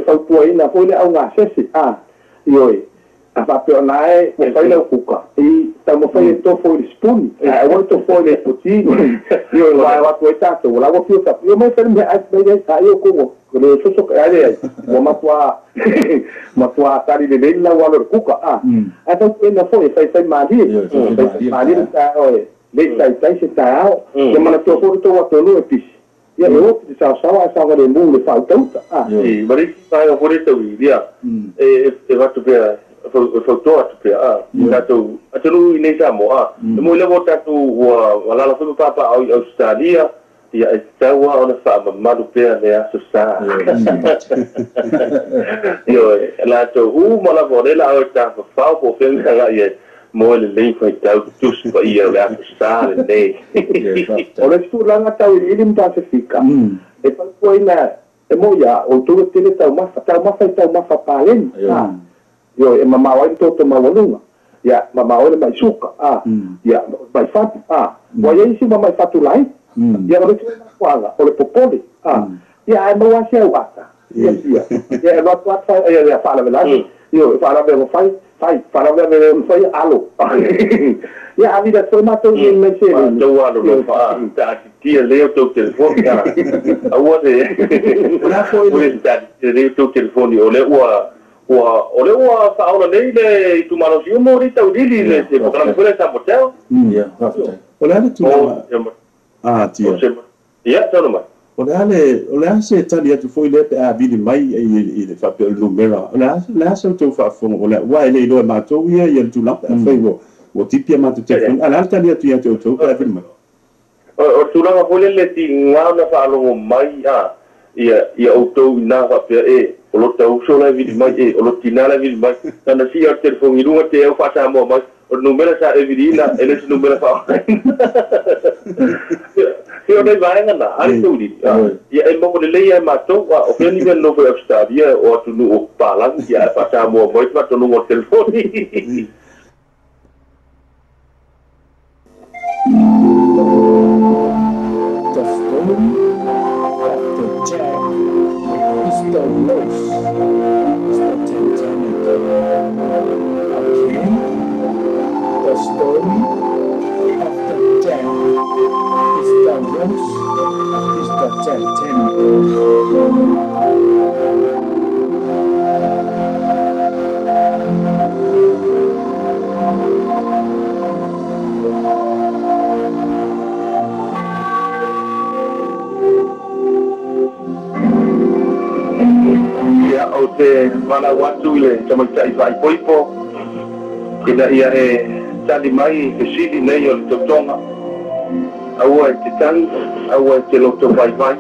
Fautuaina foi le au ngā sesi ioi a whapeo nae mo whai lau kuka I tau mo whai e tofo I le spuni e wai tofo I le puti ioi wai watu e tātou la wafio tapu io mai whai me ai mai ai o kongo ko le soso ka ai ai mo matua tari le leila walo le kuka a fautuaina foi whai maali maali le tā oe le tai se tā ao ke mana tofo to watonu e pisi ia e opi te sawa sawa le mungu le whautauta. Mariki tae o hore tau I lia. E watu pia, whautoa atu pia. Tātou, atanu I nei Samo. E mo lewo tātou walala whama papa au Australia, ia e taua ona wha mamaru pia le aso sā. Io e lātou, malawa orela au e tā whawhau po whenga ia mo le lei fai tau tusi pa ia le aso sā le nei. O le stūranga tau I ilim tā se fika. E palpuaina e mo ia o tūra tele tau mafa pāleni. Io e mamau ai toto mawalunga. Ia mamau ai mai suka. Ia mai fatu. Wa ia isi mai fatu lai. Ia o le tūra kuanga o le popole. Ia e maua se au ata. Ia e watu ata ia whaala velani. Io e whaala velo fai. Para ver foi alo. Ya a vida foi matou em mexer. Matou alo no fa. Tá tia leu teu telefone. A outra. Não foi tá leu teu telefone. Ole o fa aula nele tu manos eu morita o dele le se para por essa motel. Ya. Ole tu. Tia. Ya, tá no mais. Ole se tali atu foi le a vili mai I le fa pe numero. Ole se tu fa fo ole wa le do ma to ia tu la fa o tipia ma tu te. Ala tali atu ia tu pa vili mai. O tu la foi le ti ngana fa lo mai ia o to na fa pe o lo tau so la vili mai o lo tina la vili mai. Tana si o telefone lunga te o fa sa mo mai o numero sa e vidina ele se numero fa. Io dei vai ngana ai tuli ia e mo le leia mato o ke ni ben no foi Australia o tu no palang ia pa sa mo mo pa tu no telefoni The story of the Jack is the most Titanic. Okay? The story of the Jack is the most Titanic. ia o te mana watu le tama tai vai poipo ina ia e tali mai ke sili nei o le totonga aua e te tangi aua e te loto vai vai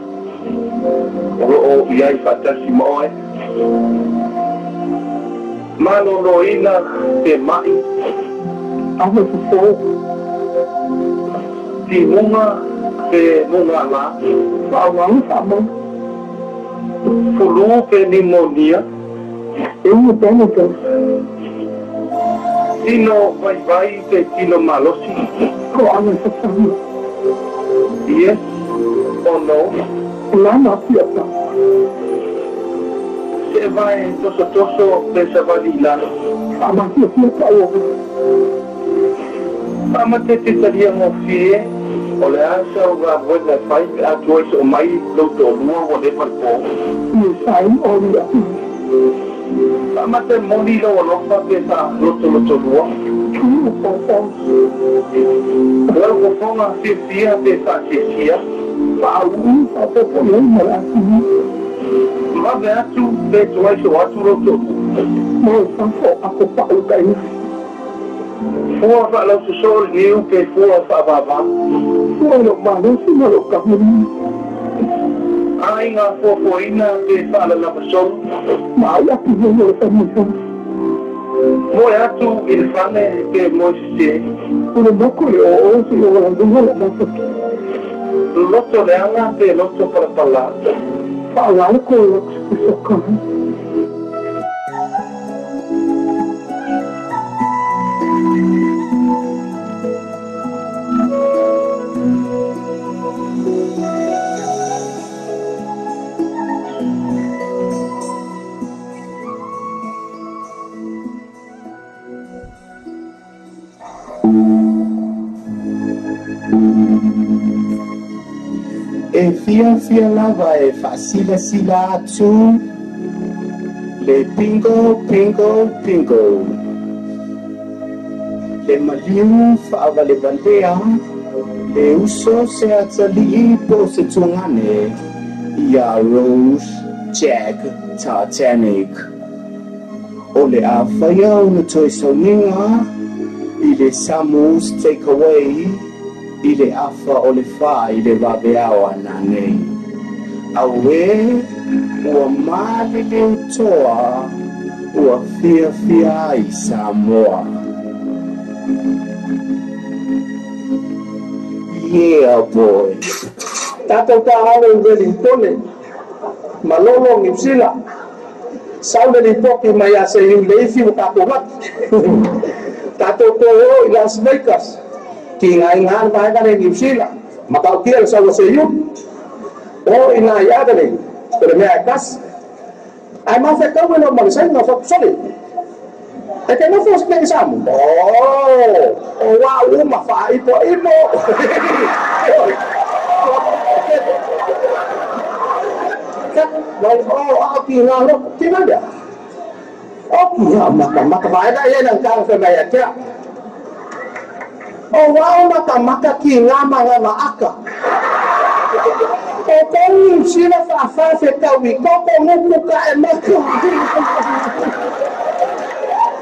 o ia I fatasi moe malo loina te mai aua fufu ti munga te munga la wawang sama flu ke pneumonia eu tenho que sino vai te sino malosi como se chama yes ou não lá na fiesta se vai toso dessa valila a macia fiesta eu ama te teria mo fie olha essa o avô da pai a tua o mai doutor não o de parco e sai olha Mate moni lo lopa pesa loto dua. Kalau koponga sia pesa sia. Pau apa pun malaki. Mabe atu beto aiso atu loto. Mau sampo aku pau kai. Fua fa lo sol niu ke fua fa baba. Fua lo malu sima lo kamu. Ai nga fofo ina ke fa la pasol. Mau aku yo tamu. Mo atu il fane ke mo si. Uno bocco yo o si yo la dunga la bocco. Loto le anga pe loto para pala. Pala ko lo so. E fia lava e facile sila atu. Le pingo. Le maliu fa'ava le bandea. Le uso se atali po se tungane. Ia Rose, Jack, Titanic. O le awhaia una toi sauninga. I le Samus takeaway. I le afa o le wha i le waweao ana nei. Aue, ua mali le utoa, ua fia ai Samoa. Yeah, boy. Tātou tā hana i Wellingtone, malolo ngipsila. Saule ni poki mai ase iu leifi o tātou mat. Tātou tō i Las Vegas. Ki ngai ngan mai ka ni Sila makau kia sa se yu o ina ya dale pero me akas ai ma fe ka bueno ma sai no so soli e que no fos que samu o wa uma fa i po imo o ki nga ro ki nga ya o ki ya maka mai da ye nang ka fe mai ya o wao maka ki ngama ngama aka. O kongi sila fa kawi koko nguku ka e maka.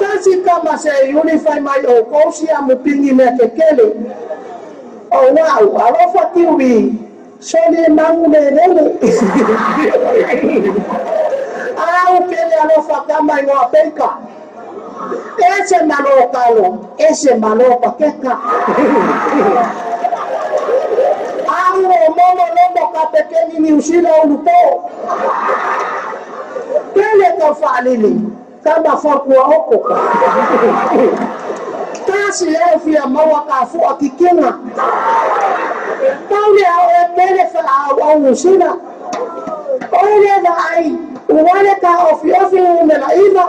Kasi kama se unify mai o kosi amu pingi me kekele. O wao alofa kiwi soli mangu me nene. Au kele alofa kama ingoa peka. Ese malo pakeka. Amo momo lomo kapekeni ni usila ulupo. Kele kafalili kama fakua oko. Kasi elfia mawa kafu akikinga. Pauli au pele fa au usila. Ole da ai wale ka ofi umela iva.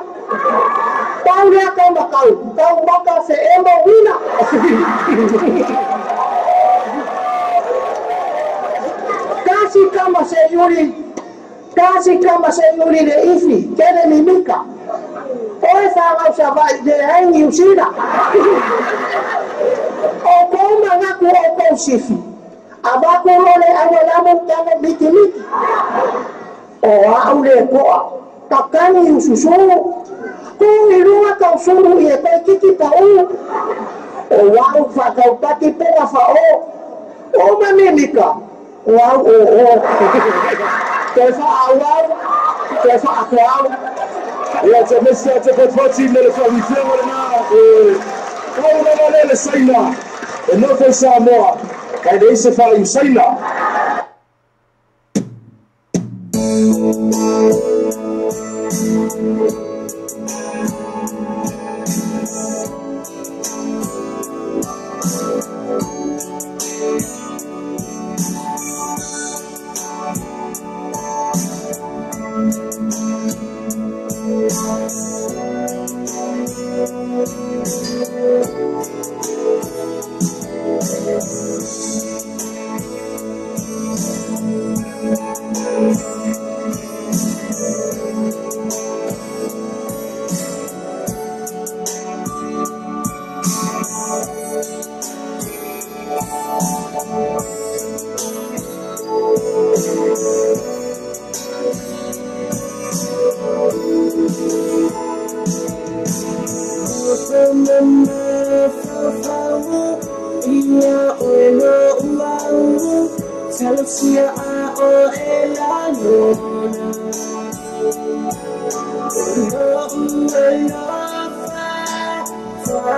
Pauli akan bakal se emo wina. Kasi kama se yuri de ifi, kene mimika. Oe fanga usavai de hengi usina. O koma ngaku o kousifi. Abaku role awalamu kama miki. O aule koa, takani ususuru. Irua kau suruh ia kiki pau. O wau fa kau pati pera fa o. O mamimika. Wau o. Kefa awal. Kefa akwal. Ya jamesi atakapati ile familia wala au na le saina. No fe Samoa. Kai dei se fa in saina. Alcia o elanona no fa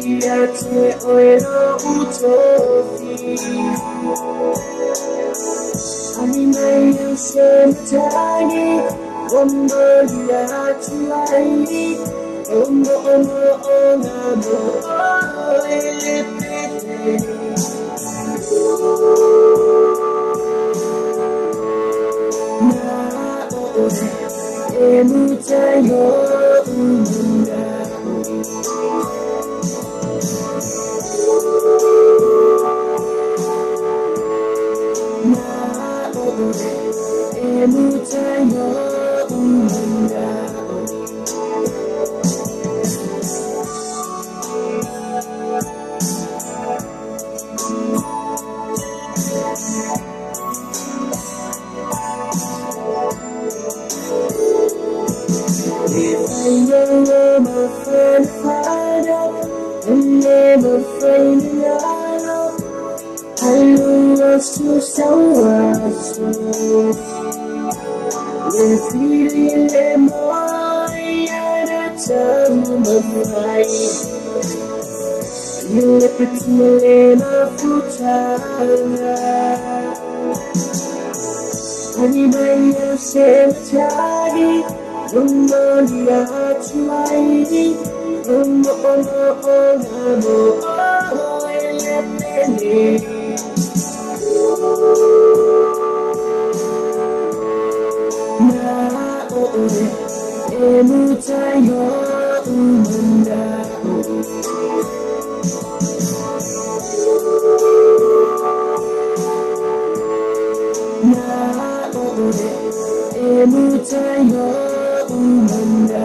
ia te oero utopi Animai au sentani Omo dia tuai Omo ona mo Na ore emutayo umunda Emutayo umunda If I know my friend Father, I'm never afraid to I lost to someone With feeling more at a time of life You let it in a futana Anybody else empty Umodia tuaidi Na ore emutayo umunda Na ore emutayo umunda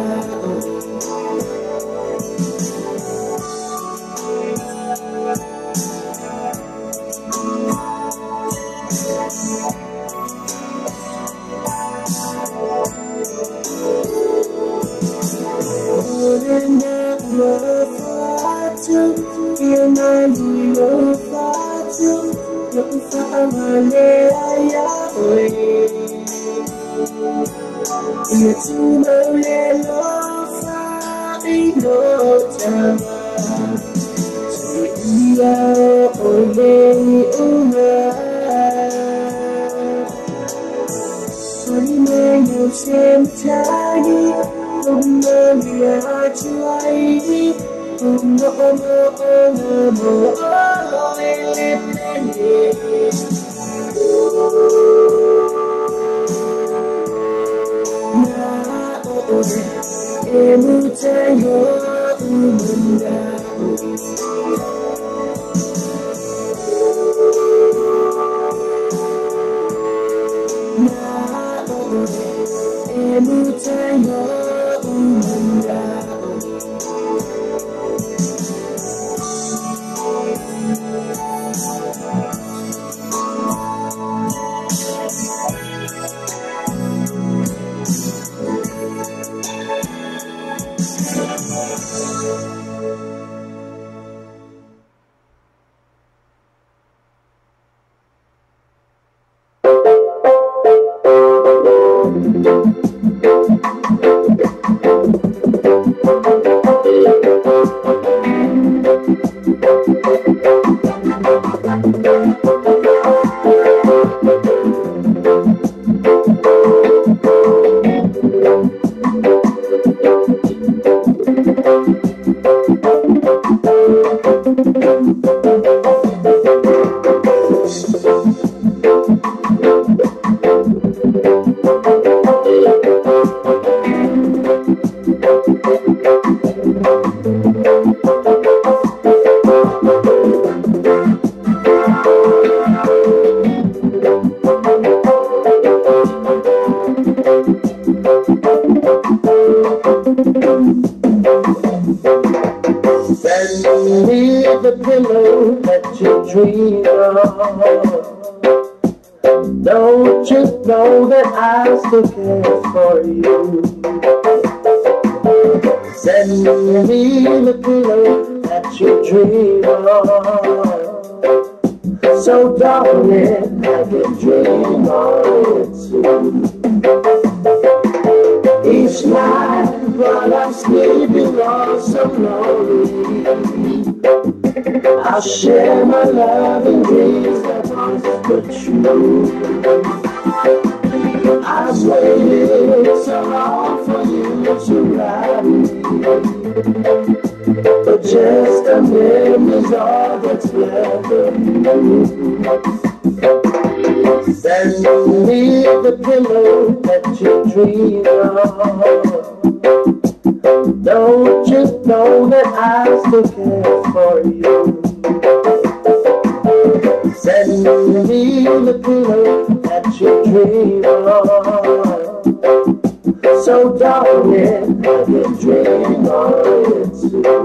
Don't you know that I still care for you? Send me the pillow that you dream of. So darling, I can dream on it too. Each night while I'm sleeping all so lonely, I'll share my love and dreams that once were true. I've waited so long for you to write me, but just a memory's all that's left of you. Send me the pillow that you dream of. Don't you know that I still care for you? Send me the pillow that you dream of. So darling, I can dream on it too.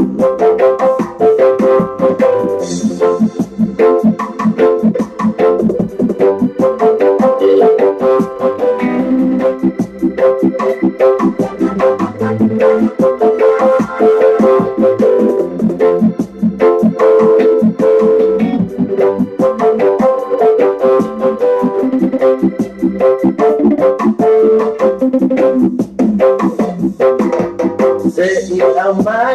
Say I'm my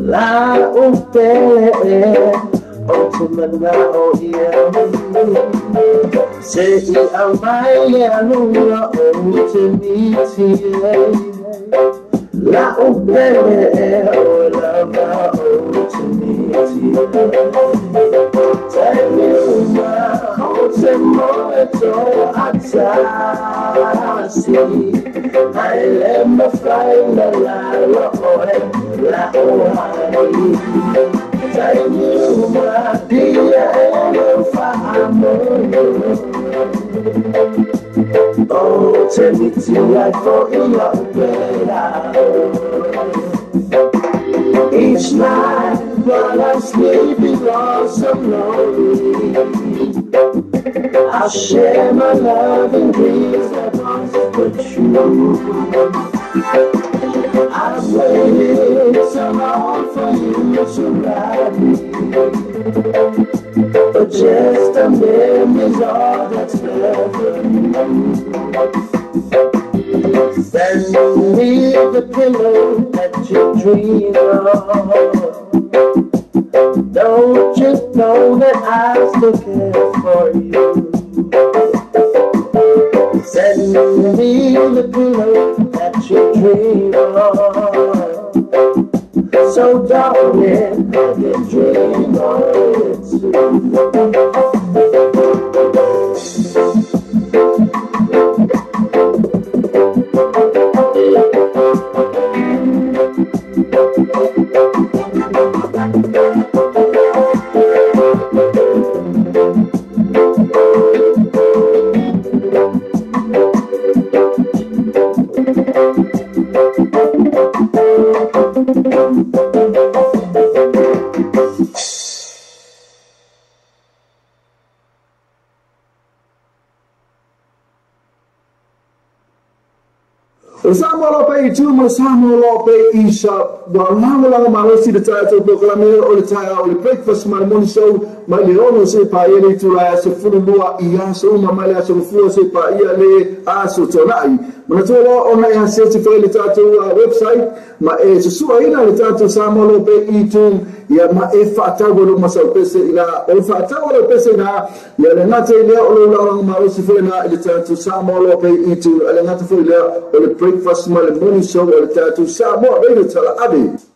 La utele Otumana oya Say I'm my La utele Olama otumiti Tell me Otemoeto atasi I let me find the la ohani Tell you my dear Oh, tell me till I fall in love Each night while I'm sleeping all so lonely I'll share my love and dreams that once were true I've waited so long for you to write me But just a memory's all that's left of you Send me the pillow that you dream of Don't you know that I still care for you Send me the pillow that you dream of So darling, I can dream on it too Sama pe itu sama pe isa wala malosi de tato proclamir o taia o breakfast morning show mai leono se pa ele tu la se furu lua ia so mama le so fu se pa ia le aso tonai mana to ona ia se te le tato website ma e se sua ina le tato sama pe itu ia ma e fata go ma so pese ina o fata o pese na ia le nate le o la malosi fu na le tato sama pe itu le nate fu le o breakfast morning show o tato sama radio tala ade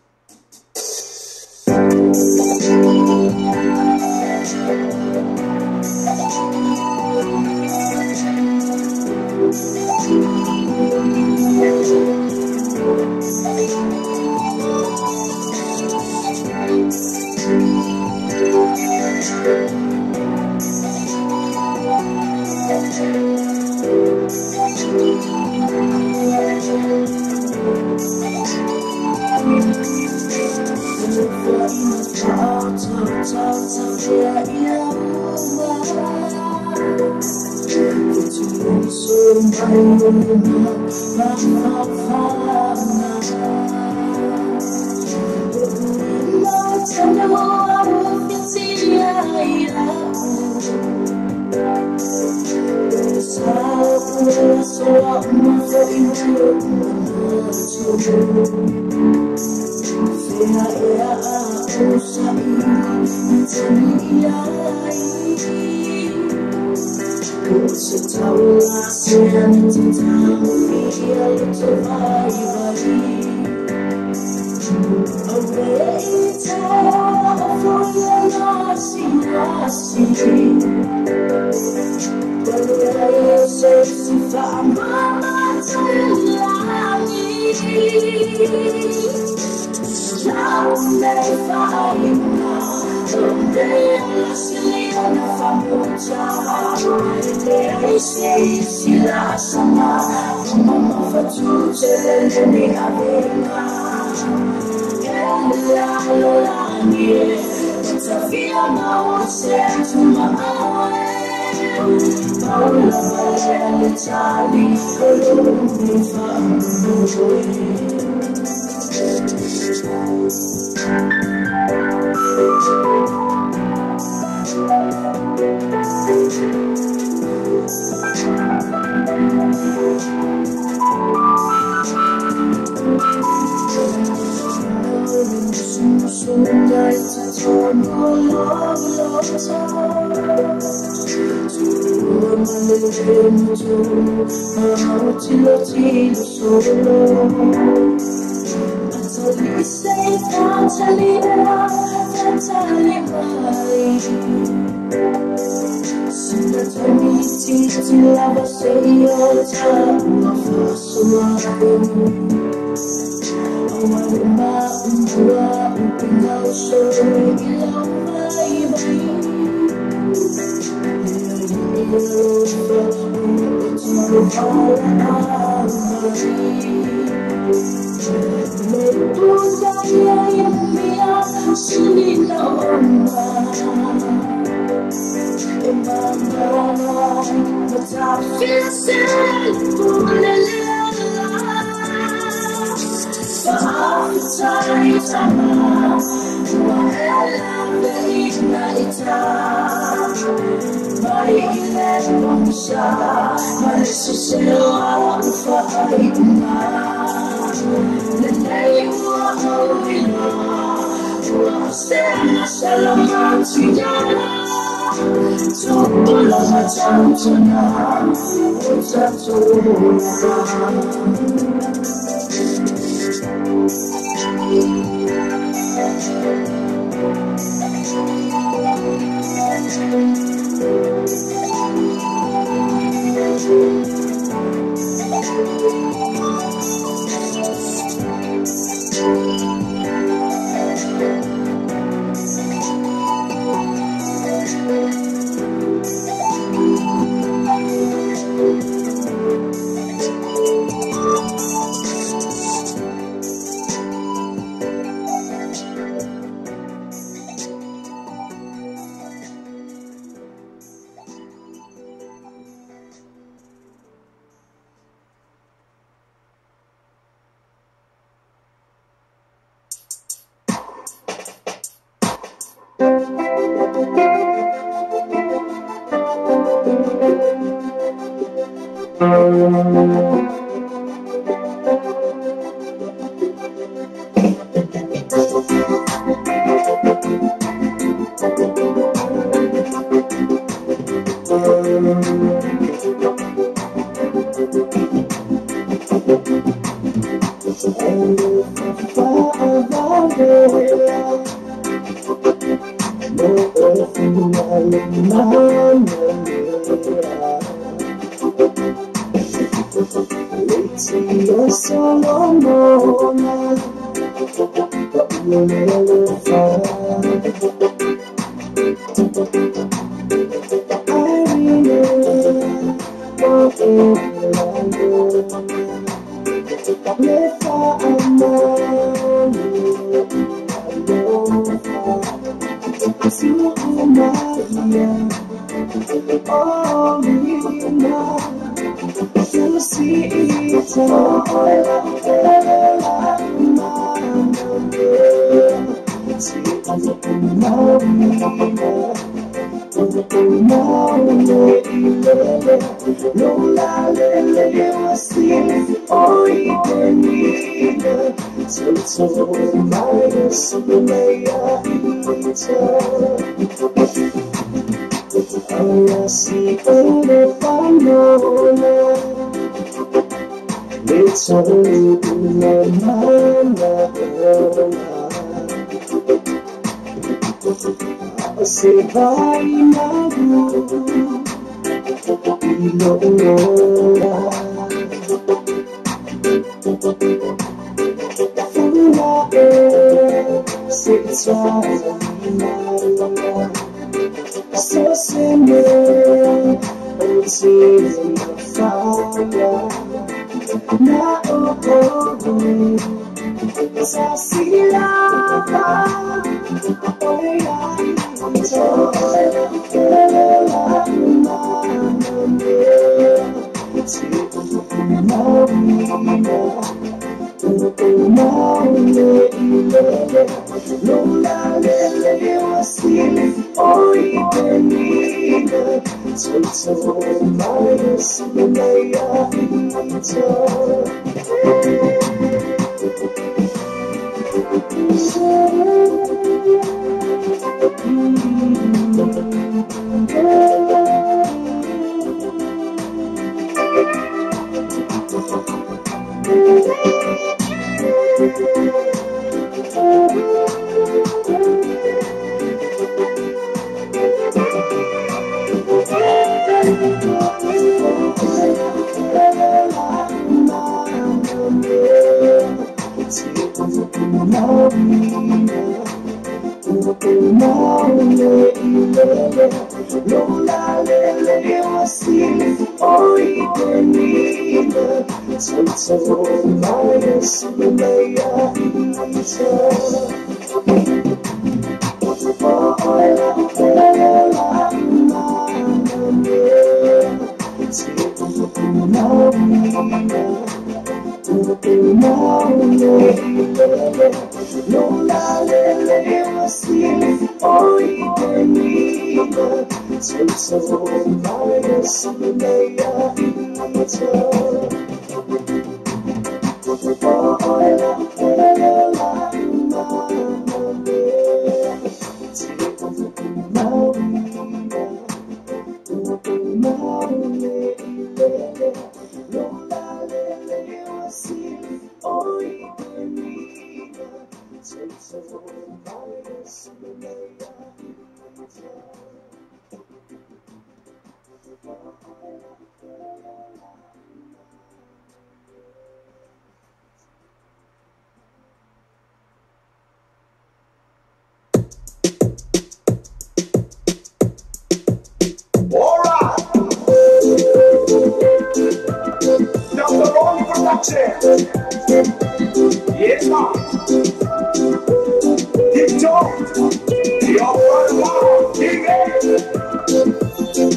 Lola lele wasili oidenina Toto maya sumaya ita Ayasi ode panola Little mama say bye now so simple, it's in the fire. Now, I see love. Oh, yeah.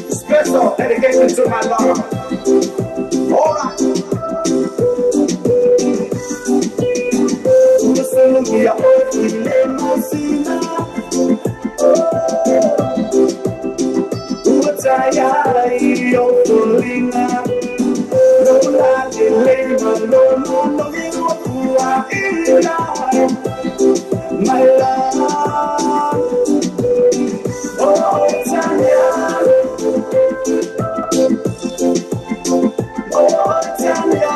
Special dedication to my love. All right. My love, oh, Tanya, oh, Tanya,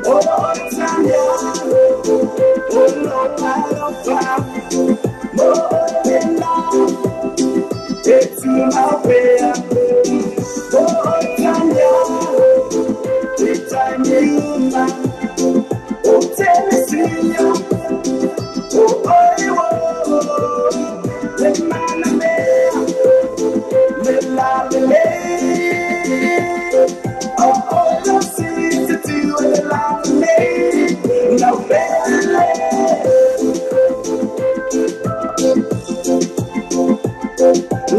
oh, Tanya, oh, Lord, I love you more than love, it's my way, oh, Tanya, it's time you now. Oh, Tennessee, oh, le maname, le la le, oh, lo si to do le la le, no belle,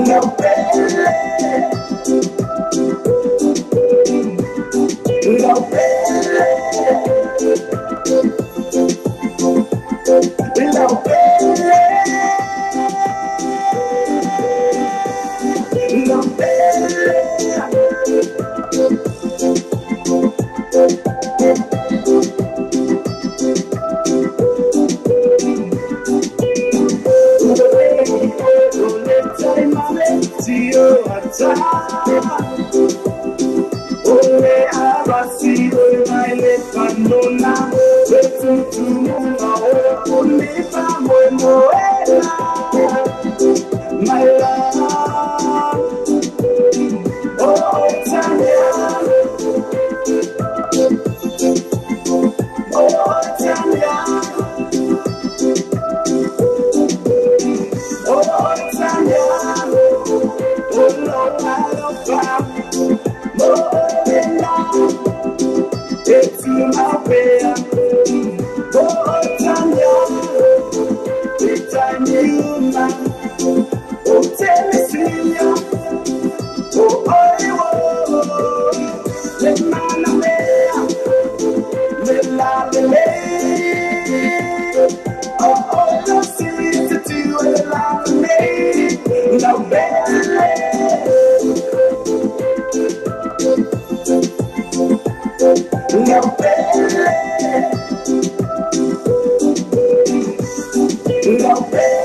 no belle, no belle. My love, oh Tanya, oh Tanya, oh Tanya, oh Lord, I love you, more than love, it's my prayer, oh Tanya, it's time you now. Oh, Tennessee, oh, oh, let Manamea, let Lalele, oh, no, see to do a Lalele, no, Belle, no, Belle, no, Belle.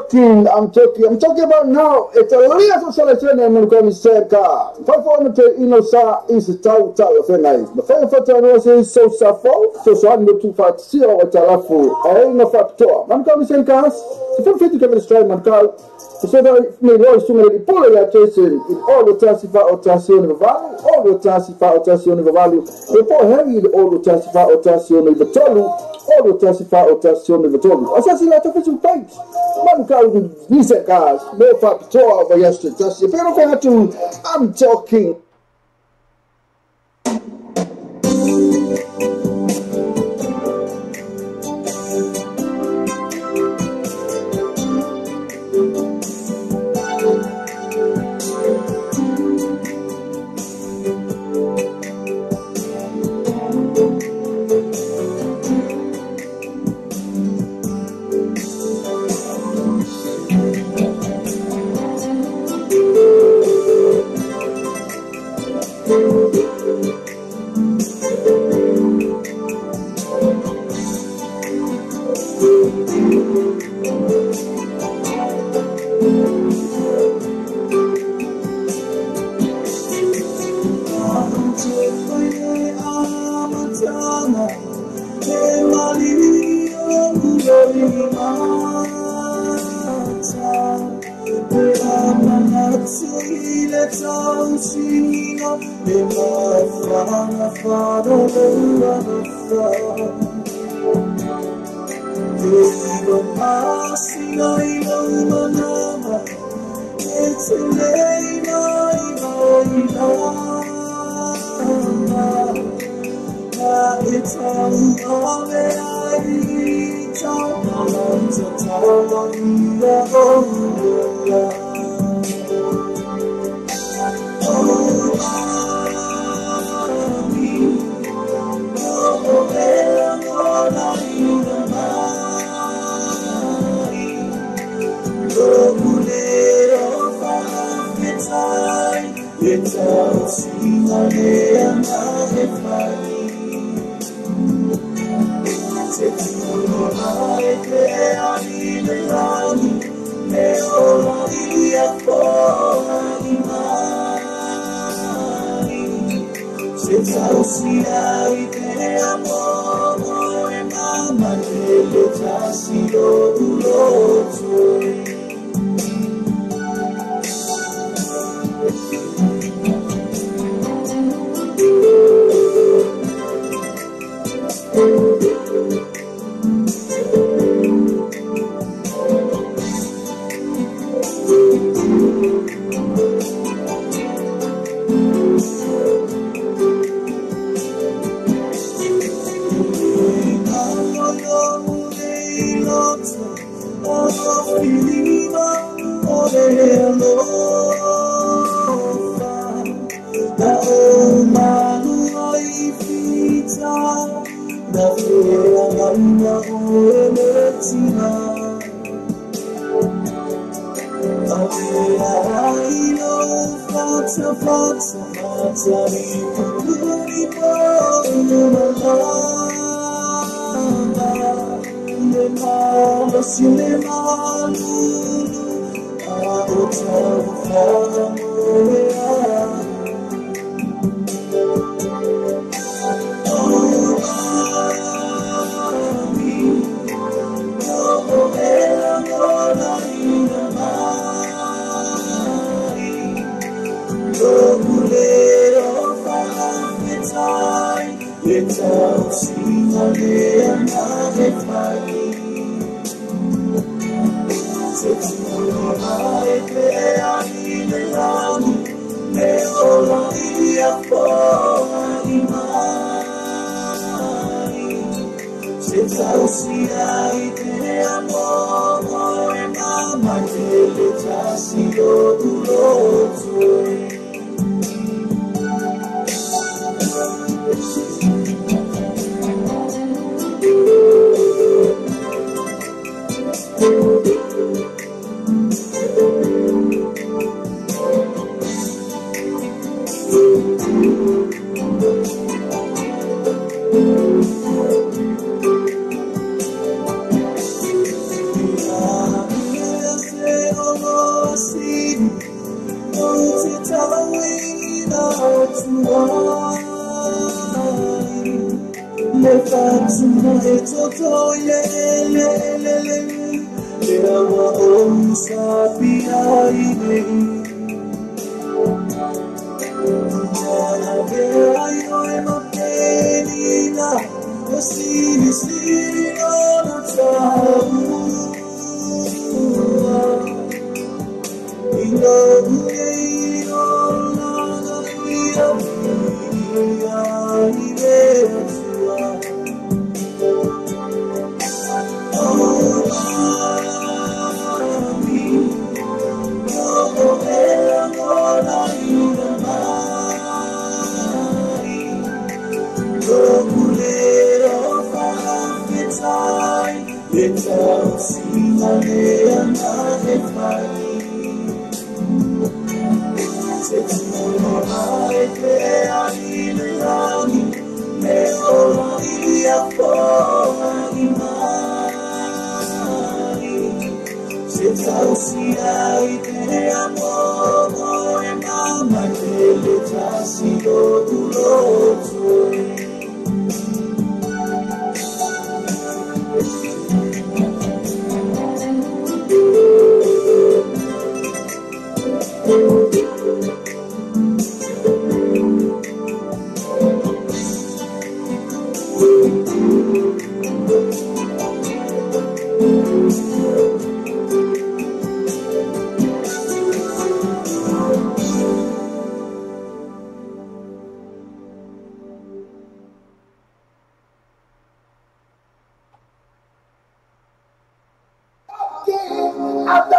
I'm talking about now. It's a little selection and I'm going to say, Papa, ino sa is tau fenai. The fire for Tano is so safo, so I'm not too fat, see or talafu, I no fat to. I'm going to say, Cas, if I'm fitting to strike my car, so that may always to me pull a chasing in all the Tassifa or Tassion of value, all the Tassifa or Tassion of value, before heavy all the Tassifa or Tassion of the Tolu. All the Tassifa or Tassion of the Tolu. Assassinato per sul país. Manca dice gas, no factor over yesterday. Pero to, I'm talking.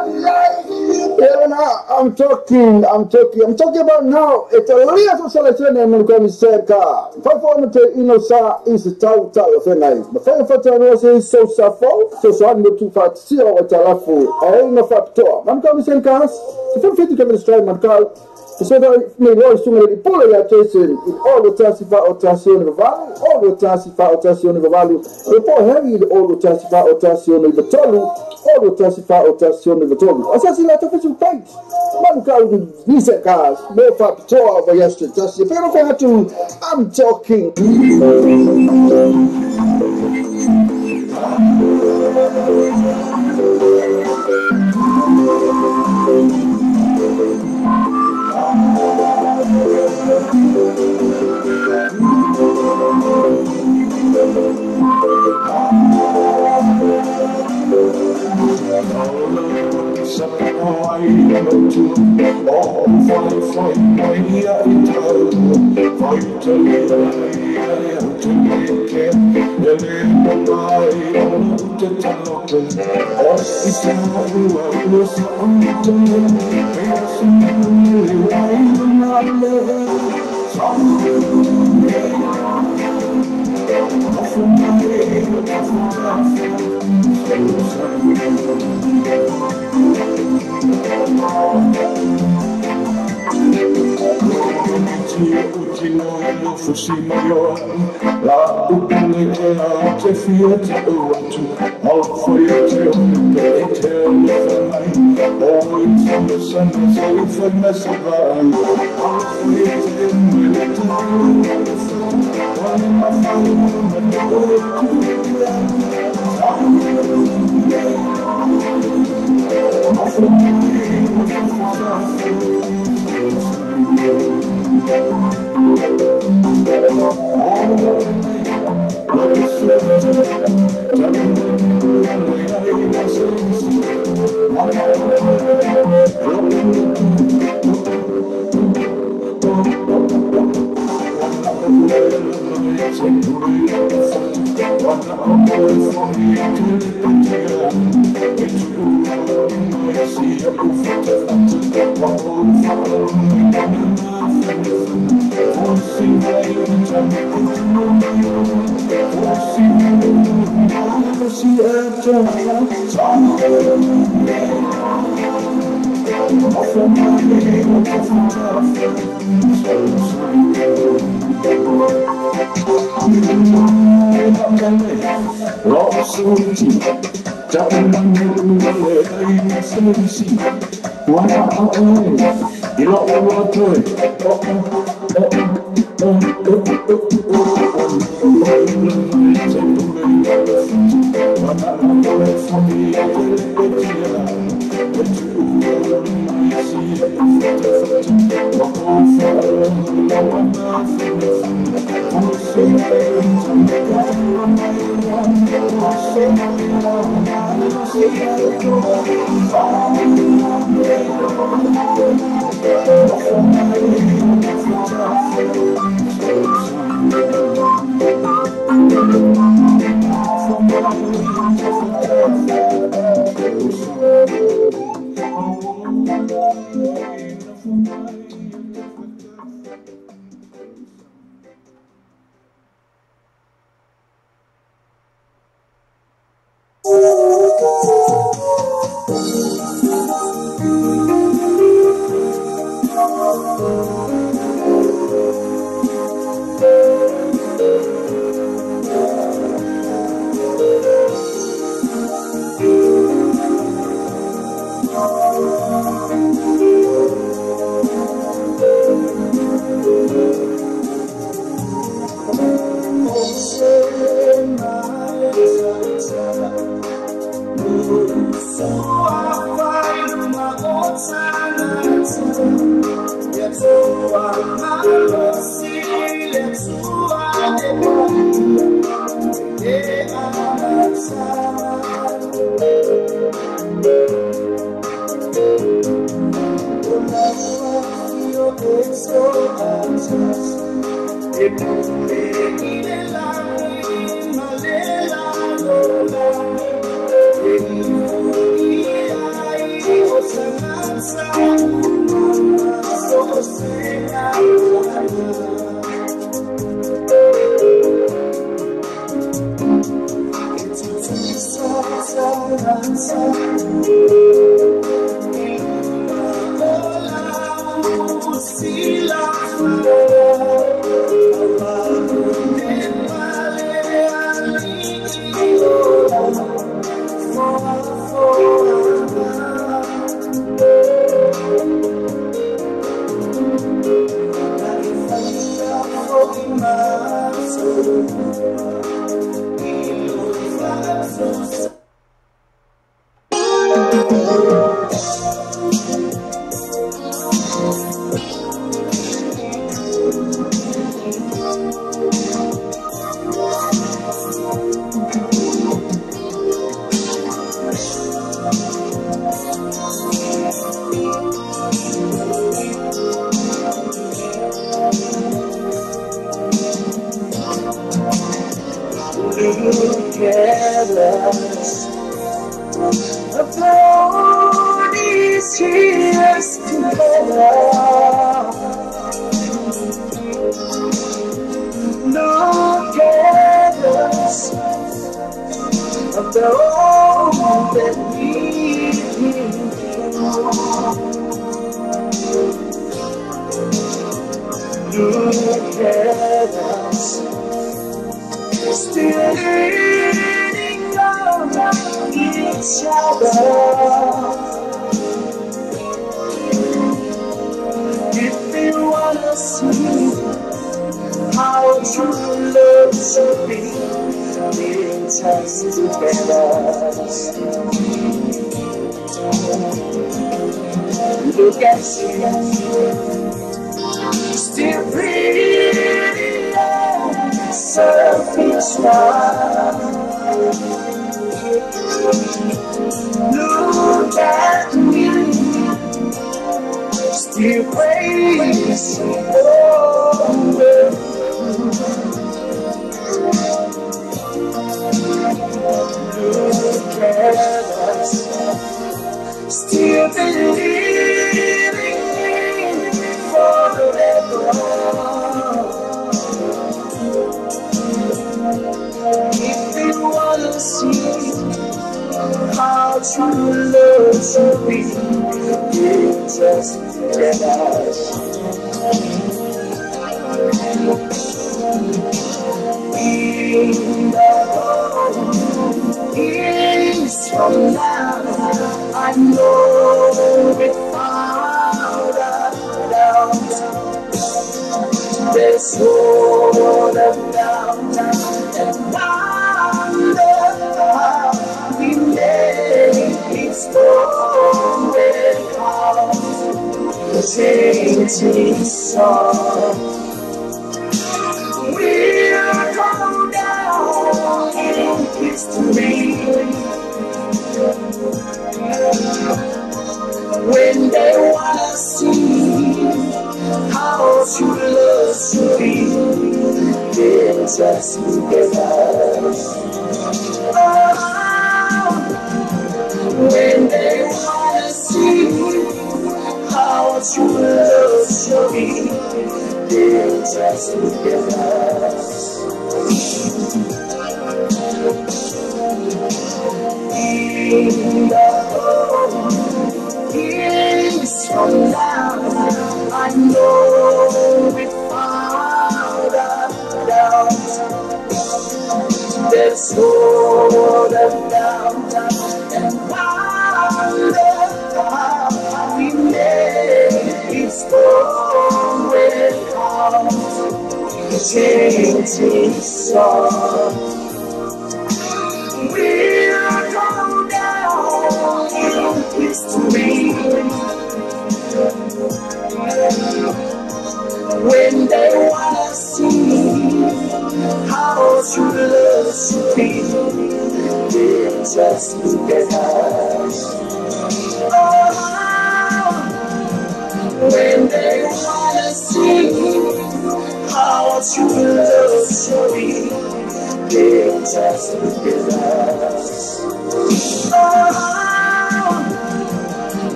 Yeah, now I'm talking about now. It's a real selection and I'm going to say, is a tau of a night. The fire for was so suffer, so I'm not too fat, see what I love for. I ain't no fat tour. I'm going to say, cars, if I'm fit to come and strike my car. So that may Lord soon really pull your attention in all the Tassifa or Tassion of the Valley, all the Tassifa or Tassion of the Valley, before heavy all the Tassifa or Tassion of the Tolu, all the Tassifa or Tassion of the Tolu. Assassin at official fight. Man called Nisa cars, no fat tour over yesterday. Just if you're not to, I'm talking.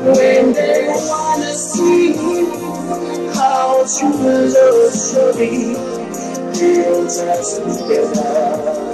when they wanna see how true love should be. They'll just together.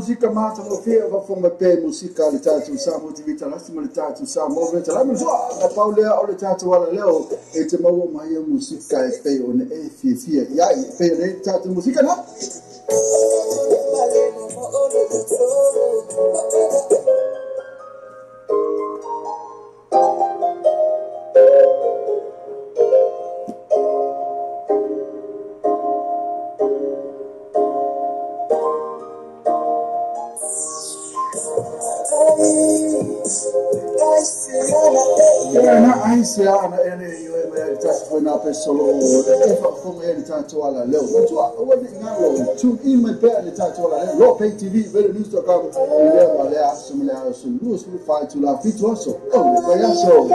Musika mata mo fia va fo pe musika le tatu sa mo ti vita lasi mo le tatu sa mo vita la mo so na paule o le tatu wala leo e te mo mai musika e pe on e fia ya e pe le tatu musika na na aise ana ene yo me tas foi na pesolo e fa come ele tanto ala leo no tu woni ngalo tu in my bed ele tanto ala leo lo pay tv very news to come ile malea sumlea so news we fight to la fit also oh vaya so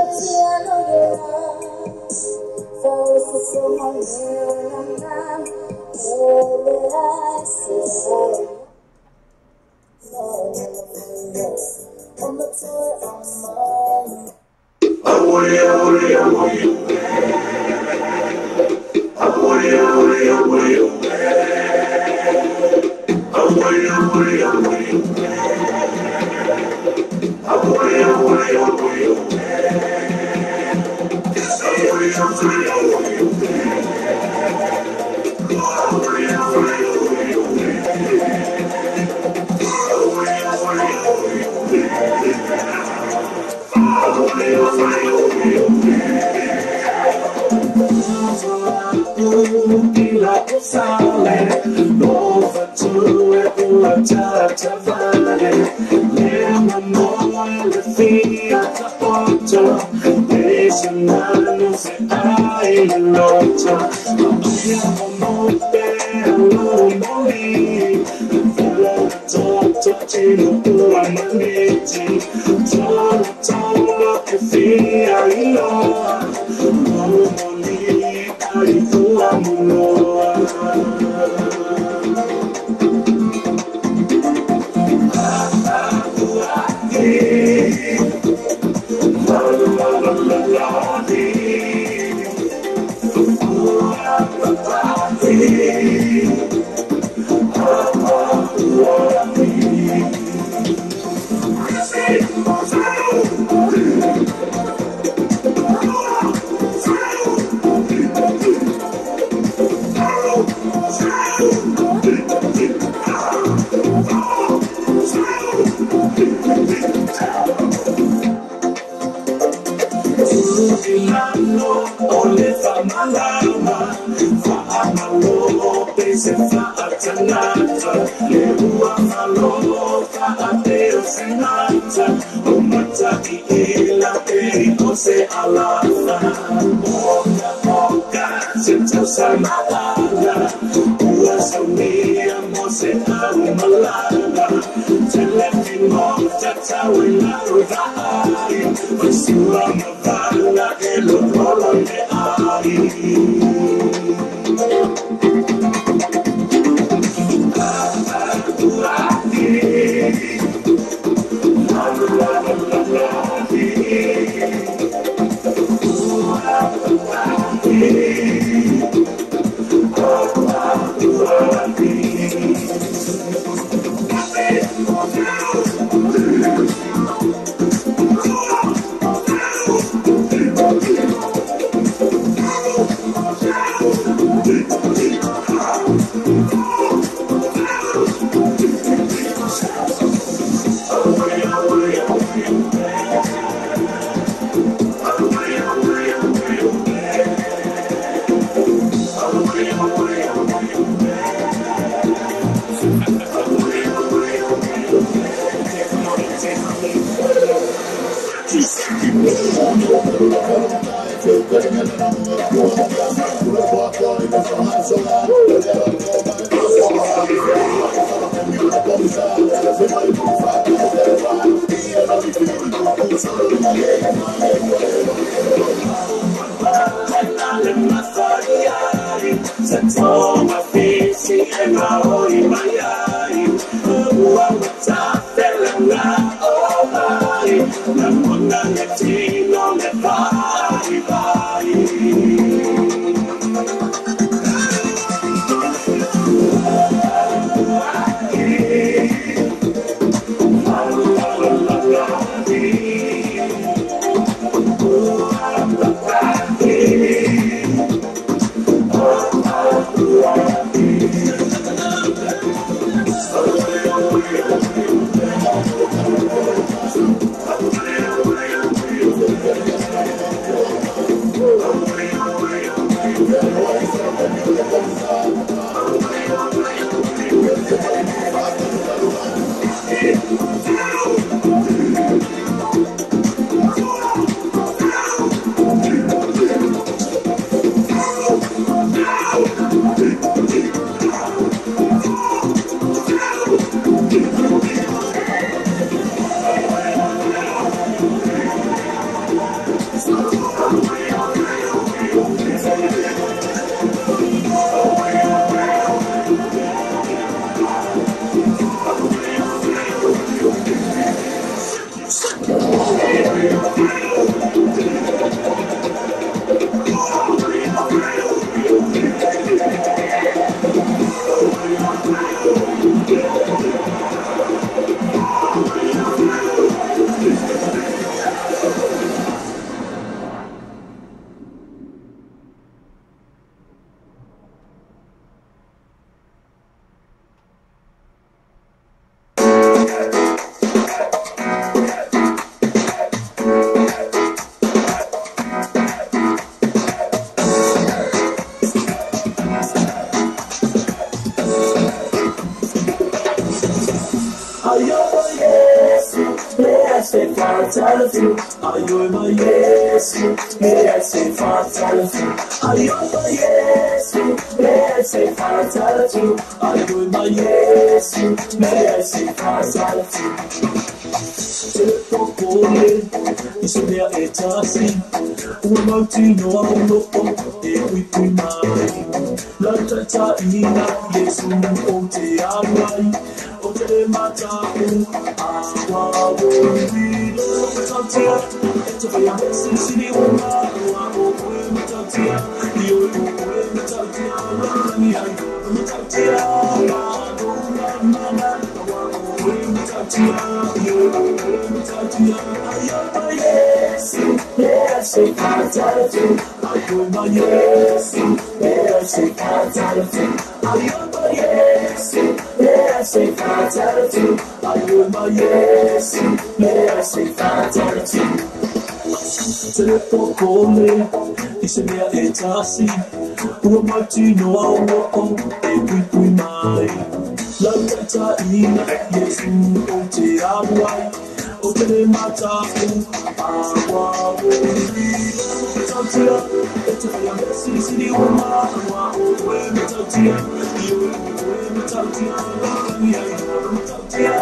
yes, yes, fatality. You're my yes, yes, fatality. You're my yes, yes, fatality. You're my yes, yes, fatality. Isomea etasi umautino aulopo ekwipimai latata ina Yesu ote amai ote matau awawumbilo matatia etofaya sisini umawa okwe matatia iyo okwe matatia lalani ayo matatia mana okwe matatia iyo okwe matatia ayapa Yesu yes fatality ayoma Yesu yes fatality ayoma Yesu yes fatality ayoma Yesu yes fatality Telepokole isemea etasi umatino awoko ekwipimai latata ina Yesu ote amwai ote mataku awawumbilo matatia etofaya sisini umawa okwe matatia iyo okwe matatia lalani ayo matatia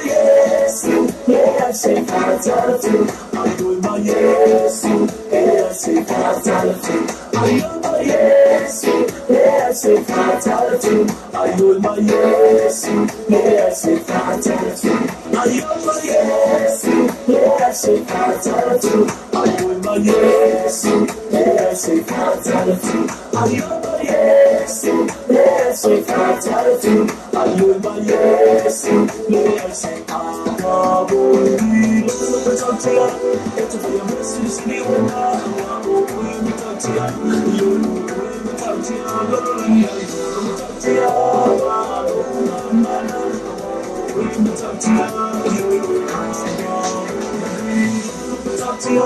Yes, yes, fatality. Ayoma Yesu, yes, fatality. Ayoma Yesu, yes, fatality. Ayoma Yesu, yes, fatality. Ayoma Yesu, yes, fatality. Ayoma Yesu, yes, fatality. Ayoma Yesu, yes, fatality. Ayoma Yesu, yes, awawumbilo matatia etofaya sisini umawa okwe matatia iyo okwe matatia lalani ayo matatia mana okwe matatia iyo matatia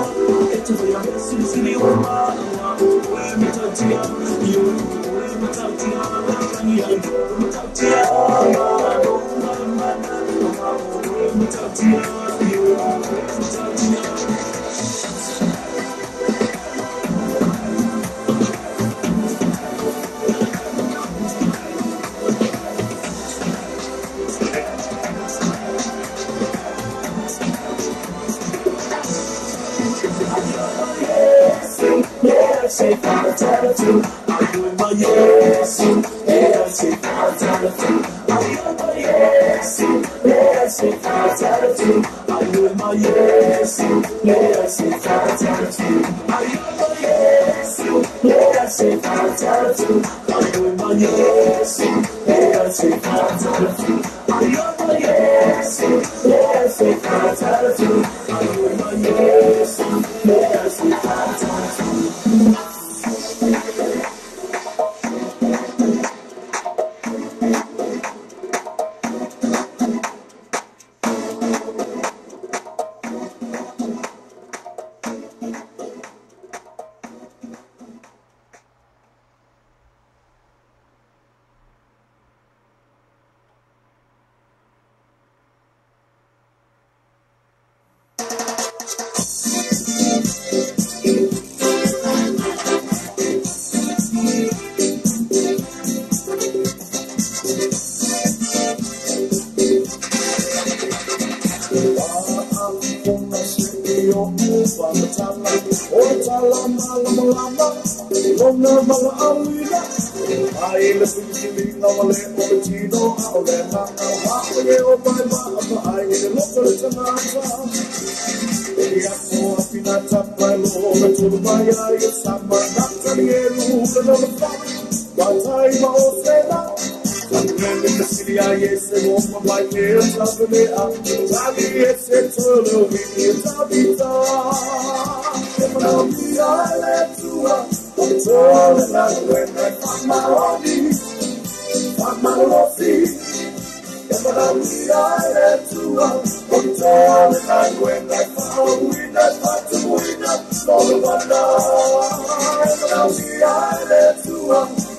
etofaya sisini umawa okwe matatia iyo okwe matatia lalani ayo matatia Yes, fatality. Ayoma Yesu, yes, fatality. Ayoma Yesu, yes, fatality. Ayoma Yesu, yes, fatality. Ayoma Yesu, yes, fatality. Ayoma Yesu, yes, fatality. Ayoma Yesu, yes, fatality. Ayoma Yesu, yes, fatality.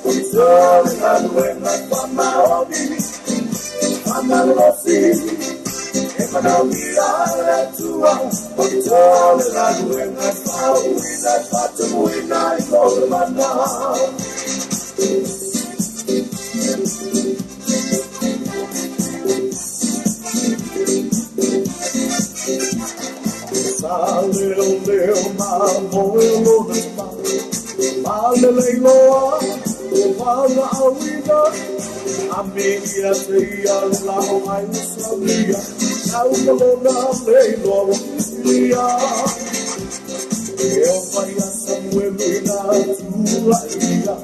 Onitole ngaluenga fama obi Fama losi Emana wira letua Onitole ngaluenga fama Wina fatu wina Ikolo mana Leo ma moelo na ma le loa ma la awina amiga te ia la mai sabia au na le loa ia eu vai a samuel na tua ia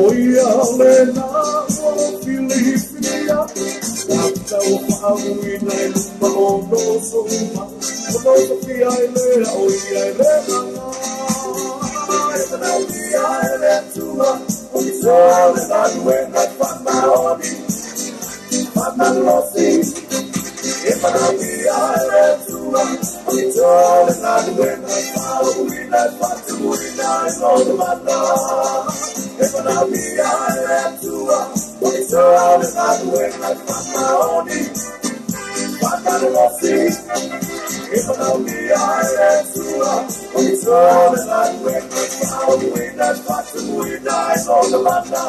oia le na o filipia After a awina ma no so ma no so ia le o ia le Onitole ngaluenga fama obi Fama losi Emana wira letua Onitole ngaluenga fama Wina fatu wina Ikolo mana Emana wira letua Onitole ngaluenga fama obi Fama losi Emana wira letua Onitole ngaluenga fama Wina fatu wina Ikolo mana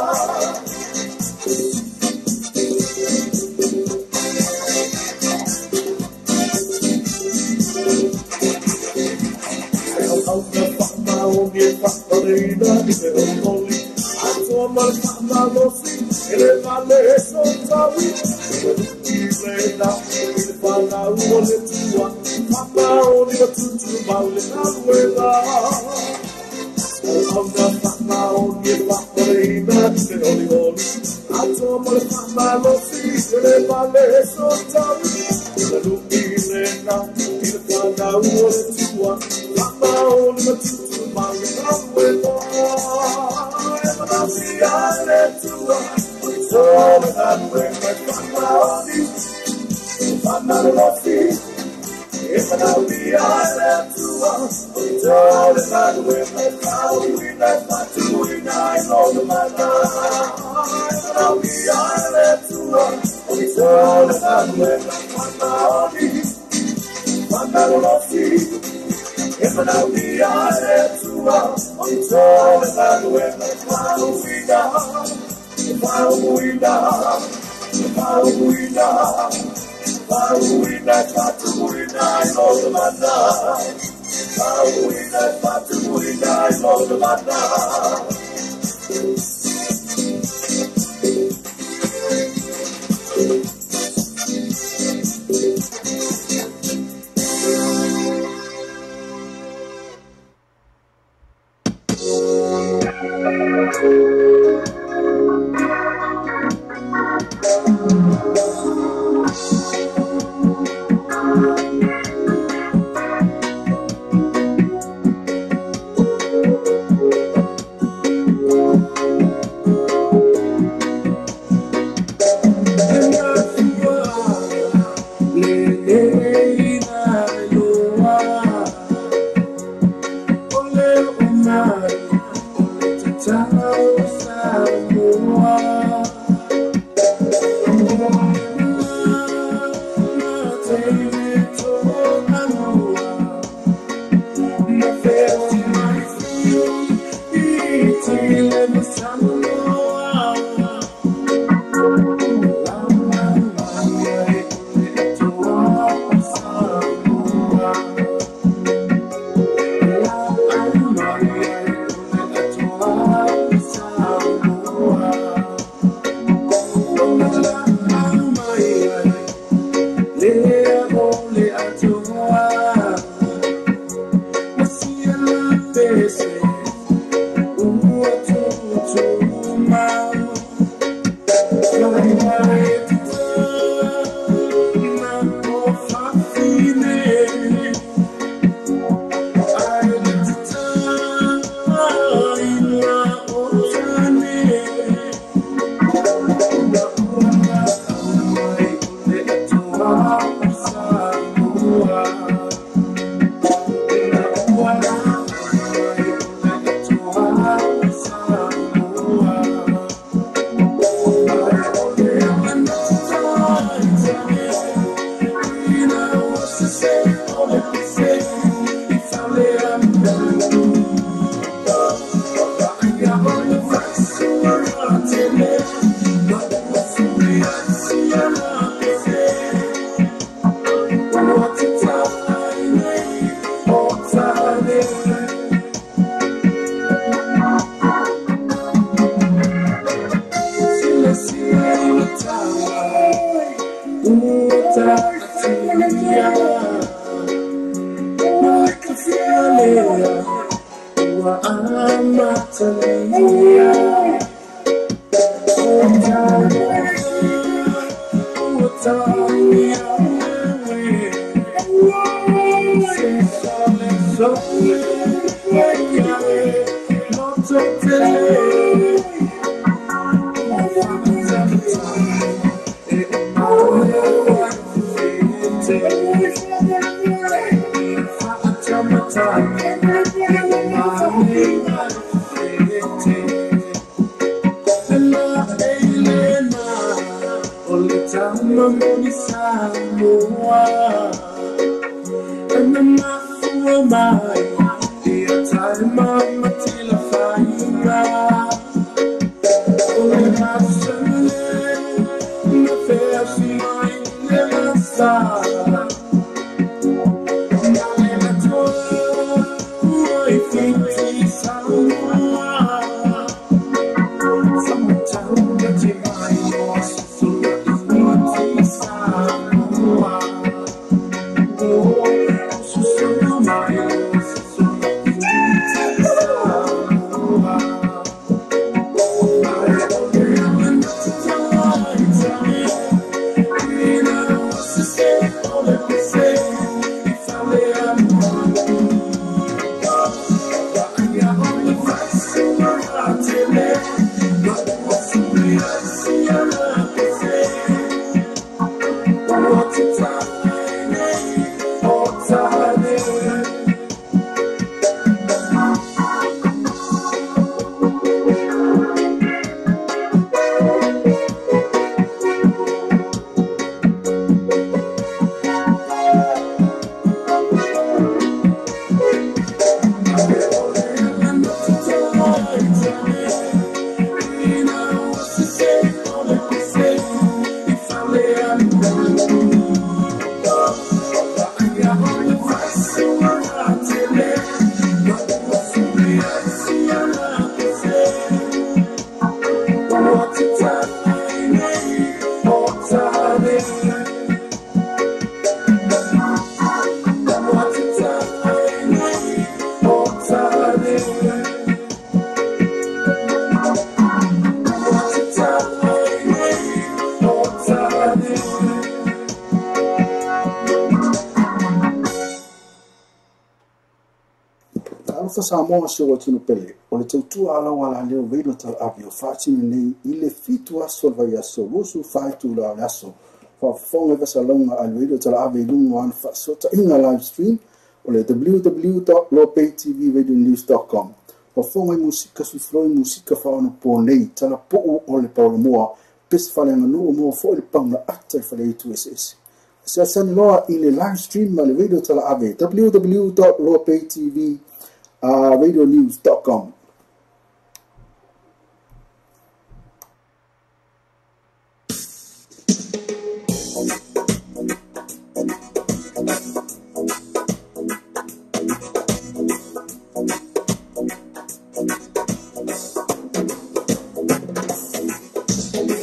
Samoa se o tino pele o le tautua ala wala leo veino tal avi o whaatini nei i le fitu aso vai aso musu whaitu la aso whafonga vasa launga al veino tal avi lungo an whaasota inga live stream o le www.lopaytvradionews.com whafonga i musika sufloi musika whaona po nei tala po o le paula moa pes whalenga nuu moa fo le pauna ata i whale itu SS sa sani loa i le live stream ma le veino tal avi www.lopaytvradionews.com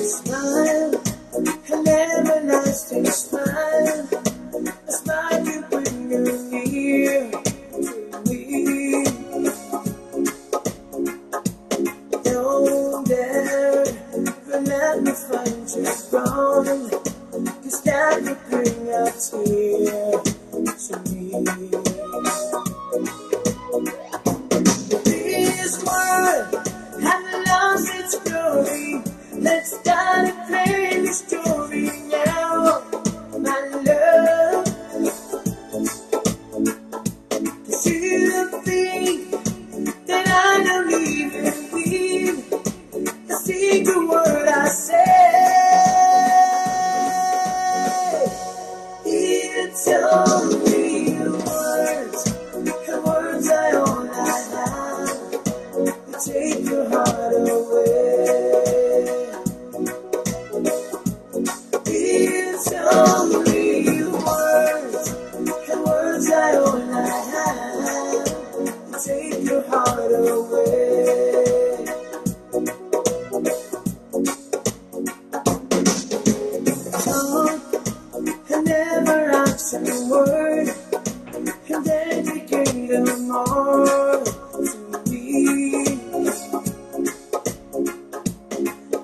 Smile, an everlasting smile, a smile you bring you near to me. Don't dare let me find you gone, 'cause that would bring a tear to me. This world has lost its glory. Let's start a crazy story now, my love. 'Cause you're the thing that I don't even need, the secret word I say. It's only words, the words I only have, that take your heart away. It's only words, the words I only have, take your heart away. Talk and never answer a word, and dedicate them all to me.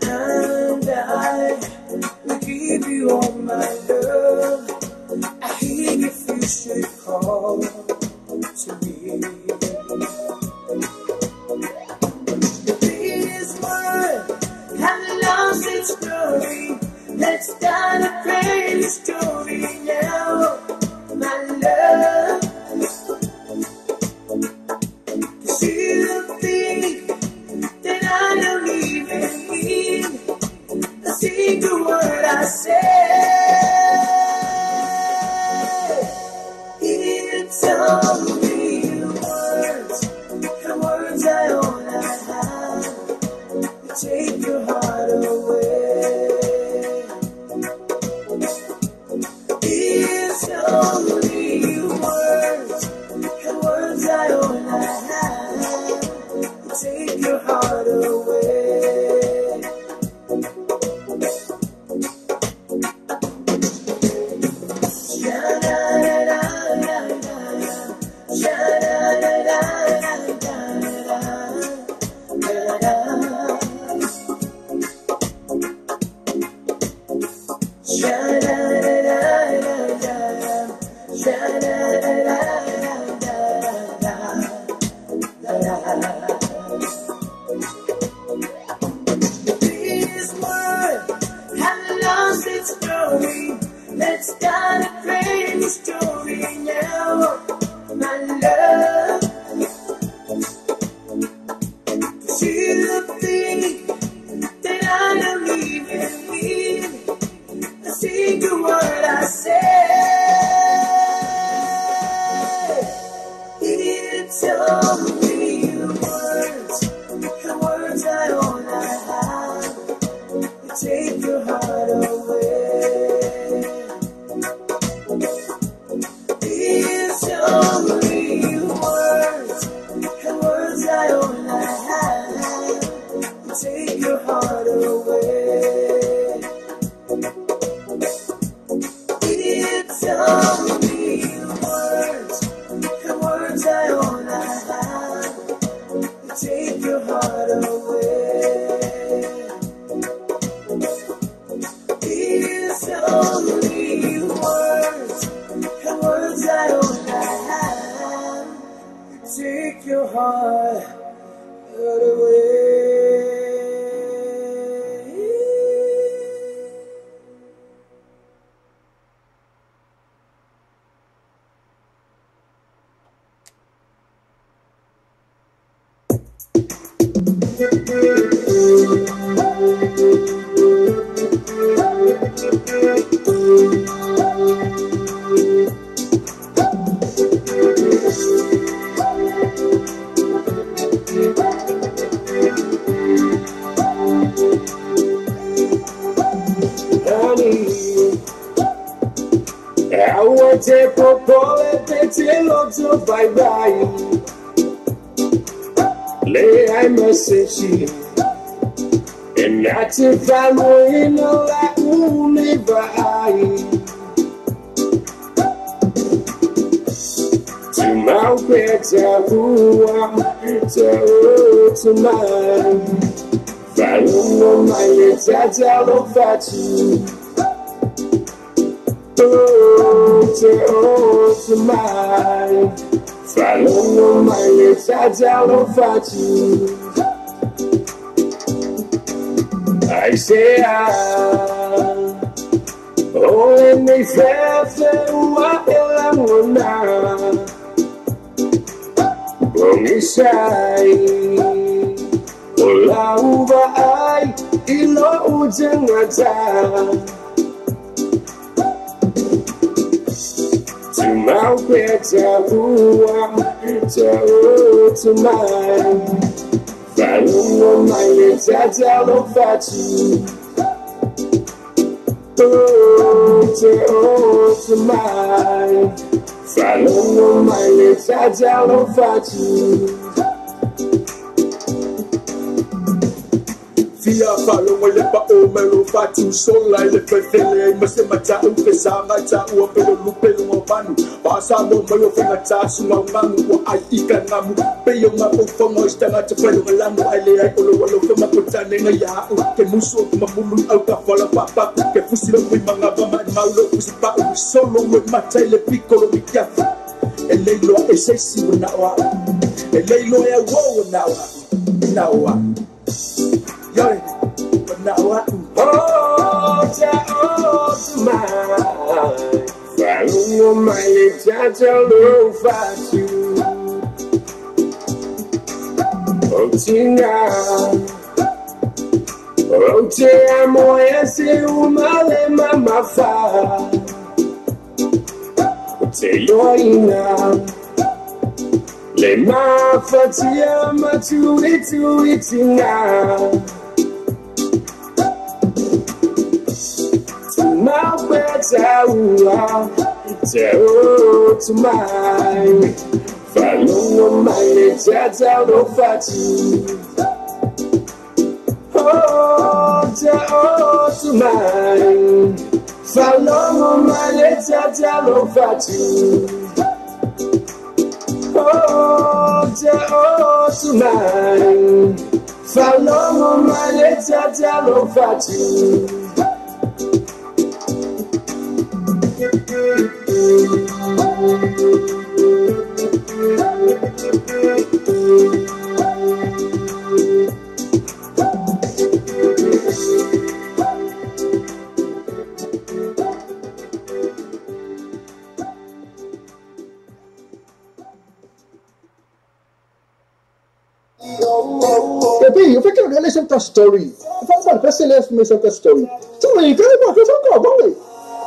And I will give you all my love. I hear if you should call to me. say. It's only words, and words I only have. Take your heart away. It's only words, and words I only have. Take your heart away. This world has lost its glory. Let's start a crazy story now, my love. You think that I am leaving here? I think of what I say. It's only words, and words I only have. Take your heart away. It's only words, and words I only have. Take your heart away. It's only words, and words I only have. Take your heart away. It's only words, and words I only have. Take your heart away. Te popole te l'otto bye bye. Lei ai messaggi e nati fanno in la univai. Tu m'au pezza tua, te mai. Fallo mai e già lo faccio. To mai, falando mai già lo faccio. I say oh let me feel what I wanna. Come sai, la uva ai ilo ujengata. Mau pezza tua, to mai. Falando mai già lo faccio. To mai. Falando mai già lo faccio. Fia falo mo le pa o me lo fatu sola le pefele ma se mata u pesanga ta u pelo lupe lo panu pasa mo mo yo fina ta su ma mangu wa ai ikana mu pe yo ma po fongo stanga te pelo malangu ai le ai lo lo fema potane nga ya u ke muso ma mulu au ka fola papa ke fusilo mi manga ba ma lo fusi pa u solo mo mata le piccolo mi chiafa e lei lo e se si na wa e lei lo e wo na wa yo na wa Oh, my. Falando mai già lo faccio. Oh, Tina. Te amo ese umale mamafa Te yoina Le mafa te ama tuitina Ma beta ua Te o to mine Follow my tata no fatu Oh, to mine. Follow my letter, tell fatu. Oh, to mine. Follow my letter, tell fatu. Tapi, eu fiquei olhando essa story. Eu falo, mano, parece que ele é essa story. Então, aí, cara, mano, eu falo, vamos aí.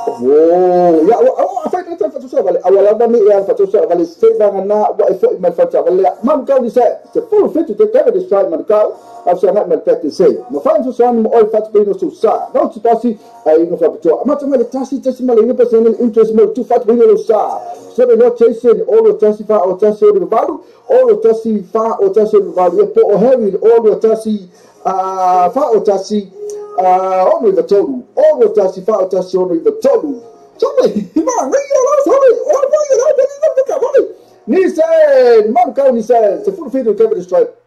Oh, ya, apa itu fatu balik. Awalnya ni yang fatu balik sebab na wa ifo iman fatu balik. Man kau ni saya, sepuluh fit tu tak ada strike man kau. Aku sangat merepeti saya. Mafan susah ni all fatu pino susah. Não se passa aí no fatu. Macam mana tasi malah ini personal interest mau tu fatu pino susah. Sebab lo chasing all tasi fa or tasi o baru, all tasi fa or tasi o baru. Ya po heavy all tasi fa or tasi only the total. All of that, if I touch only the total. Sorry, man, sorry. Ni said, man, kau ni said, the full field will cover the stripe.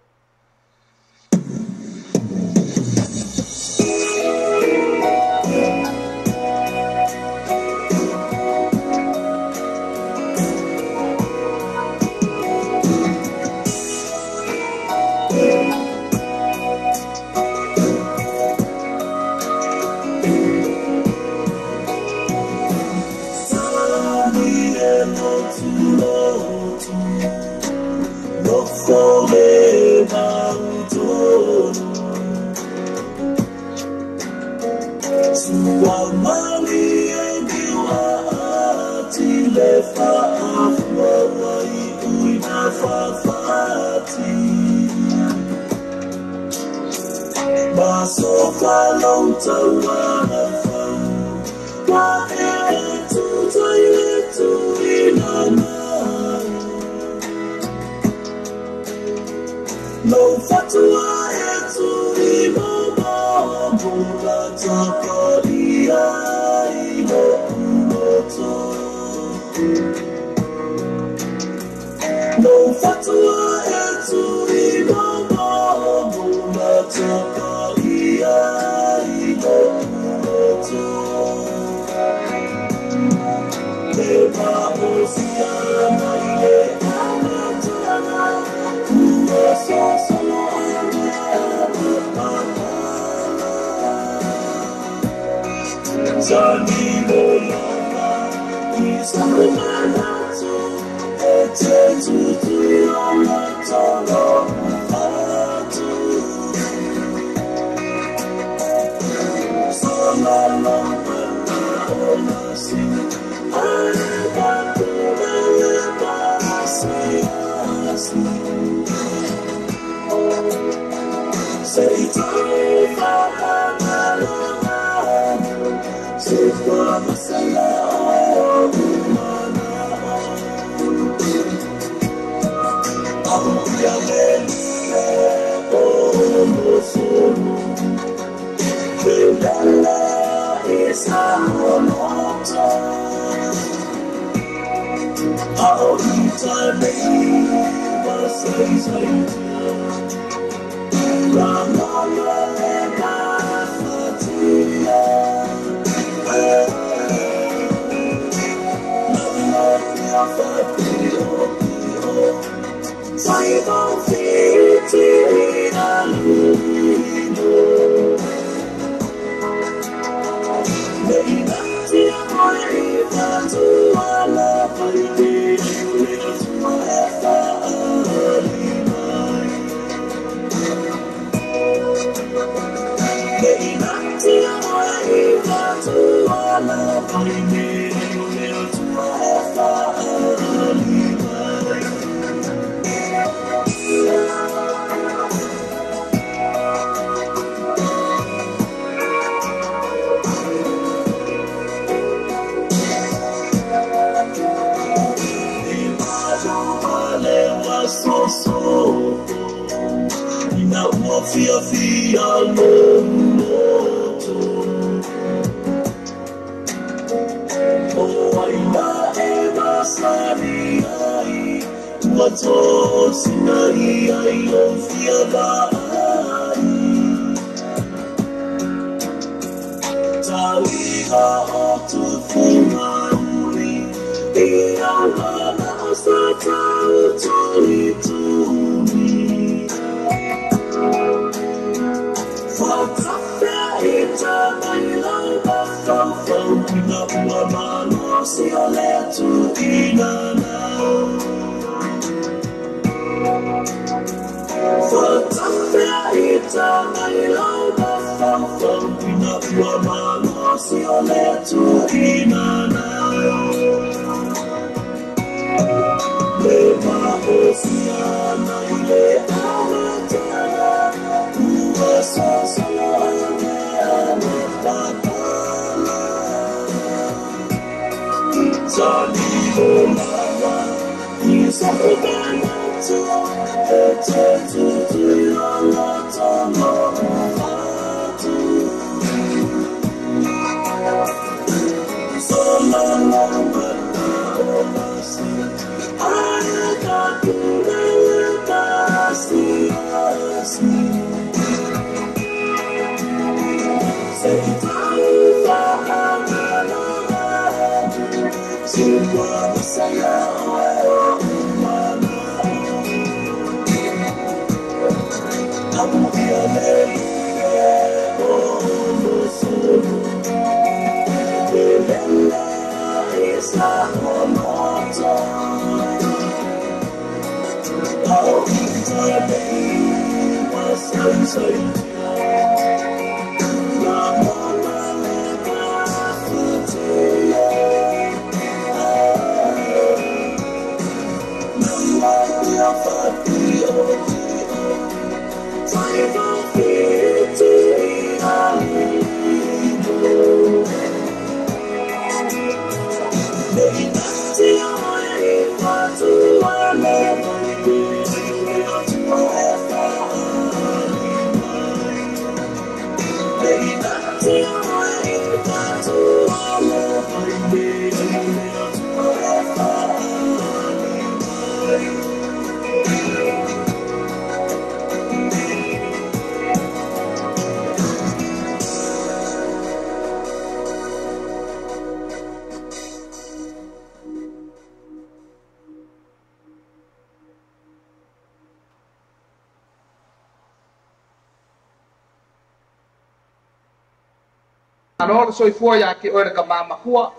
Fia fia no moto O aina e masari ai Mato sinari ai o fia vai Taliha o tu fungauri E ala na sa tau tuli tuli Ano soifua ya ki ora ka mama kua.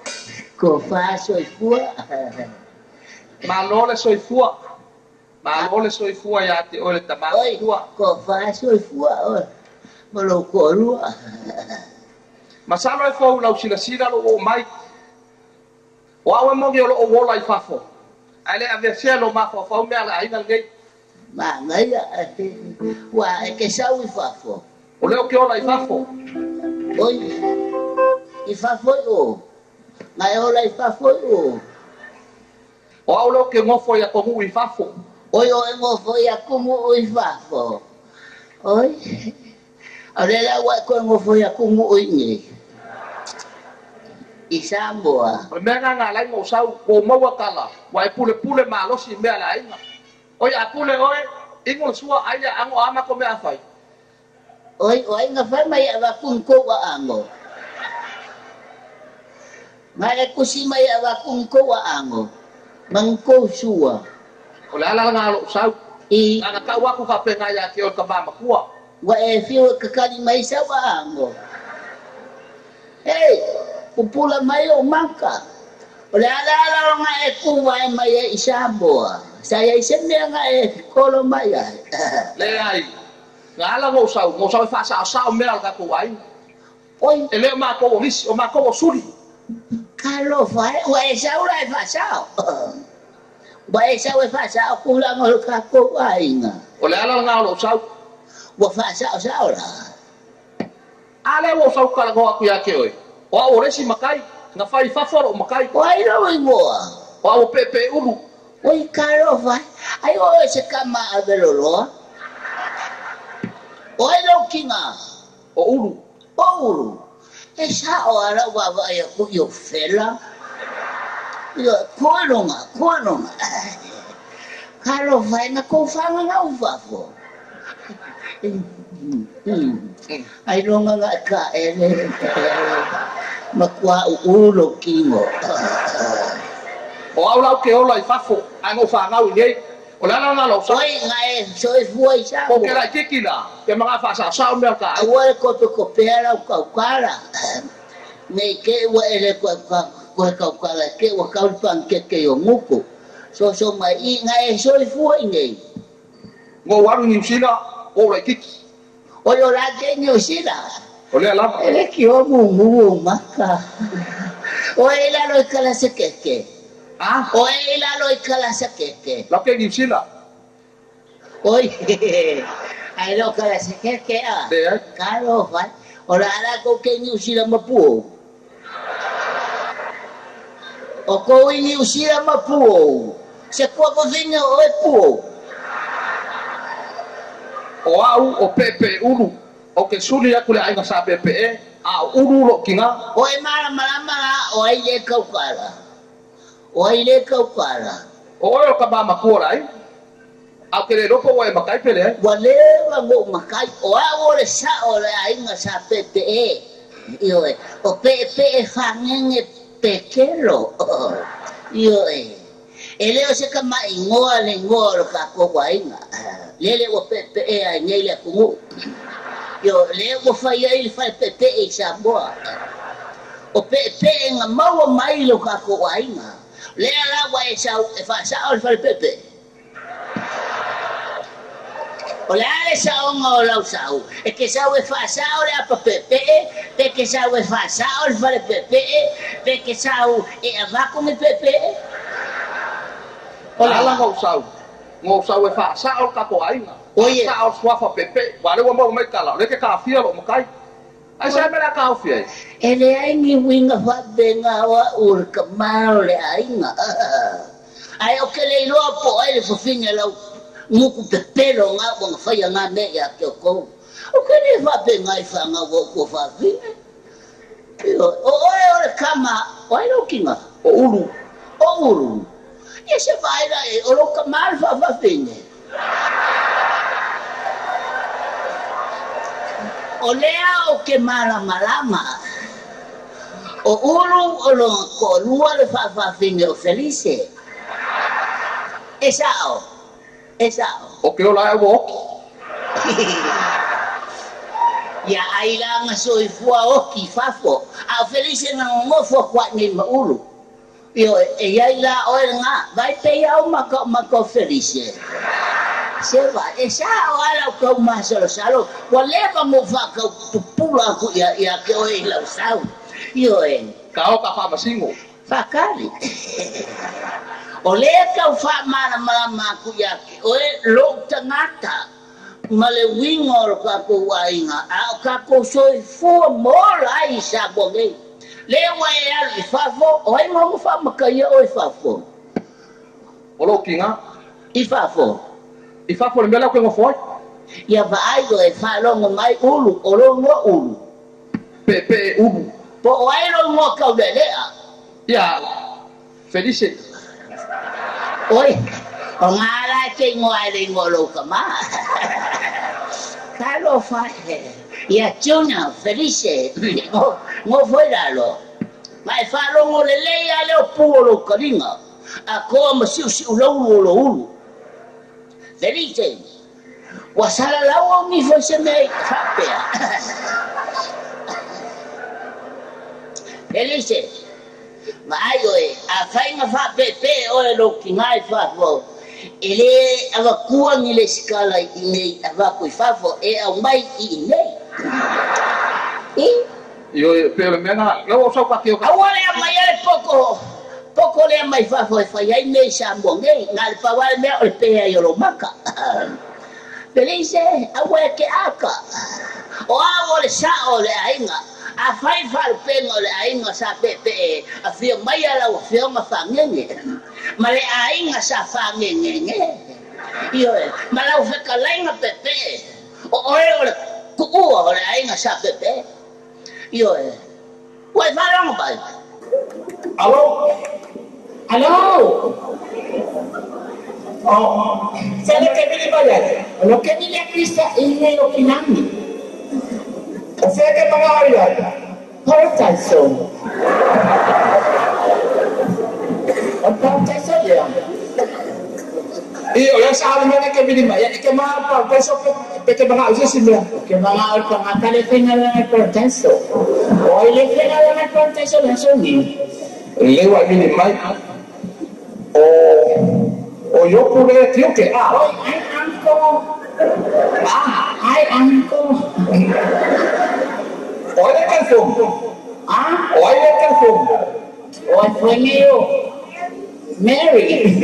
Ko fa soifua. Malole soifua. Malole soifua ya ki ora ka mama kua. Ko fa soifua oi. Malo ko rua. Masalo e fo lau sila lo o mai. Wa wa mo ge lo o wola I fafo. Ale ave selo ma fo fo me ala ina ngai. Ma ngai wa e ke sau I fafo. O leo ke ola I fafo. Oi. I fafo o. Mai ola I fafo o. O aulo ke ngofo ya kongu I fafo. Oi o ngofo ya kongu I fafo. Oi. Alela wa ko ngofo ya kongu o ni. Isamboa. O mena nga lai mo sau ko mawa kala. Wa pule pule malo si me ala ina. Oi apule oi ingo sua aya ango ama ko me afai. Oi nga fa mai ava kunko wa ango. Mai ko si mai ava kunko wa ango. Mangko sua. Ola ala nga lo sau. I nga ka wa ko ka penga ya ki o ka mama kuwa. Wa e fio ka kali mai sa wa ango. Hey, pupula mai o mangka. Ola ala nga e ku wa mai e isaboa. Saya iseme nga e kolo mai ai. Le ai. Ngala mo sa fa sa me al ka ko ai. Oi, ele ma ko lis o ma ko suri. Kalau fai wa sao lai fa sao. Wa sao fa sao kulang ol ka ko ainga. O le ala ngao lo sao. Wa fa sao la. Ale wo sao kala ko aku ya ke oi. Wa o resi makai na fai fa foro makai. Wa ira oi boa. Wa o pepe ulu. Oi karo fai. Ai o se kama avelolo. Oi lo kinga. O ulu. O ulu. Esa ora wa va ya ku yo fela. Yo koronga. Karo fai na ko fanga na ufafo. Ai longa nga ka ere. Makwa ulo kingo. O au lau ke ola I fafo. Ai ngo fa ngau nei. O la na lo so. Oi ngai soi fuai sa. O ke la kikila. Ke mga fa sa me ka. Awal ko pera ka kara. Nei ke wa ere ko kala ke wa ka pan ke yo muku. So mai ngai soi fuai nei. Ngo waru ni sila o la kiki. O yo la ke ni sila. O le ala. Ele ki o mu maka. O ela lo kala se keke. Ah, o ela lo kala se keke. La ke ni sila. Oi. Ai lo kala se keke a. Kalo fa. O la ala ko ke ni sila mapu. O ko ni sila mapu. Se ko vinga o e pu. O au o pepe ulu o ke suli aku le ainga sa pepe a ulu lo kinga o e mara o ai le kaukara o e o ka ba makora ai a ke le lopo o e makai pele wale wa go makai o a o le sa o le ainga sa pepe io e o pepe fangenge pekelo io e ele o se ka mai ngoa le ngoa ka ko wainga lele o pepe ai nei le ku yo le o fai ai fai pepe e sa boa o pepe nga mau mai lo ka ko wainga le ala wa e sa e fa sa o fai pepe o le ale sa o ngo lo sa e ke sa o fa sa o le pa pepe pe ke sa o fa sa o fai pepe pe ke sa o e ava ko me pepe o la ngau sau e fa sa o ka ko ainga oye sa o swafa pepe wale wa mo mai kala le ke ka fia lo makai ai sa me la ka fia ele ai ni winga fa benga wa ur ka mal le ainga ai o ke le lo po ai fo finga lo muku pepe lo nga wa fa ya nga me ya ke ko o ke ni fa benga fa nga wo ko fa finga o kama wai lo kinga o ulu e se vai lá o lo kamal fa finge o lea o ke malama o ulu o lo ko lua le fa finge o felice esao o ke o la wo ya ai la nga so fua o ki fafo a felice na ngofo kwa ni ma ulu yo e ai la o nga vai pe au mako felice se va esa ala ko ma salo wale ba mo fa ka pula ku ya ke o la usau yo e ka o ka fa masingo fa kali o le ka fa mala ku ya ke o lo tangata male wingo ka ko wainga a ka ko so fo mo la isa bonge le wa ya ifafo o ai mo fa makaya o ifafo o lo kinga ifafo le mela ko ngo foi ya va ai go e fa lo mai ulu o lo ngo ulu pepe ulu po o ai lo ngo ka le ya felice oi o ngala ke ngo ai le ngo lo ka ma ka lo fa ya chuna felice ngo foi lo mai fa lo ngo le ya le o pulo karinga a ko ma si lo ulu felice wasala lawa mi foi se me fapea felice mai oi a fainga fa pepe o lo ki mai fa fo ele ava kua ni le skala i nei ava ko fa fo e au mai i nei Yo pero menga lo so pa tio. Awale mai ale poko le mai fa ai nei sa bonge ngal pa wal me o pe ai lo maka. Pelise awe ke aka. O awole sa ole ainga. A fai fal pengo le ainga sa pepe a fio mai ala o fio ma fangenge. Ma le ainga sa fangenge. Yo mala o feka lainga pepe. O ole ku o le ainga sa pepe. Yo wai farang ba. Alo. Alo. Oh, saya ke bili bayar. Lo ke bili Krista ini lo kinami. O sea que pagaba ya. Portaso. O portaso ya. Iyo, yang sa alam na ke bili bayar. Ike mga portaso ke mga usi sila. Ke mga pangatale tinggal na portaso. O ile tinggal na portaso na suni. Lewa bili may. O yo pude tío que Oy, ay angko. Ay angko. Oye canción. Oye canción. Oy fue mío. Mary.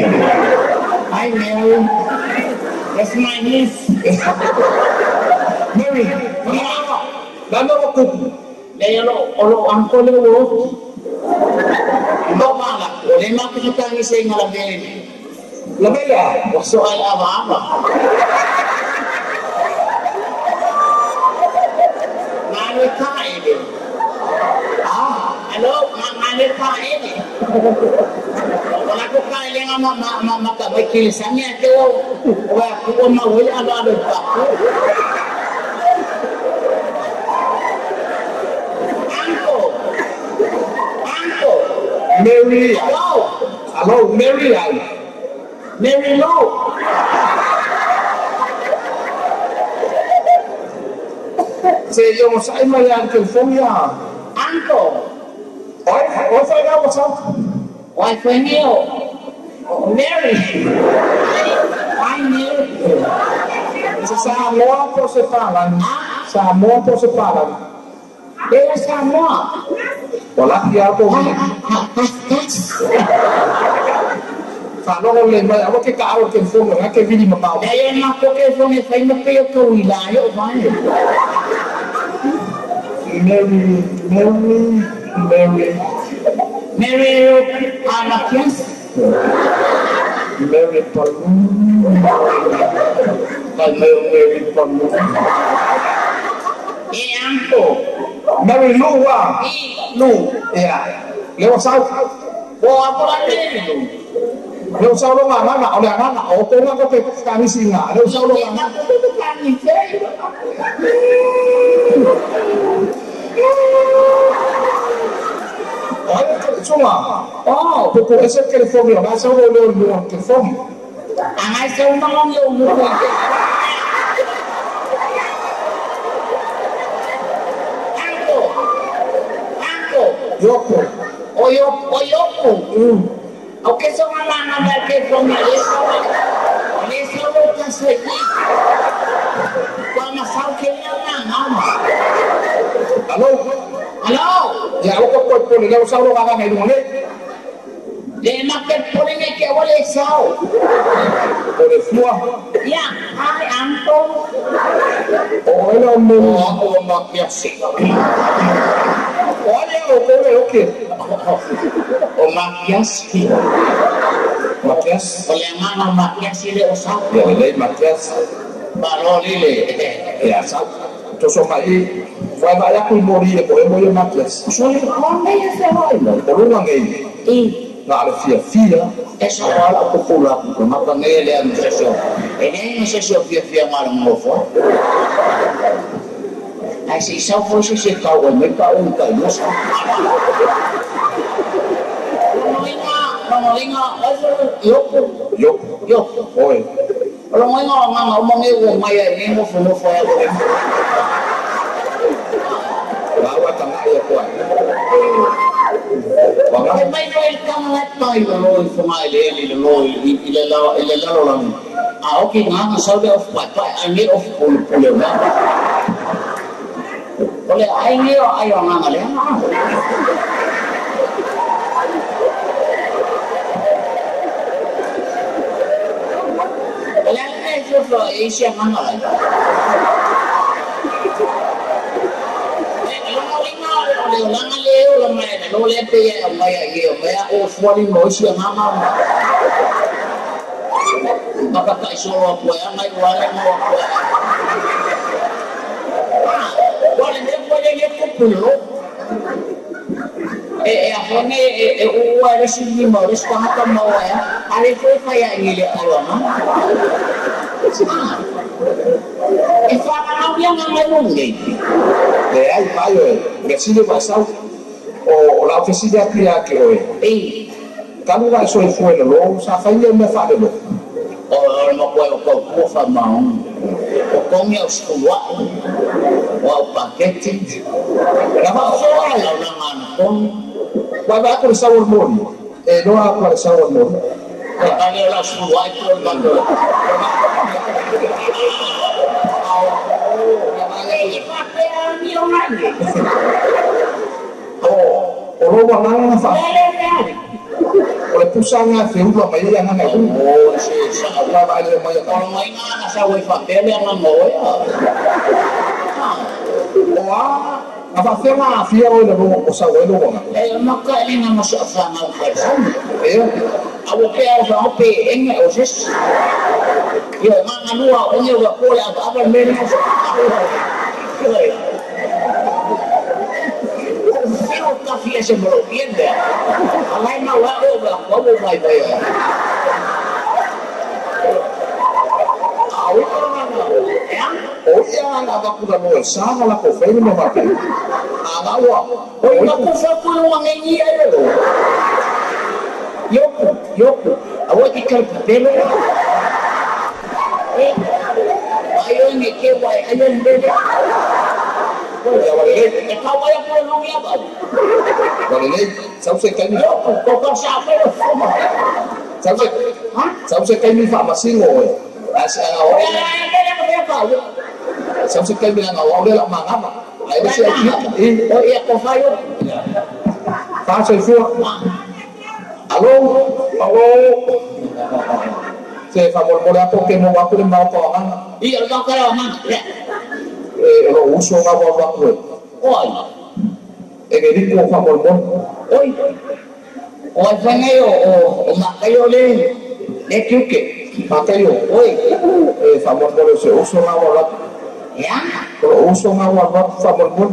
Hi Mary. That's my niece. Mary. Dame waktu. Le lo angko le wo. Lo mala. Le makita ni sa ngalabi. Labaya, soal apa-apa. Ngalita ini. Halo, ngalita ini. Kalau aku kali yang maka berkilisannya tu, aku mau ada pak. Angko. Mary. Halo, Mary. Mary Lou. Se yo sai mai anche il foglia. Anco. Oi fai da what's up? Oi fai mio. Mary. Ai Mary. Se Samoa po se parlan. Samoa po se parlan. Deve Samoa. Wala kia po. Kalau le mai apa ke kau ke phone ngah ke video mapau. Daya nak ke phone fai na pe ko wilayo mai. Mary anak yes. Mary Palu. Mary Palu. Angko. Mary Lu wa. Lu. Ya. Lewat sao. Apa lagi lu? Nếu sau đó mà nó nạo là nó nạo tôi nó có thể càng đi xì ngả nếu sau đó là nó càng đi chơi ở cái chung à tôi cũng sẽ cái phone là nó sau đó luôn luôn cái phone ai sau nó không dùng luôn Angko Yoko Oyoko Oke so malana berke pongnya leso lo kasih kwa masau kenya nama halo ya aku kok pun leo sau lo nganga ngai dong le market polenge ke wale sau ole flua ya ai anto ole mo o makiasi ole oke o makiasi Matias oleh mana Matias ile usah ya le Matias balo lile ya sa to so mai vai vai aku mori e mo Matias so le konde ya se hoy por una ngai na le fia eso ala popular ma panele a session ene session fia mal mofo ai si sau foi se kau me kau kai no sa Linga, yo, oi. Kalau ngomong itu maya ini mau ya. Bawa tengah ya kuat. Bagaimana baik kamu lepai lalu semua ile lalu. Oke, nggak saudara of kuat, ini of puluh. Oleh ayo ngamale. Itu Asia mana? Orang leo lamai, lo lepe ya, maya ofwali mo Asia mana? Bapa tak isola apa ya, mai wala mo apa. Wala dia boleh dia populo. Apa ni? Uwa sini mau, sekarang mau ya. Hari tu saya ini awam. Ifaka dia ngamai ni. Ai paio, ngasile pasau o la oficina kia ke oi. Kamu vai so foi lo, sa faile me fa lo. O no puedo fa mau. O comia os kuwa. O paquete. La va a la mano con vai com sabor molho. Não há com sabor molho. Kaya la suwa ito bago. O wala fa. O le pusanga fe ulo mai ya ngana. Oh, sa ala ba le mai ka mai ngana sa we fa pele ngana mo ya. Wah, apa fema fia o le o sa we lo ngana. Maka ini ngana sa fa ma ka. Awo ke o pe enge o sis. Yo ngana lua o ni wa ko ya ba men. Café se bloqueia. Alai mau over, como vai vai. Oia na bakura no sana la kofeni no mate. Agawa. Oi na kofa ko no ngi ai lo. Yoko. Awo ki ka pelo. Ayo ni ke wai ayo ndede. Kau bayar pulang ya bang. Kalau ni, sampai kami. Kau siapa tu? Sampai kami farmasi ngoi. Sampai kami nak awal dia lak mangap. Ayo siapa? Oh iya kau fayu. Pasal fuak. Halo. Saya famol boleh apa ke mau aku ni mau kau kan? Iya kau kalau mana? Lo uso nga wala ko. Oy. Di ko fa mo. Oy. Oy fa ngayo o makayo le. Le kyuke. Makayo. Oy. Fa mo lo se uso nga wala. Ya? Lo uso nga wala fa mo.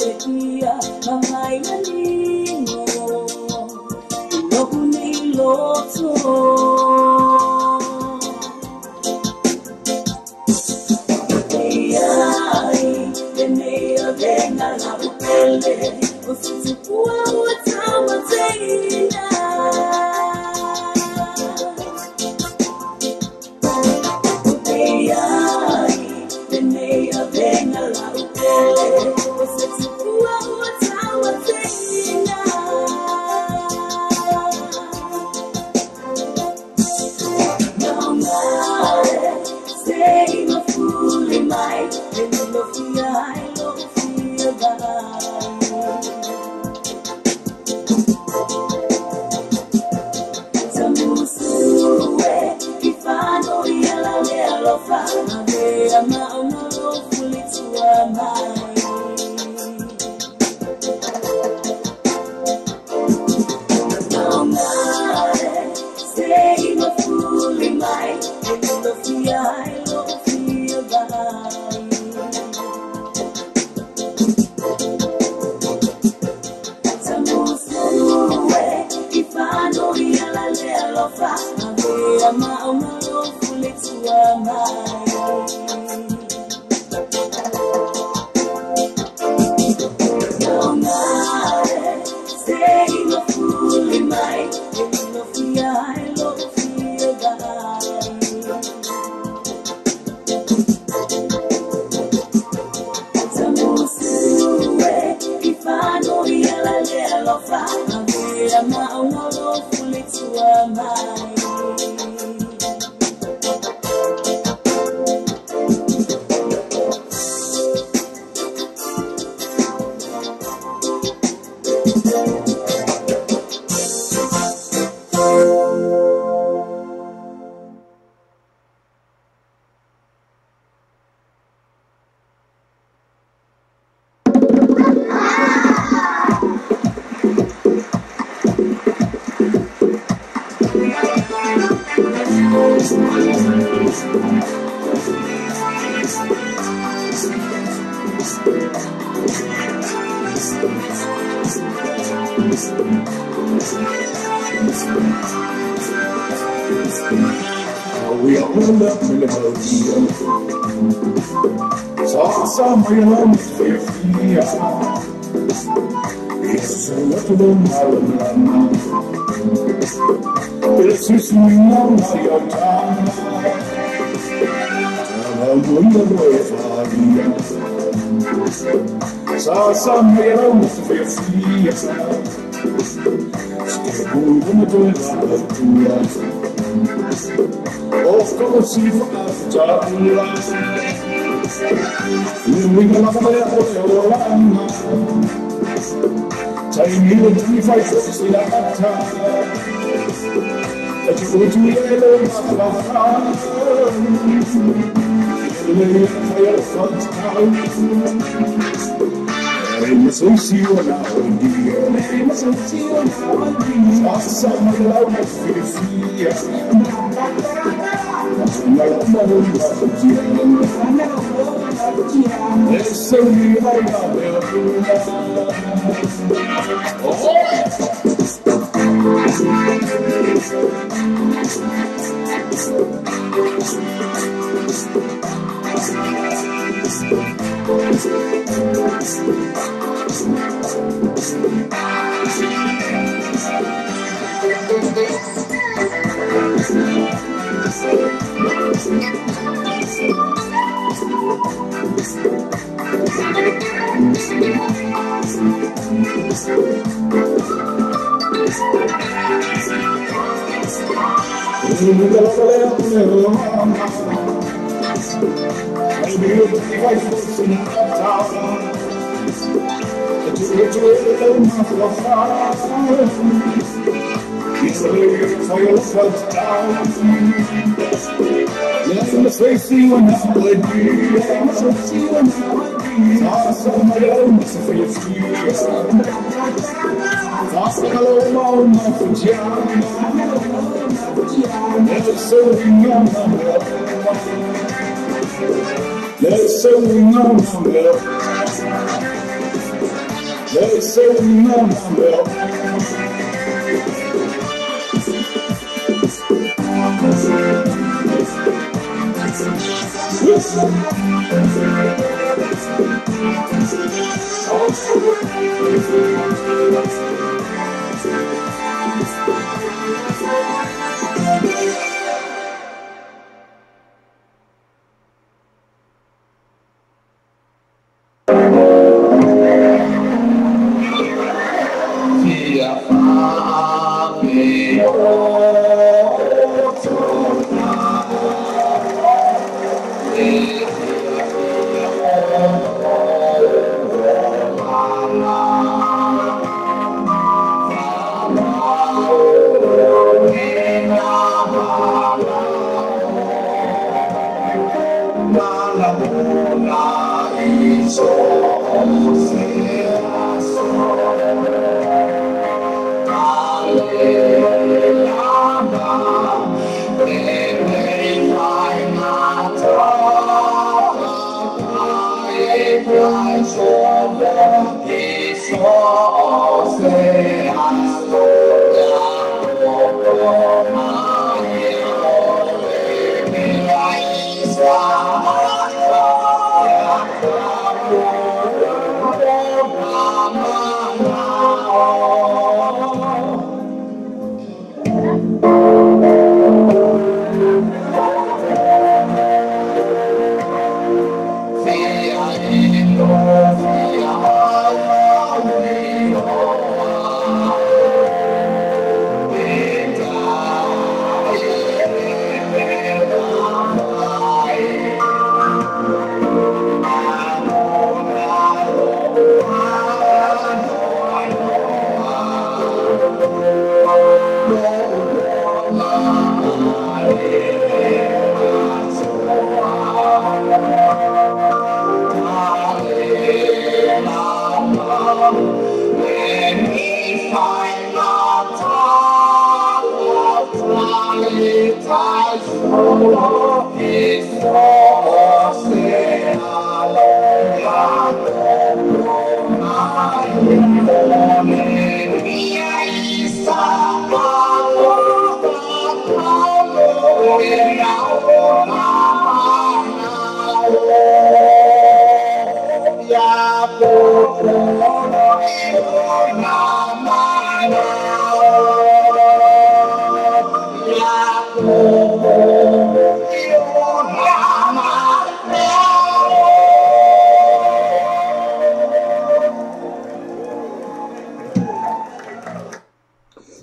ia Mamai manino Loku nei loto Ai, nei a venga la pelle O se tu puoi utama teina Ai, nei a venga la pelle O se tu puoi utama teina Não sei ma fuli mai e non lo fiai lo fia dai Samusue che fanno via la mia lo fa ma non lo fuli tua mai Non sei ma fuli mai e non lo fiai lo fia dai Samusue che fanno via la lea lo fa ma non lo fuli tua mai Non sei ma fuli mai e non lo fiai lo fia dai Samusue che fanno via la lea lo fa ma non lo fuli tua mai We opened up in the podium. Saw somebody on the 50. It's a little malama. It's a swing on your tongue. I'm on the way for you. Saw somebody on the 50. Stay moving the door. Of course, if after life, we will have a run. Time you will be fight for the time. That you go to yellow, I must see you now, dear. I must see you now, dear. Awesome, love, They say we know now.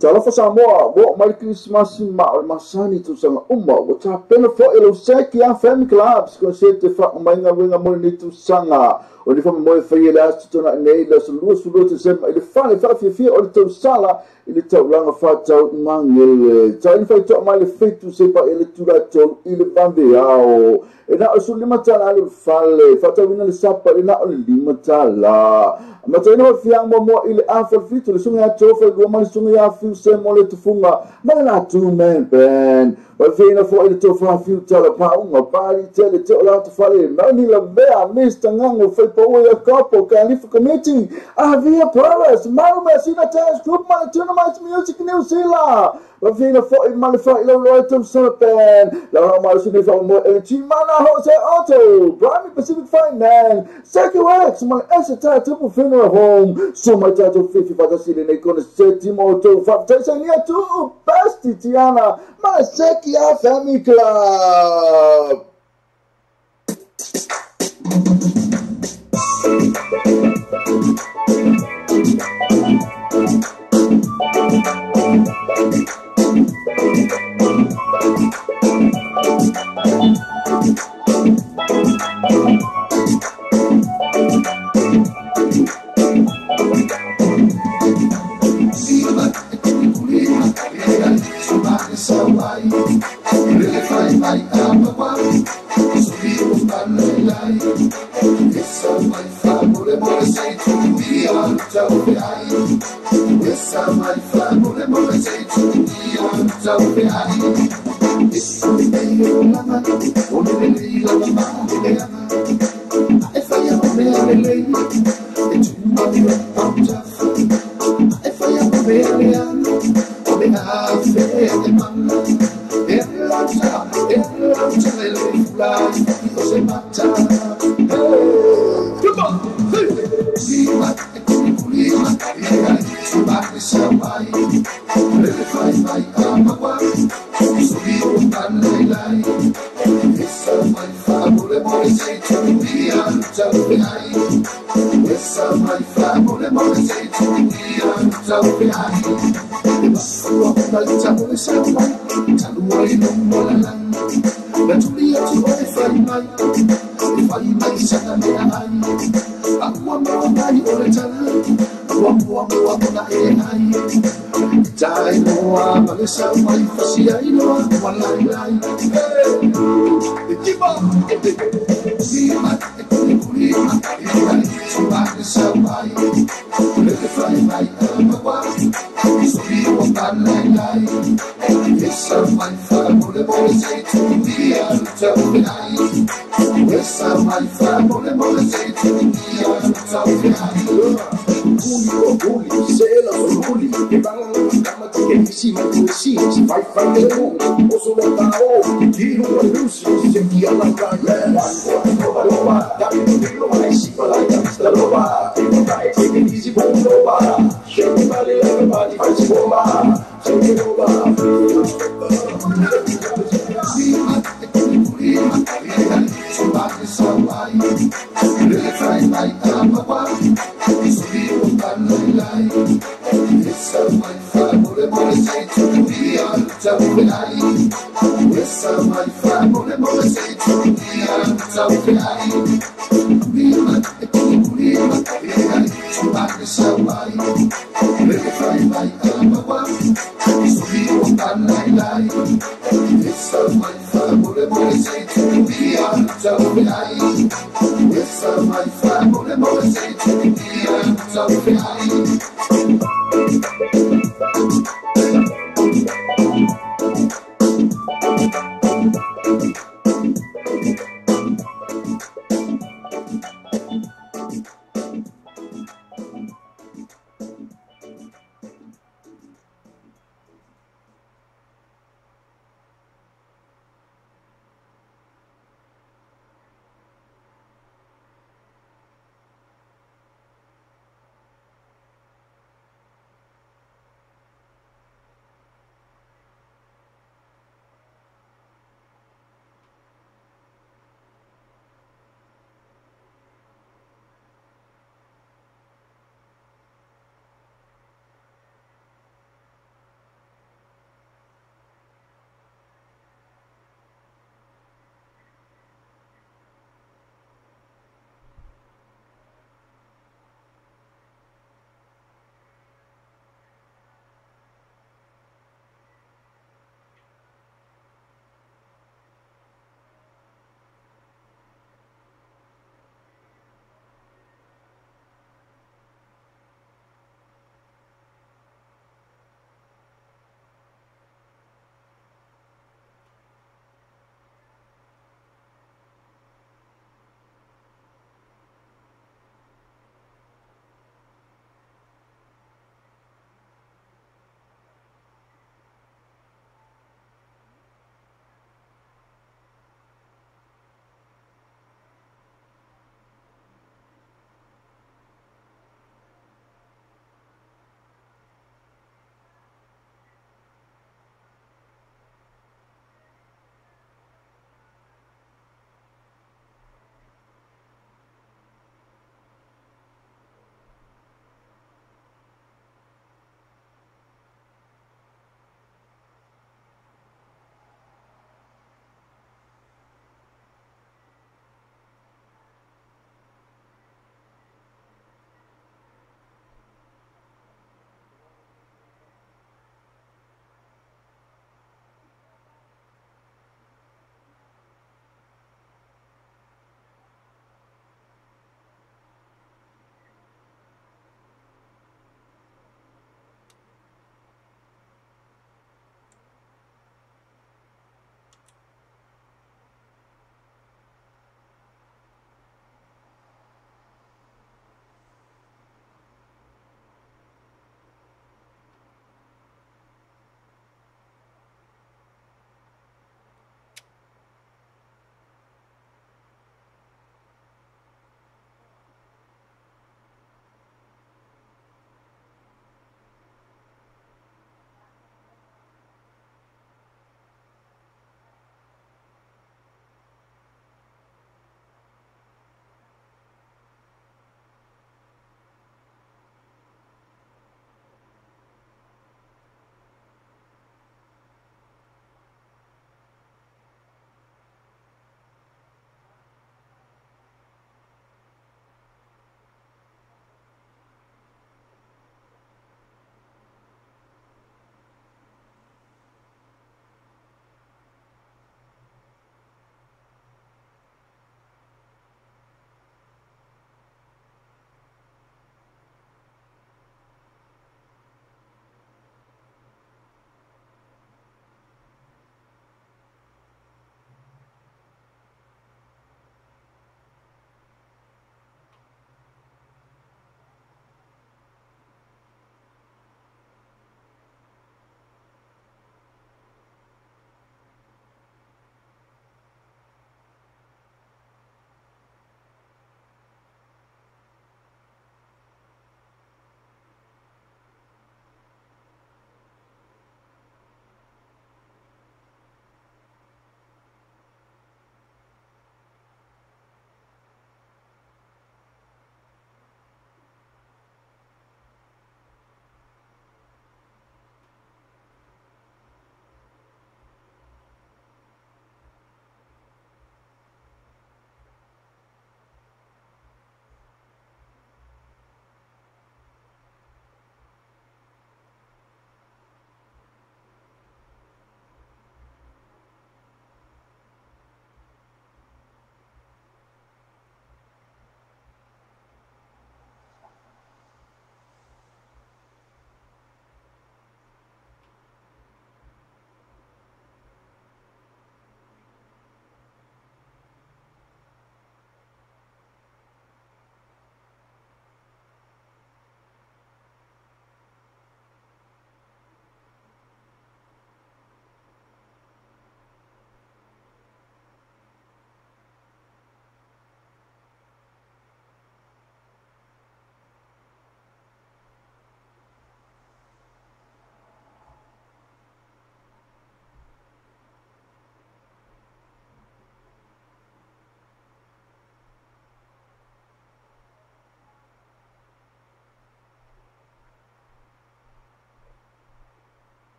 Talofa Samoa, wo mai Christmas ma o masani tu sanga uma, wo ta pena fo ilo seki a family clubs, ko se te fa mai nga wenga mo ni tu sanga, o ni fa mo fa yela tu na nei la so lu te sem ile fa fi o tu sala ile tau langa fa tau mangel, ta ni fa to mai le fetu se pa ile tu la to ile bande ao. Ena o su lima tala le fale, fa tau ina le sapa ina o lima tala. Matena fiang mo ile afal fitu le sunga tofa go man sunga ya fiu se mo le tufunga mana tu man ben o vina fo ile tofa fiu tala pa unga pali tele te ola to fale mani la bea mista ngango foi po ya capo califa committee havia provas maru masina task group man tuna mais music new sila o vina fo ile man fo ile lo to so ben la maru sini fo mo ele ti mana Jose Auto Prime Pacific Finance Securex man essa tupo home so my tato 50 fata sile nei con settimo to fata sania tu besti Tiana ma Seki a Family Club malisa mai Lele fai mai amawa Sugi umpan lai lai Esa mai fa mole mole sei tu dia Tau pe ai Esa mai fa mole mole sei tu dia Tau pe ai Basu aku kali tamu sa mai Talu ai no mola lang Batuli atu oi fai mai Fai mai sana me ai Aku amo mai ore tala Aku na e ai Tai noa malesa mai fasi ai noa Walai lai Kiba Kulima Kulima Kulima Subhani samai Lele fai mai amawa Subi wakan lai lai Esa mai fa mole mole sei tu dia Tau pe ai Esa mai fa mole mole sei tu dia Tau pe ai Guli, sela guli, que van kama que si si vai fazer o solo tao, tiro a luz, se que ela caia, loba, da no mais se fala da loba, não vai ter que dizer bom loba, chega vale everybody faz bomba, chega loba.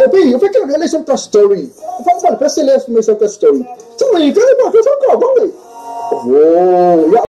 Bobby, eu fiquei na lição da story. Vamos para a seleção da story. Tu me quer para que eu vou. Oh, ya